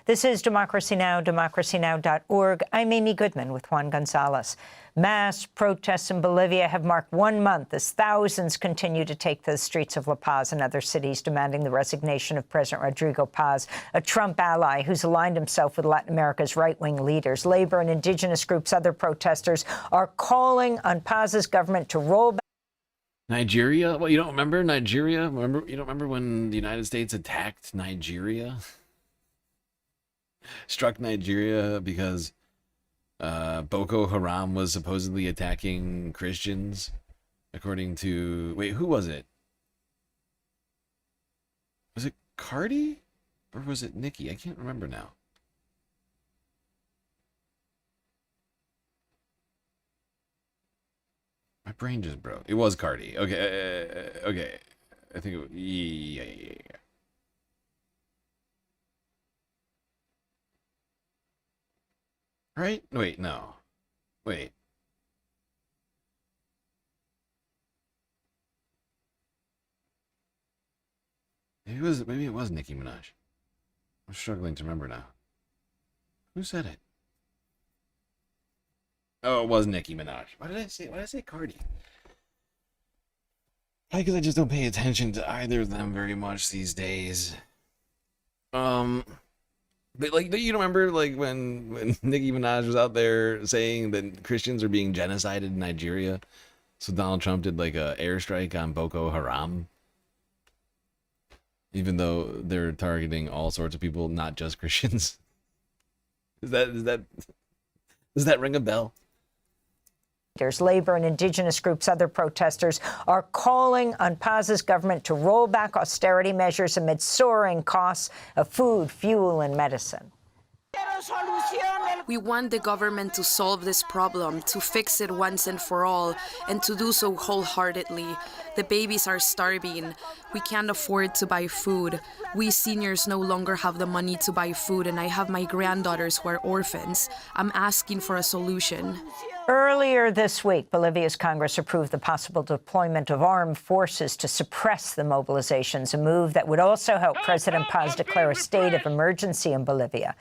This is Democracy Now!, democracynow.org. I'm Amy Goodman with Juan Gonzalez. Mass protests in Bolivia have marked 1 month as thousands continue to take to the streets of La Paz and other cities demanding the resignation of President Rodrigo Paz, a Trump ally who's aligned himself with Latin America's right-wing leaders. Labor and indigenous groups, other protesters, are calling on Paz's government to roll back. Nigeria? Well, you don't remember Nigeria? You don't remember when the United States attacked Nigeria? Struck Nigeria because Boko Haram was supposedly attacking Christians, according to... Wait, who was it? Was it Cardi? Or was it Nikki? I can't remember now. My brain just broke. It was Cardi. Okay, okay. I think it was... Yeah. Right? Wait, no. Wait. Maybe it was Nicki Minaj. I'm struggling to remember now. Who said it? Oh, it was Nicki Minaj. Why did I say Cardi? Probably because I just don't pay attention to either of them very much these days. But like, you don't remember like when Nicki Minaj was out there saying that Christians are being genocided in Nigeria? So Donald Trump did like a airstrike on Boko Haram, even though they're targeting all sorts of people, not just Christians. Does that ring a bell? Labor and indigenous groups, other protesters, are calling on Paz's government to roll back austerity measures amid soaring costs of food, fuel, and medicine. We want the government to solve this problem, to fix it once and for all, and to do so wholeheartedly. The babies are starving. We can't afford to buy food. We seniors no longer have the money to buy food, and I have my granddaughters who are orphans. I'm asking for a solution. Earlier this week, Bolivia's Congress approved the possible deployment of armed forces to suppress the mobilizations, a move that would also help President Paz declare a state of emergency in Bolivia.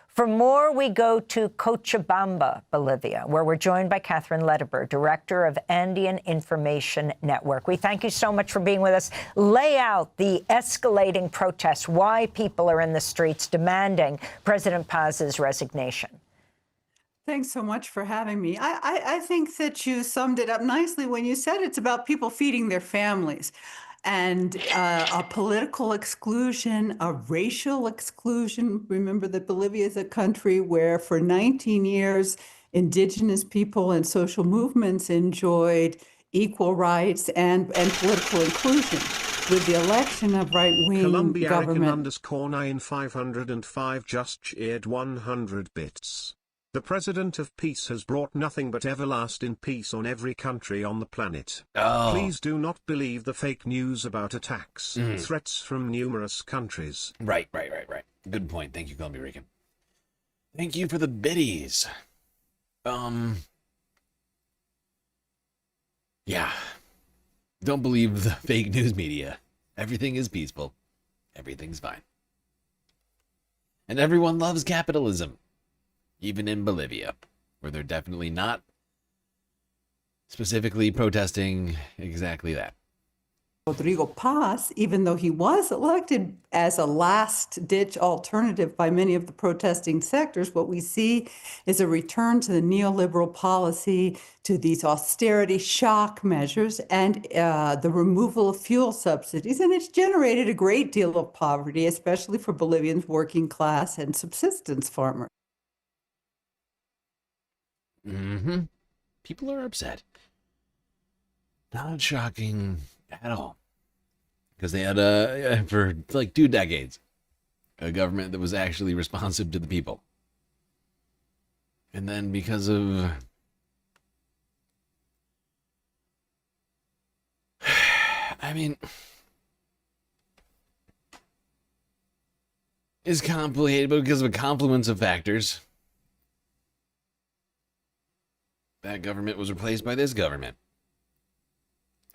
For more, we go to Cochabamba, Bolivia, where we're joined by Catherine Lederberg, director of Andean Information Network. We thank you so much for being with us. Lay out the escalating protests, why people are in the streets demanding President Paz's resignation. Thanks so much for having me. I think that you summed it up nicely when you said it's about people feeding their families. And a political exclusion, a racial exclusion. Remember that Bolivia is a country where for 19 years, indigenous people and social movements enjoyed equal rights and political inclusion. With the election of right-wing Colombianican government. _9505 just cheered 100 bits. The President of Peace has brought nothing but everlasting peace on every country on the planet. Oh. Please do not believe the fake news about attacks, threats from numerous countries. Right. Good point. Thank you, Columbia Rican. Thank you for the biddies. Yeah. Don't believe the fake news media. Everything is peaceful. Everything's fine. And everyone loves capitalism. Even in Bolivia, where they're definitely not specifically protesting exactly that. Rodrigo Paz, even though he was elected as a last-ditch alternative by many of the protesting sectors, what we see is a return to the neoliberal policy, to these austerity shock measures, and the removal of fuel subsidies. And it's generated a great deal of poverty, especially for Bolivians working class and subsistence farmers. People are upset. Not shocking at all. Because they had, for like 2 decades, a government that was actually responsive to the people. And then because of... I mean... It's complicated, but because of a confluence of factors... that government was replaced by this government,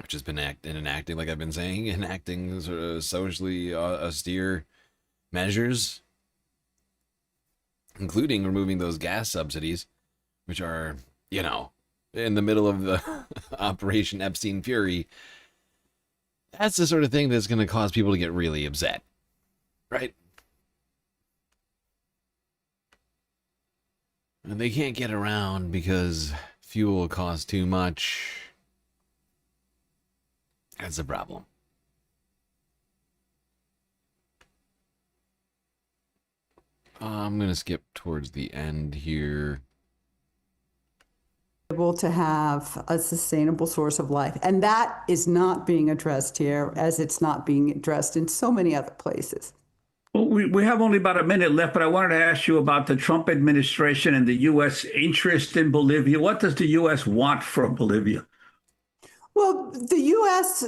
which has been enacting, like I've been saying, enacting sort of socially austere measures, including removing those gas subsidies, which are, you know, in the middle of the Operation Epstein Fury. That's the sort of thing that's going to cause people to get really upset, right? And they can't get around because fuel costs too much. That's a problem. I'm going to skip towards the end here. Able to have a sustainable source of life. And that is not being addressed here, as it's not being addressed in so many other places. Well, we have only about a minute left, but I wanted to ask you about the Trump administration and the U.S. interest in Bolivia. What does the U.S. want from Bolivia? Well, the U.S.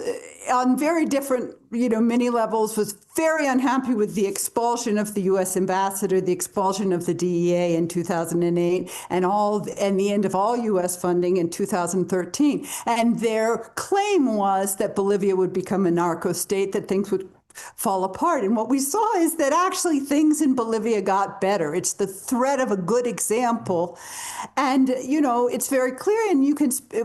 on very different, many levels was very unhappy with the expulsion of the U.S. ambassador, the expulsion of the DEA in 2008, and the end of all U.S. funding in 2013. And their claim was that Bolivia would become a narco state, that things would fall apart. And what we saw is that actually things in Bolivia got better. It's the threat of a good example. And, it's very clear. And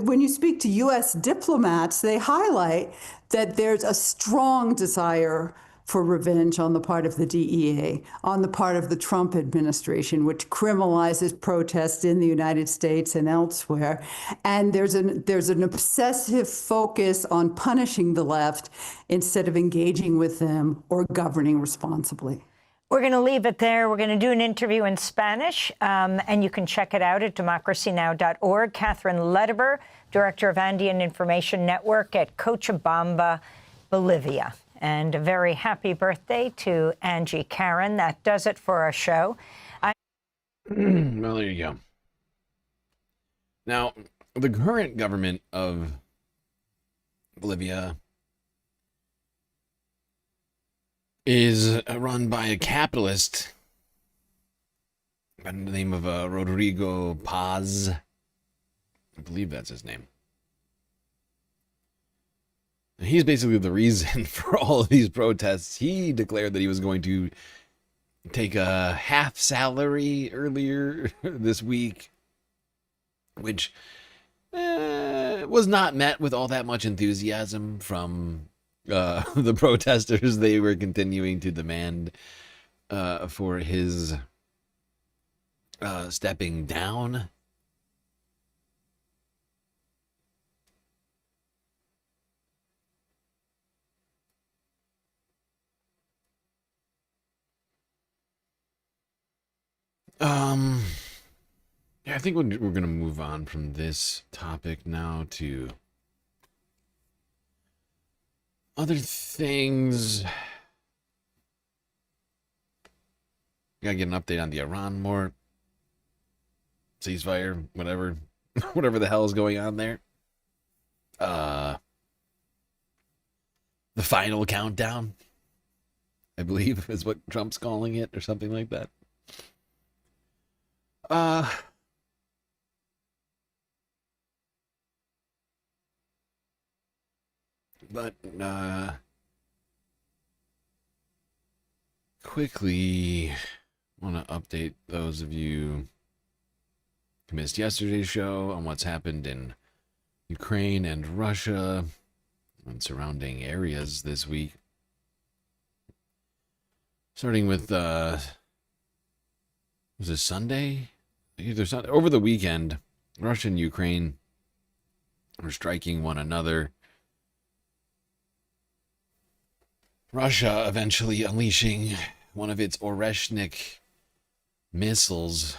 when you speak to U.S. diplomats, they highlight that there's a strong desire for revenge on the part of the DEA, on the part of the Trump administration, which criminalizes protests in the United States and elsewhere. And there's an obsessive focus on punishing the left instead of engaging with them or governing responsibly. We're going to leave it there. We're going to do an interview in Spanish, and you can check it out at democracynow.org. Catherine Lederber, Director of Andean Information Network at Cochabamba, Bolivia. And a very happy birthday to Angie Karen. That does it for our show. Well, there you go. Now, the current government of Bolivia is run by a capitalist by the name of Rodrigo Paz. I believe that's his name. He's basically the reason for all of these protests. He declared that he was going to take a half salary earlier this week, which was not met with all that much enthusiasm from the protesters. They were continuing to demand for his stepping down. Yeah, I think we're going to move on from this topic now to other things. Gotta get an update on the Iran war. ceasefire, whatever, whatever the hell is going on there. The final countdown, I believe, is what Trump's calling it, or something like that. But quickly want to update those of you who missed yesterday's show on what's happened in Ukraine and Russia and surrounding areas this week. Starting with, was it Sunday? Either Sunday, over the weekend, Russia and Ukraine were striking one another. Russia eventually unleashing one of its Oreshnik missiles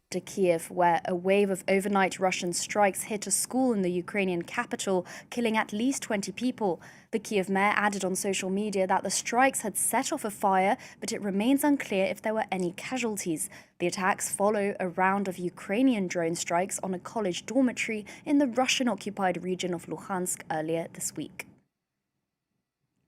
to Kiev, where a wave of overnight Russian strikes hit a school in the Ukrainian capital, killing at least 20 people. The Kiev mayor added on social media that the strikes had set off a fire, but it remains unclear if there were any casualties. The attacks follow a round of Ukrainian drone strikes on a college dormitory in the Russian-occupied region of Luhansk earlier this week.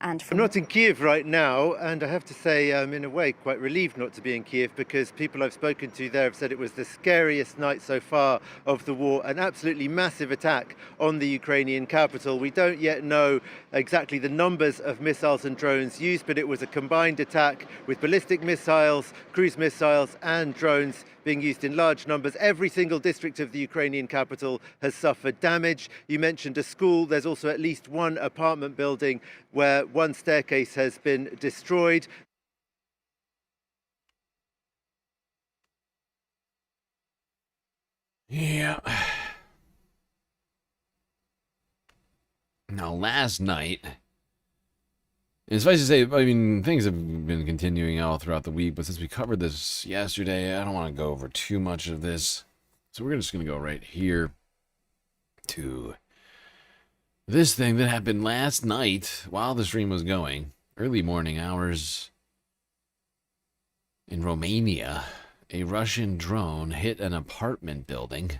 I'm not in Kiev right now, and I have to say I'm in a way quite relieved not to be in Kiev, because people I've spoken to there have said it was the scariest night so far of the war, an absolutely massive attack on the Ukrainian capital. We don't yet know exactly the numbers of missiles and drones used, but it was a combined attack with ballistic missiles, cruise missiles and drones being used in large numbers. Every single district of the Ukrainian capital has suffered damage. You mentioned a school. There's also at least one apartment building where one staircase has been destroyed. Yeah. Now, last night, and suffice to say, I mean, things have been continuing all throughout the week, but since we covered this yesterday, I don't want to go over too much of this. So we're just going to go right here to this thing that happened last night while the stream was going. Early morning hours in Romania, a Russian drone hit an apartment building,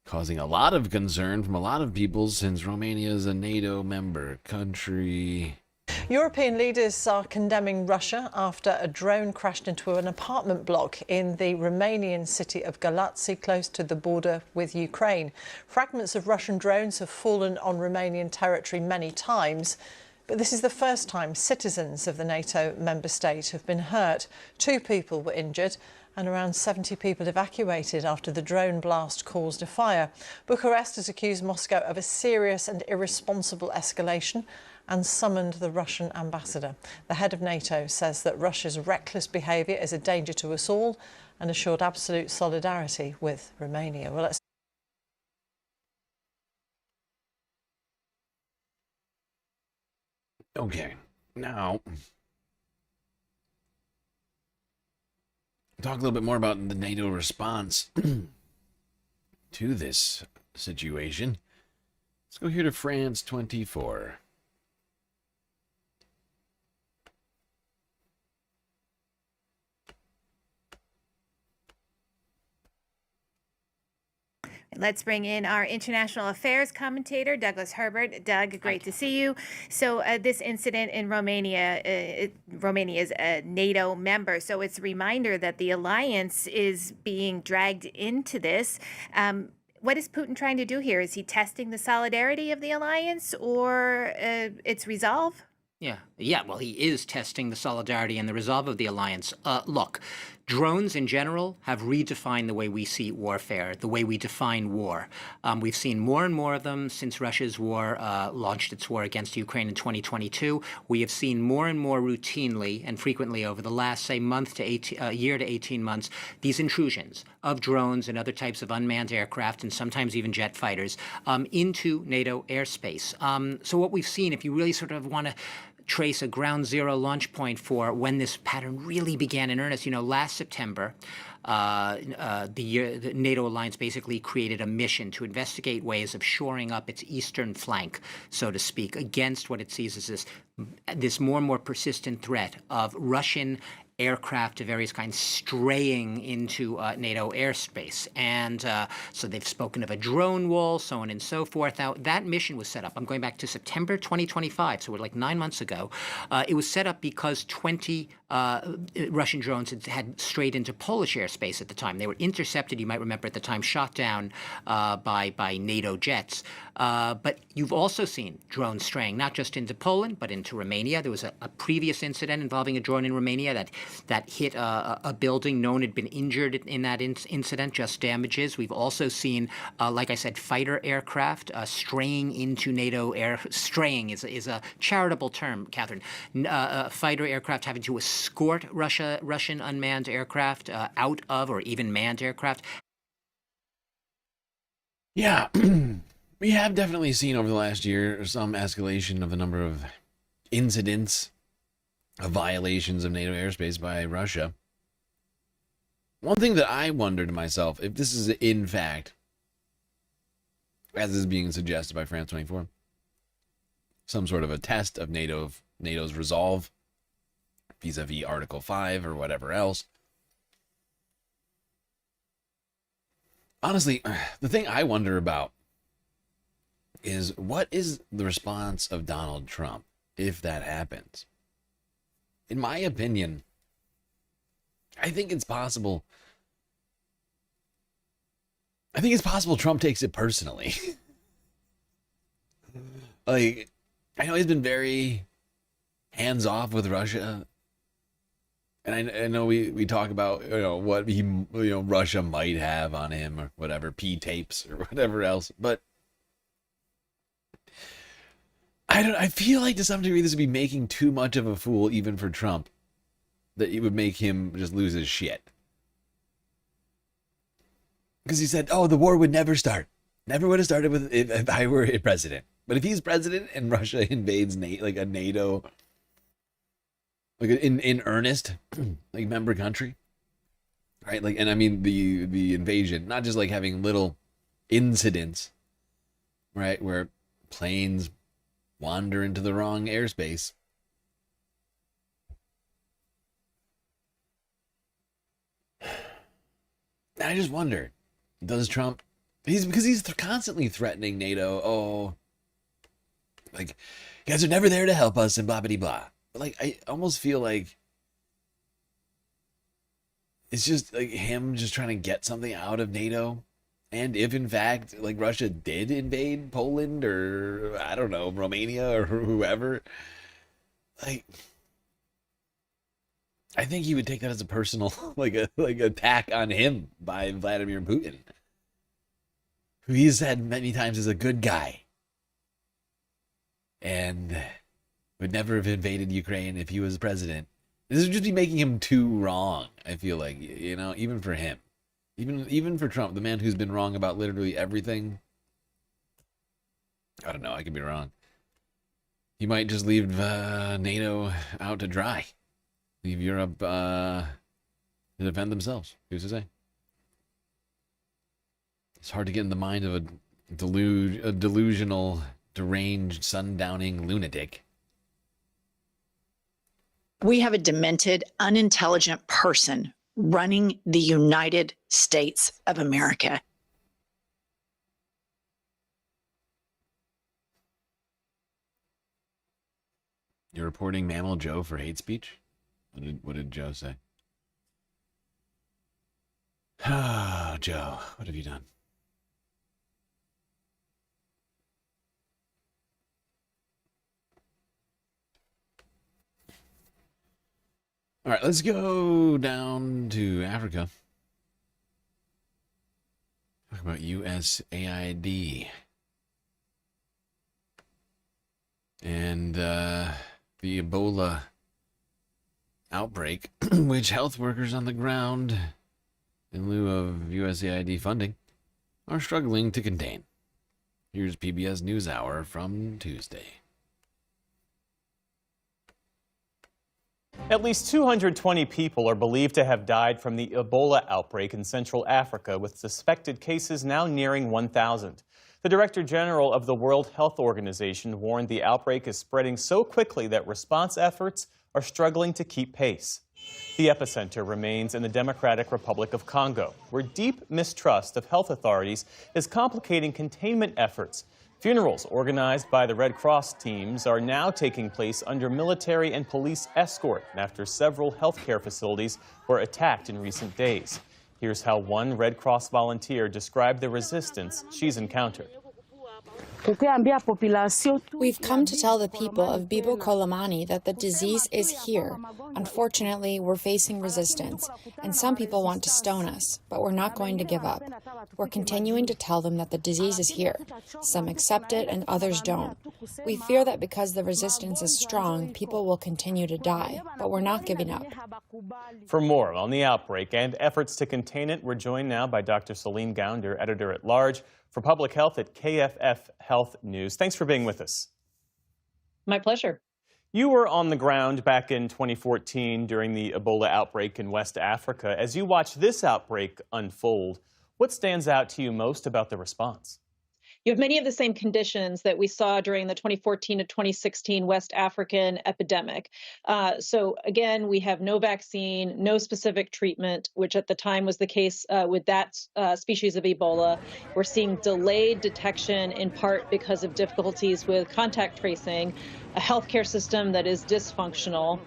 causing a lot of concern from a lot of people since Romania is a NATO member country. European leaders are condemning Russia after a drone crashed into an apartment block in the Romanian city of Galați, close to the border with Ukraine. Fragments of Russian drones have fallen on Romanian territory many times, but this is the first time citizens of the NATO member state have been hurt. 2 people were injured and around 70 people evacuated after the drone blast caused a fire. Bucharest has accused Moscow of a serious and irresponsible escalation and summoned the Russian ambassador. The head of NATO says that Russia's reckless behaviour is a danger to us all and assured absolute solidarity with Romania. Well, let's Okay, now talk a little bit more about the NATO response to this situation. Let's go here to France 24. Let's bring in our international affairs commentator, Douglas Herbert. Doug, great to see you. So this incident in Romania, Romania is a NATO member, so it's a reminder that the alliance is being dragged into this. What is Putin trying to do here? Is he testing the solidarity of the alliance or its resolve? Yeah. Well, he is testing the solidarity and the resolve of the alliance. Look, drones in general have redefined the way we see warfare, the way we define war. We've seen more and more of them since Russia's war launched its war against Ukraine in 2022. We have seen more and more routinely and frequently over the last, say, year to 18 months, these intrusions of drones and other types of unmanned aircraft and sometimes even jet fighters into NATO airspace. So what we've seen, if you really sort of want to trace a ground zero launch point for when this pattern really began in earnest. Last September, the NATO alliance basically created a mission to investigate ways of shoring up its eastern flank, so to speak, against what it sees as this more and more persistent threat of Russian aircraft of various kinds straying into NATO airspace. And so they've spoken of a drone wall, so on and so forth. Now, that mission was set up. I'm going back to September 2025, so we're like 9 months ago. It was set up because 20 Russian drones had strayed into Polish airspace at the time. They were intercepted, you might remember at the time, shot down by NATO jets. But you've also seen drones straying, not just into Poland, but into Romania. There was a previous incident involving a drone in Romania that hit a building. No one had been injured in that incident, just damages. We've also seen, like I said, fighter aircraft straying into NATO air. Straying is a charitable term, Catherine. Fighter aircraft having to escort Russian unmanned aircraft out of, or even manned aircraft. Yeah, we have definitely seen over the last year some escalation of the number of incidents of violations of NATO airspace by Russia. One thing that I wonder to myself, if this is in fact, as is being suggested by France 24, some sort of a test of NATO's resolve vis-a-vis Article 5 or whatever else. Honestly, the thing I wonder about is what is the response of Donald Trump if that happens? In my opinion, I think it's possible Trump takes it personally. Like, I know he's been very hands-off with Russia. And I know we talk about, what Russia might have on him or whatever, P-tapes or whatever else. But I feel like to some degree this would be making too much of a fool even for Trump, that it would make him just lose his shit. Because he said, the war would never start. Never would have started with if I were a president. But if he's president and Russia invades a NATO, like in earnest, like member country, right? Like, and I mean the invasion, not just like having little incidents, right, where planes wander into the wrong airspace. I just wonder, does Trump? Because he's constantly threatening NATO. Like, you guys are never there to help us and blah blah blah. But like, I almost feel like it's just like him just trying to get something out of NATO. And if in fact, like, Russia did invade Poland or, I don't know, Romania or whoever, like, I think he would take that as a personal, like attack on him by Vladimir Putin, who he's said many times is a good guy and would never have invaded Ukraine if he was president. This would just be making him too wrong, I feel like, even for him. Even for Trump, the man who's been wrong about literally everything. I don't know, I could be wrong. He might just leave NATO out to dry. Leave Europe to defend themselves. Who's to say? It's hard to get in the mind of a delusional, deranged, sundowning lunatic. We have a demented, unintelligent person running the United States of America. You're reporting Mammal Joe for hate speech? What did Joe say? Oh, Joe, what have you done? All right, let's go down to Africa. Talk about USAID. And the Ebola outbreak, which health workers on the ground, in lieu of USAID funding, are struggling to contain. Here's PBS NewsHour from Tuesday. At least 220 people are believed to have died from the Ebola outbreak in Central Africa, with suspected cases now nearing 1,000. The Director General of the World Health Organization warned the outbreak is spreading so quickly that response efforts are struggling to keep pace. The epicenter remains in the Democratic Republic of Congo, where deep mistrust of health authorities is complicating containment efforts. Funerals organized by the Red Cross teams are now taking place under military and police escort after several healthcare facilities were attacked in recent days. Here's how one Red Cross volunteer described the resistance she's encountered. We've come to tell the people of Bibo Kolomani that the disease is here. Unfortunately, we're facing resistance, and some people want to stone us, but we're not going to give up. We're continuing to tell them that the disease is here. Some accept it and others don't. We fear that because the resistance is strong, people will continue to die, but we're not giving up. For more on the outbreak and efforts to contain it, we're joined now by Dr. Celine Gounder, editor-at-large for Public Health at KFF Health News. Thanks for being with us. My pleasure. You were on the ground back in 2014 during the Ebola outbreak in West Africa. As you watch this outbreak unfold, what stands out to you most about the response? You have many of the same conditions that we saw during the 2014 to 2016 West African epidemic. So again, we have no vaccine, no specific treatment, which at the time was the case with that species of Ebola. We're seeing delayed detection in part because of difficulties with contact tracing, a healthcare system that is dysfunctional,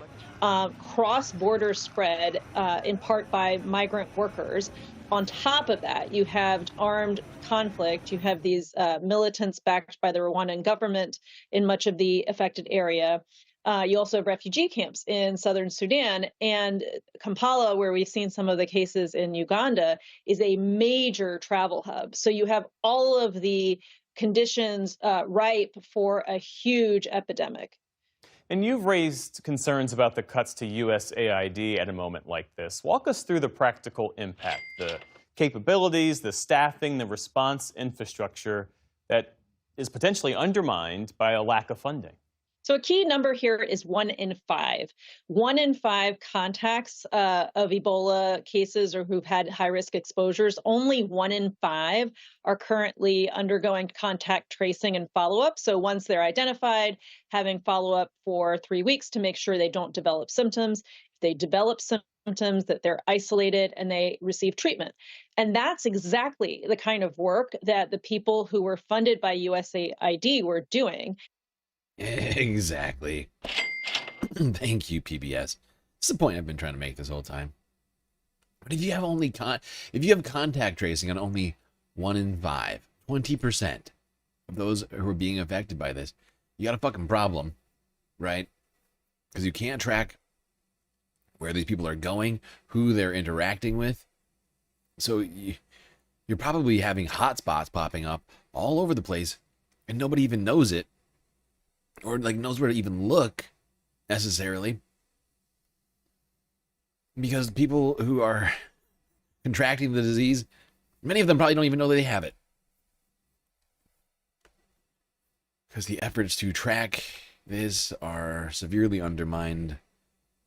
cross-border spread in part by migrant workers. On top of that, you have armed conflict. You have these militants backed by the Rwandan government in much of the affected area. You also have refugee camps in southern Sudan. And Kampala, where we've seen some of the cases in Uganda, is a major travel hub. So you have all of the conditions ripe for a huge epidemic. And you've raised concerns about the cuts to USAID at a moment like this. Walk us through the practical impact, the capabilities, the staffing, the response infrastructure that is potentially undermined by a lack of funding. So a key number here is 1 in 5. 1 in 5 contacts of Ebola cases or who've had high-risk exposures, only 1 in 5 are currently undergoing contact tracing and follow-up. So once they're identified, having follow-up for 3 weeks to make sure they don't develop symptoms. If they develop symptoms, that they're isolated and they receive treatment. And that's exactly the kind of work that the people who were funded by USAID were doing. Exactly. Thank you, PBS. That's the point I've been trying to make this whole time. But if you have only if you have contact tracing on only 1 in 5, 20% of those who are being affected by this, you got a fucking problem, right? Because you can't track where these people are going, who they're interacting with. So you're probably having hotspots popping up all over the place, and nobody even knows it. Or like knows where to even look, necessarily. Because people who are contracting the disease, many of them probably don't even know that they have it. Because the efforts to track this are severely undermined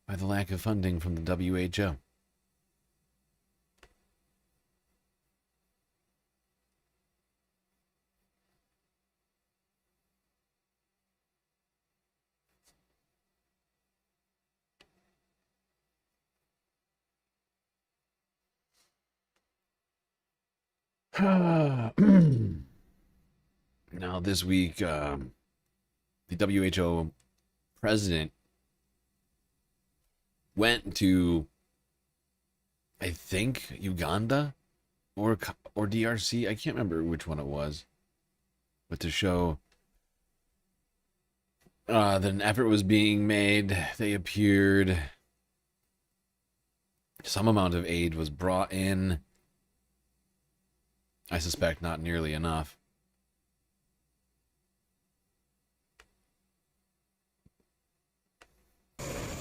by the lack of funding from the WHO. Now, this week, the WHO president went to, I think, Uganda or DRC. I can't remember which one it was, but to show that an effort was being made. They appeared. Some amount of aid was brought in. I suspect not nearly enough.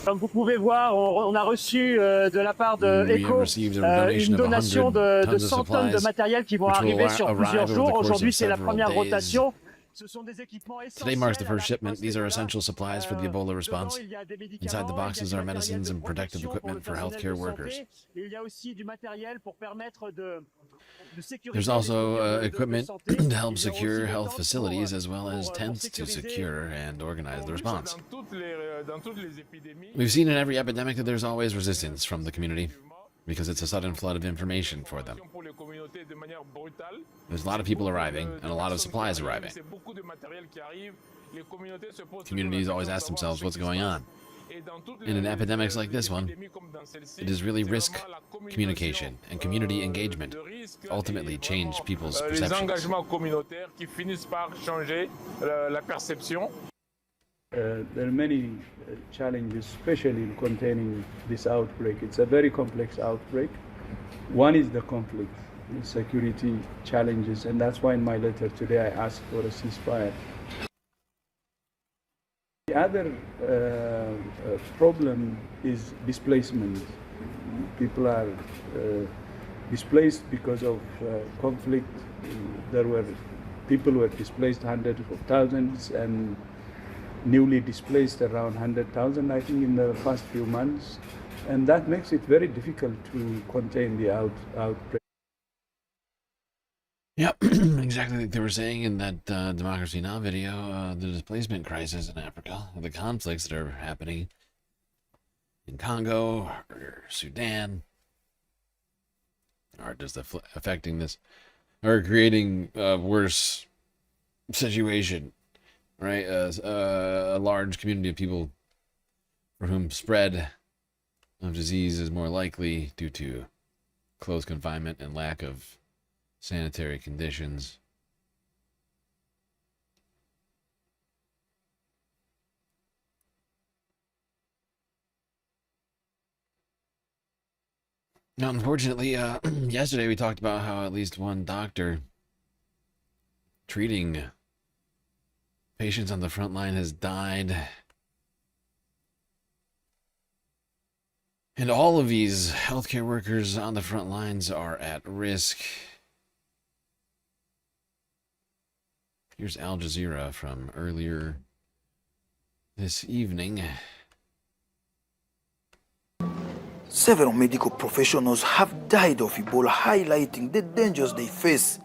Comme vous pouvez voir, on a reçu de la part de ECHO une donation de 100 tonnes de matériel qui vont arriver sur plusieurs jours. Aujourd'hui, c'est la première rotation. Today marks the first shipment. These are essential supplies for the Ebola response. Inside the boxes are medicines and protective equipment for healthcare workers. There's also equipment to help secure health facilities, as well as tents to secure and organize the response. We've seen in every epidemic that there's always resistance from the community, because it's a sudden flood of information for them. There's a lot of people arriving, and a lot of supplies arriving. Communities always ask themselves what's going on. And in epidemics like this one, it is really risk communication and community engagement ultimately change people's perceptions. There are many challenges, especially in containing this outbreak. It's a very complex outbreak. One is the conflict, the security challenges, and that's why in my letter today I asked for a ceasefire. The other problem is displacement. People are displaced because of conflict. People were displaced, hundreds of thousands, and newly displaced around 100,000, I think, in the past few months. And that makes it very difficult to contain the outbreak. Yep, exactly like they were saying in that Democracy Now! Video, the displacement crisis in Africa, the conflicts that are happening in Congo or Sudan are just affecting this, or creating a worse situation, right? A large community of people for whom spread of disease is more likely due to close confinement and lack of sanitary conditions. Now, unfortunately, yesterday we talked about how at least one doctor treating patients on the front line has died. And all of these healthcare workers on the front lines are at risk. Here's Al Jazeera from earlier this evening. Several medical professionals have died of Ebola, highlighting the dangers they face.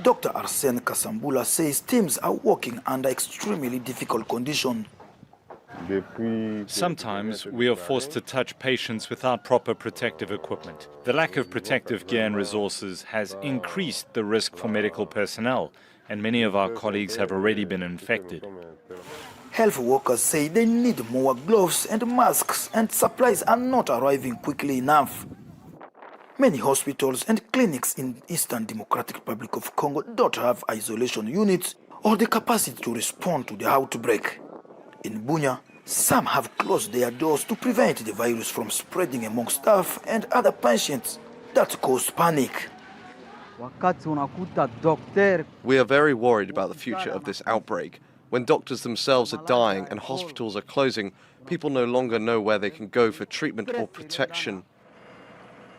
Dr. Arsene Kasambula says teams are working under extremely difficult conditions. Sometimes we are forced to touch patients without proper protective equipment. The lack of protective gear and resources has increased the risk for medical personnel, and many of our colleagues have already been infected. Health workers say they need more gloves and masks, and supplies are not arriving quickly enough. Many hospitals and clinics in Eastern Democratic Republic of Congo don't have isolation units or the capacity to respond to the outbreak. In Bunia, some have closed their doors to prevent the virus from spreading among staff and other patients. That caused panic. We are very worried about the future of this outbreak. When doctors themselves are dying and hospitals are closing, people no longer know where they can go for treatment or protection.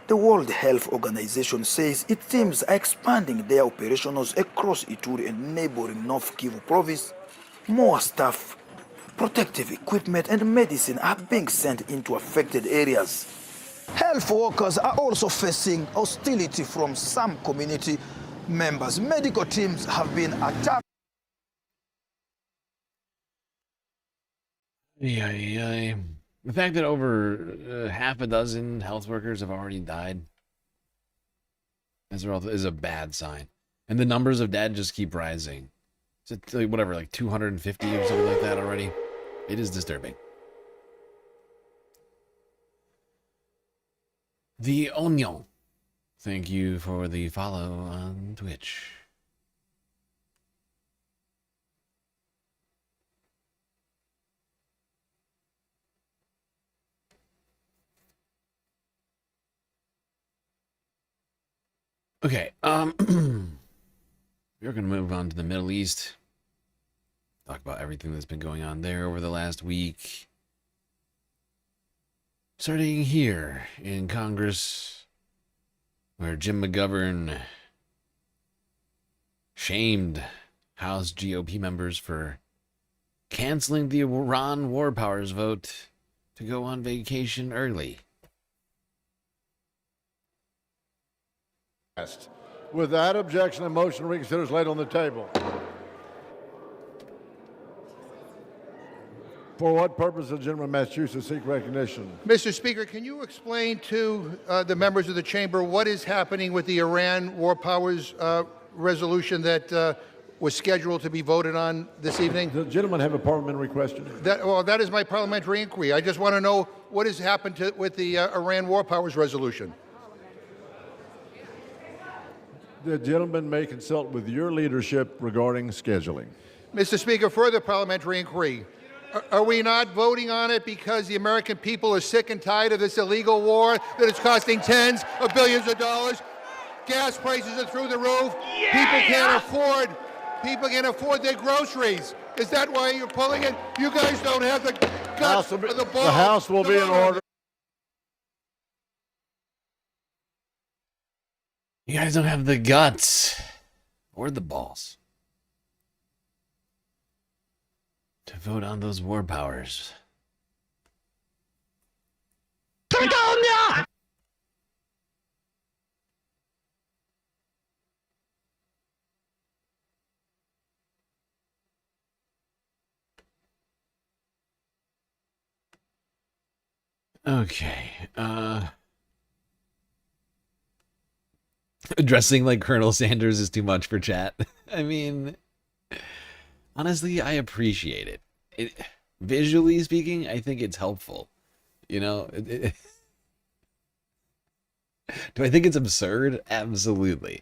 The World Health Organization says its teams are expanding their operations across Ituri and neighboring North Kivu province. More staff, protective equipment and medicine are being sent into affected areas. Health workers are also facing hostility from some community members. Medical teams have been attacked. Yeah. The fact that over half a dozen health workers have already died is a bad sign. And the numbers of dead just keep rising. It's like, whatever, like 250 or something like that already. It is disturbing. The Onion. Thank you for the follow on Twitch. Okay, we're going to move on to the Middle East. Talk about everything that's been going on there over the last week. Starting here in Congress, where Jim McGovern shamed House GOP members for canceling the Iran War Powers vote to go on vacation early. Without objection, the motion to reconsider is laid on the table. For what purpose does the gentleman from Massachusetts seek recognition? Mr. Speaker, can you explain to the members of the chamber what is happening with the Iran War Powers resolution that was scheduled to be voted on this evening? The gentleman have a parliamentary question. That is my parliamentary inquiry. I just want to know what has happened with the Iran War Powers resolution. The gentleman may consult with your leadership regarding scheduling. Mr. Speaker, further parliamentary inquiry. Are we not voting on it because the American people are sick and tired of this illegal war that is costing tens of billions of dollars? Gas prices are through the roof. Yeah! People can't afford their groceries. Is that why you're pulling it? You guys don't have the guts or the balls. The House will be in order. You guys don't have the guts or the balls to vote on those war powers. Okay, addressing like Colonel Sanders is too much for chat. I mean, honestly, I appreciate it. Visually speaking, I think it's helpful. You know, do I think it's absurd? Absolutely.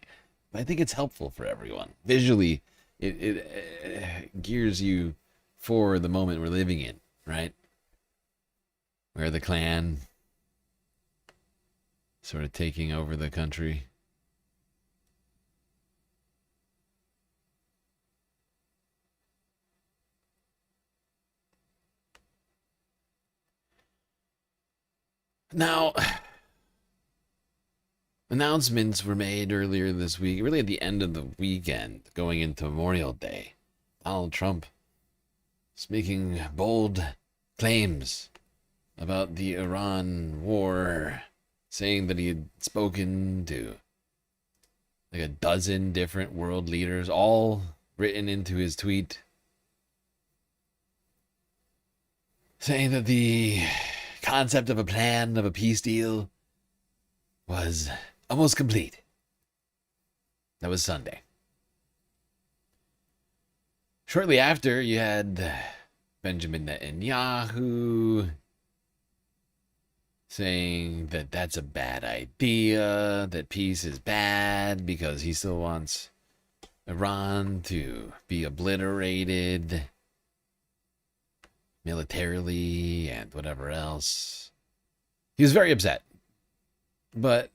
But I think it's helpful for everyone. Visually, it gears you for the moment we're living in, right? Where the Klan sort of taking over the country. Now, announcements were made earlier this week, really at the end of the weekend, going into Memorial Day. Donald Trump is making bold claims about the Iran war, saying that he had spoken to like a dozen different world leaders, all written into his tweet, saying that the concept of a plan of a peace deal was almost complete. That was Sunday. Shortly after, you had Benjamin Netanyahu saying that that's a bad idea, that peace is bad because he still wants Iran to be obliterated militarily and whatever else. He was very upset, but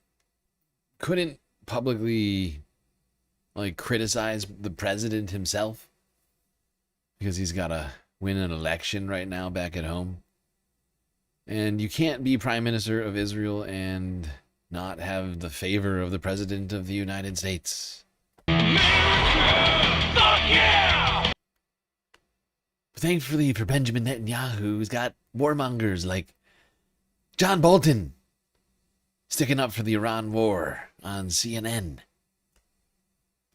couldn't publicly criticize the president himself because he's got to win an election right now back at home. And you can't be prime minister of Israel and not have the favor of the president of the United States. America! Fuck yeah! Thankfully for Benjamin Netanyahu, who's got warmongers like John Bolton sticking up for the Iran war on CNN.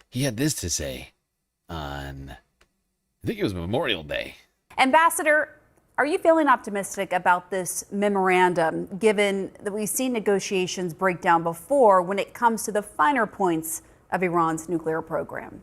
He had this to say on, I think it was Memorial Day. Ambassador, are you feeling optimistic about this memorandum, given that we've seen negotiations break down before when it comes to the finer points of Iran's nuclear program?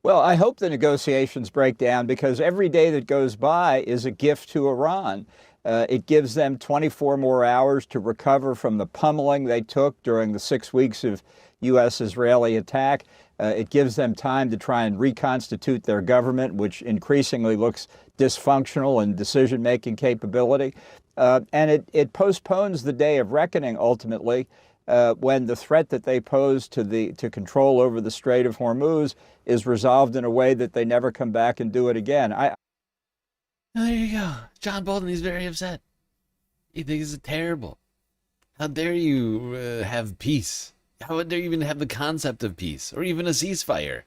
Well, I hope the negotiations break down because every day that goes by is a gift to Iran. It gives them 24 more hours to recover from the pummeling they took during the 6 weeks of U.S.-Israeli attack. It gives them time to try and reconstitute their government, which increasingly looks dysfunctional in decision-making capability. And it postpones the day of reckoning, ultimately, when the threat that they pose to control over the Strait of Hormuz is resolved in a way that they never come back and do it again. There you go. John Bolton, he's very upset. He thinks it's terrible. How dare you have peace? How dare you even have the concept of peace or even a ceasefire?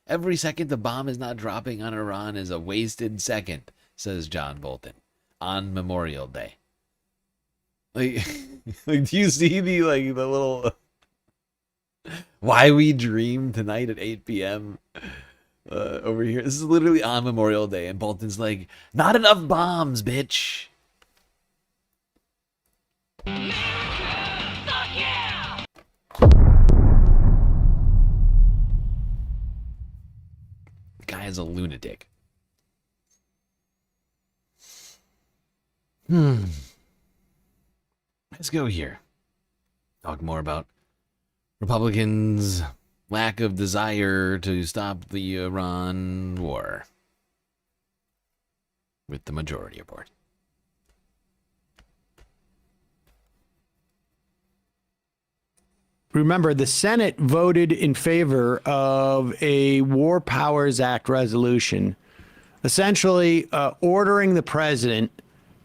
Every second the bomb is not dropping on Iran is a wasted second, says John Bolton on Memorial Day. Like, like, do you see the little why we dream tonight at 8 p.m. Over here? This is literally on Memorial Day, and Bolton's like, not enough bombs, bitch. The guy is a lunatic. Let's go here. Talk more about Republicans' lack of desire to stop the Iran war with the majority report. Remember, the Senate voted in favor of a War Powers Act resolution, essentially ordering the president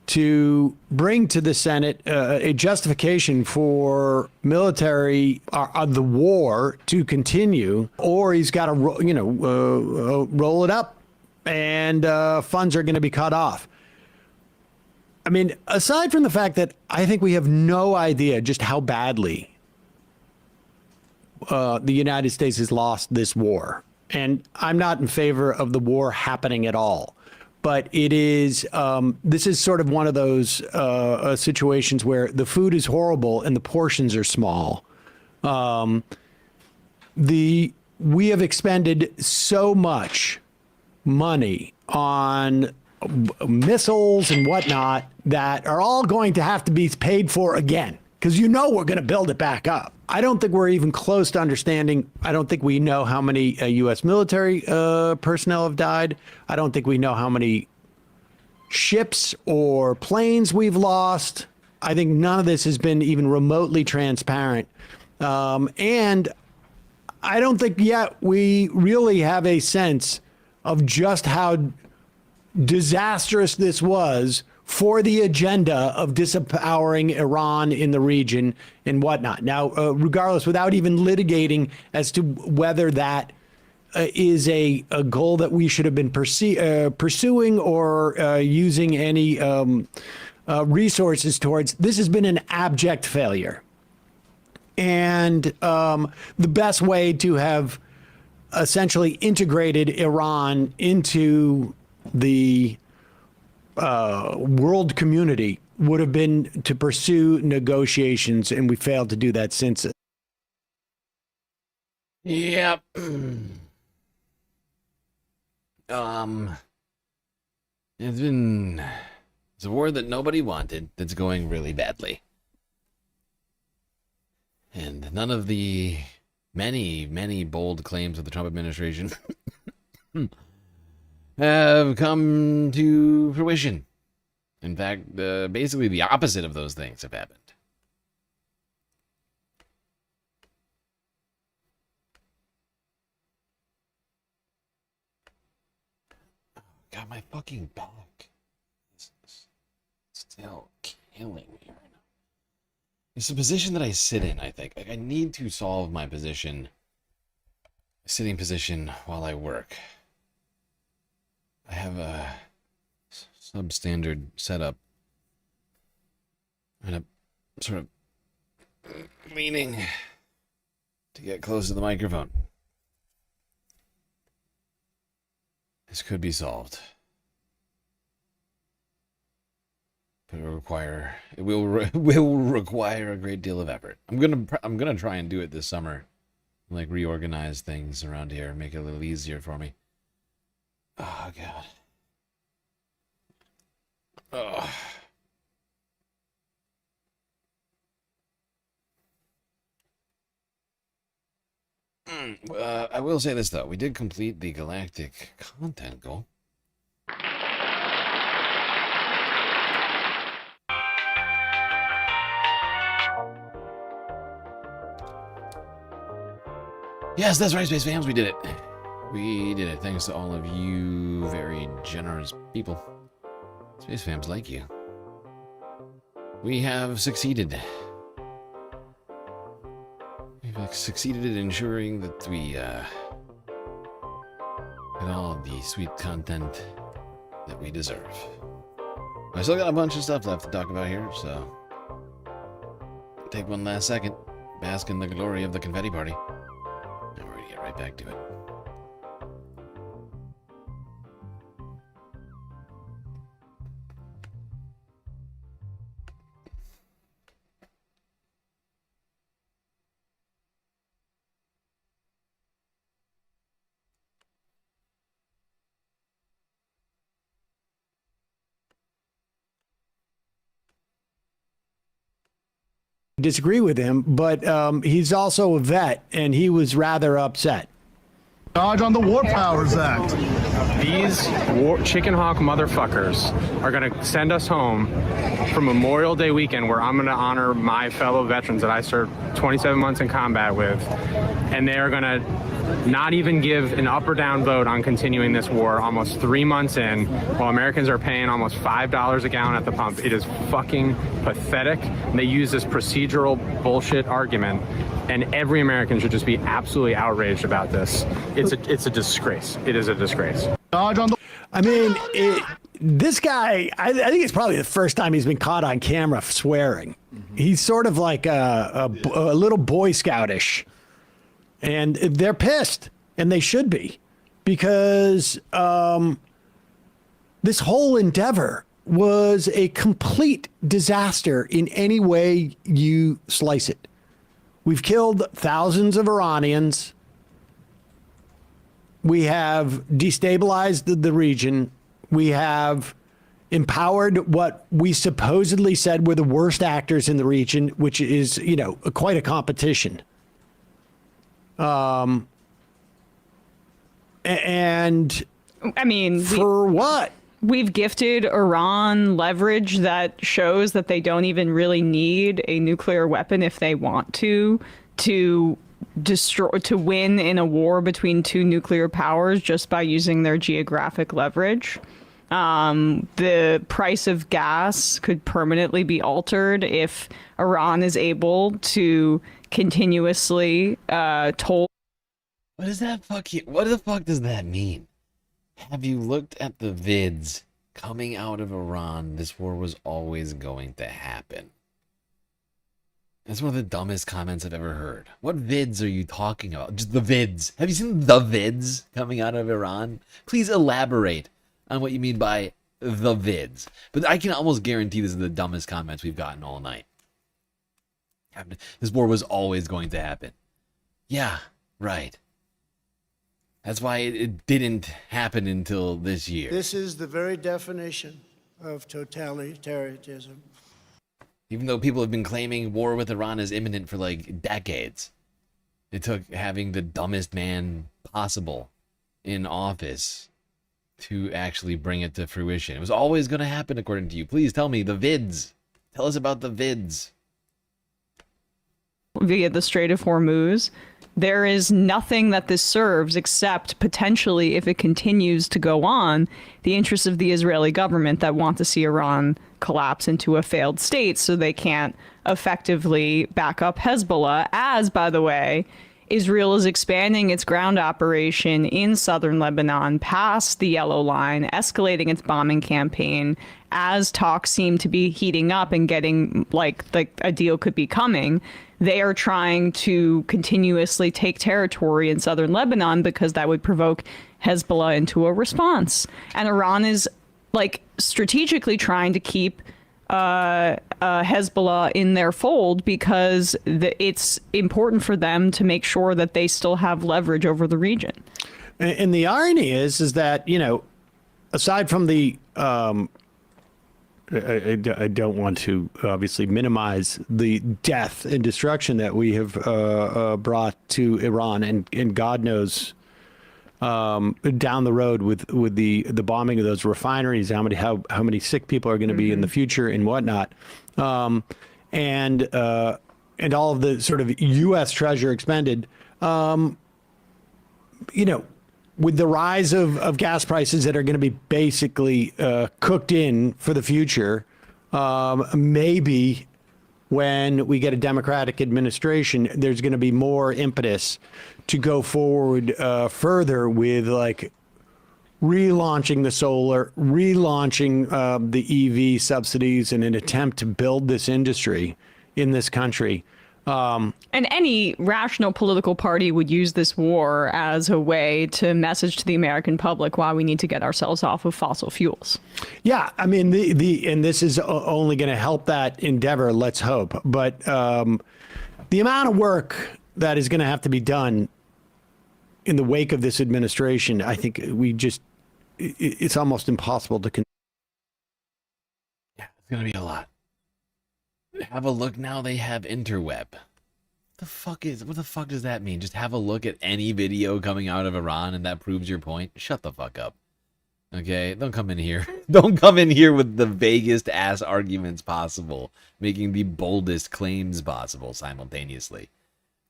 to bring to the Senate a justification for military the war to continue, or he's got to roll it up, and funds are going to be cut off. I mean, aside from the fact that I think we have no idea just how badly the United States has lost this war, and I'm not in favor of the war happening at all. But it is, this is sort of one of those situations where the food is horrible and the portions are small. We have expended so much money on missiles and whatnot that are all going to have to be paid for again, because we're going to build it back up. I don't think we're even close to understanding. I don't think we know how many U.S. military personnel have died. I don't think we know how many ships or planes we've lost. I think none of this has been even remotely transparent. And I don't think yet we really have a sense of just how disastrous this was for the agenda of disempowering Iran in the region and whatnot. Now, regardless, without even litigating as to whether that is a goal that we should have been pursuing or using any resources towards, this has been an abject failure. And the best way to have essentially integrated Iran into the world community would have been to pursue negotiations, and we failed to do that since. Yep. It's a war that nobody wanted that's going really badly. And none of the many, many bold claims of the Trump administration have come to fruition. In fact, basically the opposite of those things have happened. God, my fucking back is still killing me right now. It's the position that I sit in, I think. Like, I need to solve my sitting position while I work. I have a substandard setup. And I'm sort of leaning to get close to the microphone. This could be solved, but it will require a great deal of effort. I'm gonna try and do it this summer, like reorganize things around here, make it a little easier for me. Oh God. Oh. I will say this, though. We did complete the galactic content goal. Yes, that's right, Space Fams. We did it. We did it. Thanks to all of you very generous people. Space Fams like you. We have succeeded. We've succeeded in ensuring that we all the sweet content that we deserve. I still got a bunch of stuff left to talk about here, so take one last second, bask in the glory of the confetti party, and we're gonna get right back to it. Disagree with him, but he's also a vet, and he was rather upset. Dodge on the War Powers Act. These chicken hawk motherfuckers are going to send us home for Memorial Day weekend, where I'm going to honor my fellow veterans that I served 27 months in combat with, and they are going to not even give an up or down vote on continuing this war almost 3 months in, while Americans are paying almost $5 a gallon at the pump. It is fucking pathetic. They use this procedural bullshit argument, and every American should just be absolutely outraged about this. It's a disgrace. It is a disgrace. I mean, this guy, I think it's probably the first time he's been caught on camera swearing. He's sort of like a little Boy Scoutish. And they're pissed, and they should be, because this whole endeavor was a complete disaster in any way you slice it. We've killed thousands of Iranians. We have destabilized the region. We have empowered what we supposedly said were the worst actors in the region, which is, you know, quite a competition. And I mean, for what? We've gifted Iran leverage that shows that they don't even really need a nuclear weapon if they want to destroy, to win in a war between two nuclear powers just by using their geographic leverage. The price of gas could permanently be altered if Iran is able to continuously toll. What the fuck does that mean? Have you looked at the vids coming out of Iran? This war was always going to happen. That's one of the dumbest comments I've ever heard. What vids are you talking about? Just the vids. Have you seen the vids coming out of Iran? Please elaborate on what you mean by the vids. But I can almost guarantee this is the dumbest comments we've gotten all night. This war was always going to happen. Yeah, right. That's why it didn't happen until this year. This is the very definition of totalitarianism. Even though people have been claiming war with Iran is imminent for like decades, it took having the dumbest man possible in office to actually bring it to fruition. It was always going to happen according to you. Please tell me the vids. Tell us about the vids. Via the Strait of Hormuz. There is nothing that this serves except potentially, if it continues to go on, the interests of the Israeli government that want to see Iran collapse into a failed state so they can't effectively back up Hezbollah, as, by the way, Israel is expanding its ground operation in southern Lebanon past the Yellow Line, escalating its bombing campaign as talks seem to be heating up and getting like a deal could be coming. They are trying to continuously take territory in southern Lebanon because that would provoke Hezbollah into a response. And Iran is like strategically trying to keep Hezbollah in their fold because it's important for them to make sure that they still have leverage over the region. And the irony is that, you know, aside from the I don't want to obviously minimize the death and destruction that we have brought to Iran, and God knows down the road with the bombing of those refineries, how many sick people are going to be in the future and whatnot, and all of the sort of U.S. treasure expended, you know. With the rise of gas prices that are going to be basically cooked in for the future, maybe when we get a Democratic administration, there's going to be more impetus to go forward further with like relaunching the solar, relaunching the EV subsidies in an attempt to build this industry in this country. And any rational political party would use this war as a way to message to the American public why we need to get ourselves off of fossil fuels. Yeah, I mean, and this is only going to help that endeavor, let's hope. But the amount of work that is going to have to be done in the wake of this administration, I think it's almost impossible to. Yeah, it's going to be a lot. Have a look now. They have interweb. What the fuck does that mean? Just have a look at any video coming out of Iran and that proves your point? Shut the fuck up. Okay, don't come in here. Don't come in here with the vaguest ass arguments possible, making the boldest claims possible simultaneously.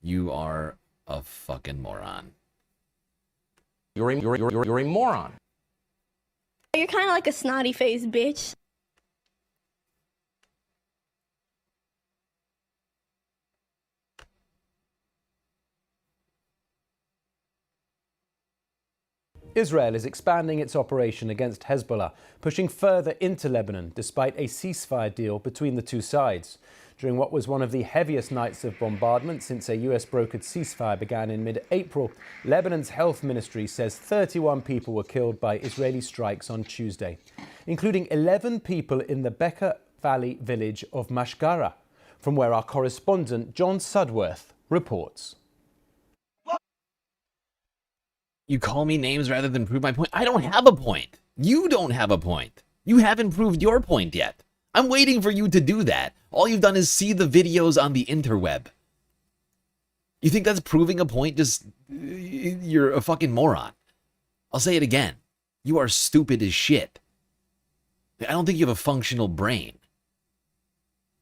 You are a fucking moron. You're a moron. You're kind of like a snotty faced bitch. Israel is expanding its operation against Hezbollah, pushing further into Lebanon despite a ceasefire deal between the two sides. During what was one of the heaviest nights of bombardment since a US-brokered ceasefire began in mid-April, Lebanon's health ministry says 31 people were killed by Israeli strikes on Tuesday, including 11 people in the Bekaa Valley village of Mashgara, from where our correspondent John Sudworth reports. You call me names rather than prove my point? I don't have a point. You don't have a point. You haven't proved your point yet. I'm waiting for you to do that. All you've done is see the videos on the interweb. You think that's proving a point? Just, you're a fucking moron. I'll say it again. You are stupid as shit. I don't think you have a functional brain.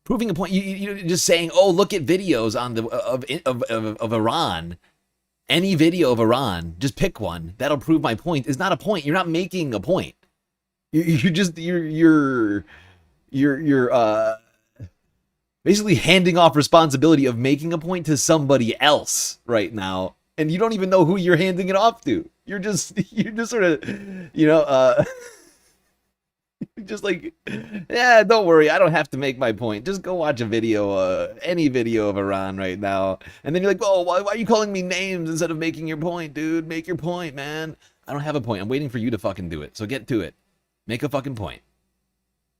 Proving a point, you're just saying, oh, look at videos on of Iran. Any video of Iran, just pick one. That'll prove my point. Is not a point. You're not making a point. You're basically handing off responsibility of making a point to somebody else right now, and you don't even know who you're handing it off to. You're just sort of, just like, yeah, don't worry, I don't have to make my point. Just go watch a video, any video of Iran right now. And then you're like, oh, why are you calling me names instead of making your point, dude? Make your point, man. I don't have a point. I'm waiting for you to fucking do it. So get to it. Make a fucking point.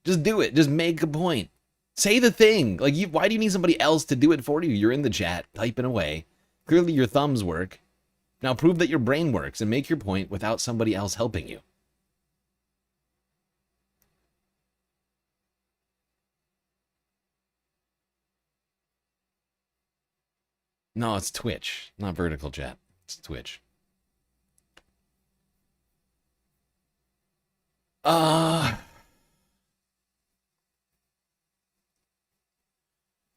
Just do it. Just make a point. Say the thing. Like, why do you need somebody else to do it for you? You're in the chat, typing away. Clearly your thumbs work. Now prove that your brain works and make your point without somebody else helping you. No, it's Twitch, not vertical chat. It's Twitch. Now,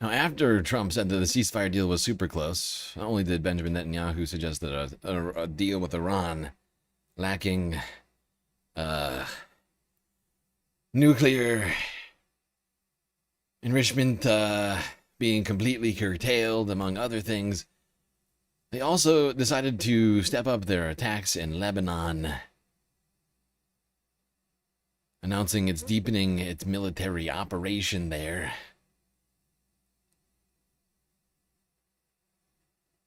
after Trump said that the ceasefire deal was super close, not only did Benjamin Netanyahu suggest that a deal with Iran lacking nuclear enrichment being completely curtailed, among other things, they also decided to step up their attacks in Lebanon, announcing it's deepening its military operation there.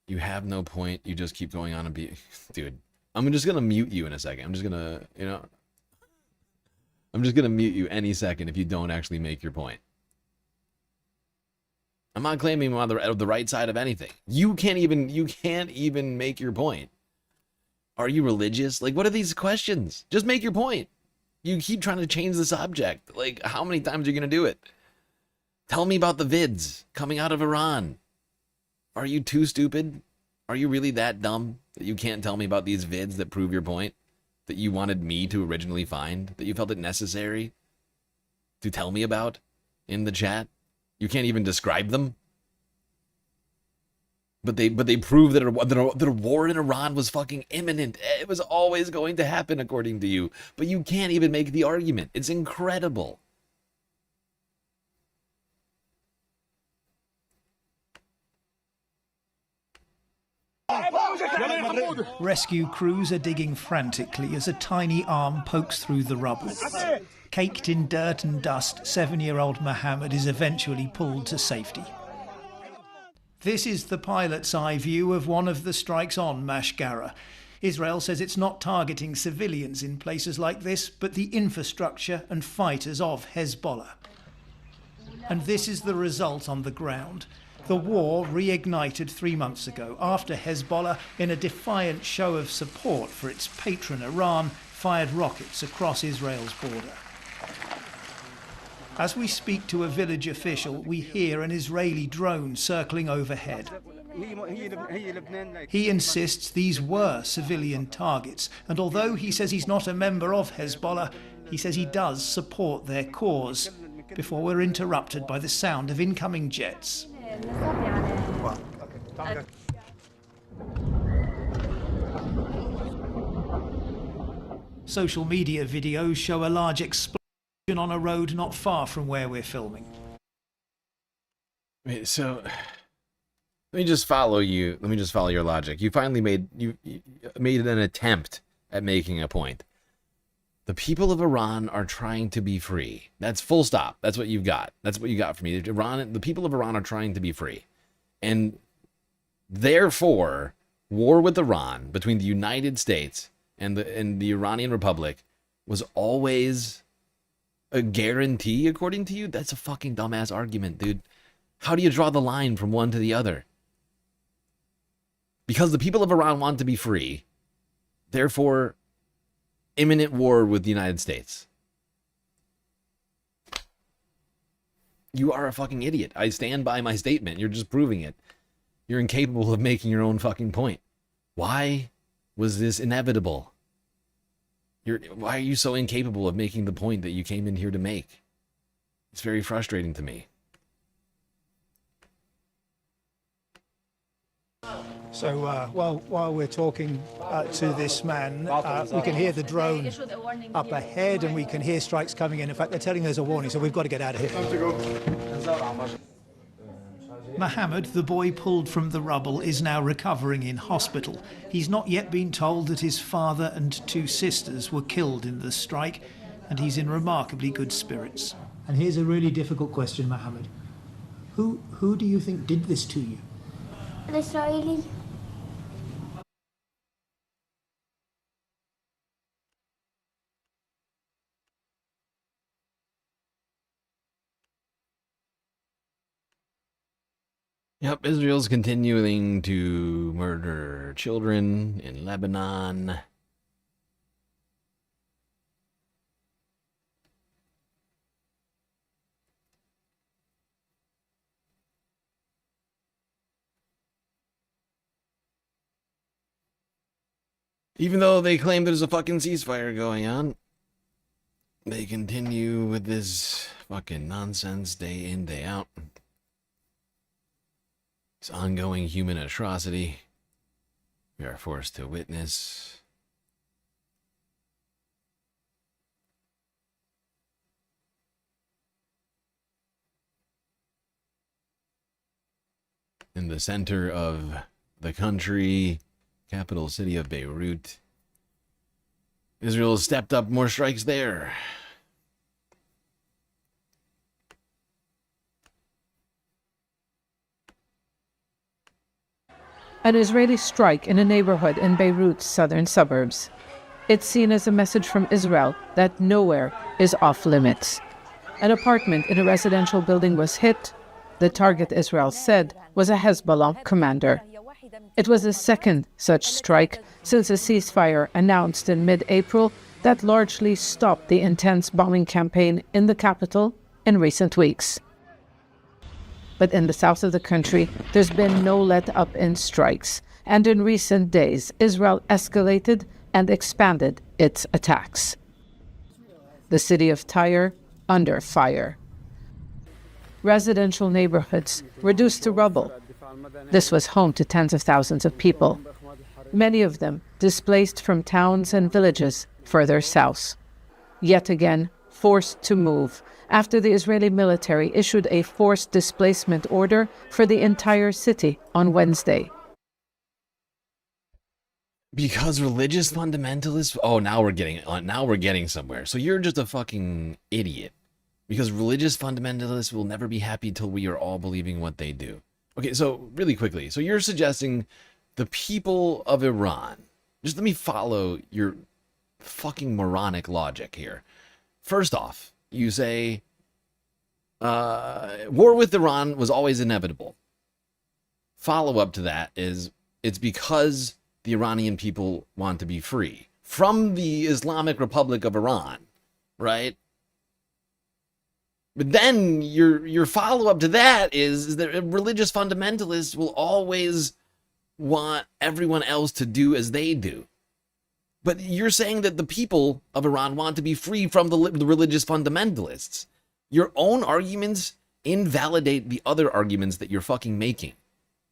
You have no point. You just keep going on and be... Dude, I'm just going to mute you in a second. I'm just going to, I'm just going to mute you any second if you don't actually make your point. I'm not claiming I'm on the right side of anything. You can't even make your point. Are you religious? Like, what are these questions? Just make your point. You keep trying to change the subject. Like, how many times are you going to do it? Tell me about the vids coming out of Iran. Are you too stupid? Are you really that dumb that you can't tell me about these vids that prove your point? That you wanted me to originally find? That you felt it necessary to tell me about in the chat? You can't even describe them? But they prove that a war in Iran was fucking imminent. It was always going to happen, according to you. But you can't even make the argument. It's incredible. Rescue crews are digging frantically as a tiny arm pokes through the rubble. Caked in dirt and dust, 7-year-old Mohammed is eventually pulled to safety. This is the pilot's eye view of one of the strikes on Mashgara. Israel says it's not targeting civilians in places like this, but the infrastructure and fighters of Hezbollah. And this is the result on the ground. The war reignited 3 months ago after Hezbollah, in a defiant show of support for its patron Iran, fired rockets across Israel's border. As we speak to a village official, we hear an Israeli drone circling overhead. He insists these were civilian targets, and although he says he's not a member of Hezbollah, he says he does support their cause, before we're interrupted by the sound of incoming jets. Social media videos show a large explosion on a road not far from where we're filming. Wait, so let me just follow you. Let me just follow your logic. You finally made an attempt at making a point. The people of Iran are trying to be free. That's full stop. That's what you've got. That's what you got from me. The people of Iran are trying to be free. And therefore, war with Iran between the United States and the Iranian Republic was always a guarantee, according to you? That's a fucking dumbass argument, dude. How do you draw the line from one to the other? Because the people of Iran want to be free, therefore, imminent war with the United States. You are a fucking idiot. I stand by my statement. You're just proving it. You're incapable of making your own fucking point. Why was this inevitable? Why are you so incapable of making the point that you came in here to make? It's very frustrating to me. So while we're talking to this man, we can hear the drone up ahead and we can hear strikes coming in. In fact, they're telling there's a warning, so we've got to get out of here. Mohammed, the boy pulled from the rubble, is now recovering in hospital. He's not yet been told that his father and 2 sisters were killed in the strike, and he's in remarkably good spirits. And here's a really difficult question, Mohammed. Who do you think did this to you? The Israeli. Yep, Israel's continuing to murder children in Lebanon. Even though they claim there's a fucking ceasefire going on, they continue with this fucking nonsense day in, day out. This ongoing human atrocity we are forced to witness. In the center of the country, capital city of Beirut, Israel has stepped up more strikes there. An Israeli strike in a neighborhood in Beirut's southern suburbs. It's seen as a message from Israel that nowhere is off limits. An apartment in a residential building was hit. The target, Israel said, was a Hezbollah commander. It was the second such strike since a ceasefire announced in mid-April that largely stopped the intense bombing campaign in the capital in recent weeks. But in the south of the country, there's been no let-up in strikes, and in recent days, Israel escalated and expanded its attacks. The city of Tyre under fire. Residential neighborhoods reduced to rubble. This was home to tens of thousands of people, many of them displaced from towns and villages further south. Yet again, forced to move after the Israeli military issued a forced displacement order for the entire city on Wednesday. Because religious fundamentalists. Oh, now we're getting somewhere. So you're just a fucking idiot. Because religious fundamentalists will never be happy till we are all believing what they do. Okay, so really quickly. So you're suggesting the people of Iran. Just let me follow your fucking moronic logic here. First off, you say war with Iran was always inevitable. Follow up to that is it's because the Iranian people want to be free from the Islamic Republic of Iran, right? But then your follow up to that is that religious fundamentalists will always want everyone else to do as they do. But you're saying that the people of Iran want to be free from the religious fundamentalists. Your own arguments invalidate the other arguments that you're fucking making.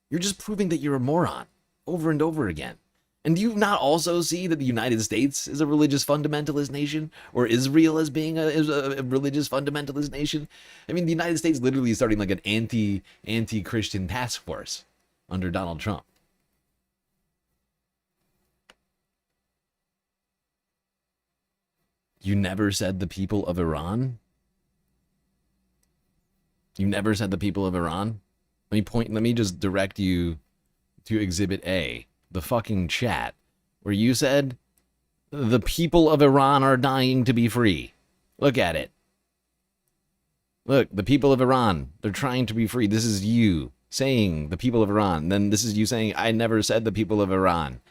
You're just proving that you're a moron over and over again. And do you not also see that the United States is a religious fundamentalist nation? Or Israel as being a religious fundamentalist nation? I mean, the United States literally is starting like an anti-Christian task force under Donald Trump. You never said the people of Iran? You never said the people of Iran? Let me just direct you to Exhibit A, the fucking chat, where you said the people of Iran are dying to be free. Look at it. Look, the people of Iran, they're trying to be free. This is you saying the people of Iran. Then this is you saying, I never said the people of Iran.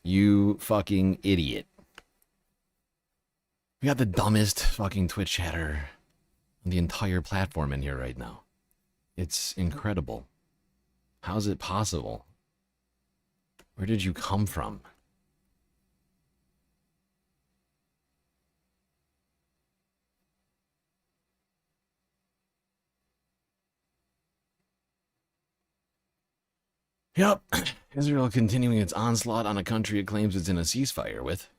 You fucking idiot. We got the dumbest fucking Twitch chatter on the entire platform in here right now. It's incredible. How is it possible? Where did you come from? Yep. Israel continuing its onslaught on a country it claims it's in a ceasefire with.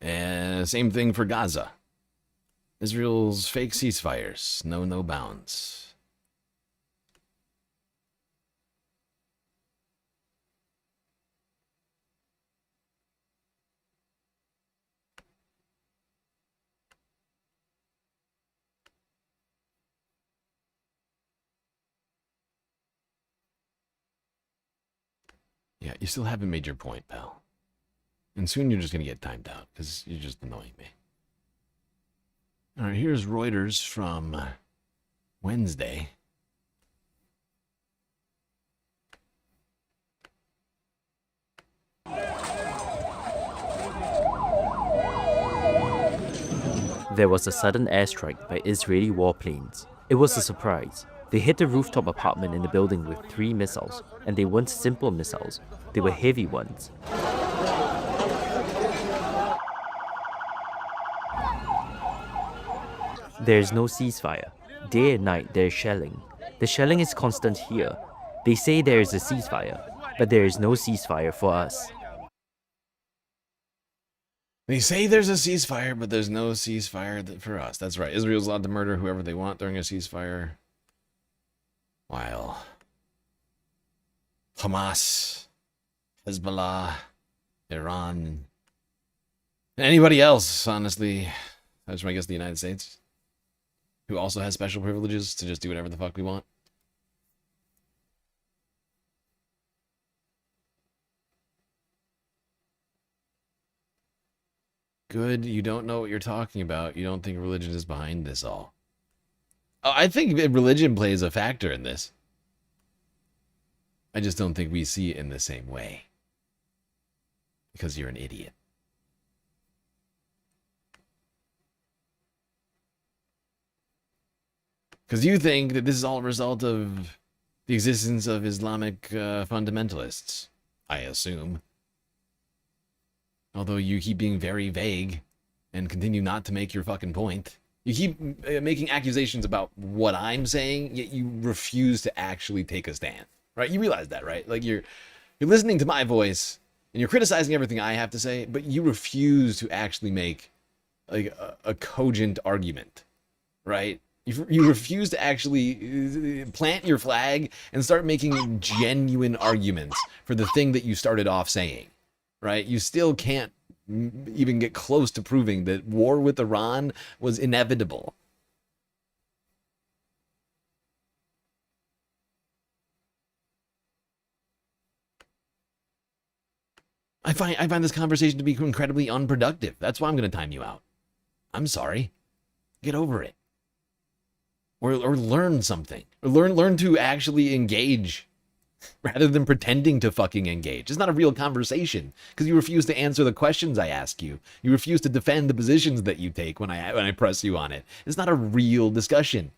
Same thing for Gaza. Israel's fake ceasefires. No bounds. Yeah, you still haven't made your point, pal. And soon you're just going to get timed out, because you're just annoying me. Alright, here's Reuters from Wednesday. There was a sudden airstrike by Israeli warplanes. It was a surprise. They hit a rooftop apartment in the building with 3 missiles, and they weren't simple missiles, they were heavy ones. There is no ceasefire. Day and night there is shelling. The shelling is constant here. They say there is a ceasefire, but there is no ceasefire for us. They say there's a ceasefire, but there's no ceasefire for us. That's right. Israel's allowed to murder whoever they want during a ceasefire. While Hamas, Hezbollah, Iran, and anybody else, honestly, I guess the United States, who also has special privileges to just do whatever the fuck we want. Good, you don't know what you're talking about. You don't think religion is behind this all. Oh, I think religion plays a factor in this. I just don't think we see it in the same way. Because you're an idiot. Because you think that this is all a result of the existence of Islamic fundamentalists, I assume. Although you keep being very vague and continue not to make your fucking point. You keep making accusations about what I'm saying, yet you refuse to actually take a stand. Right? You realize that, right? Like you're listening to my voice and you're criticizing everything I have to say, but you refuse to actually make like a cogent argument. Right? You refuse to actually plant your flag and start making genuine arguments for the thing that you started off saying, right? You still can't even get close to proving that war with Iran was inevitable. I find this conversation to be incredibly unproductive. That's why I'm going to time you out. I'm sorry. Get over it. Or learn something. Or learn to actually engage rather than pretending to fucking engage. It's not a real conversation because you refuse to answer the questions I ask you. You refuse to defend the positions that you take when I press you on it. It's not a real discussion.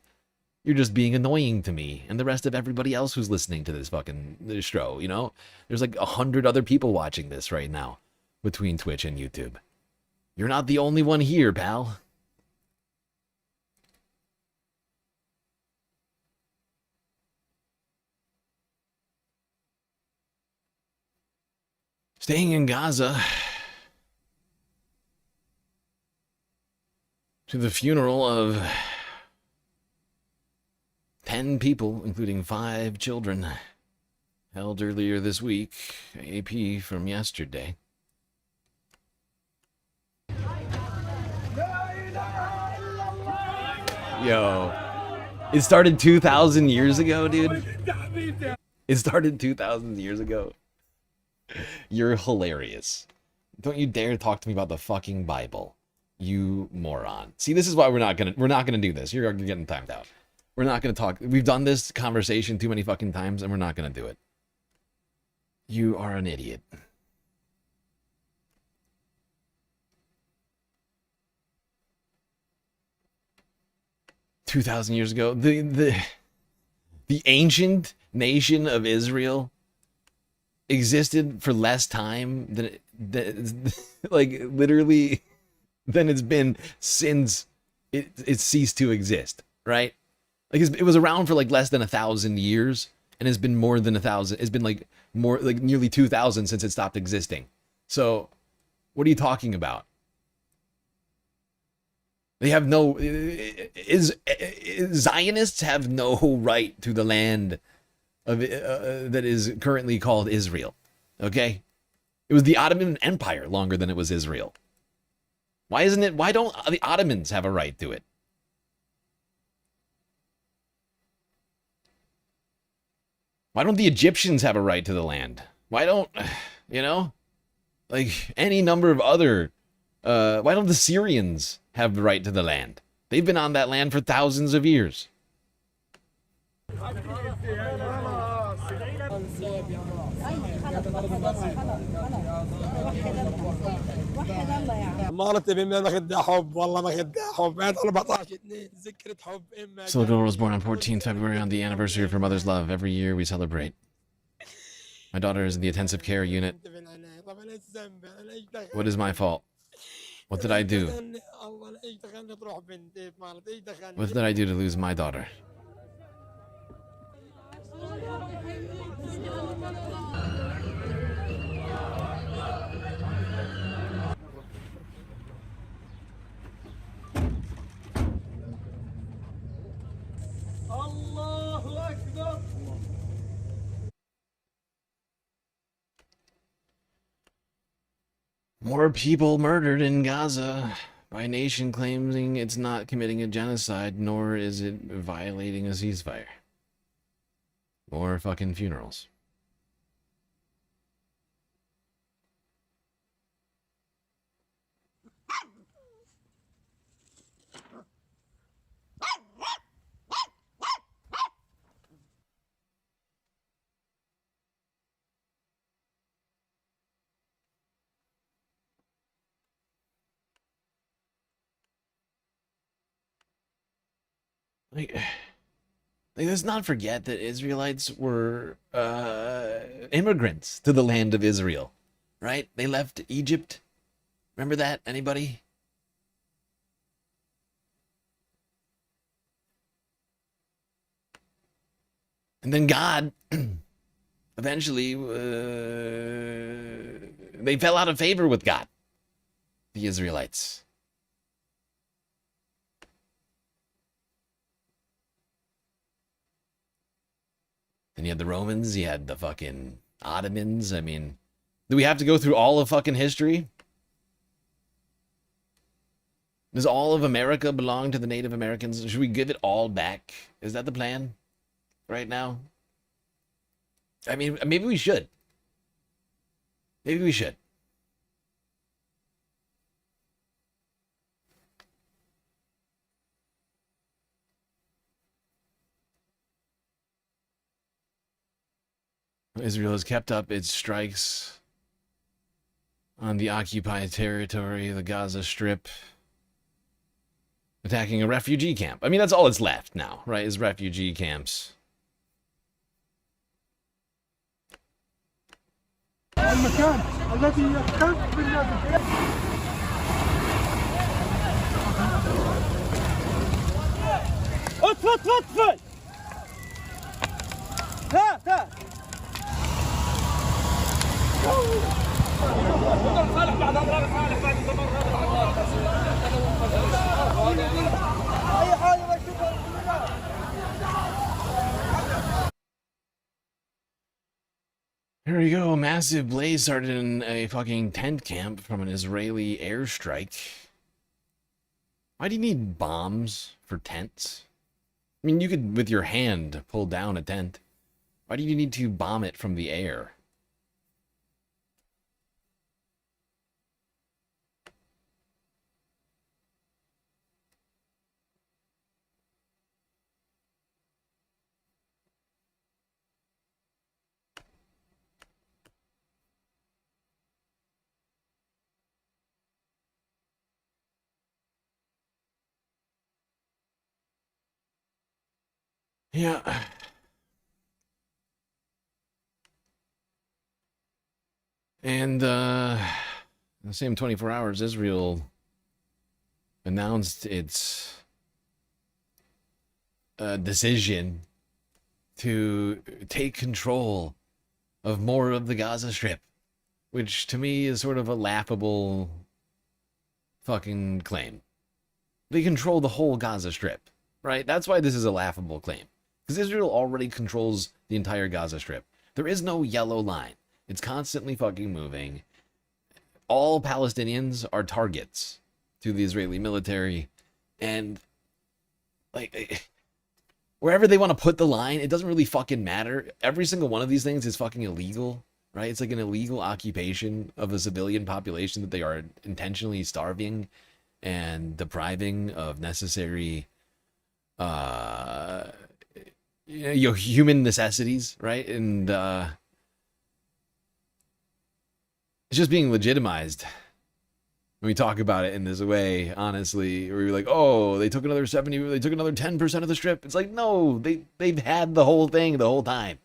You're just being annoying to me and the rest of everybody else who's listening to this fucking show, you know? There's like 100 other people watching this right now between Twitch and YouTube. You're not the only one here, pal. Staying in Gaza to the funeral of 10 people, including 5 children, held earlier this week. AP from yesterday. Yo, it started 2,000 years ago, dude. It started 2,000 years ago. You're hilarious. Don't you dare talk to me about the fucking Bible, you moron. See, this is why we're not gonna do this. You're getting timed out. We're not gonna talk. We've done this conversation too many fucking times, and we're not gonna do it. You are an idiot. "2,000 years ago, the ancient nation of Israel existed for less time than like literally than it's been since it ceased to exist, right? Like it was around for like less than 1,000 years, and it's been more than 1,000. It's been like more like nearly 2,000 since it stopped existing. So, what are you talking about? They have no Zionists have no right to the land of that is currently called Israel. Okay, it was the Ottoman Empire longer than it was Israel. Why isn't it? Why don't the Ottomans have a right to it? Why don't the Egyptians have a right to the land? Why don't, you know, like any number of other, why don't the Syrians have the right to the land? They've been on that land for thousands of years. Little girl was born on 14th February on the anniversary of her mother's love. Every year we celebrate. My daughter is in the intensive care unit. What is my fault? What did I do? What did I do to lose my daughter? More people murdered in Gaza by a nation claiming it's not committing a genocide, nor is it violating a ceasefire. More fucking funerals. Like, let's not forget that Israelites were immigrants to the land of Israel, right? They left Egypt. Remember that? Anybody? And then God, eventually, they fell out of favor with God, the Israelites. Then you had the Romans, you had the fucking Ottomans. I mean, do we have to go through all of fucking history? Does all of America belong to the Native Americans? Should we give it all back? Is that the plan right now? I mean, maybe we should. Maybe we should. Israel has kept up its strikes on the occupied territory, the Gaza Strip, attacking a refugee camp. I mean, that's all that's left now, right, is refugee camps. المكان الذي يختلف بالناس. اطفئ اطفئ ها ها Here we go. A massive blaze started in a fucking tent camp from an Israeli airstrike. Why do you need bombs for tents? I mean, you could, with your hand, pull down a tent. Why do you need to bomb it from the air? Yeah. And in the same 24 hours, Israel announced its decision to take control of more of the Gaza Strip, which to me is sort of a laughable fucking claim. They control the whole Gaza Strip, right? That's why this is a laughable claim. Because Israel already controls the entire Gaza Strip. There is no yellow line. It's constantly fucking moving. All Palestinians are targets to the Israeli military. And, like, wherever they want to put the line, it doesn't really fucking matter. Every single one of these things is fucking illegal, right? It's like an illegal occupation of a civilian population that they are intentionally starving and depriving of necessary human necessities, right? And it's just being legitimized when we talk about it in this way, honestly, where you're like, oh, they took another 70, they took another 10% of the strip. It's like, no, they've had the whole thing the whole time.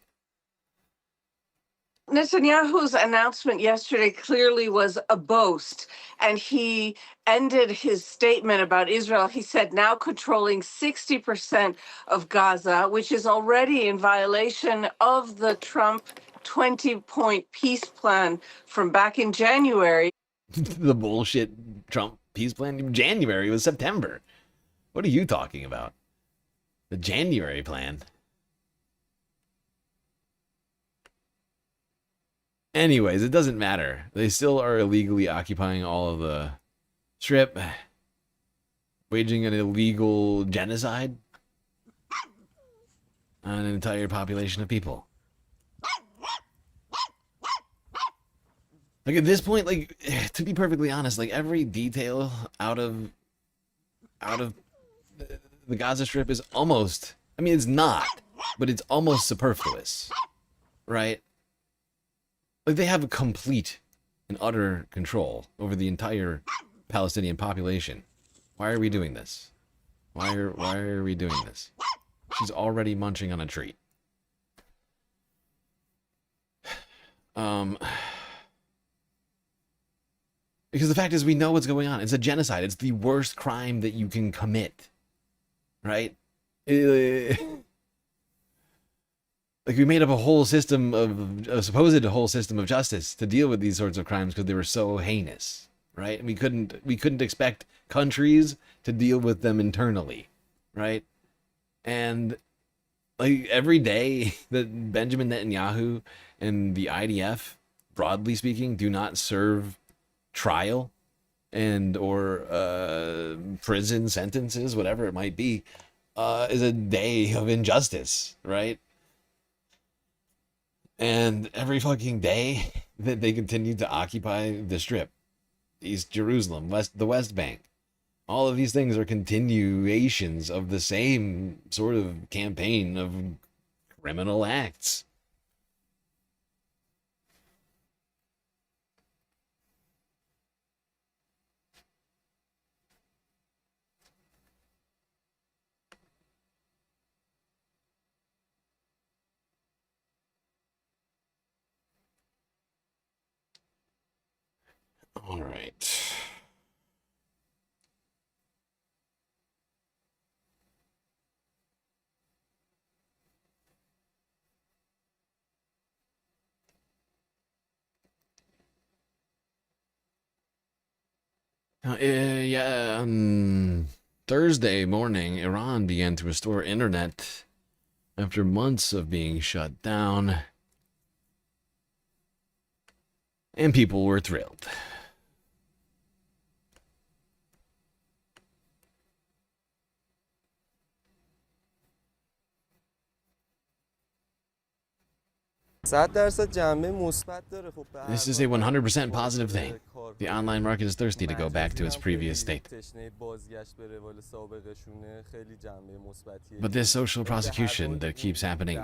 Netanyahu's announcement yesterday clearly was a boast, and he ended his statement about Israel. He said, now controlling 60% of Gaza, which is already in violation of the Trump 20-point peace plan from back in January. The bullshit Trump peace plan. January was September. What are you talking about? The January plan. Anyways, it doesn't matter. They still are illegally occupying all of the strip, waging an illegal genocide on an entire population of people. Like, at this point, like, to be perfectly honest, like, every detail out of the Gaza Strip is almost, I mean, it's not, but it's almost superfluous, right? Like, they have complete and utter control over the entire Palestinian population. Why are we doing this? Why are we doing this? She's already munching on a treat. Because the fact is, we know what's going on. It's a genocide. It's the worst crime that you can commit, right? Like, we made up a whole system of a supposed whole system of justice to deal with these sorts of crimes because they were so heinous, right? And we couldn't expect countries to deal with them internally, right? And Like every day that Benjamin Netanyahu and the IDF, broadly speaking, do not serve trial and or prison sentences, whatever it might be, is a day of injustice, right? And every fucking day that they continue to occupy the Strip, East Jerusalem, the West Bank, all of these things are continuations of the same sort of campaign of criminal acts. All right. Yeah, on Thursday morning, Iran began to restore internet after months of being shut down. And people were thrilled. This is a 100% positive thing. The online market is thirsty to go back to its previous state. But this social prosecution that keeps happening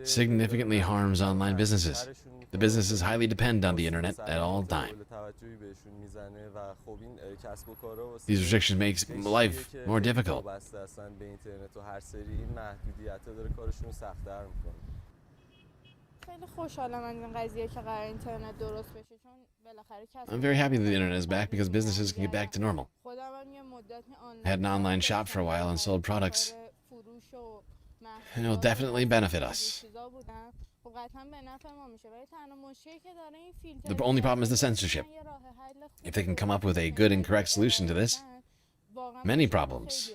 significantly harms online businesses. The businesses highly depend on the internet at all times. These restrictions make life more difficult. I'm very happy that the internet is back because businesses can get back to normal. I had an online shop for a while and sold products. And it'll definitely benefit us. The only problem is the censorship. If they can come up with a good and correct solution to this, many problems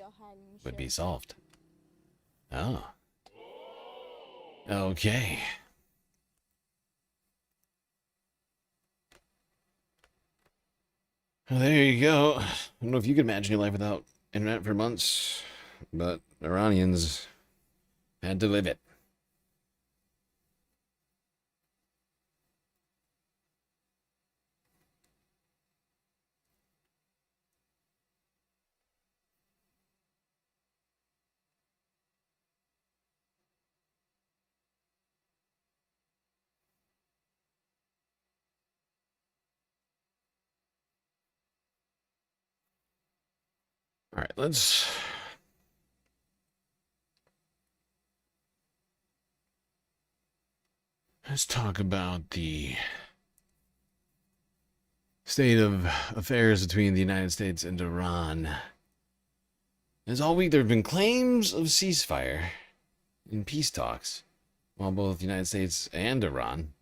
would be solved. Oh. Okay. Well, there you go. I don't know if you could imagine your life without internet for months, but Iranians had to live it. All right, let's talk about the state of affairs between the United States and Iran. As all week, there have been claims of ceasefire in peace talks, while both the United States and Iran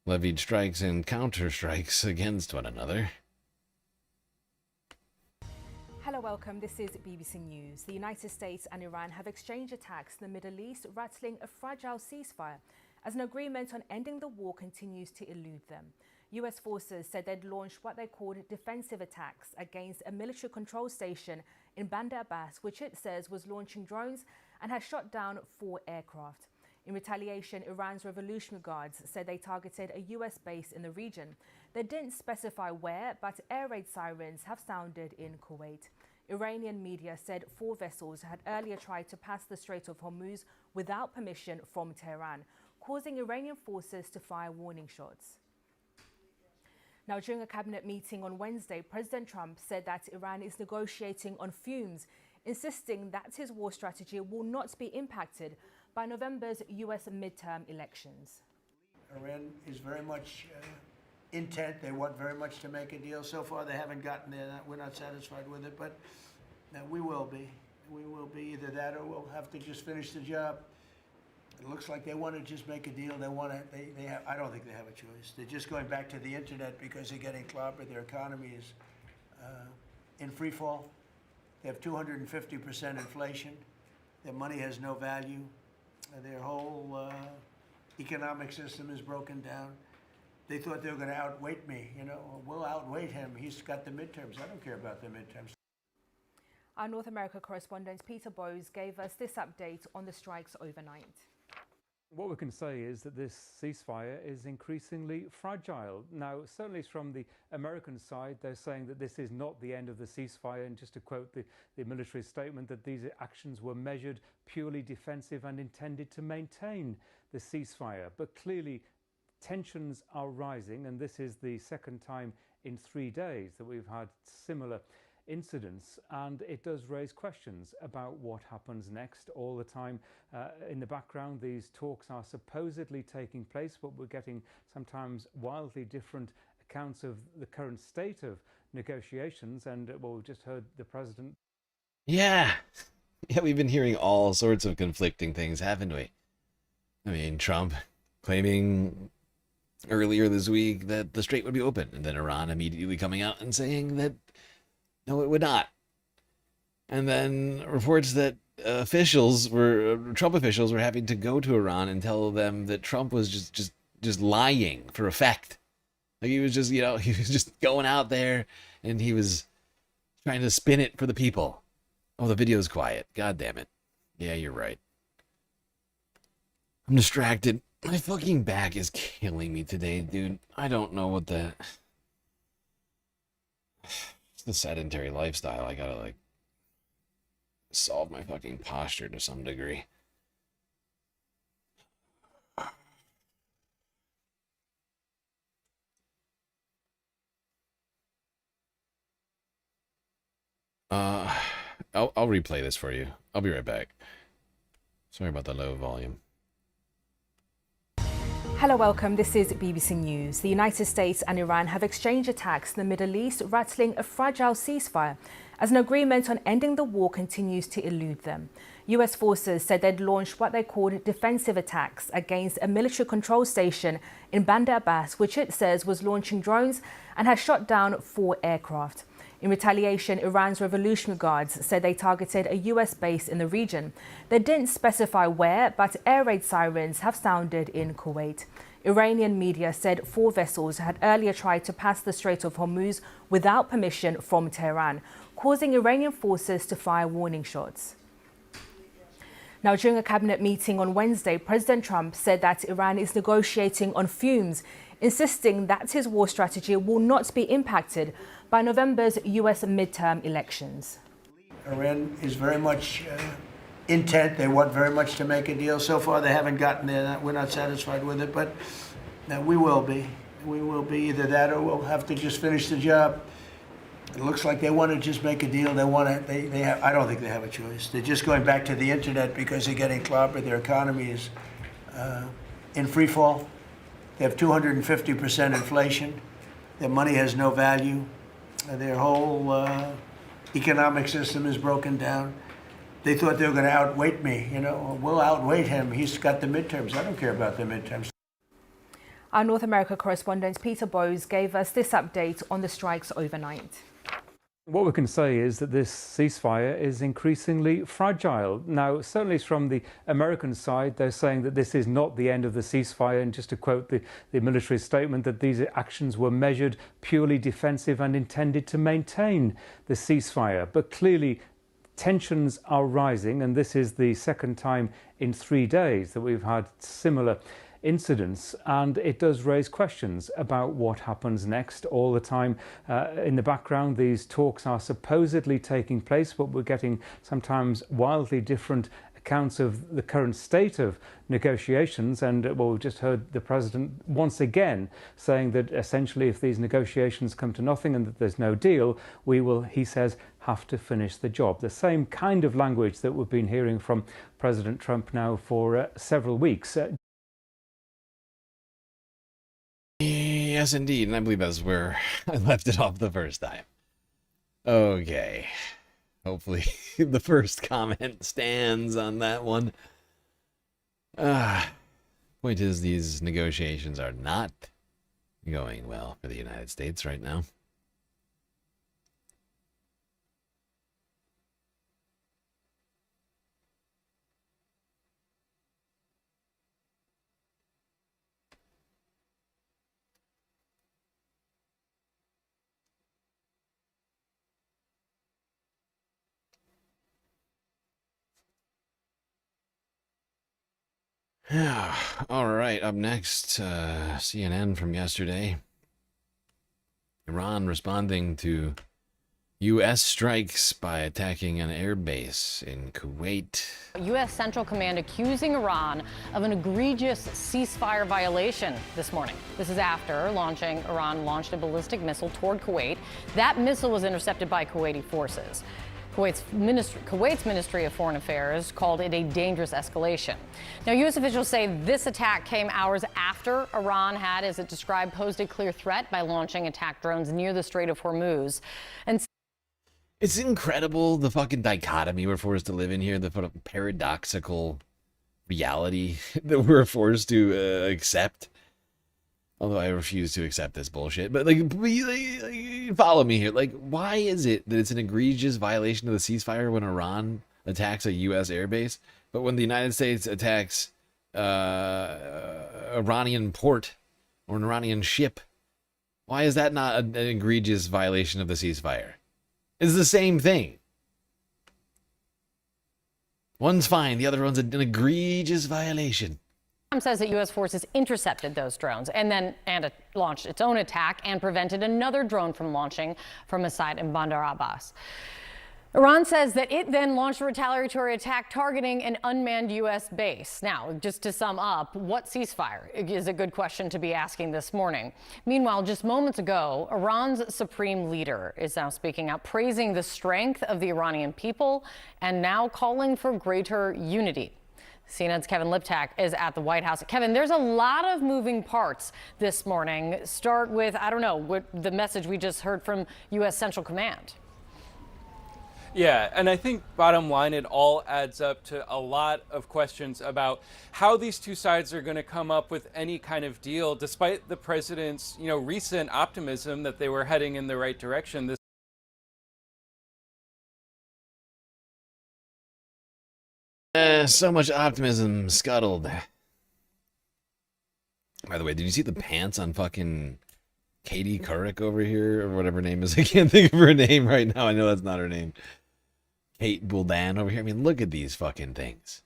levied strikes and counter-strikes against one another. Hello, welcome. This is BBC News. The United States and Iran have exchanged attacks in the Middle East, rattling a fragile ceasefire as an agreement on ending the war continues to elude them. US forces said they'd launched what they called defensive attacks against a military control station in Bandar Abbas, which it says was launching drones and had shot down 4 aircraft. In retaliation, Iran's Revolutionary Guards said they targeted a US base in the region. They didn't specify where, but air raid sirens have sounded in Kuwait. Iranian media said 4 vessels had earlier tried to pass the Strait of Hormuz without permission from Tehran, causing Iranian forces to fire warning shots. Now, during a cabinet meeting on Wednesday, President Trump said that Iran is negotiating on fumes, insisting that his war strategy will not be impacted by November's US midterm elections. Iran is very much intent. They want very much to make a deal. So far, they haven't gotten there. We're not satisfied with it, but we will be. We will be either that or we'll have to just finish the job. It looks like they want to just make a deal. They want to. They have, I don't think they have a choice. They're just going back to the internet because they're getting clobbered. Their economy is in free fall, They have 250% inflation. Their money has no value. Their whole economic system is broken down. They thought they were going to outweight me. You know, we'll outweight him. He's got the midterms. I don't care about the midterms. Our North America correspondent Peter Bowes gave us this update on the strikes overnight. What we can say is that this ceasefire is increasingly fragile. Now, certainly from the American side, they're saying that this is not the end of the ceasefire. And just to quote the military statement, that these actions were measured, purely defensive and intended to maintain the ceasefire. But clearly, tensions are rising, and this is the second time in 3 days that we've had similar incidents, and it does raise questions about what happens next. All the time in the background, these talks are supposedly taking place, but we're getting sometimes wildly different accounts of the current state of negotiations. And well, we've just heard the president. Yeah, we've been hearing all sorts of conflicting things, haven't we? I mean, Trump claiming earlier this week that the strait would be open, and then Iran immediately coming out and saying that no, it would not. And then reports that Trump officials were having to go to Iran and tell them that Trump was just lying for effect. Like he was just, he was just going out there and he was trying to spin it for the people. Oh, the video's quiet. God damn it. Yeah, you're right. I'm distracted. My fucking back is killing me today, dude. I don't know what the... It's the sedentary lifestyle. I gotta, like, solve my fucking posture to some degree. I'll replay this for you. I'll be right back. Sorry about the low volume. Hello, welcome. This is BBC News. The United States and Iran have exchanged attacks in the Middle East, rattling a fragile ceasefire as an agreement on ending the war continues to elude them. US forces said they'd launched what they called defensive attacks against a military control station in Bandar Abbas, which it says was launching drones and had shot down 4 aircraft. In retaliation, Iran's Revolutionary Guards said they targeted a US base in the region. They didn't specify where, but air raid sirens have sounded in Kuwait. Iranian media said 4 vessels had earlier tried to pass the Strait of Hormuz without permission from Tehran, causing Iranian forces to fire warning shots. Now, during a cabinet meeting on Wednesday, President Trump said that Iran is negotiating on fumes, insisting that his war strategy will not be impacted by November's US midterm elections. Iran is very much intent. They want very much to make a deal. So far, they haven't gotten there. We're not satisfied with it, but we will be. We will be either that or we'll have to just finish the job. It looks like they want to just make a deal. They want to. They have. I don't think they have a choice. They're just going back to the internet because they're getting clobbered. Their economy is in free fall. They have 250% inflation. Their money has no value. Their whole economic system is broken down. They thought they were going to outweight me. You know, we'll outweight him. He's got the midterms. I don't care about the midterms. Our North America correspondent Peter Bowes gave us this update on the strikes overnight. What we can say is that this ceasefire is increasingly fragile. Now, certainly from the American side, they're saying that this is not the end of the ceasefire. And just to quote the military statement, that these actions were measured, purely defensive and intended to maintain the ceasefire. But clearly, tensions are rising, and this is the second time in 3 days that we've had similar incidents, and it does raise questions about what happens next. All the time in the background, these talks are supposedly taking place, but we're getting sometimes wildly different accounts of the current state of negotiations. And well, we've just heard the president once again saying that essentially if these negotiations come to nothing and that there's no deal, we will, he says, have to finish the job. The same kind of language that we've been hearing from President Trump now for several weeks. Yes, indeed, and I believe that's where I left it off the first time. Okay. Hopefully the first comment stands on that one. Point is, these negotiations are not going well for the United States right now. All right, up next, CNN from yesterday. Iran responding to U.S. strikes by attacking an airbase in Kuwait. U.S. Central Command accusing Iran of an egregious ceasefire violation this morning. This is after Iran launched a ballistic missile toward Kuwait. That missile was intercepted by Kuwaiti forces. Kuwait's Ministry of Foreign Affairs called it a dangerous escalation. Now, U.S. officials say this attack came hours after Iran had, as it described, posed a clear threat by launching attack drones near the Strait of Hormuz. And it's incredible, the fucking dichotomy we're forced to live in here, the paradoxical reality that we're forced to accept. Although I refuse to accept this bullshit. But, follow me here. Like, why is it that it's an egregious violation of the ceasefire when Iran attacks a U.S. airbase, but when the United States attacks Iranian port or an Iranian ship, why is that not an egregious violation of the ceasefire? It's the same thing. One's fine, the other one's an egregious violation. says that U.S. forces intercepted those drones and launched its own attack and prevented another drone from launching from a site in Bandar Abbas. Iran says that it then launched a retaliatory attack targeting an unmanned U.S. base. Now, just to sum up, what ceasefire is a good question to be asking this morning. Meanwhile, just moments ago, Iran's supreme leader is now speaking out, praising the strength of the Iranian people and now calling for greater unity. CNN's Kevin Liptak is at the White House. Kevin, there's a lot of moving parts this morning. Start with, the message we just heard from U.S. Central Command. Yeah, and I think bottom line, it all adds up to a lot of questions about how these two sides are going to come up with any kind of deal, despite the president's, recent optimism that they were heading in the right direction. So much optimism scuttled. By the way, did you see the pants on fucking Katie Couric over here, or whatever her name is? I can't think of her name right now. I know that's not her name. Kate Buldan over here. I mean, look at these fucking things.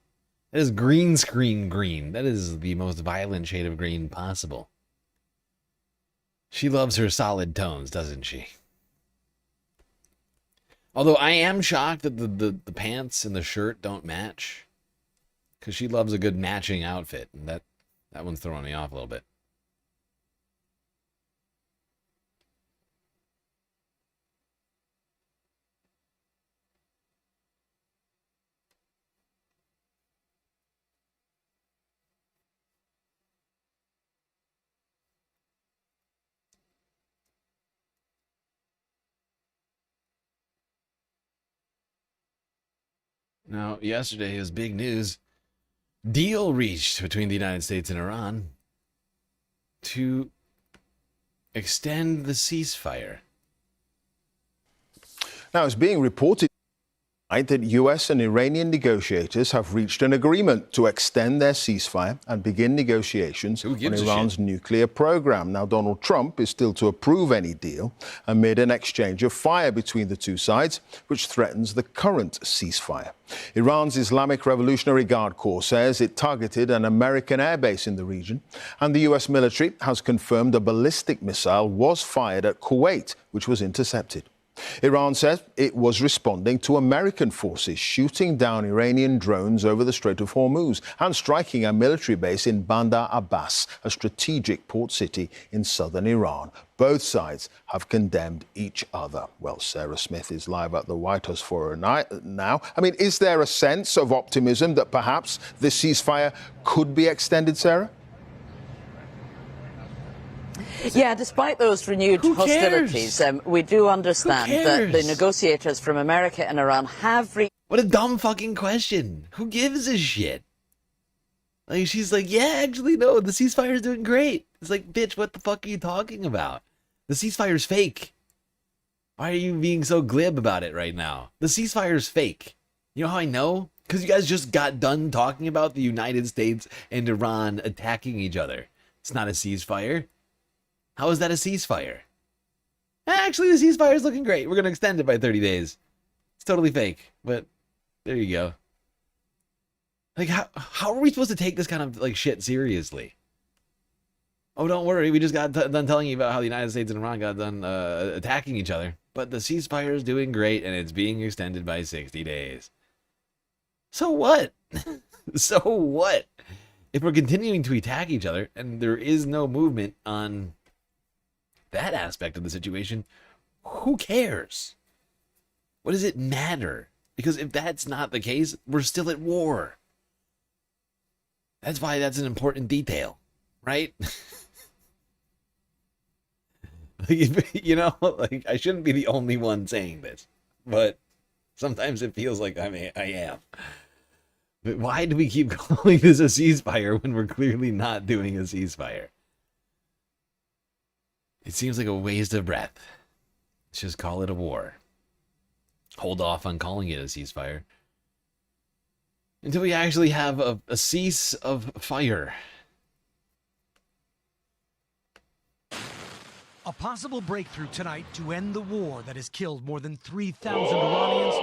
That is green screen green. That is the most violent shade of green possible. She loves her solid tones, doesn't she? Although I am shocked that the pants and the shirt don't match. Because she loves a good matching outfit. And that one's throwing me off a little bit. Now, yesterday was big news. Deal reached between the United States and Iran to extend the ceasefire. Now, it's being reported that U.S. and Iranian negotiators have reached an agreement to extend their ceasefire and begin negotiations on Iran's nuclear program. Now, Donald Trump is still to approve any deal amid an exchange of fire between the two sides, which threatens the current ceasefire. Iran's Islamic Revolutionary Guard Corps says it targeted an American airbase in the region, and the U.S. military has confirmed a ballistic missile was fired at Kuwait, which was intercepted. Iran says it was responding to American forces shooting down Iranian drones over the Strait of Hormuz and striking a military base in Bandar Abbas, a strategic port city in southern Iran. Both sides have condemned each other. Well, Sarah Smith is live at the White House for her now. I mean, is there a sense of optimism that perhaps this ceasefire could be extended, Sarah? Yeah, despite those renewed hostilities, we do understand that the negotiators from America and Iran have reached... What a dumb fucking question. Who gives a shit? Like, she's like, yeah, actually, no, the ceasefire is doing great. It's like, bitch, what the fuck are you talking about? The ceasefire's fake. Why are you being so glib about it right now? The ceasefire's fake. You know how I know? Because you guys just got done talking about the United States and Iran attacking each other. It's not a ceasefire. How is that a ceasefire? Actually, the ceasefire is looking great. We're going to extend it by 30 days. It's totally fake, but there you go. Like, how are we supposed to take this kind of like shit seriously? Oh, don't worry, we just got done telling you about how the United States and Iran got done attacking each other, but the ceasefire is doing great and it's being extended by 60 days. So what? So what? If we're continuing to attack each other and there is no movement on that aspect of the situation, who cares? What does it matter? Because if that's not the case, we're still at war. That's why that's an important detail, right? You know, like, I shouldn't be the only one saying this, but sometimes it feels like I am. But why do we keep calling this a ceasefire when we're clearly not doing a ceasefire? It seems like a waste of breath. Let's just call it a war. Hold off on calling it a ceasefire until we actually have a cease of fire. A possible breakthrough tonight to end the war that has killed more than 3,000 Iranians,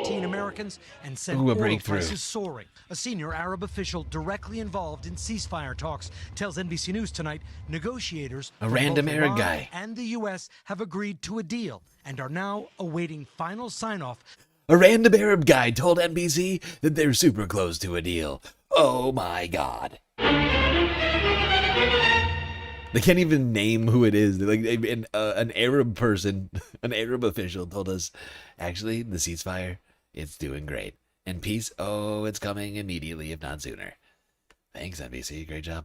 13 Americans, and sent oil prices soaring. A senior Arab official directly involved in ceasefire talks tells NBC News tonight negotiators A random both Arab Iran guy. and the U.S. have agreed to a deal and are now awaiting final sign-off. A random Arab guy told NBC that they're super close to a deal. Oh my God. They can't even name who it is. Like an Arab person, an Arab official told us, actually, the ceasefire, it's doing great. And peace, oh, it's coming immediately, if not sooner. Thanks, NBC. Great job.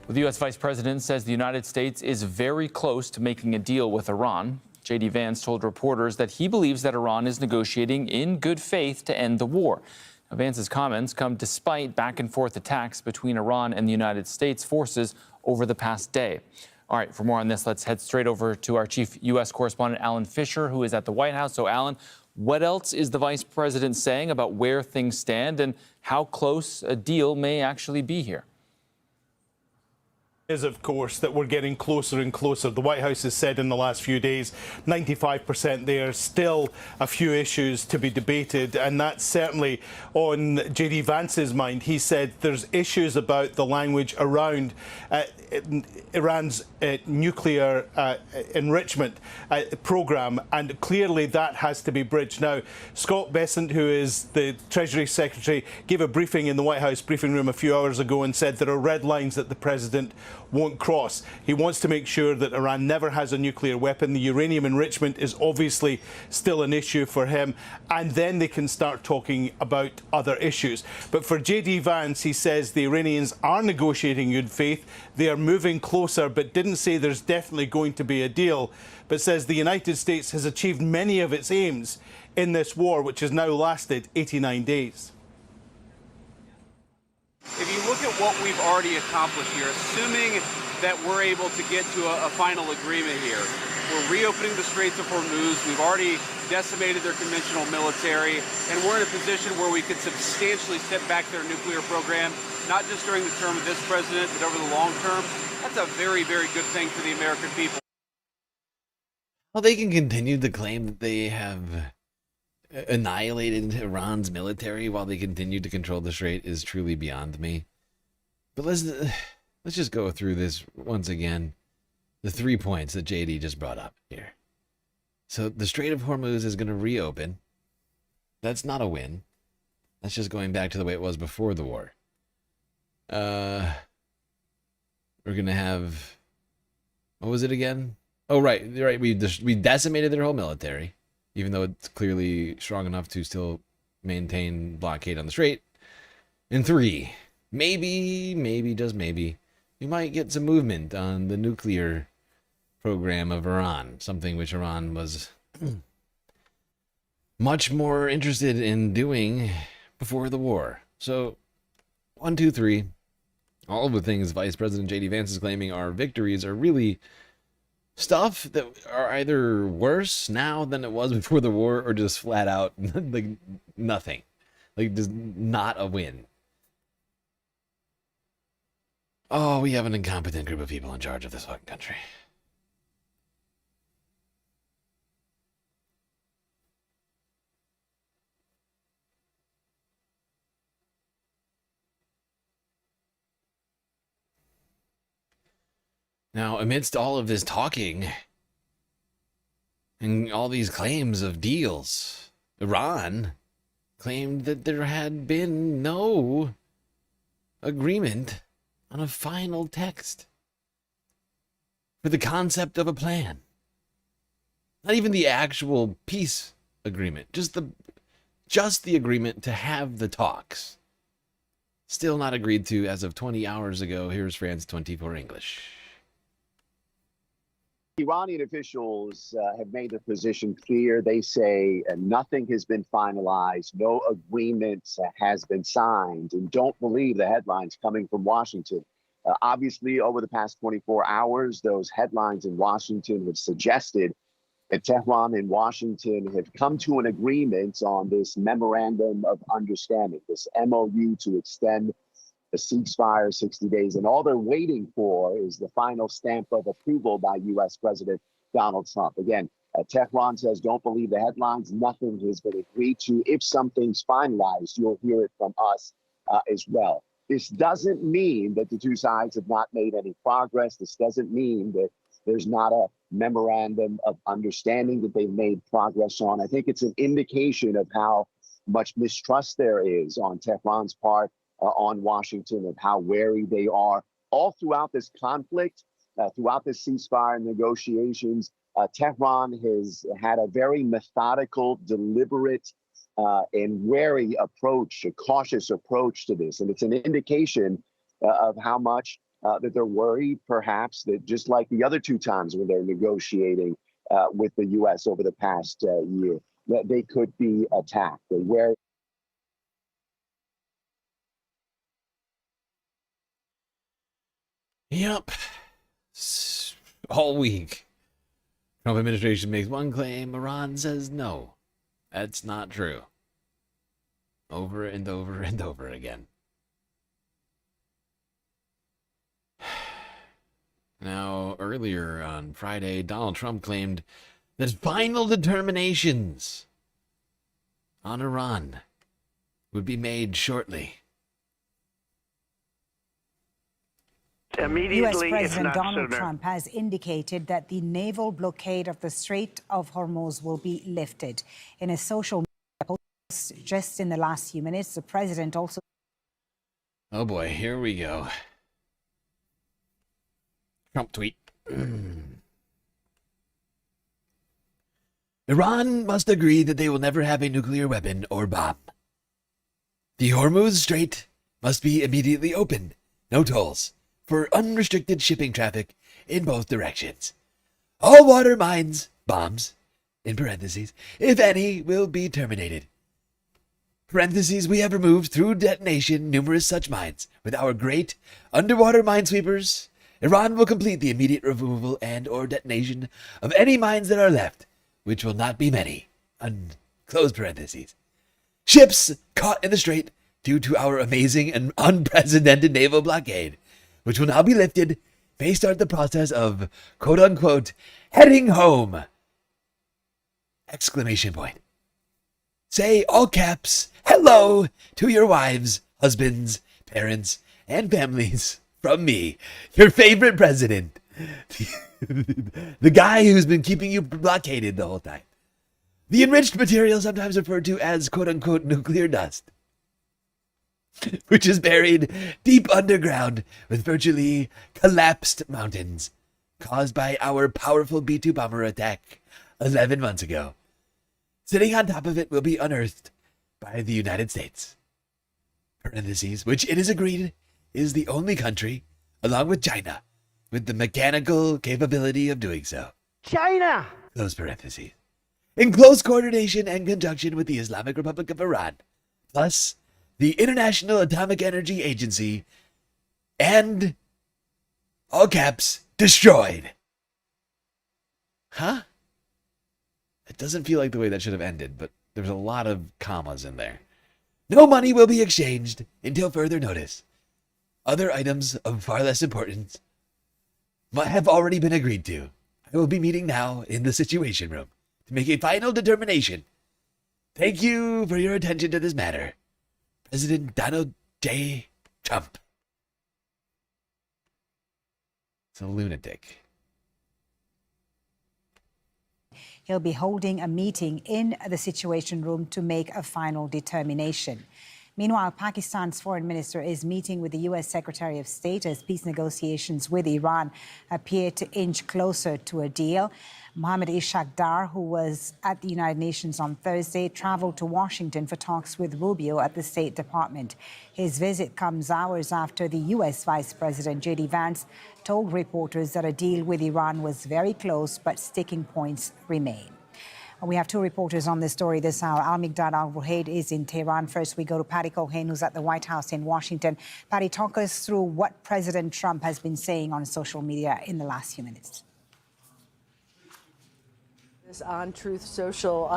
The U.S. Vice President says the United States is very close to making a deal with Iran. J.D. Vance told reporters that he believes that Iran is negotiating in good faith to end the war. Now, Vance's comments come despite back-and-forth attacks between Iran and the United States forces over the past day. All right, for more on this, let's head straight over to our chief U.S. correspondent, Alan Fisher, who is at the White House. So, Alan, what else is the vice president saying about where things stand and how close a deal may actually be here? Is, of course, that we're getting closer and closer. The White House has said in the last few days, 95% there, still a few issues to be debated, and that's certainly on J.D. Vance's mind. He said there's issues about the language around Iran's nuclear enrichment program, and clearly that has to be bridged. Now, Scott Bessent, who is the Treasury Secretary, gave a briefing in the White House briefing room a few hours ago and said there are red lines that the president won't cross. He wants to make sure that Iran never has a nuclear weapon. The uranium enrichment is obviously still an issue for him, and then they can start talking about other issues. But for J.D. Vance, he says the Iranians are negotiating in good faith. They are moving closer, but didn't say there's definitely going to be a deal, but says the United States has achieved many of its aims in this war, which has now lasted 89 days. If you look at what we've already accomplished here, assuming that we're able to get to a final agreement here, we're reopening the Straits of Hormuz. We've already decimated their conventional military, and we're in a position where we could substantially step back their nuclear program, not just during the term of this president, but over the long term. That's a very, very good thing for the American people. Well, they can continue to claim that they have annihilated Iran's military while they continue to control the strait is truly beyond me. But let's just go through this once again. The 3 points that JD just brought up here. So the Strait of Hormuz is going to reopen. That's not a win. That's just going back to the way it was before the war. We're going to have, what was it again? Oh, right. We decimated their whole military, even though it's clearly strong enough to still maintain blockade on the strait. And 3, maybe, just maybe, we might get some movement on the nuclear program of Iran, something which Iran was much more interested in doing before the war. So, 1, 2, 3, all of the things Vice President J.D. Vance is claiming are victories are really stuff that are either worse now than it was before the war, or just flat out like nothing, like just not a win. Oh, we have an incompetent group of people in charge of this fucking country. Now, amidst all of this talking and all these claims of deals, Iran claimed that there had been no agreement on a final text for the concept of a plan. Not even the actual peace agreement, just the agreement to have the talks. Still not agreed to as of 20 hours ago. Here's France 24 English. Iranian officials have made their position clear. They say nothing has been finalized, no agreement has been signed, and don't believe the headlines coming from Washington. Obviously, over the past 24 hours, those headlines in Washington have suggested that Tehran and Washington have come to an agreement on this memorandum of understanding, this MOU to extend the ceasefire 60 days. And all they're waiting for is the final stamp of approval by U.S. President Donald Trump. Again, Tehran says, don't believe the headlines. Nothing has been agreed to. If something's finalized, you'll hear it from us as well. This doesn't mean that the two sides have not made any progress. This doesn't mean that there's not a memorandum of understanding that they've made progress on. I think it's an indication of how much mistrust there is on Tehran's part, on Washington, of how wary they are. All throughout this conflict, throughout this ceasefire negotiations, Tehran has had a very methodical, deliberate, and wary approach, a cautious approach to this. And it's an indication of how much that they're worried, perhaps, that just like the other two times when they're negotiating with the U.S. over the past year, that they could be attacked. They're wary. Yep. All week. Trump administration makes one claim, Iran says no. That's not true. Over and over and over again. Now, earlier on Friday, Donald Trump claimed that final determinations on Iran would be made shortly. U.S. President Donald Trump has indicated that the naval blockade of the Strait of Hormuz will be lifted. In a social media post just in the last few minutes, the president also... Oh boy, here we go. Trump tweet. Iran must agree that they will never have a nuclear weapon or bomb. The Hormuz Strait must be immediately opened. No tolls. For unrestricted shipping traffic in both directions. All water mines, bombs, in parentheses, if any, will be terminated. Parentheses, we have removed through detonation numerous such mines. With our great underwater minesweepers, Iran will complete the immediate removal and or detonation of any mines that are left, which will not be many. Close parentheses. Ships caught in the strait due to our amazing and unprecedented naval blockade, which will now be lifted, may start the process of, quote-unquote, heading home! Exclamation point. Say, all caps, hello to your wives, husbands, parents, and families from me, your favorite president. The guy who's been keeping you blockaded the whole time. The enriched material sometimes referred to as, quote-unquote, nuclear dust, which is buried deep underground with virtually collapsed mountains caused by our powerful B-2 bomber attack 11 months ago. Sitting on top of it will be unearthed by the United States, parentheses, which it is agreed is the only country, along with China, with the mechanical capability of doing so. China! Close parentheses. In close coordination and conjunction with the Islamic Republic of Iran, plus the International Atomic Energy Agency, and, all caps, destroyed. Huh? It doesn't feel like the way that should have ended, but there's a lot of commas in there. No money will be exchanged until further notice. Other items of far less importance might have already been agreed to. I will be meeting now in the Situation Room to make a final determination. Thank you for your attention to this matter. President Donald J. Trump. It's a lunatic. He'll be holding a meeting in the Situation Room to make a final determination. Meanwhile, Pakistan's foreign minister is meeting with the U.S. Secretary of State as peace negotiations with Iran appear to inch closer to a deal. Mohammad Ishaq Dar, who was at the United Nations on Thursday, traveled to Washington for talks with Rubio at the State Department. His visit comes hours after the U.S. Vice President J.D. Vance told reporters that a deal with Iran was very close, but sticking points remain. We have two reporters on this story this hour. Al-Migdad Al-Ruhaid is in Tehran. First, we go to Patty Cohen, who's at the White House in Washington. Patty, talk us through what President Trump has been saying on social media in the last few minutes. On Truth Social,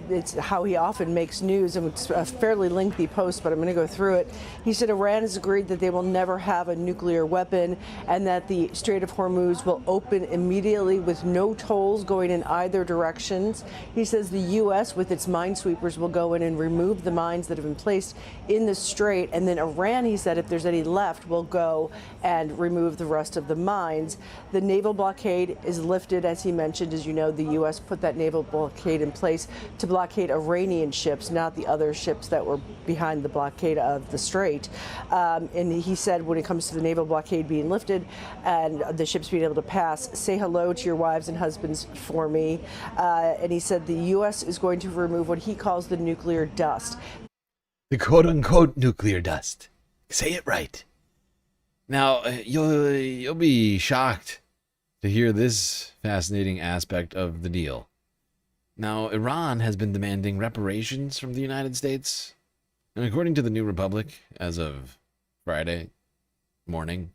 it's how he often makes news, and it's a fairly lengthy post, but I'm going to go through it. He said Iran has agreed that they will never have a nuclear weapon and that the Strait of Hormuz will open immediately with no tolls going in either directions. He says the U.S., with its minesweepers, will go in and remove the mines that have been placed in the strait, and then Iran, he said, if there's any left, will go and remove the rest of the mines. The naval blockade is lifted, as he mentioned. As you know, the U.S. put that naval blockade in place to blockade Iranian ships, not the other ships that were behind the blockade of the strait. And he said when it comes to the naval blockade being lifted and the ships being able to pass, say hello to your wives and husbands for me. And he said the U.S. is going to remove what he calls the nuclear dust. The quote-unquote nuclear dust. Say it right. Now, you'll be shocked to hear this fascinating aspect of the deal. Now, Iran has been demanding reparations from the United States. And according to the New Republic, as of Friday morning,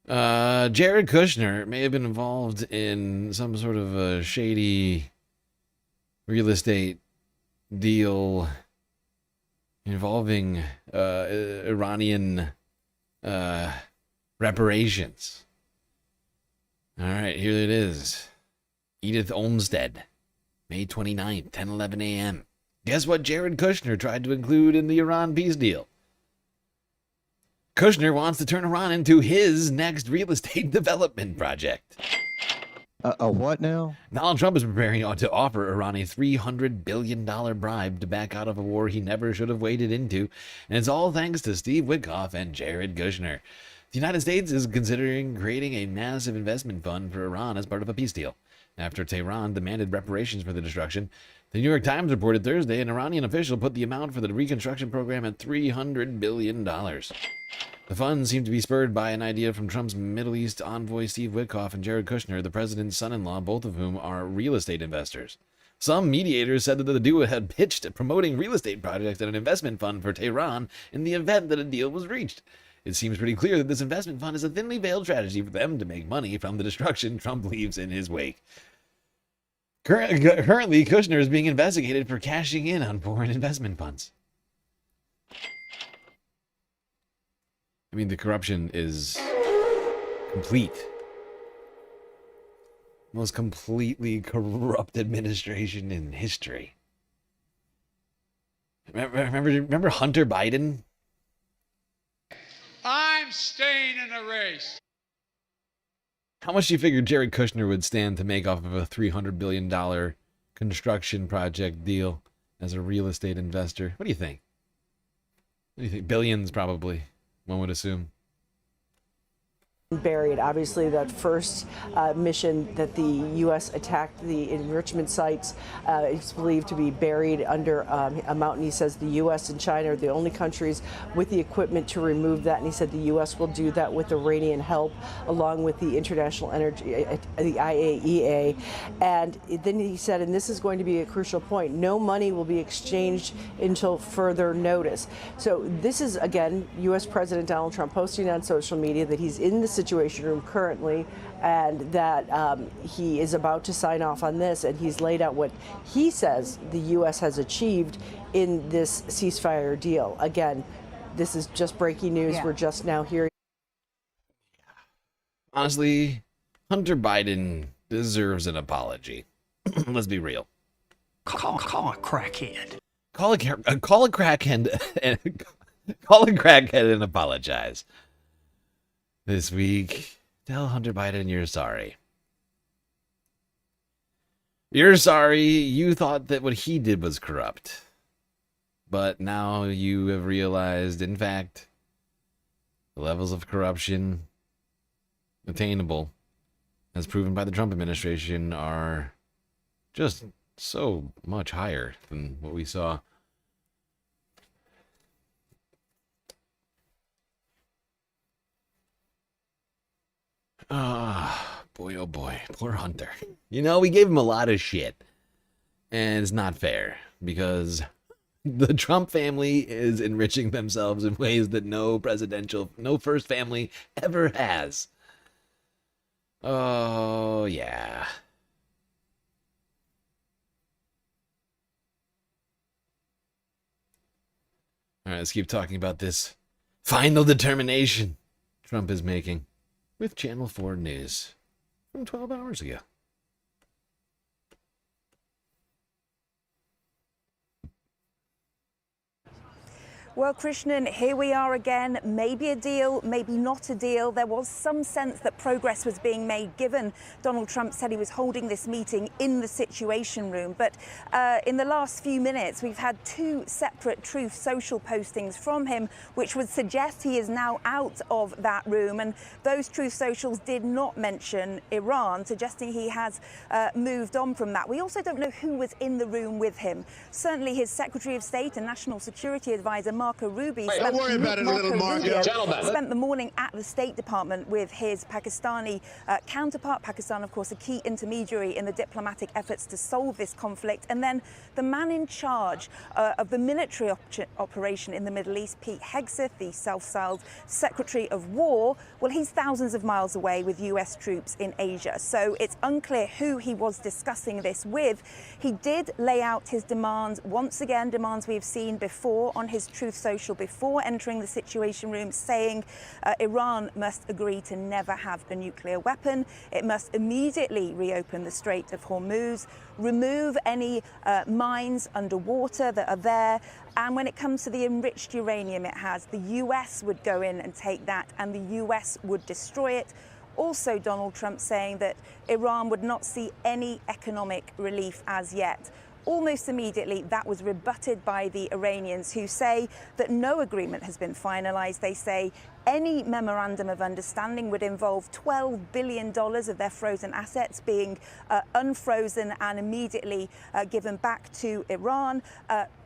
Jared Kushner may have been involved in some sort of a shady real estate deal involving Iranian reparations. All right, here it is. Edith Olmsted, May 29th, 10:11 a.m. Guess what Jared Kushner tried to include in the Iran peace deal? Kushner wants to turn Iran into his next real estate development project. A what now? Donald Trump is preparing to offer Iran a $300 billion bribe to back out of a war he never should have waded into, and it's all thanks to Steve Witkoff and Jared Kushner. The United States is considering creating a massive investment fund for Iran as part of a peace deal. After Tehran demanded reparations for the destruction, the New York Times reported Thursday an Iranian official put the amount for the reconstruction program at $300 billion. The funds seem to be spurred by an idea from Trump's Middle East envoy Steve Witkoff and Jared Kushner, the president's son-in-law, both of whom are real estate investors. Some mediators said that the duo had pitched promoting real estate projects and an investment fund for Tehran in the event that a deal was reached. It seems pretty clear that this investment fund is a thinly veiled strategy for them to make money from the destruction Trump leaves in his wake. Currently, Kushner is being investigated for cashing in on foreign investment funds. I mean, the corruption is complete. Most completely corrupt administration in history. Remember Hunter Biden? I'm staying in the race. How much do you figure Jared Kushner would stand to make off of a $300 billion construction project deal as a real estate investor? What do you think? What do you think? Billions, probably, one would assume. Buried. Obviously, that first mission that the U.S. attacked the enrichment sites is believed to be buried under a mountain. He says the U.S. and China are the only countries with the equipment to remove that, and he said the U.S. will do that with Iranian help, along with the International Energy, the IAEA. And then he said, and this is going to be a crucial point, no money will be exchanged until further notice. So this is, again, U.S. President Donald Trump posting on social media that he's in the Situation Room currently, and that he is about to sign off on this, and he's laid out what he says the U.S. has achieved in this ceasefire deal. Again, this is just breaking news. Yeah. We're just now hearing. Honestly, Hunter Biden deserves an apology. Let's be real. Call a crackhead. Call a crackhead and call a crackhead and apologize. This week, Tell Hunter Biden you're sorry. You're sorry you thought that what he did was corrupt. But now you have realized, in fact, the levels of corruption attainable, as proven by the Trump administration, are just so much higher than what we saw. Ah, boy, oh boy, poor Hunter. You know, we gave him a lot of shit, and it's not fair, because the Trump family is enriching themselves in ways that no first family ever has. Oh, yeah. All right, let's keep talking about this final determination Trump is making with Channel 4 News from 12 hours ago. Well, Krishnan, here we are again. Maybe a deal, maybe not a deal. There was some sense that progress was being made, given Donald Trump said he was holding this meeting in the Situation Room. But in the last few minutes, we've had two separate Truth Social postings from him, which would suggest he is now out of that room. And those Truth Socials did not mention Iran, suggesting he has moved on from that. We also don't know who was in the room with him. Certainly his Secretary of State and National Security Advisor, Marco Rubio, spent the morning at the State Department with his Pakistani counterpart. Pakistan, of course, a key intermediary in the diplomatic efforts to solve this conflict. And then the man in charge of the military operation in the Middle East, Pete Hegseth, the self-styled Secretary of War, well, he's thousands of miles away with US troops in Asia. So it's unclear who he was discussing this with. He did lay out his demands, once again, demands we've seen before on his Truth Social before entering the Situation Room, saying Iran must agree to never have a nuclear weapon. It must immediately reopen the Strait of Hormuz, remove any mines underwater that are there. And when it comes to the enriched uranium it has, the US would go in and take that, and the US would destroy it. Also, Donald Trump saying that Iran would not see any economic relief as yet. Almost immediately, that was rebutted by the Iranians, who say that no agreement has been finalized. They say any memorandum of understanding would involve $12 billion of their frozen assets being unfrozen and immediately given back to Iran.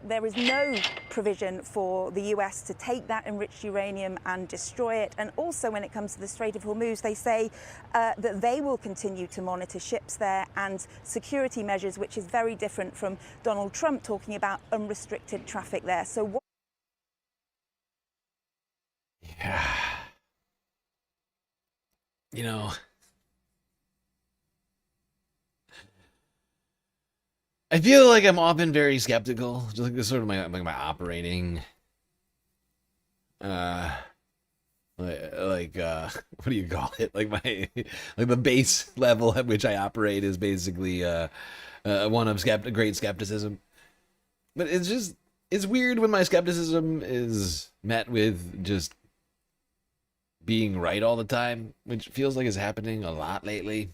There is no provision for the US to take that enriched uranium and destroy it. And also, when it comes to the Strait of Hormuz, they say that they will continue to monitor ships there and security measures, which is very different from Donald Trump talking about unrestricted traffic there. So what? Yeah. You know, I feel like I'm often very skeptical. Just like this sort of my operating what do you call it? Like the base level at which I operate is basically one of great skepticism. But it's weird when my skepticism is met with just being right all the time, which feels like is happening a lot lately.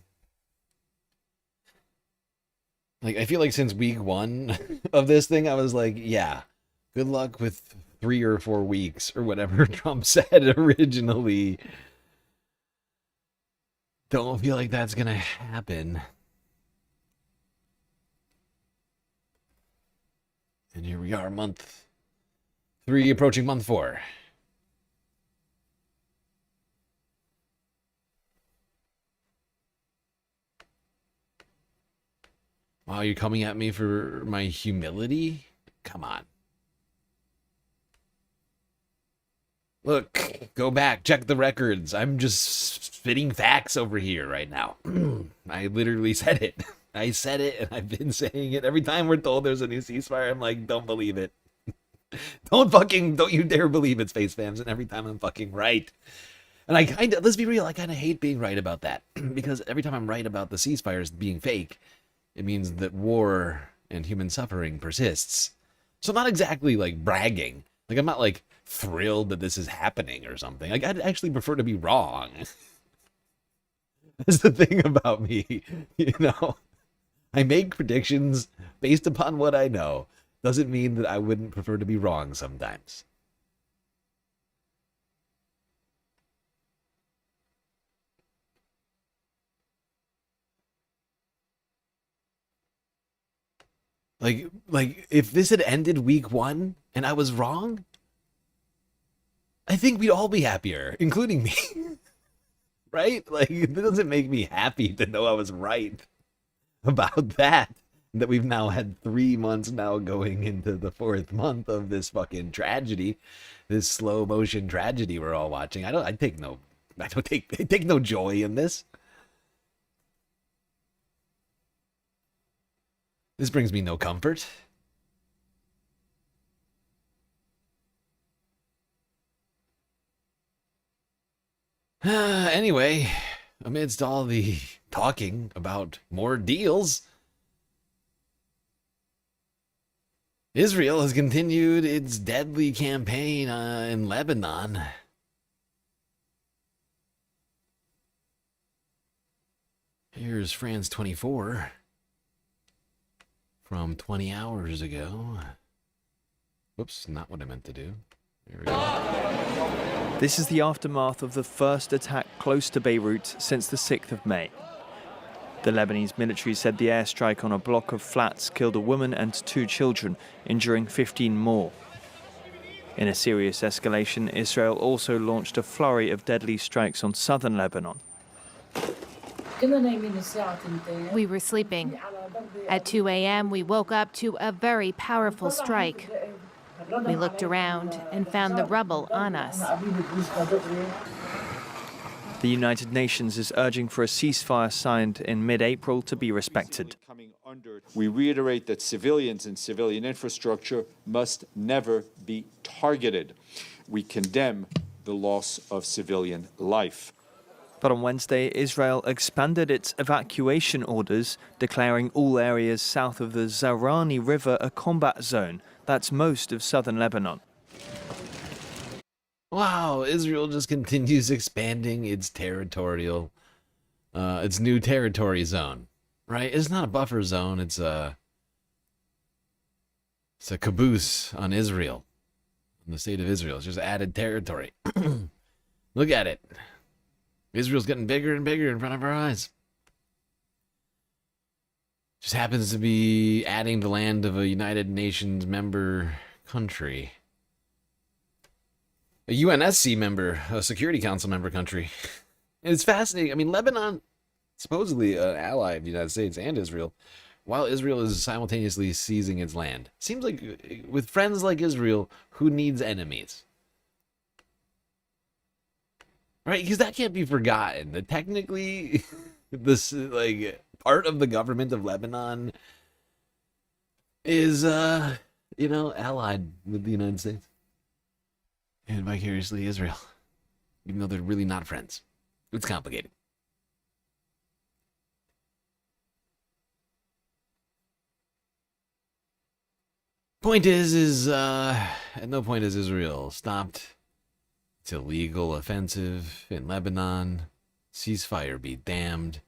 Like, I feel like since week 1 of this thing, I was like, yeah, good luck with 3 or 4 weeks or whatever Trump said originally. Don't feel like that's gonna happen. And here we are, month 3 approaching month 4. Wow, you're coming at me for my humility? Come on. Look, go back, check the records. I'm just spitting facts over here right now. I literally said it. I said it, and I've been saying it. Every time we're told there's a new ceasefire, I'm like, don't believe it. Don't you dare believe it, Space Fams. And every time I'm fucking right. And let's be real, I kind of hate being right about that. Because every time I'm right about the ceasefires being fake, it means that war and human suffering persists. So I'm not exactly, like, bragging. Like, I'm not, like, thrilled that this is happening or something. Like, I'd actually prefer to be wrong. That's the thing about me. You know, I make predictions based upon what I know. Doesn't mean that I wouldn't prefer to be wrong sometimes. Like if this had ended week 1 and I was wrong, I think we'd all be happier, including me. Right? Like, it doesn't make me happy to know I was right about that. That we've now had 3 months now going into the 4th month of this fucking tragedy, this slow motion tragedy we're all watching. I take no joy in this. This brings me no comfort. Anyway, amidst all the talking about more deals, Israel has continued its deadly campaign in Lebanon. Here's France 24 from 20 hours ago. Whoops, not what I meant to do. There we go. This is the aftermath of the first attack close to Beirut since the 6th of May. The Lebanese military said the airstrike on a block of flats killed a woman and 2 children, injuring 15 more. In a serious escalation, Israel also launched a flurry of deadly strikes on southern Lebanon. We were sleeping. At 2 a.m., we woke up to a very powerful strike. We looked around and found the rubble on us. The United Nations is urging for a ceasefire signed in mid-April to be respected. We reiterate that civilians and civilian infrastructure must never be targeted. We condemn the loss of civilian life. But on Wednesday, Israel expanded its evacuation orders, declaring all areas south of the Zahrani River a combat zone. That's most of southern Lebanon. Wow, Israel just continues expanding its its new territory zone, right? It's not a buffer zone. It's a caboose on Israel, on the state of Israel. It's just added territory. Look at it. Israel's getting bigger and bigger in front of our eyes. Just happens to be adding the land of a United Nations member country. A UNSC member, a Security Council member country. And it's fascinating. I mean, Lebanon, supposedly an ally of the United States and Israel, while Israel is simultaneously seizing its land. Seems like with friends like Israel, who needs enemies? Right? Because that can't be forgotten. That technically, this part of the government of Lebanon is, allied with the United States. And vicariously Israel. Even though they're really not friends. It's complicated. Point is, at no point has Israel stopped its illegal offensive in Lebanon. Ceasefire be damned.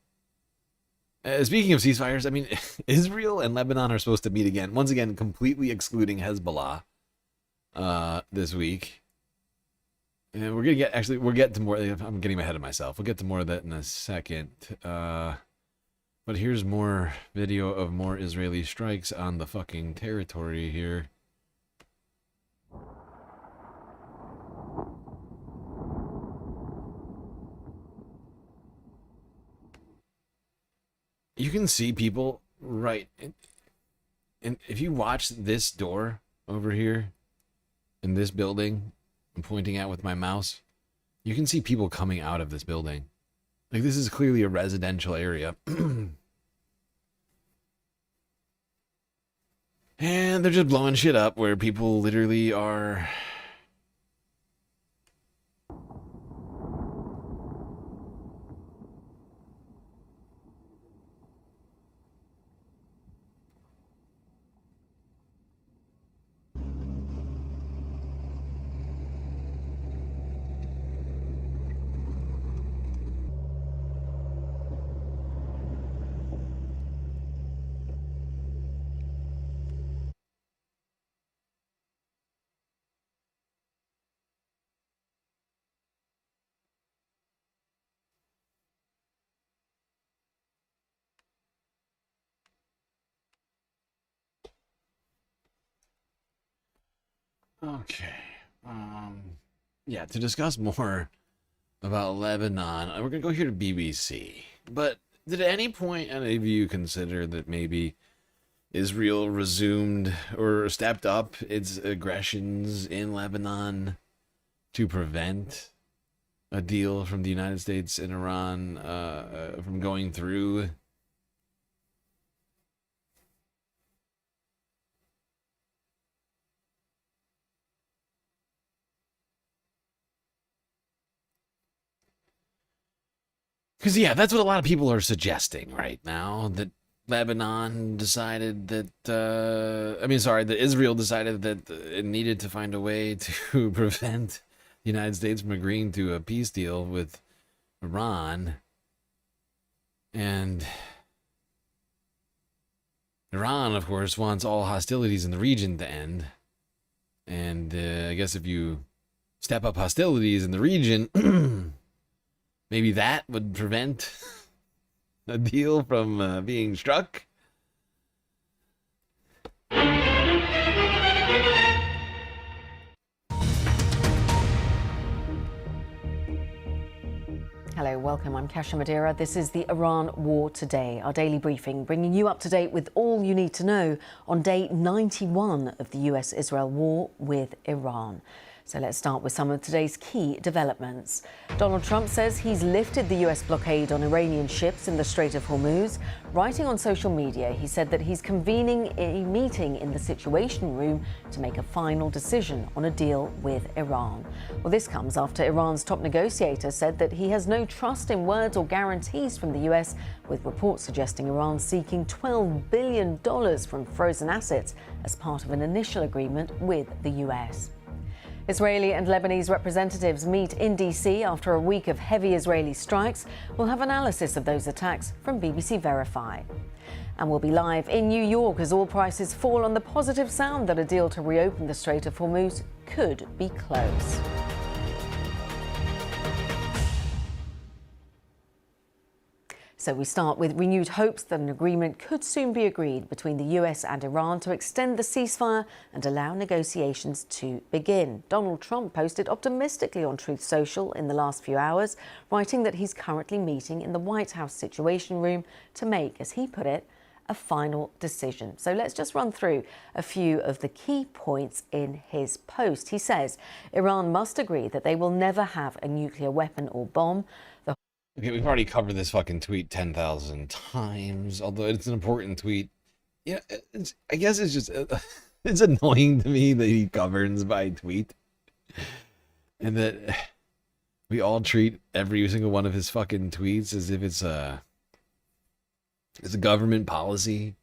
Speaking of ceasefires, I mean, Israel and Lebanon are supposed to meet again. Once again, completely excluding Hezbollah this week. And we'll get to more. I'm getting ahead of myself. We'll get to more of that in a second. But here's more video of more Israeli strikes on the fucking territory here. You can see people right. And if you watch this door over here in this building, I'm pointing out with my mouse, you can see people coming out of this building. Like, this is clearly a residential area. And they're just blowing shit up where people literally are... Okay. Yeah, to discuss more about Lebanon, we're going to go here to BBC. But did at any point any of you consider that maybe Israel resumed or stepped up its aggressions in Lebanon to prevent a deal from the United States and Iran from going through? Because, yeah, that's what a lot of people are suggesting right now, that Lebanon decided that, that Israel decided that it needed to find a way to prevent the United States from agreeing to a peace deal with Iran. And Iran, of course, wants all hostilities in the region to end. And I guess if you step up hostilities in the region, maybe that would prevent a deal from being struck. Hello, welcome. I'm Kasia Madeira. This is the Iran War Today, our daily briefing, bringing you up to date with all you need to know on day 91 of the US-Israel war with Iran. So let's start with some of today's key developments. Donald Trump says he's lifted the US blockade on Iranian ships in the Strait of Hormuz. Writing on social media, he said that he's convening a meeting in the Situation Room to make a final decision on a deal with Iran. Well, this comes after Iran's top negotiator said that he has no trust in words or guarantees from the US, with reports suggesting Iran seeking $12 billion from frozen assets as part of an initial agreement with the US. Israeli and Lebanese representatives meet in DC after a week of heavy Israeli strikes. We'll have analysis of those attacks from BBC Verify. And we'll be live in New York as oil prices fall on the positive sound that a deal to reopen the Strait of Hormuz could be close. So we start with renewed hopes that an agreement could soon be agreed between the US and Iran to extend the ceasefire and allow negotiations to begin. Donald Trump posted optimistically on Truth Social in the last few hours, writing that he's currently meeting in the White House Situation Room to make, as he put it, a final decision. So let's just run through a few of the key points in his post. He says Iran must agree that they will never have a nuclear weapon or bomb. Okay, we've already covered this fucking tweet 10,000 times, although it's an important tweet. Yeah, I guess it's just, it's annoying to me that he governs by tweet. And that we all treat every single one of his fucking tweets as if it's a government policy.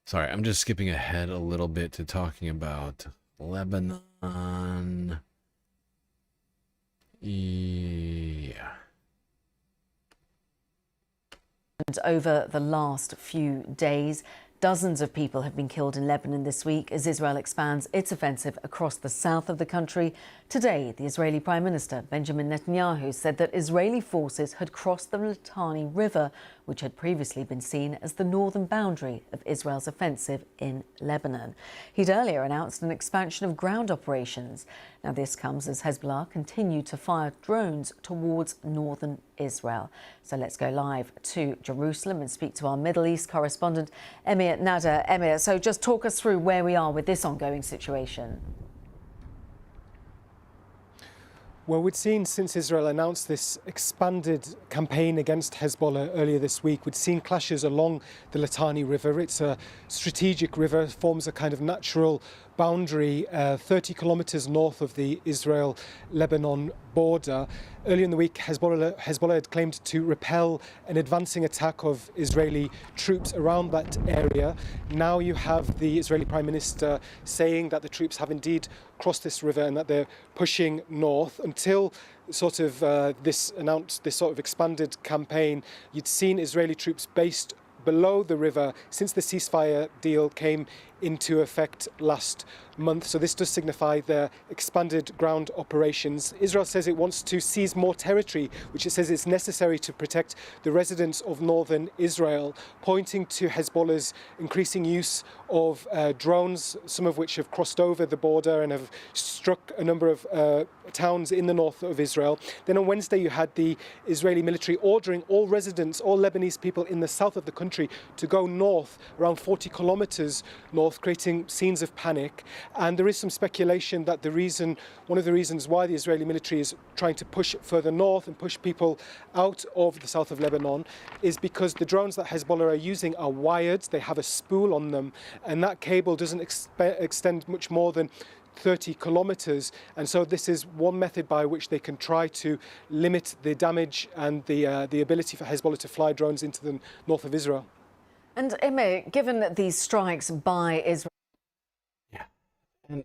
Sorry, I'm just skipping ahead a little bit to talking about Lebanon. Yeah. Over the last few days, dozens of people have been killed in Lebanon this week as Israel expands its offensive across the south of the country. Today, the Israeli Prime Minister, Benjamin Netanyahu, said that Israeli forces had crossed the Litani River, which had previously been seen as the northern boundary of Israel's offensive in Lebanon. He'd earlier announced an expansion of ground operations. Now, this comes as Hezbollah continued to fire drones towards northern Israel. So let's go live to Jerusalem and speak to our Middle East correspondent, Emir Nader. Emir, so just talk us through where we are with this ongoing situation. Well, we'd seen since Israel announced this expanded campaign against Hezbollah earlier this week, we'd seen clashes along the Litani River. It's a strategic river, forms a kind of natural boundary 30 kilometers north of the Israel-Lebanon border. Earlier in the week, Hezbollah had claimed to repel an advancing attack of Israeli troops around that area. Now you have the Israeli Prime Minister saying that the troops have indeed crossed this river and that they're pushing north. Until sort of this sort of expanded campaign, you'd seen Israeli troops based below the river since the ceasefire deal came into effect last month. So this does signify their expanded ground operations. Israel says it wants to seize more territory, which it says is necessary to protect the residents of northern Israel, pointing to Hezbollah's increasing use of drones, some of which have crossed over the border and have struck a number of towns in the north of Israel. Then on Wednesday you had the Israeli military ordering all residents, all Lebanese people in the south of the country to go north, around 40 kilometers north, creating scenes of panic. And there is some speculation that one of the reasons why the Israeli military is trying to push further north and push people out of the south of Lebanon is because the drones that Hezbollah are using are wired. They have a spool on them, and that cable doesn't extend much more than 30 kilometers. And so this is one method by which they can try to limit the damage and the ability for Hezbollah to fly drones into the north of Israel. And Emir, given these strikes by Israel... Yeah. And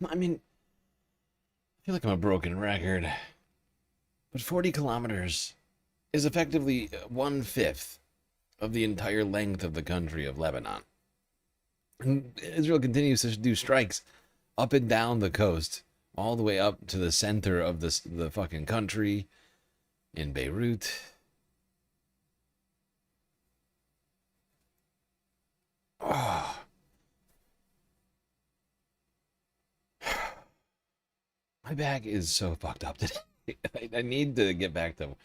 I mean, I feel like I'm a broken record, but 40 kilometers is effectively 1/5 of the entire length of the country of Lebanon. And Israel continues to do strikes up and down the coast, all the way up to the center of the fucking country in Beirut. Oh. My back is so fucked up today. I need to get back to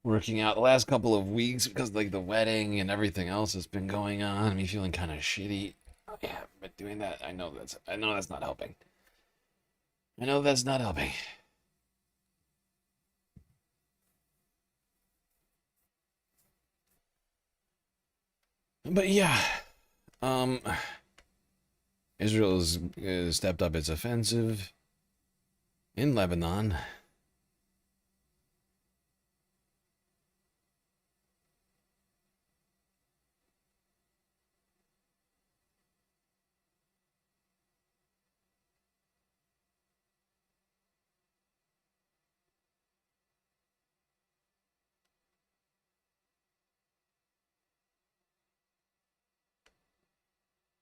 working out the last couple of weeks because like the wedding and everything else that's been going on. Me feeling kind of shitty. Yeah, but doing that, I know that's not helping. I know that's not helping. But yeah, Israel has stepped up its offensive in Lebanon.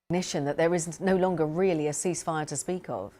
That there is no longer really a ceasefire to speak of.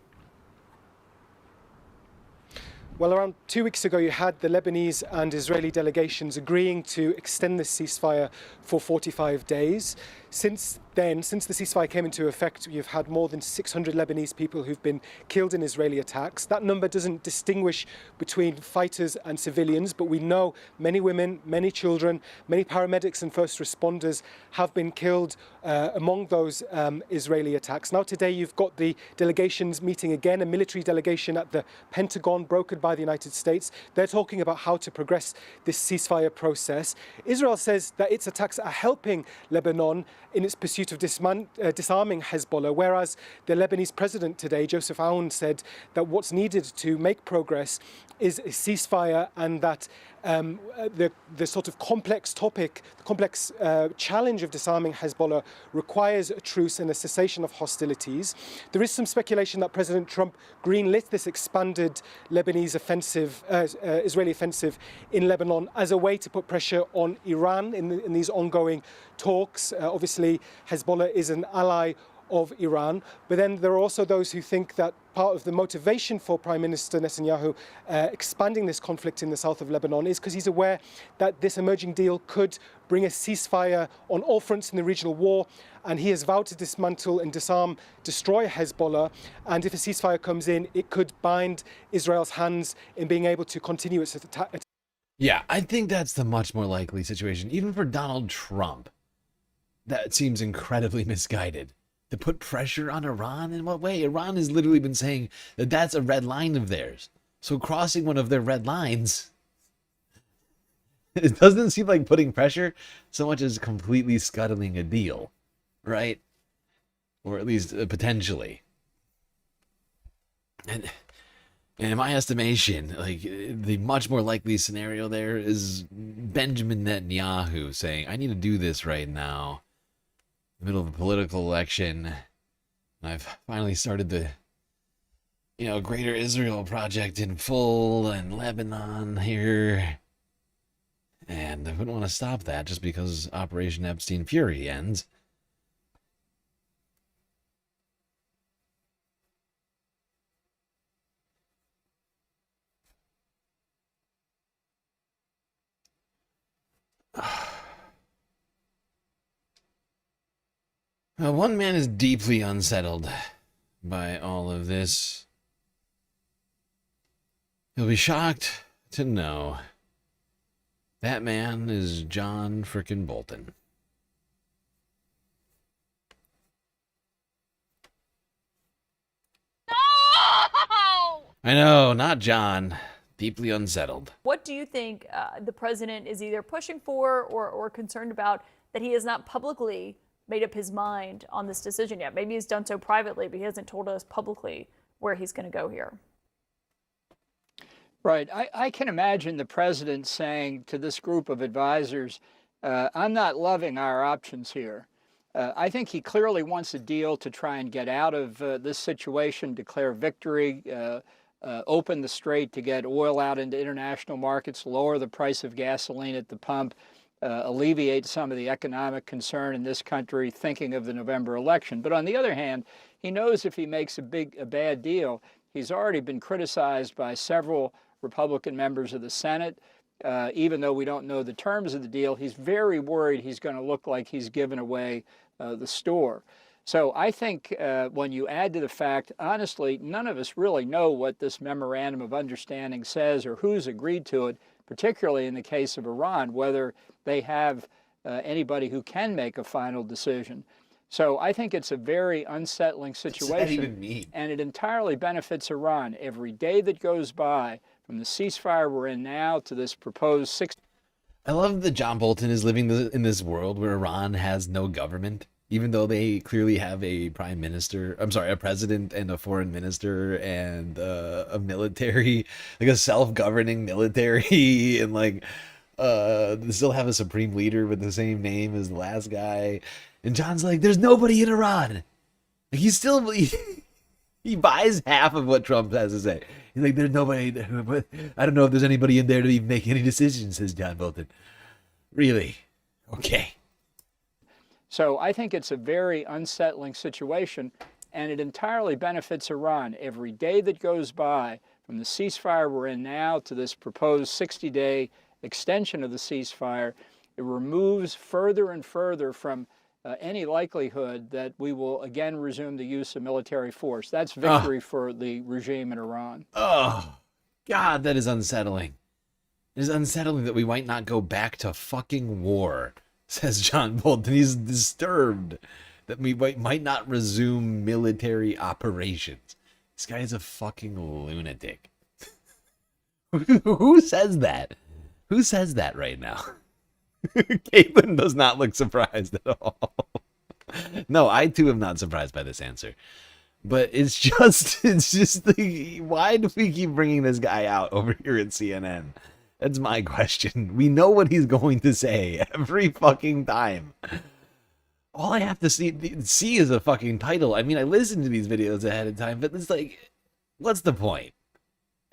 Well, around 2 weeks ago, you had the Lebanese and Israeli delegations agreeing to extend this ceasefire for 45 days. Since then, since the ceasefire came into effect, you've had more than 600 Lebanese people who've been killed in Israeli attacks. That number doesn't distinguish between fighters and civilians, but we know many women, many children, many paramedics and first responders have been killed among those Israeli attacks. Now today you've got the delegations meeting again, a military delegation at the Pentagon brokered by the United States. They're talking about how to progress this ceasefire process. Israel says that its attacks are helping Lebanon in its pursuit of disarming Hezbollah, whereas the Lebanese president today, Joseph Aoun, said that what's needed to make progress is a ceasefire, and that the sort of complex topic, the complex challenge of disarming Hezbollah requires a truce and a cessation of hostilities. There is some speculation that President Trump greenlit this expanded Lebanese offensive, Israeli offensive in Lebanon as a way to put pressure on Iran in these ongoing talks. Obviously, Hezbollah is an ally of Iran, but then there are also those who think that part of the motivation for Prime Minister Netanyahu expanding this conflict in the south of Lebanon is because he's aware that this emerging deal could bring a ceasefire on all fronts in the regional war, and he has vowed to dismantle and destroy Hezbollah, and if a ceasefire comes in, it could bind Israel's hands in being able to continue its attack. Yeah, I think that's the much more likely situation, even for Donald Trump. That seems incredibly misguided. To put pressure on Iran? In what way? Iran has literally been saying that that's a red line of theirs. So crossing one of their red lines, it doesn't seem like putting pressure so much as completely scuttling a deal, right? Or at least potentially. And in my estimation, like the much more likely scenario there is Benjamin Netanyahu saying, I need to do this right now. The middle of a political election, and I've finally started the, Greater Israel project in full and Lebanon here, and I wouldn't want to stop that just because Operation Epstein Fury ends. Well, one man is deeply unsettled by all of this. He'll be shocked to know that man is John frickin' Bolton. I know, not John. Deeply unsettled. What do you think the president is either pushing for or concerned about that he has not publicly made up his mind on this decision yet? Maybe he's done so privately, but he hasn't told us publicly where he's going to go here. Right. I can imagine the president saying to this group of advisors, I'm not loving our options here. I think he clearly wants a deal to try and get out of this situation, declare victory, open the strait to get oil out into international markets, lower the price of gasoline at the pump, alleviate some of the economic concern in this country, thinking of the November election. But on the other hand, he knows if he makes a bad deal, he's already been criticized by several Republican members of the Senate. Even though we don't know the terms of the deal, he's very worried he's going to look like he's given away the store. So I think when you add to the fact, honestly, none of us really know what this memorandum of understanding says or who's agreed to it, particularly in the case of Iran, whether they have anybody who can make a final decision. So I think it's a very unsettling situation. What does that even mean? And it entirely benefits Iran. Every day that goes by, from the ceasefire we're in now to this proposed 6. I love that John Bolton is living in this world where Iran has no government. Even though they clearly have a prime minister, a president and a foreign minister and a military, like a self-governing military, and like they still have a supreme leader with the same name as the last guy. And John's like, there's nobody in Iran. Like, he buys half of what Trump has to say. He's like, there's nobody. I don't know if there's anybody in there to even make any decisions, says John Bolton. Really? Okay. So I think it's a very unsettling situation, and it entirely benefits Iran. Every day that goes by, from the ceasefire we're in now to this proposed 60-day extension of the ceasefire, it removes further and further from any likelihood that we will again resume the use of military force. That's victory for the regime in Iran. Oh, God, that is unsettling. It is unsettling that we might not go back to fucking war, says John Bolton. He's disturbed that we might not resume military operations. This guy is a fucking lunatic. Who says that? Who says that right now? Caitlin does not look surprised at all. No, I too am not surprised by this answer. But it's just why do we keep bringing this guy out over here at CNN? That's my question. We know what he's going to say every fucking time. All I have to see is a fucking title. I mean, I listen to these videos ahead of time, but it's like, what's the point?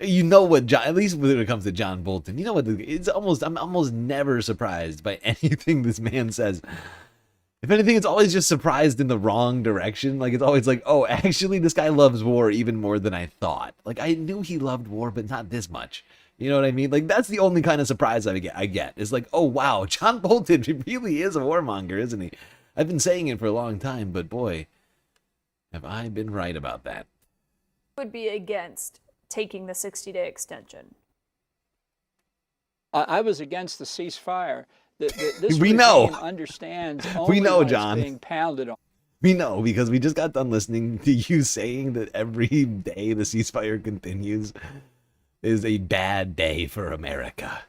You know what John, at least when it comes to John Bolton, you know what, I'm almost never surprised by anything this man says. If anything, it's always just surprised in the wrong direction. Like, it's always like, oh, actually, this guy loves war even more than I thought. Like, I knew he loved war, but not this much. You know what I mean? Like, that's the only kind of surprise I get. It's like, oh, wow, John Bolton really is a warmonger, isn't he? I've been saying it for a long time, but boy, have I been right about that. Would be against taking the 60-day extension. I was against the ceasefire. This we know. Understands we know, when John. It's being pounded on. We know, because we just got done listening to you saying that every day the ceasefire continues is a bad day for America.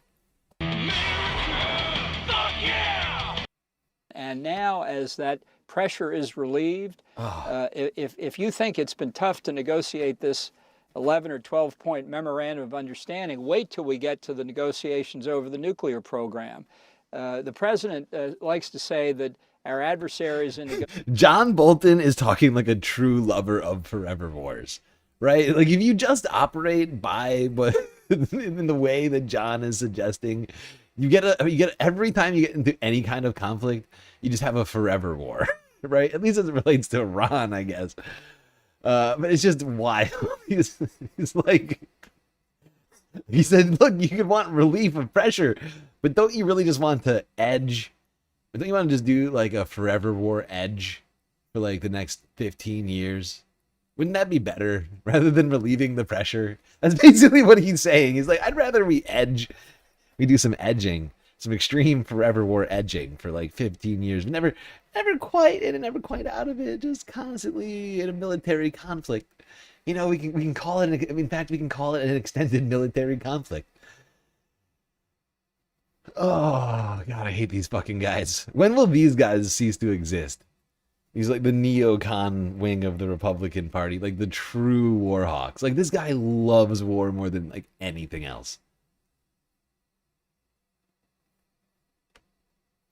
And now, as that pressure is relieved, if you think it's been tough to negotiate this 11 or 12-point memorandum of understanding, wait till we get to the negotiations over the nuclear program. The president likes to say that our adversaries in John Bolton is talking like a true lover of forever wars, right? Like, if you just operate by what in the way that John is suggesting, you get every time you get into any kind of conflict, you just have a forever war, right? At least as it relates to Iran, I guess. But it's just wild. He's like, he said, look, you could want relief of pressure, but don't you really just want to edge? Don't you want to just do like a forever war edge for like the next 15 years. Wouldn't that be better rather than relieving the pressure? That's basically what he's saying. He's like, I'd rather we do some edging, some extreme forever war edging for like 15 years. Never quite in and never quite out of it. Just constantly in a military conflict. You know, we can call it, in fact, we can call it an extended military conflict. Oh, God, I hate these fucking guys. When will these guys cease to exist? He's like the neocon wing of the Republican Party, like the true war hawks. Like, this guy loves war more than like anything else.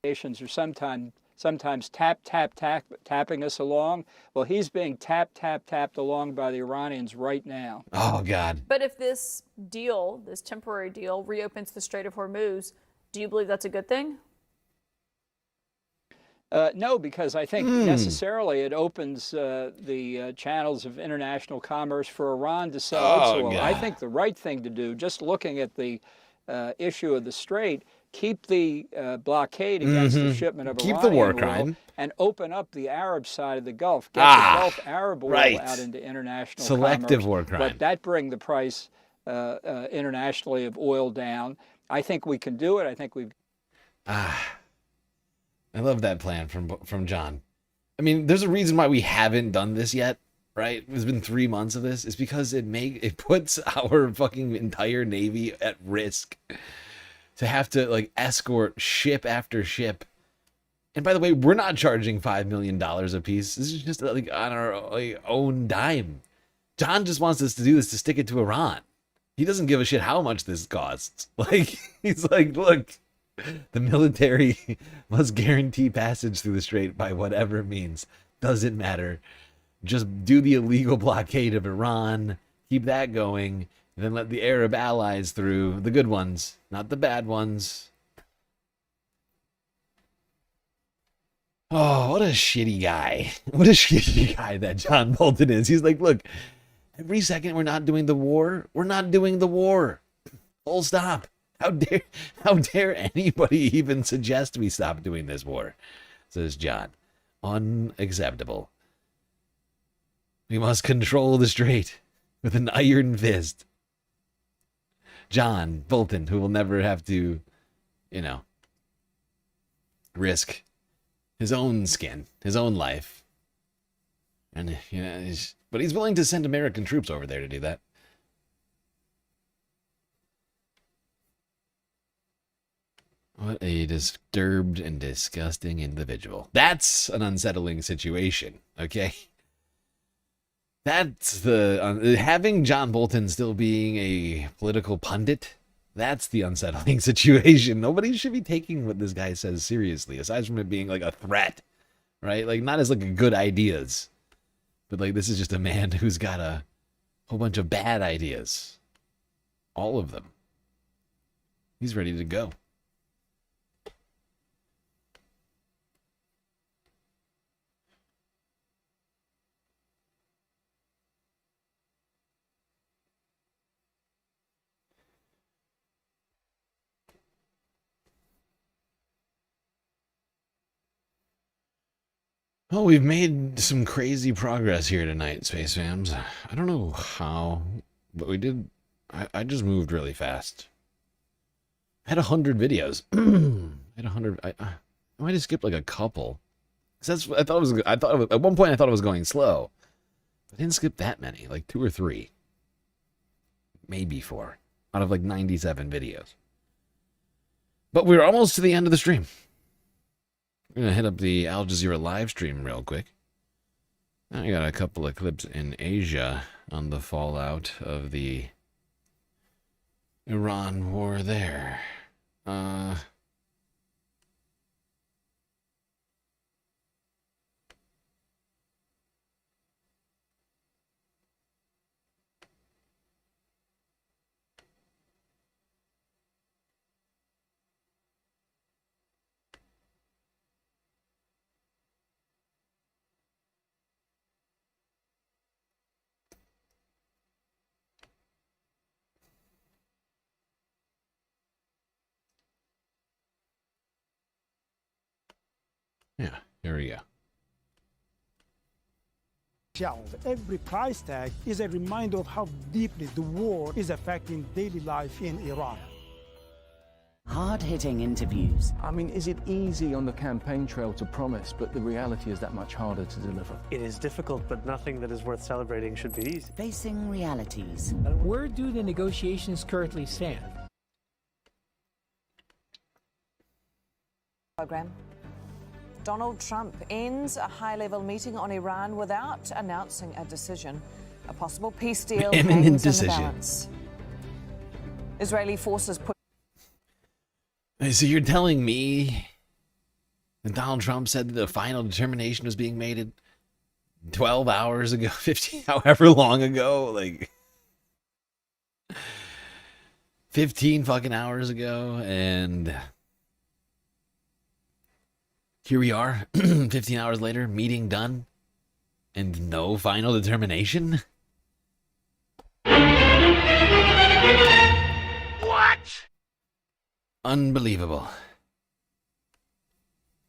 Nations are sometimes tapping us along. Well, he's being tapped along by the Iranians right now. Oh, God. But if this deal, this temporary deal, reopens the Strait of Hormuz, do you believe that's a good thing? No, because I think necessarily it opens the channels of international commerce for Iran to sell its oil. I think the right thing to do, just looking at the issue of the Strait, keep the blockade against the shipment of Keep the war Iranian oil crime. and open up the Arab side of the Gulf. Get the Gulf Arab oil out into international Selective commerce. war crime. But that bring the price internationally of oil down. I think we can do it. I think we've... I love that plan from John. I mean, there's a reason why we haven't done this yet, right? It's been 3 months of this. It's because it puts our fucking entire Navy at risk to have to like escort ship after ship. And by the way, we're not charging $5 million a piece. This is just like on our own dime. John just wants us to do this to stick it to Iran. He doesn't give a shit how much this costs. Like, he's like, look, the military must guarantee passage through the strait by whatever means. Doesn't matter. Just do the illegal blockade of Iran. Keep that going. And then let the Arab allies through. The good ones, not the bad ones. Oh, what a shitty guy. What a shitty guy that John Bolton is. He's like, look, every second we're not doing the war, we're not doing the war. Full stop. How dare anybody even suggest we stop doing this war? Says John. Unacceptable. We must control the strait with an iron fist. John Bolton, who will never have to, risk his own skin, his own life. And, but he's willing to send American troops over there to do that. What a disturbed and disgusting individual. That's an unsettling situation, okay? That's the... having John Bolton still being a political pundit, that's the unsettling situation. Nobody should be taking what this guy says seriously, aside from it being like a threat, right? Like, not as like a good ideas, but like this is just a man who's got a whole bunch of bad ideas. All of them. He's ready to go. Well, we've made some crazy progress here tonight, Space Fams. I don't know how, but we did. I just moved really fast. I had 100 videos. I had 100. I might have skipped like a couple. That's I thought it was. At one point I thought it was going slow. I didn't skip that many, like 2 or 3, maybe 4 out of like 97 videos. But we're almost to the end of the stream. I'm going to hit up the Al Jazeera live stream real quick. I got a couple of clips in Asia on the fallout of the Iran war there. Yeah, here we go. shelves. Every price tag is a reminder of how deeply the war is affecting daily life in Iran. Hard-hitting interviews. I mean, is it easy on the campaign trail to promise, but the reality is that much harder to deliver? It is difficult, but nothing that is worth celebrating should be easy. Facing realities. Where do the negotiations currently stand? Program. Donald Trump ends a high-level meeting on Iran without announcing a decision. A possible peace deal hangs in the balance. Israeli forces put. So you're telling me that Donald Trump said that the final determination was being made 12 hours ago, 15, however long ago, like 15 fucking hours ago, and here we are, 15 hours later, meeting done, and no final determination? What? Unbelievable.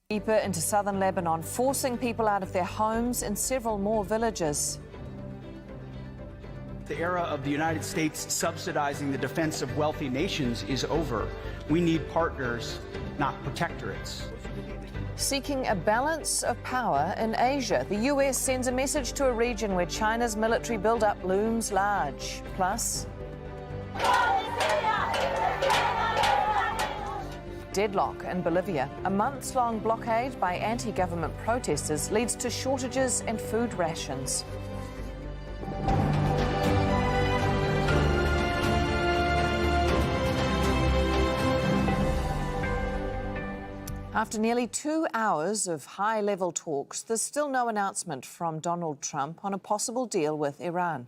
Deeper into southern Lebanon, forcing people out of their homes in several more villages. The era of the United States subsidizing the defense of wealthy nations is over. We need partners, not protectorates. Seeking a balance of power in Asia, the US sends a message to a region where China's military buildup looms large. Plus, deadlock in Bolivia. A months-long blockade by anti-government protesters leads to shortages and food rations. After nearly 2 hours of high-level talks, there's still no announcement from Donald Trump on a possible deal with Iran.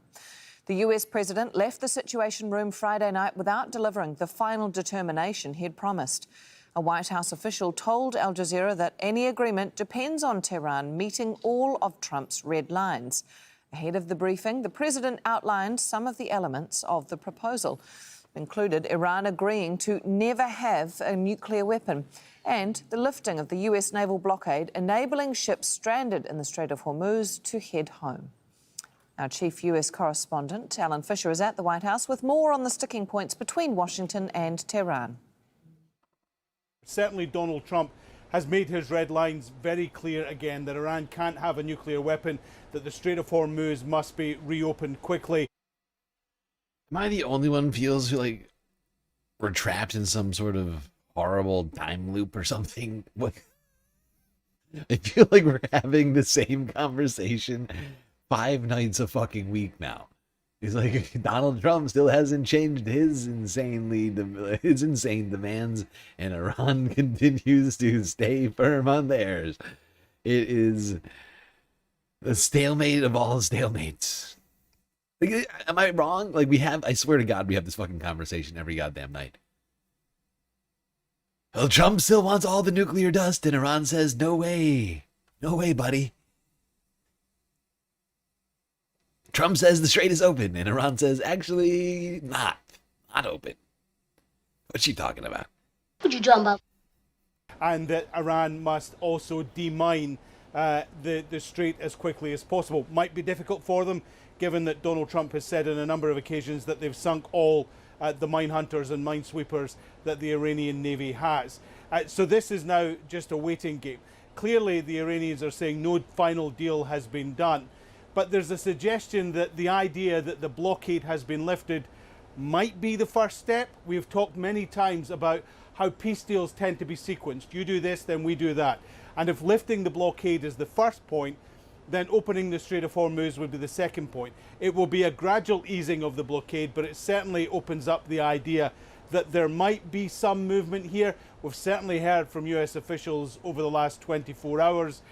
The US president left the Situation Room Friday night without delivering the final determination he'd promised. A White House official told Al Jazeera that any agreement depends on Tehran meeting all of Trump's red lines. Ahead of the briefing, the president outlined some of the elements of the proposal, included Iran agreeing to never have a nuclear weapon and the lifting of the US naval blockade, enabling ships stranded in the Strait of Hormuz to head home. Our chief US correspondent, Alan Fisher, is at the White House with more on the sticking points between Washington and Tehran. Certainly Donald Trump has made his red lines very clear again, that Iran can't have a nuclear weapon, that the Strait of Hormuz must be reopened quickly. Am I the only one who feels like we're trapped in some sort of horrible time loop or something? I feel like we're having the same conversation 5 nights a fucking week now. He's like, Donald Trump still hasn't changed his insane demands, and Iran continues to stay firm on theirs. It is the stalemate of all stalemates. Like, am I wrong? Like, I swear to God, we have this fucking conversation every goddamn night. Well, Trump still wants all the nuclear dust, and Iran says, no way. No way, buddy. Trump says the strait is open, and Iran says, actually, not open. What's she talking about? What you talking about? And that Iran must also demine the strait as quickly as possible. Might be difficult for them, given that Donald Trump has said on a number of occasions that they've sunk all the mine hunters and minesweepers that the Iranian Navy has. So this is now just a waiting game. Clearly, the Iranians are saying no final deal has been done. But there's a suggestion that the idea that the blockade has been lifted might be the first step. We've talked many times about how peace deals tend to be sequenced. You do this, then we do that. And if lifting the blockade is the first point, then opening the Strait of Hormuz would be the second point. It will be a gradual easing of the blockade, but it certainly opens up the idea that there might be some movement here. We've certainly heard from US officials over the last 24 hours.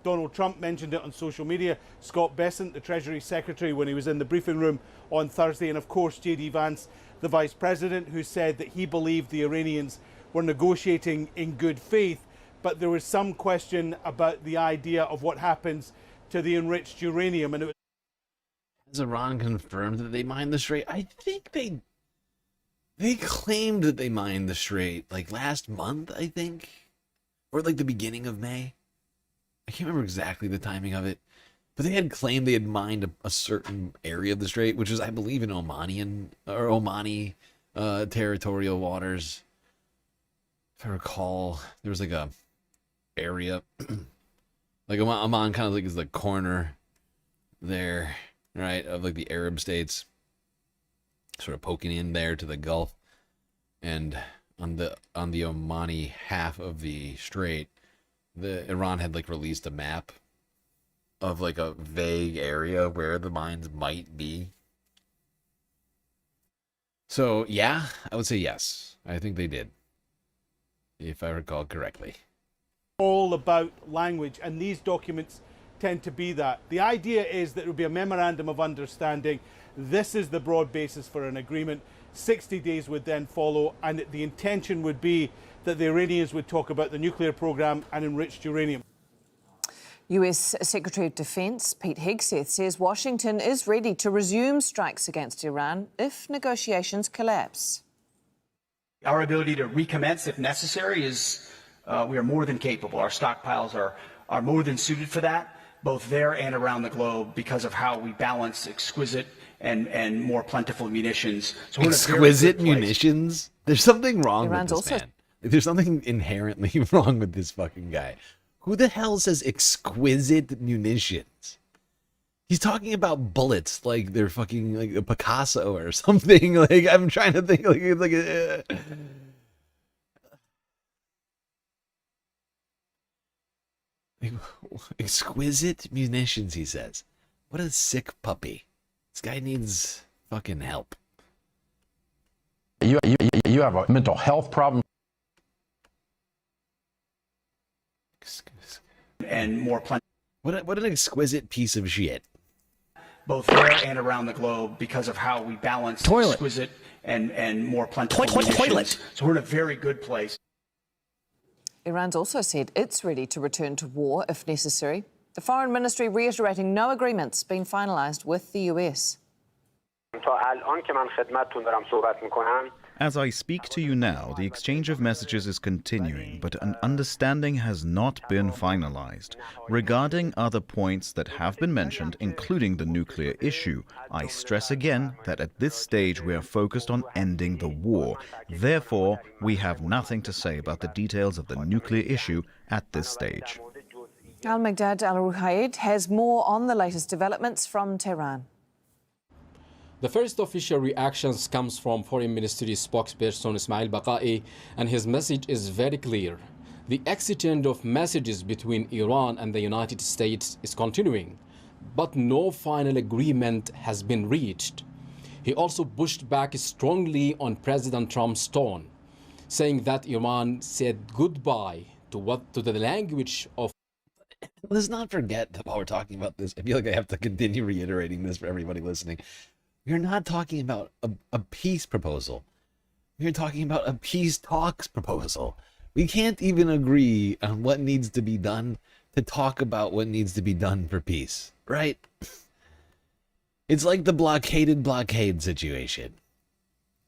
Donald Trump mentioned it on social media. Scott Bessent, the Treasury Secretary, when he was in the briefing room on Thursday. And of course, JD Vance, the Vice President, who said that he believed the Iranians were negotiating in good faith. But there was some question about the idea of what happens to the enriched uranium. And has Iran confirmed that they mined the strait? I think they claimed that they mined the strait like last month, I think. Or like the beginning of May. I can't remember exactly the timing of it, But they had claimed they had mined a certain area of the strait, which is, I believe, in Omani territorial waters. If I recall, there was like a area, like Oman kind of like is the corner there, right, of like the Arab states, sort of poking in there to the Gulf, and on the Omani half of the strait, Iran had like released a map of like a vague area where the mines might be. So yeah, I would say yes. I think they did, if I recall correctly. All about language, and these documents tend to be that. The idea is that it would be a memorandum of understanding. This is the broad basis for an agreement. 60 days would then follow, and the intention would be that the Iranians would talk about the nuclear program and enriched uranium. US Secretary of Defense Pete Hegseth says Washington is ready to resume strikes against Iran if negotiations collapse. Our ability to recommence if necessary is, we are more than capable. Our stockpiles are more than suited for that, both there and around the globe, because of how we balance exquisite and more plentiful munitions. So exquisite munitions? There's something wrong Iran's with this man. There's something inherently wrong with this fucking guy. Who the hell says exquisite munitions? He's talking about bullets like they're fucking like a Picasso or something. Like, I'm trying to think exquisite munitions, he says. What a sick puppy. This guy needs fucking help. You have a mental health problem. And more plenty. What an exquisite piece of shit. Both there and around the globe, because of how we balance exquisite and more plentiful munitions. So we're in a very good place. Iran's also said it's ready to return to war if necessary. The Foreign Ministry reiterating no agreements been finalised with the US. As I speak to you now, the exchange of messages is continuing, but an understanding has not been finalized. Regarding other points that have been mentioned, including the nuclear issue, I stress again that at this stage we are focused on ending the war. Therefore, we have nothing to say about the details of the nuclear issue at this stage. Al-Maghdad Al-Ruhaid has more on the latest developments from Tehran. The first official reactions comes from Foreign Ministry spokesperson Ismail Baqai, and his message is very clear. The exchange of messages between Iran and the United States is continuing, but no final agreement has been reached. He also pushed back strongly on President Trump's tone, saying that Iran said goodbye to the language of. Let's not forget that while we're talking about this, I feel like I have to continue reiterating this for everybody listening. We're not talking about a peace proposal. We're talking about a peace talks proposal. We can't even agree on what needs to be done to talk about what needs to be done for peace, right? It's like the blockade situation.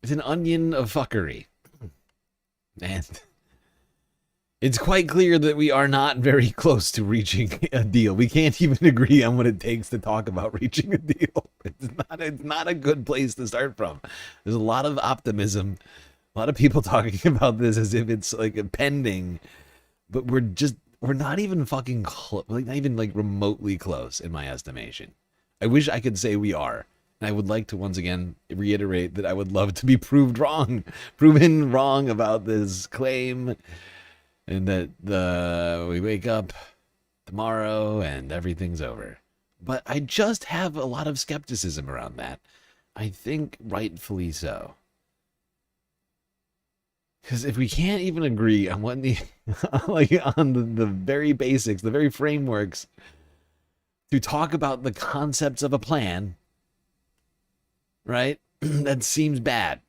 It's an onion of fuckery. And it's quite clear that we are not very close to reaching a deal. We can't even agree on what it takes to talk about reaching a deal. It's not a good place to start from. There's a lot of optimism, a lot of people talking about this as if it's like pending, but we're not even fucking close, like not even like remotely close in my estimation. I wish I could say we are. And I would like to once again reiterate that I would love to be proven wrong about this claim. And that we wake up tomorrow and everything's over. But I just have a lot of skepticism around that. I think rightfully so. Because if we can't even agree on what on the very basics, the very frameworks, to talk about the concepts of a plan, right? That seems bad.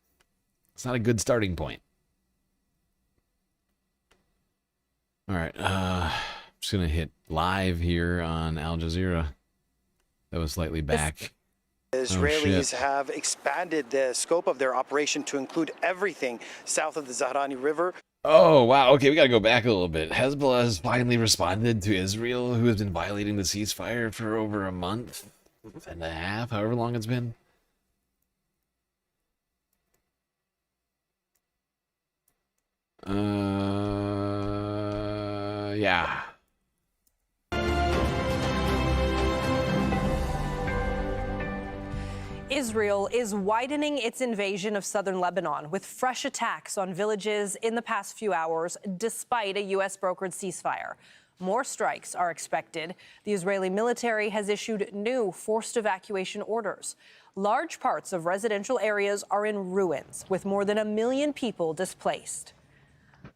It's not a good starting point. All right, I'm just going to hit live here on Al Jazeera. That was slightly back. Israelis have expanded the scope of their operation to include everything south of the Zahrani River. Oh, wow. Okay, we got to go back a little bit. Hezbollah has finally responded to Israel, who has been violating the ceasefire for over a month and a half, however long it's been. Yeah. Israel is widening its invasion of southern Lebanon with fresh attacks on villages in the past few hours, despite a U.S.-brokered ceasefire. More strikes are expected. The Israeli military has issued new forced evacuation orders. Large parts of residential areas are in ruins, with more than 1 million people displaced.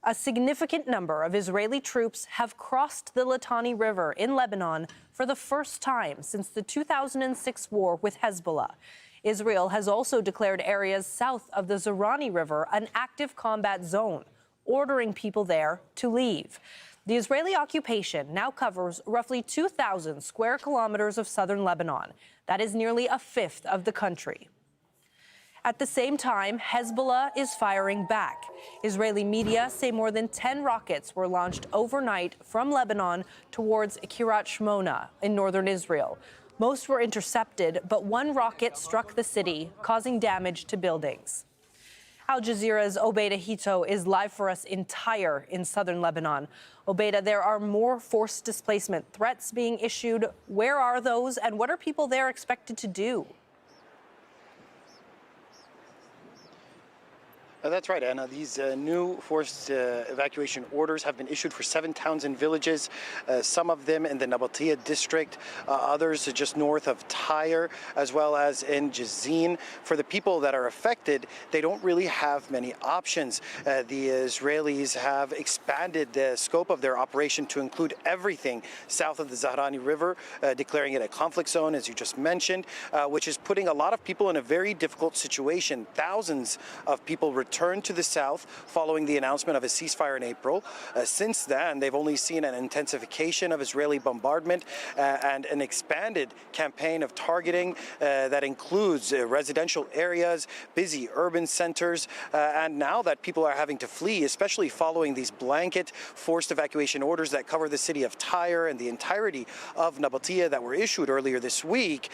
A significant number of Israeli troops have crossed the Litani River in Lebanon for the first time since the 2006 war with Hezbollah. Israel has also declared areas south of the Zahrani River an active combat zone, ordering people there to leave. The Israeli occupation now covers roughly 2,000 square kilometers of southern Lebanon. That is nearly a fifth of the country. At the same time, Hezbollah is firing back. Israeli media say more than 10 rockets were launched overnight from Lebanon towards Kiryat Shmona in northern Israel. Most were intercepted, but one rocket struck the city, causing damage to buildings. Al Jazeera's Obeida Hito is live for us in Tyre in southern Lebanon. Obeida, there are more forced displacement threats being issued. Where are those, and what are people there expected to do? That's right, Anna. These new forced evacuation orders have been issued for 7 towns and villages, some of them in the Nabatea district, others just north of Tyre, as well as in Jazin. For the people that are affected, they don't really have many options. The Israelis have expanded the scope of their operation to include everything south of the Zahrani River, declaring it a conflict zone, as you just mentioned, which is putting a lot of people in a very difficult situation. Thousands of people returned to the south following the announcement of a ceasefire in April. Since then, they've only seen an intensification of Israeli bombardment and an expanded campaign of targeting that includes residential areas, busy urban centers, and now that people are having to flee, especially following these blanket forced evacuation orders that cover the city of Tyre and the entirety of Nabatea that were issued earlier this week,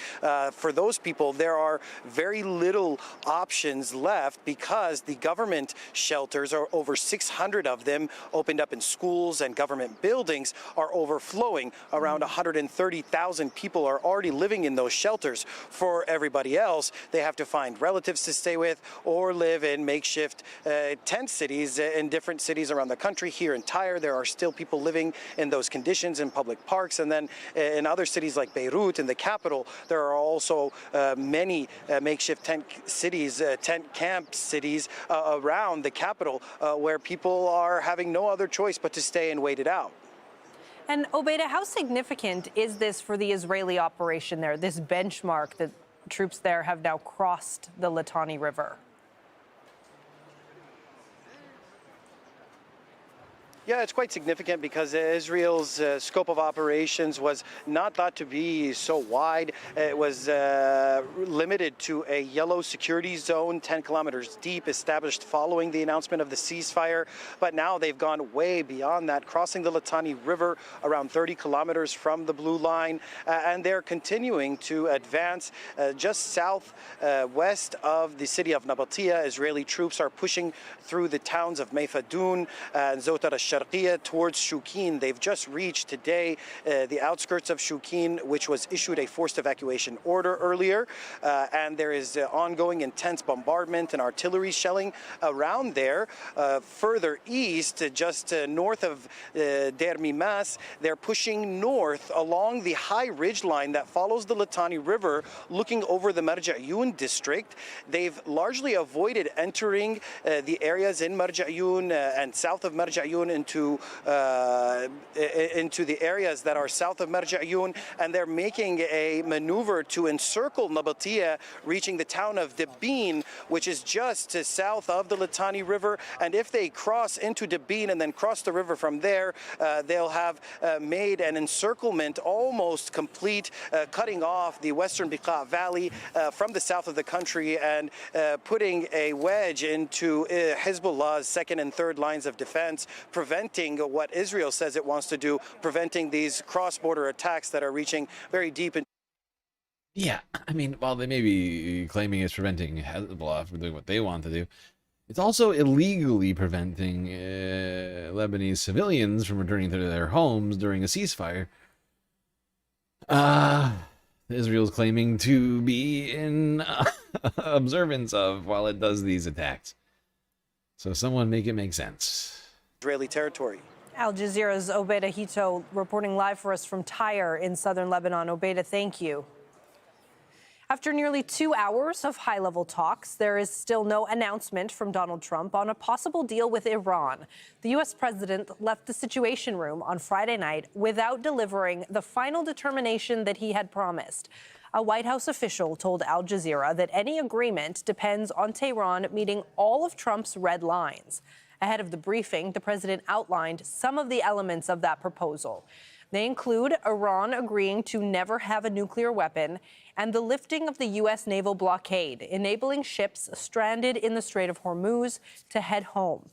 for those people, there are very little options left because the government shelters, or over 600 of them opened up in schools and government buildings, are overflowing. Around 130,000 people are already living in those shelters. For everybody else, they have to find relatives to stay with or live in makeshift tent cities in different cities around the country. Here in Tyre, there are still people living in those conditions in public parks. And then in other cities like Beirut, in the capital, there are also many makeshift tent cities, tent camp cities around the capital where people are having no other choice but to stay and wait it out. And Obeida, how significant is this for the Israeli operation there, this benchmark that troops there have now crossed the Litani River? Yeah, it's quite significant because Israel's scope of operations was not thought to be so wide. It was limited to a yellow security zone 10 kilometers deep, established following the announcement of the ceasefire. But now they've gone way beyond that, crossing the Litani River around 30 kilometers from the Blue Line. And they're continuing to advance just southwest of the city of Nabatea. Israeli troops are pushing through the towns of Meifadoun and Zotar al-Sharqiyya towards Shukin. They've just reached today the outskirts of Shukin, which was issued a forced evacuation order earlier. And there is ongoing intense bombardment and artillery shelling around there. Further east, just north of Deir Mimas, they're pushing north along the high ridge line that follows the Litani River, looking over the Marja'yun district. They've largely avoided entering the areas in Marja'yun and south of Marja'yun in into the areas that are south of Marja Ayoun, and they're making a maneuver to encircle Nabatea, reaching the town of Dibin, which is just south of the Litani River. And if they cross into Dibin and then cross the river from there, they'll have made an encirclement almost complete, cutting off the western Biqa Valley from the south of the country and putting a wedge into Hezbollah's second and third lines of defense, preventing what Israel says it wants to do, preventing these cross-border attacks that are reaching very deep in. Yeah, I mean, while they may be claiming it's preventing Hezbollah from doing what they want to do, it's also illegally preventing Lebanese civilians from returning to their homes during a ceasefire. Israel's claiming to be in observance of while it does these attacks. So someone make it make sense. Israeli territory. Al Jazeera's Obeida Hito reporting live for us from Tyre in southern Lebanon. Obeida, thank you. After nearly 2 hours of high-level talks, there is still no announcement from Donald Trump on a possible deal with Iran. The U.S. president left the Situation Room on Friday night without delivering the final determination that he had promised. A White House official told Al Jazeera that any agreement depends on Tehran meeting all of Trump's red lines. Ahead of the briefing, the president outlined some of the elements of that proposal. They include Iran agreeing to never have a nuclear weapon and the lifting of the U.S. naval blockade, enabling ships stranded in the Strait of Hormuz to head home.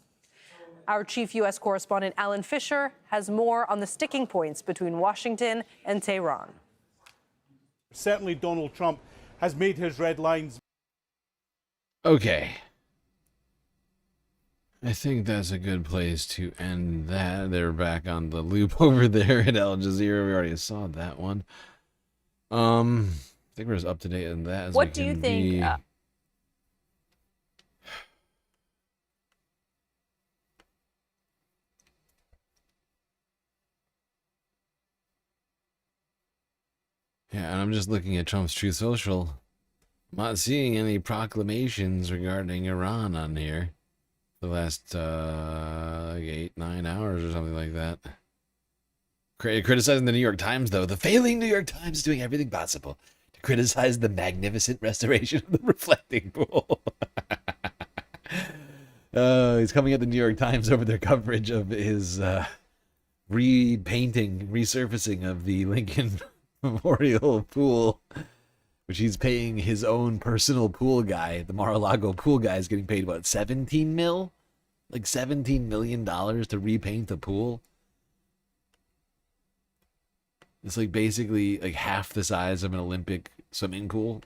Our chief U.S. correspondent, Alan Fisher, has more on the sticking points between Washington and Tehran. Certainly Donald Trump has made his red lines. Okay. I think that's a good place to end that. They're back on the loop over there at Al Jazeera. We already saw that one. I think we're as up to date on that as what do you think? Yeah, and I'm just looking at Trump's Truth Social. I'm not seeing any proclamations regarding Iran on here. The last like 8-9 hours or something like that. Criticizing the New York Times, though. The failing New York Times is doing everything possible to criticize the magnificent restoration of the reflecting pool. He's coming at the New York Times over their coverage of his resurfacing of the Lincoln Memorial Pool, which he's paying his own personal pool guy. The Mar-a-Lago pool guy is getting paid, what, 17 mil? Like $17 million to repaint the pool? It's like basically like half the size of an Olympic swimming pool.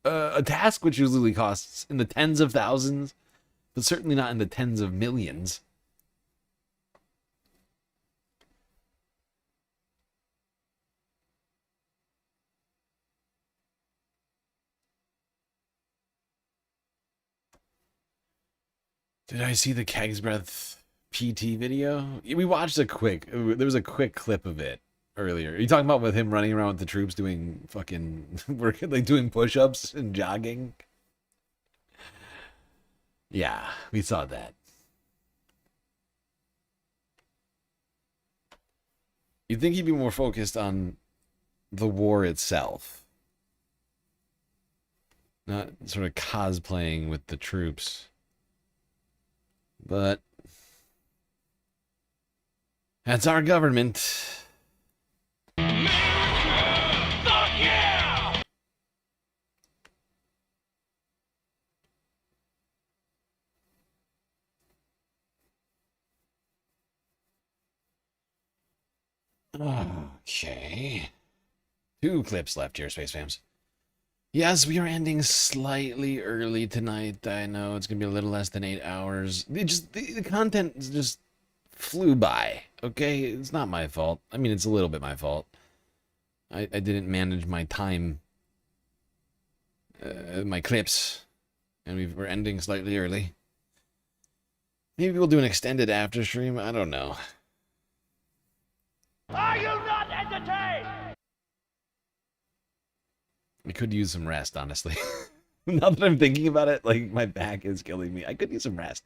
A task which usually costs in the tens of thousands, but certainly not in the tens of millions. Did I see the Keg's Breath PT video? We watched there was a quick clip of it earlier. Are you talking about with him running around with the troops doing fucking work, like doing push-ups and jogging? Yeah, we saw that. You'd think he'd be more focused on the war itself, not sort of cosplaying with the troops. But that's our government. America, fuck yeah! Okay. 2 clips left here, Space Fams. Yes, we are ending slightly early tonight. I know it's going to be a little less than 8 hours. The content just flew by, okay? It's not my fault. I mean, it's a little bit my fault. I didn't manage my time, my clips, and we're ending slightly early. Maybe we'll do an extended after stream. I don't know. Are you not entertained? I could use some rest, honestly. Now that I'm thinking about it, like, my back is killing me. I could use some rest.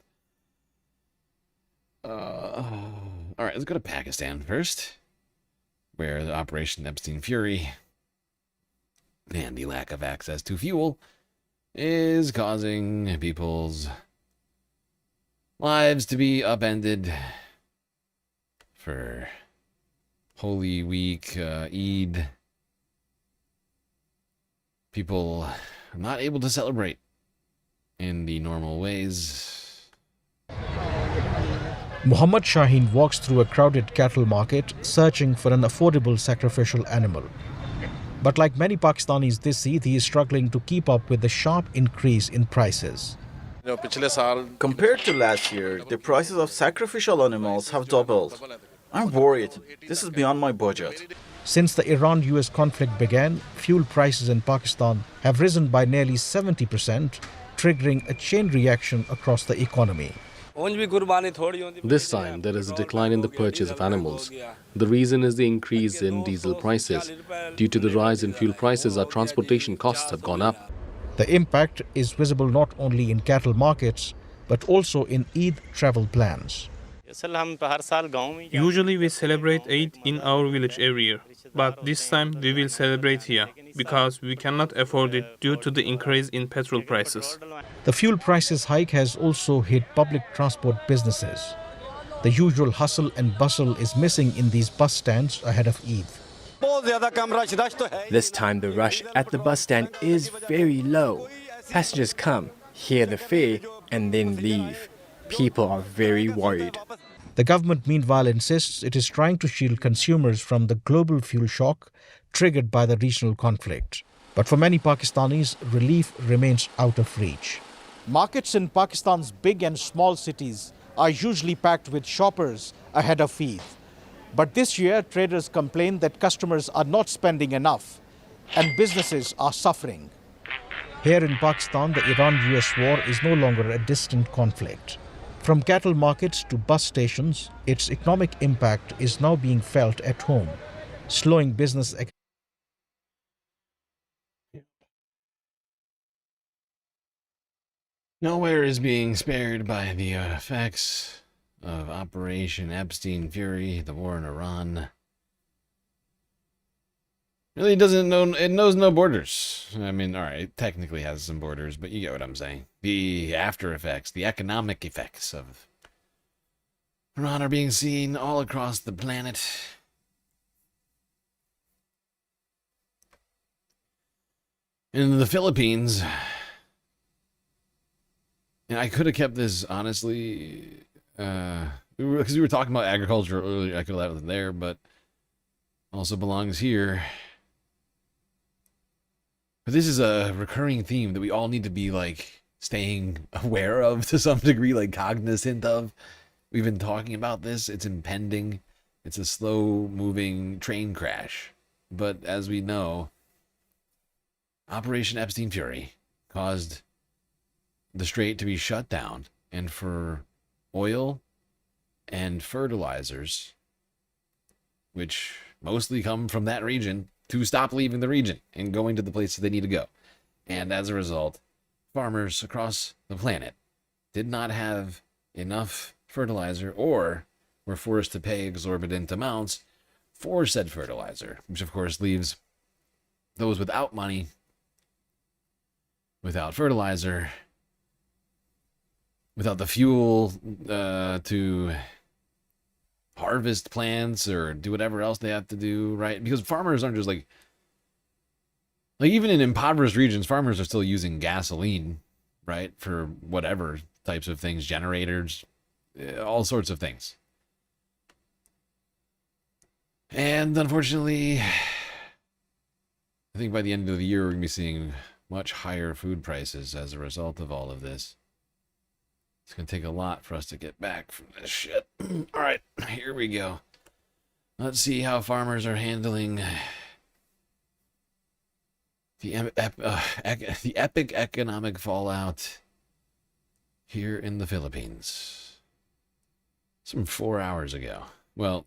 All right, let's go to Pakistan first, where the Operation Epstein Fury and the lack of access to fuel is causing people's lives to be upended for Holy Week, Eid. People are not able to celebrate in the normal ways. Muhammad Shaheen walks through a crowded cattle market searching for an affordable sacrificial animal. But like many Pakistanis this Eid, he is struggling to keep up with the sharp increase in prices. Compared to last year, the prices of sacrificial animals have doubled. I'm worried. This is beyond my budget. Since the Iran-US conflict began, fuel prices in Pakistan have risen by nearly 70%, triggering a chain reaction across the economy. This time, there is a decline in the purchase of animals. The reason is the increase in diesel prices. Due to the rise in fuel prices, our transportation costs have gone up. The impact is visible not only in cattle markets, but also in Eid travel plans. Usually we celebrate Eid in our village area, but this time we will celebrate here because we cannot afford it due to the increase in petrol prices. The fuel prices hike has also hit public transport businesses. The usual hustle and bustle is missing in these bus stands ahead of Eid. This time the rush at the bus stand is very low. Passengers come, hear the fare, and then leave. People are very worried. The government meanwhile insists it is trying to shield consumers from the global fuel shock triggered by the regional conflict. But for many Pakistanis, relief remains out of reach. Markets in Pakistan's big and small cities are usually packed with shoppers ahead of Eid. But this year, traders complain that customers are not spending enough and businesses are suffering. Here in Pakistan, the Iran-US war is no longer a distant conflict. From cattle markets to bus stations, its economic impact is now being felt at home, slowing business activity. Nowhere is being spared by the effects of Operation Epstein Fury, the war in Iran. Really doesn't know, it knows no borders. I mean, all right, it technically has some borders, but you get what I'm saying. The after effects, the economic effects of Iran are being seen all across the planet. In the Philippines, and I could have kept this, honestly, because we were talking about agriculture earlier, I could have left it there, but also belongs here. But this is a recurring theme that we all need to be, like, staying aware of to some degree, like, cognizant of. We've been talking about this. It's impending. It's a slow-moving train crash. But as we know, Operation Epstein Fury caused the strait to be shut down, and for oil and fertilizers, which mostly come from that region, to stop leaving the region and going to the places they need to go. And as a result, farmers across the planet did not have enough fertilizer or were forced to pay exorbitant amounts for said fertilizer, which of course leaves those without money, without fertilizer, without the fuel to harvest plants or do whatever else they have to do, right? Because farmers aren't just like even in impoverished regions, farmers are still using gasoline, right? For whatever types of things, generators, all sorts of things. And unfortunately, I think by the end of the year, we're going to be seeing much higher food prices as a result of all of this. It's going to take a lot for us to get back from this shit. All right, here we go. Let's see how farmers are handling the epic economic fallout here in the Philippines. Some 4 hours ago. Well,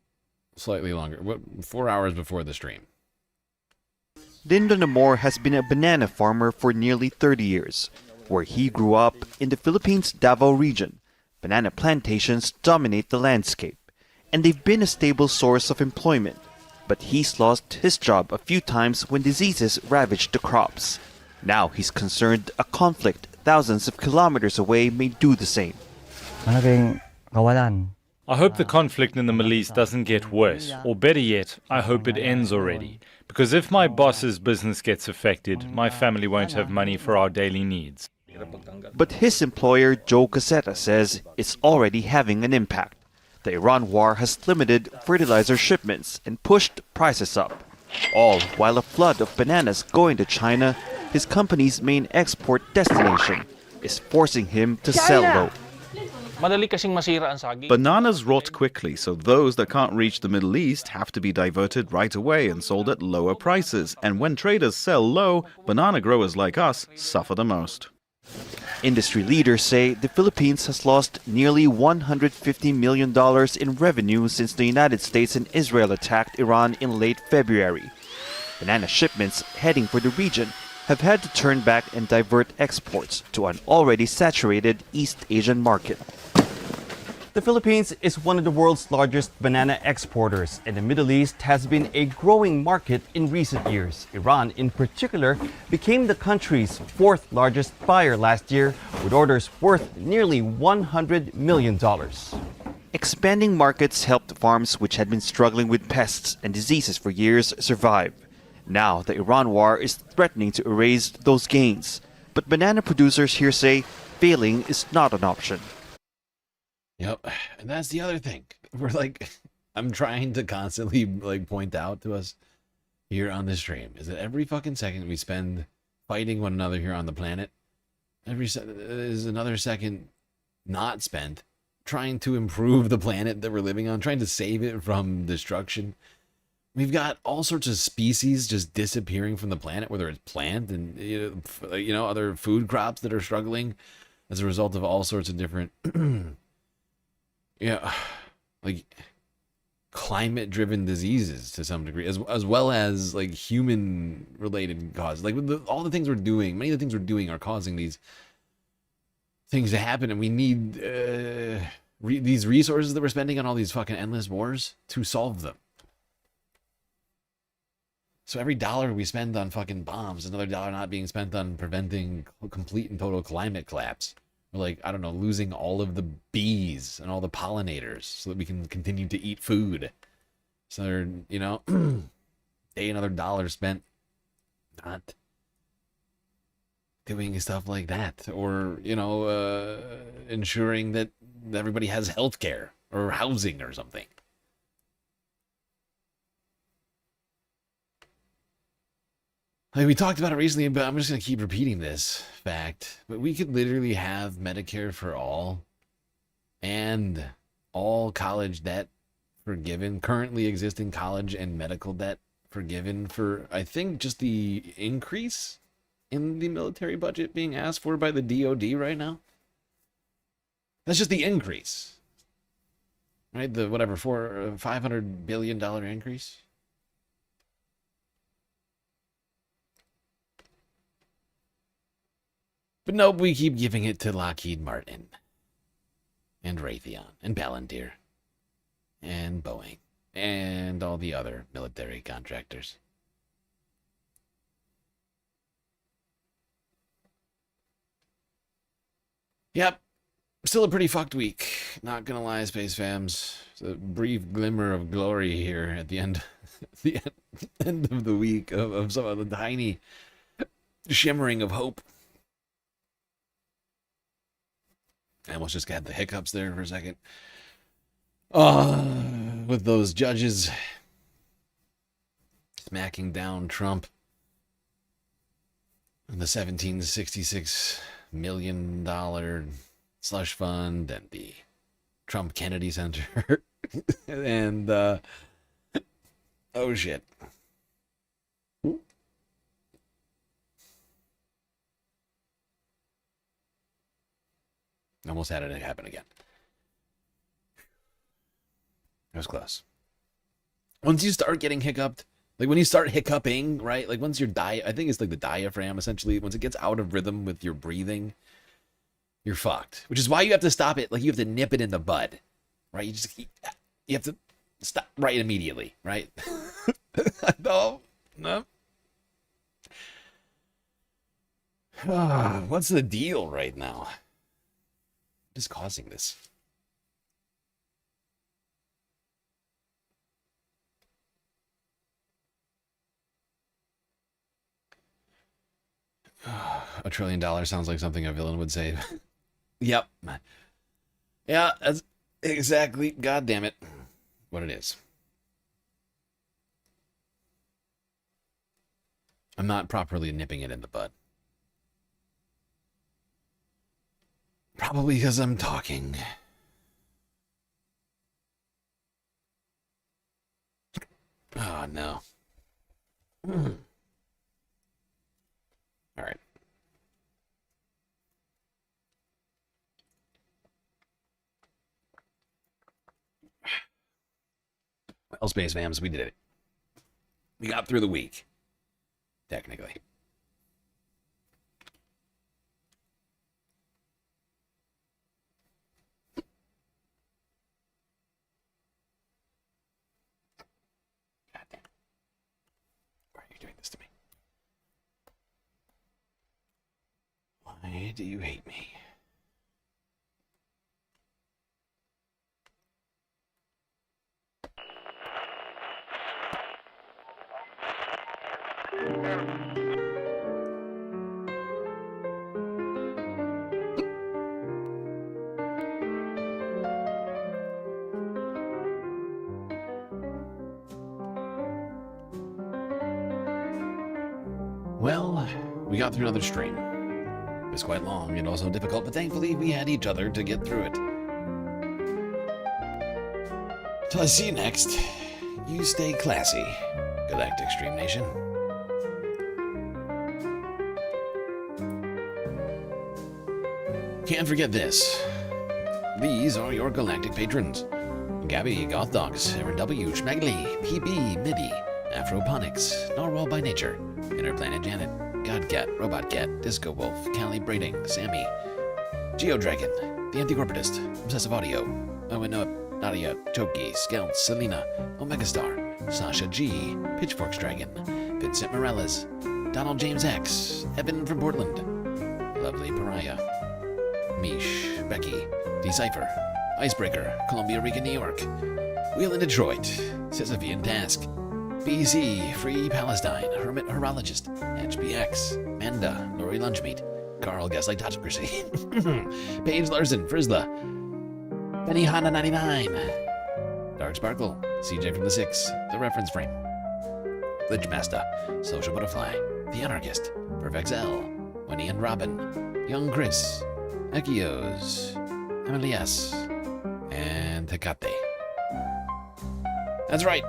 slightly longer. 4 hours before the stream. Lyndon Amor has been a banana farmer for nearly 30 years. Where he grew up in the Philippines' Davao region, Banana plantations dominate the landscape, and they've been a stable source of employment. But he's lost his job a few times when diseases ravaged the crops. Now he's concerned a conflict thousands of kilometers away may do the same. I hope the conflict in the Middle East doesn't get worse, or better yet, I hope it ends already. Because if my boss's business gets affected, my family won't have money for our daily needs. But his employer, Joe Casetta, says it's already having an impact. The Iran war has limited fertilizer shipments and pushed prices up. All while a flood of bananas going to China, his company's main export destination, is forcing him to sell low. Bananas rot quickly, so those that can't reach the Middle East have to be diverted right away and sold at lower prices. And when traders sell low, banana growers like us suffer the most. Industry leaders say the Philippines has lost nearly $150 million in revenue since the United States and Israel attacked Iran in late February. Banana shipments heading for the region have had to turn back and divert exports to an already saturated East Asian market. The Philippines is one of the world's largest banana exporters, and the Middle East has been a growing market in recent years. Iran, in particular, became the country's fourth largest buyer last year, with orders worth nearly $100 million. Expanding markets helped farms which had been struggling with pests and diseases for years survive. Now, the Iran war is threatening to erase those gains. But banana producers here say failing is not an option. Yep, and that's the other thing. We're like, I'm trying to constantly point out to us here on the stream is that every fucking second we spend fighting one another here on the planet, is another second not spent trying to improve the planet that we're living on, trying to save it from destruction. We've got all sorts of species just disappearing from the planet, whether it's plant and other food crops that are struggling as a result of all sorts of different climate-driven diseases to some degree, as well as human-related causes. All the things we're doing, many of the things we're doing are causing these things to happen, and we need these resources that we're spending on all these fucking endless wars to solve them. So every dollar we spend on fucking bombs, another dollar not being spent on preventing complete and total climate collapse. Or losing all of the bees and all the pollinators so that we can continue to eat food. So, another dollar spent not doing stuff like that. Or, ensuring that everybody has health care or housing or something. We talked about it recently, but I'm just going to keep repeating this fact. But we could literally have Medicare for all and all college debt forgiven, currently existing college and medical debt forgiven for, I think, just the increase in the military budget being asked for by the DOD right now. That's just the increase. Right? The $500 billion increase. But nope, we keep giving it to Lockheed Martin, and Raytheon, and Palantir, and Boeing, and all the other military contractors. Yep, still a pretty fucked week. Not gonna lie, Space Fams. It's a brief glimmer of glory here at the end, end of the week of some of the tiny shimmering of hope. I almost just got the hiccups there for a second. With those judges smacking down Trump and the $1766 million slush fund and the Trump Kennedy Center. And, oh shit. Almost had it happen again. It was close. Once you start getting hiccuped, when you start hiccuping, right? Once your I think it's the diaphragm, essentially, once it gets out of rhythm with your breathing, you're fucked. Which is why you have to stop it. Like, you have to nip it in the bud, right? You have to stop right immediately, right? No. What's the deal right now? What is causing this? $1 trillion sounds like something a villain would say. Yep. Yeah, that's exactly, god damn it, what it is. I'm not properly nipping it in the bud. Probably because I'm talking. Oh, no. All right. Well, Space Fams, we did it. We got through the week. Technically. God damn it. Why are you doing this to me? Why do you hate me? Well, we got through another stream. It was quite long and also difficult, but thankfully we had each other to get through it. Till I see you next, you stay classy, Galactic Stream Nation. Can't forget this. These are your galactic patrons. Gabby, Goth Dogs, Aaron W, Schmeggly, PB, Midi, Afroponics, Narwhal by Nature, Interplanet Janet, Godcat, Robot Cat, Disco Wolf, Callie Braiding, Sammy, Geodragon, The Anti-Corporatist, Obsessive Audio, Owen Up, Nadia, Choki, Scout, Selena, Omegastar, Sasha G, Pitchforks Dragon, Vincent Morales, Donald James X, Evan from Portland, Lovely Pariah, Mish, Becky, Decipher, Icebreaker, Columbia Rica, New York, Wheel in Detroit, Sisyphean Task, BC, Free Palestine, Hermit Horologist, HBX, Manda, Lori Lunchmeat, Carl Gaslight Autocracy, Paige Larson, Frizla, Benny Hanna 99, Dark Sparkle, CJ from the Six, The Reference Frame, Lichmaster, Social Butterfly, The Anarchist, Perfect L, Winnie and Robin, Young Chris, Echios, Emily S, and Tecate. That's right.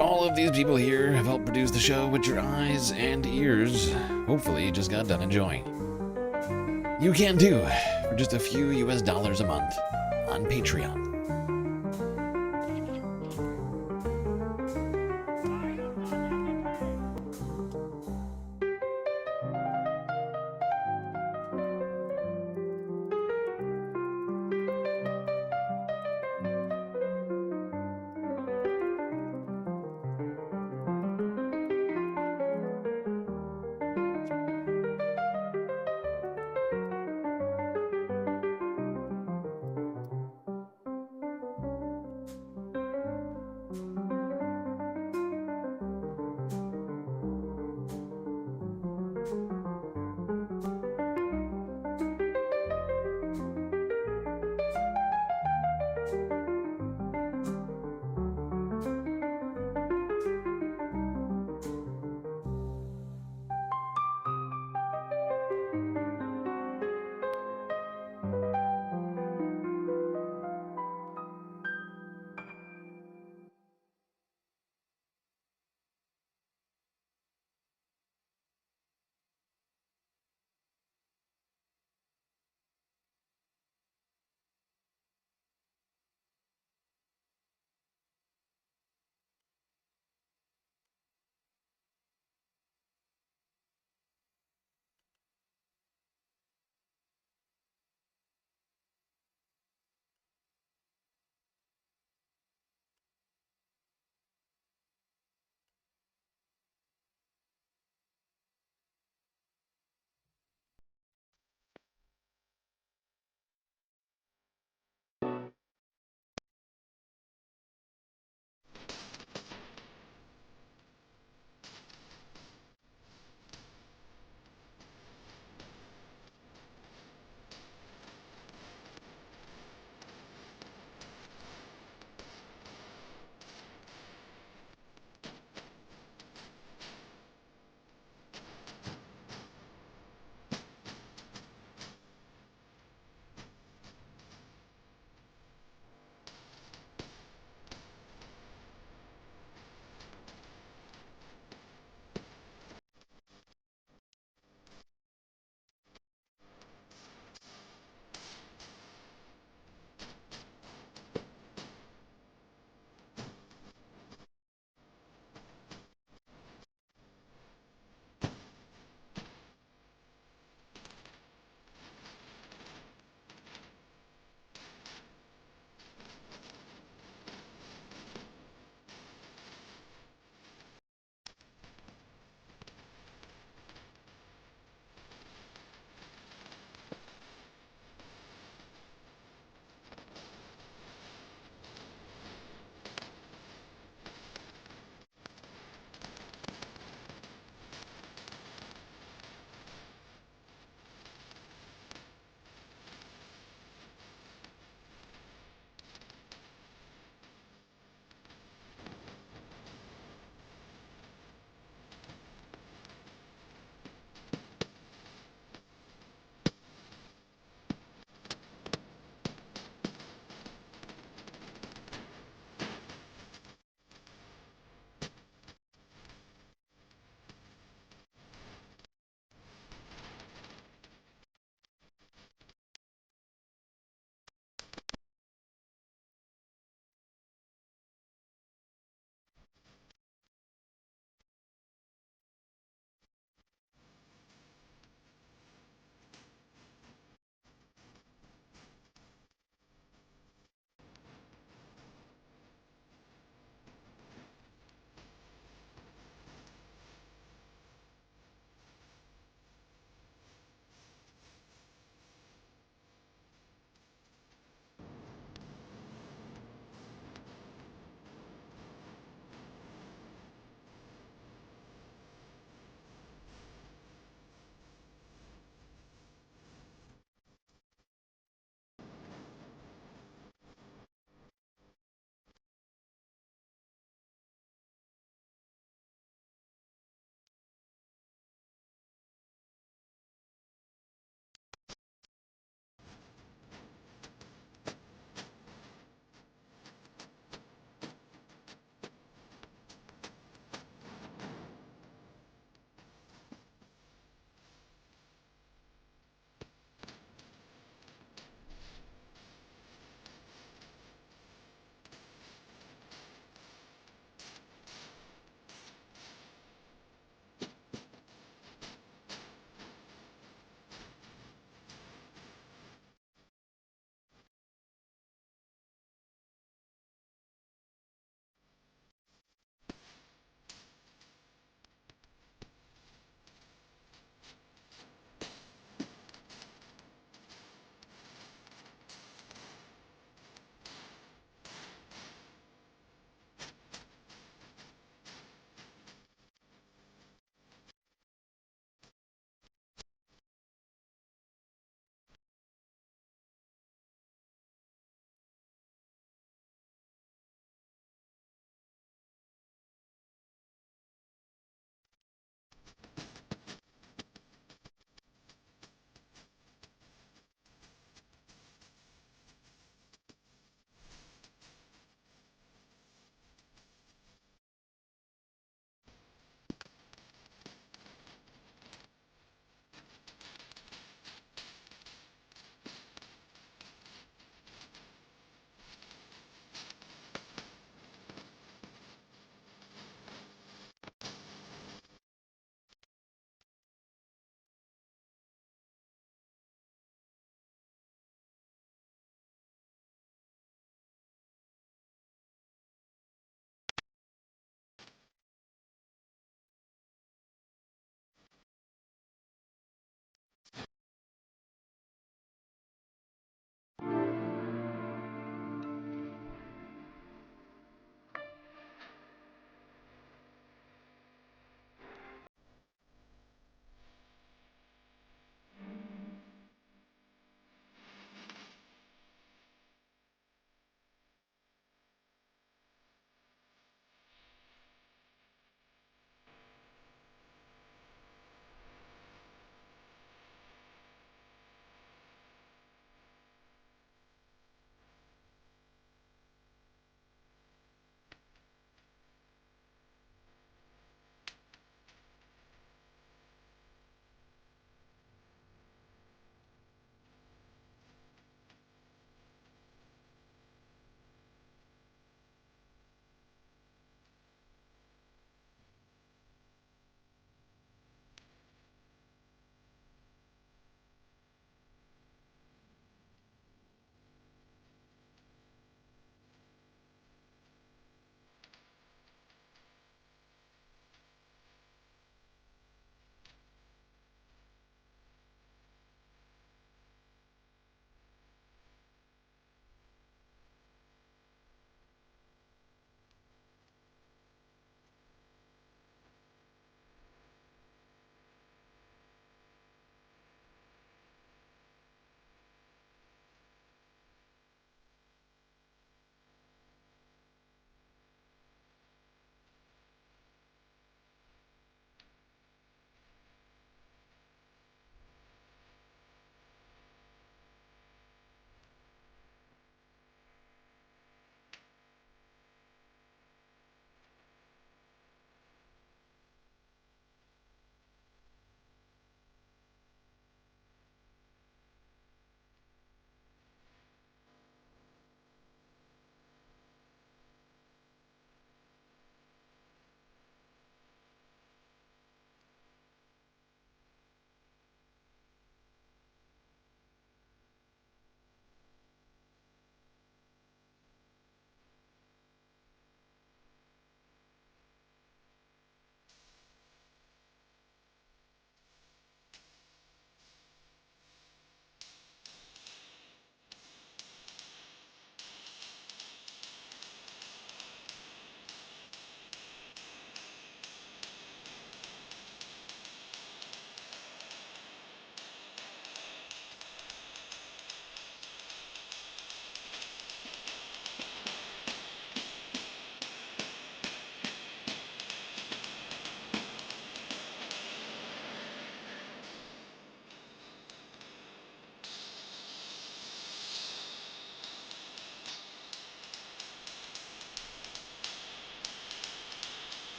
All of these people here have helped produce the show, which your eyes and ears hopefully just got done enjoying. You can too, for just a few US dollars a month on Patreon.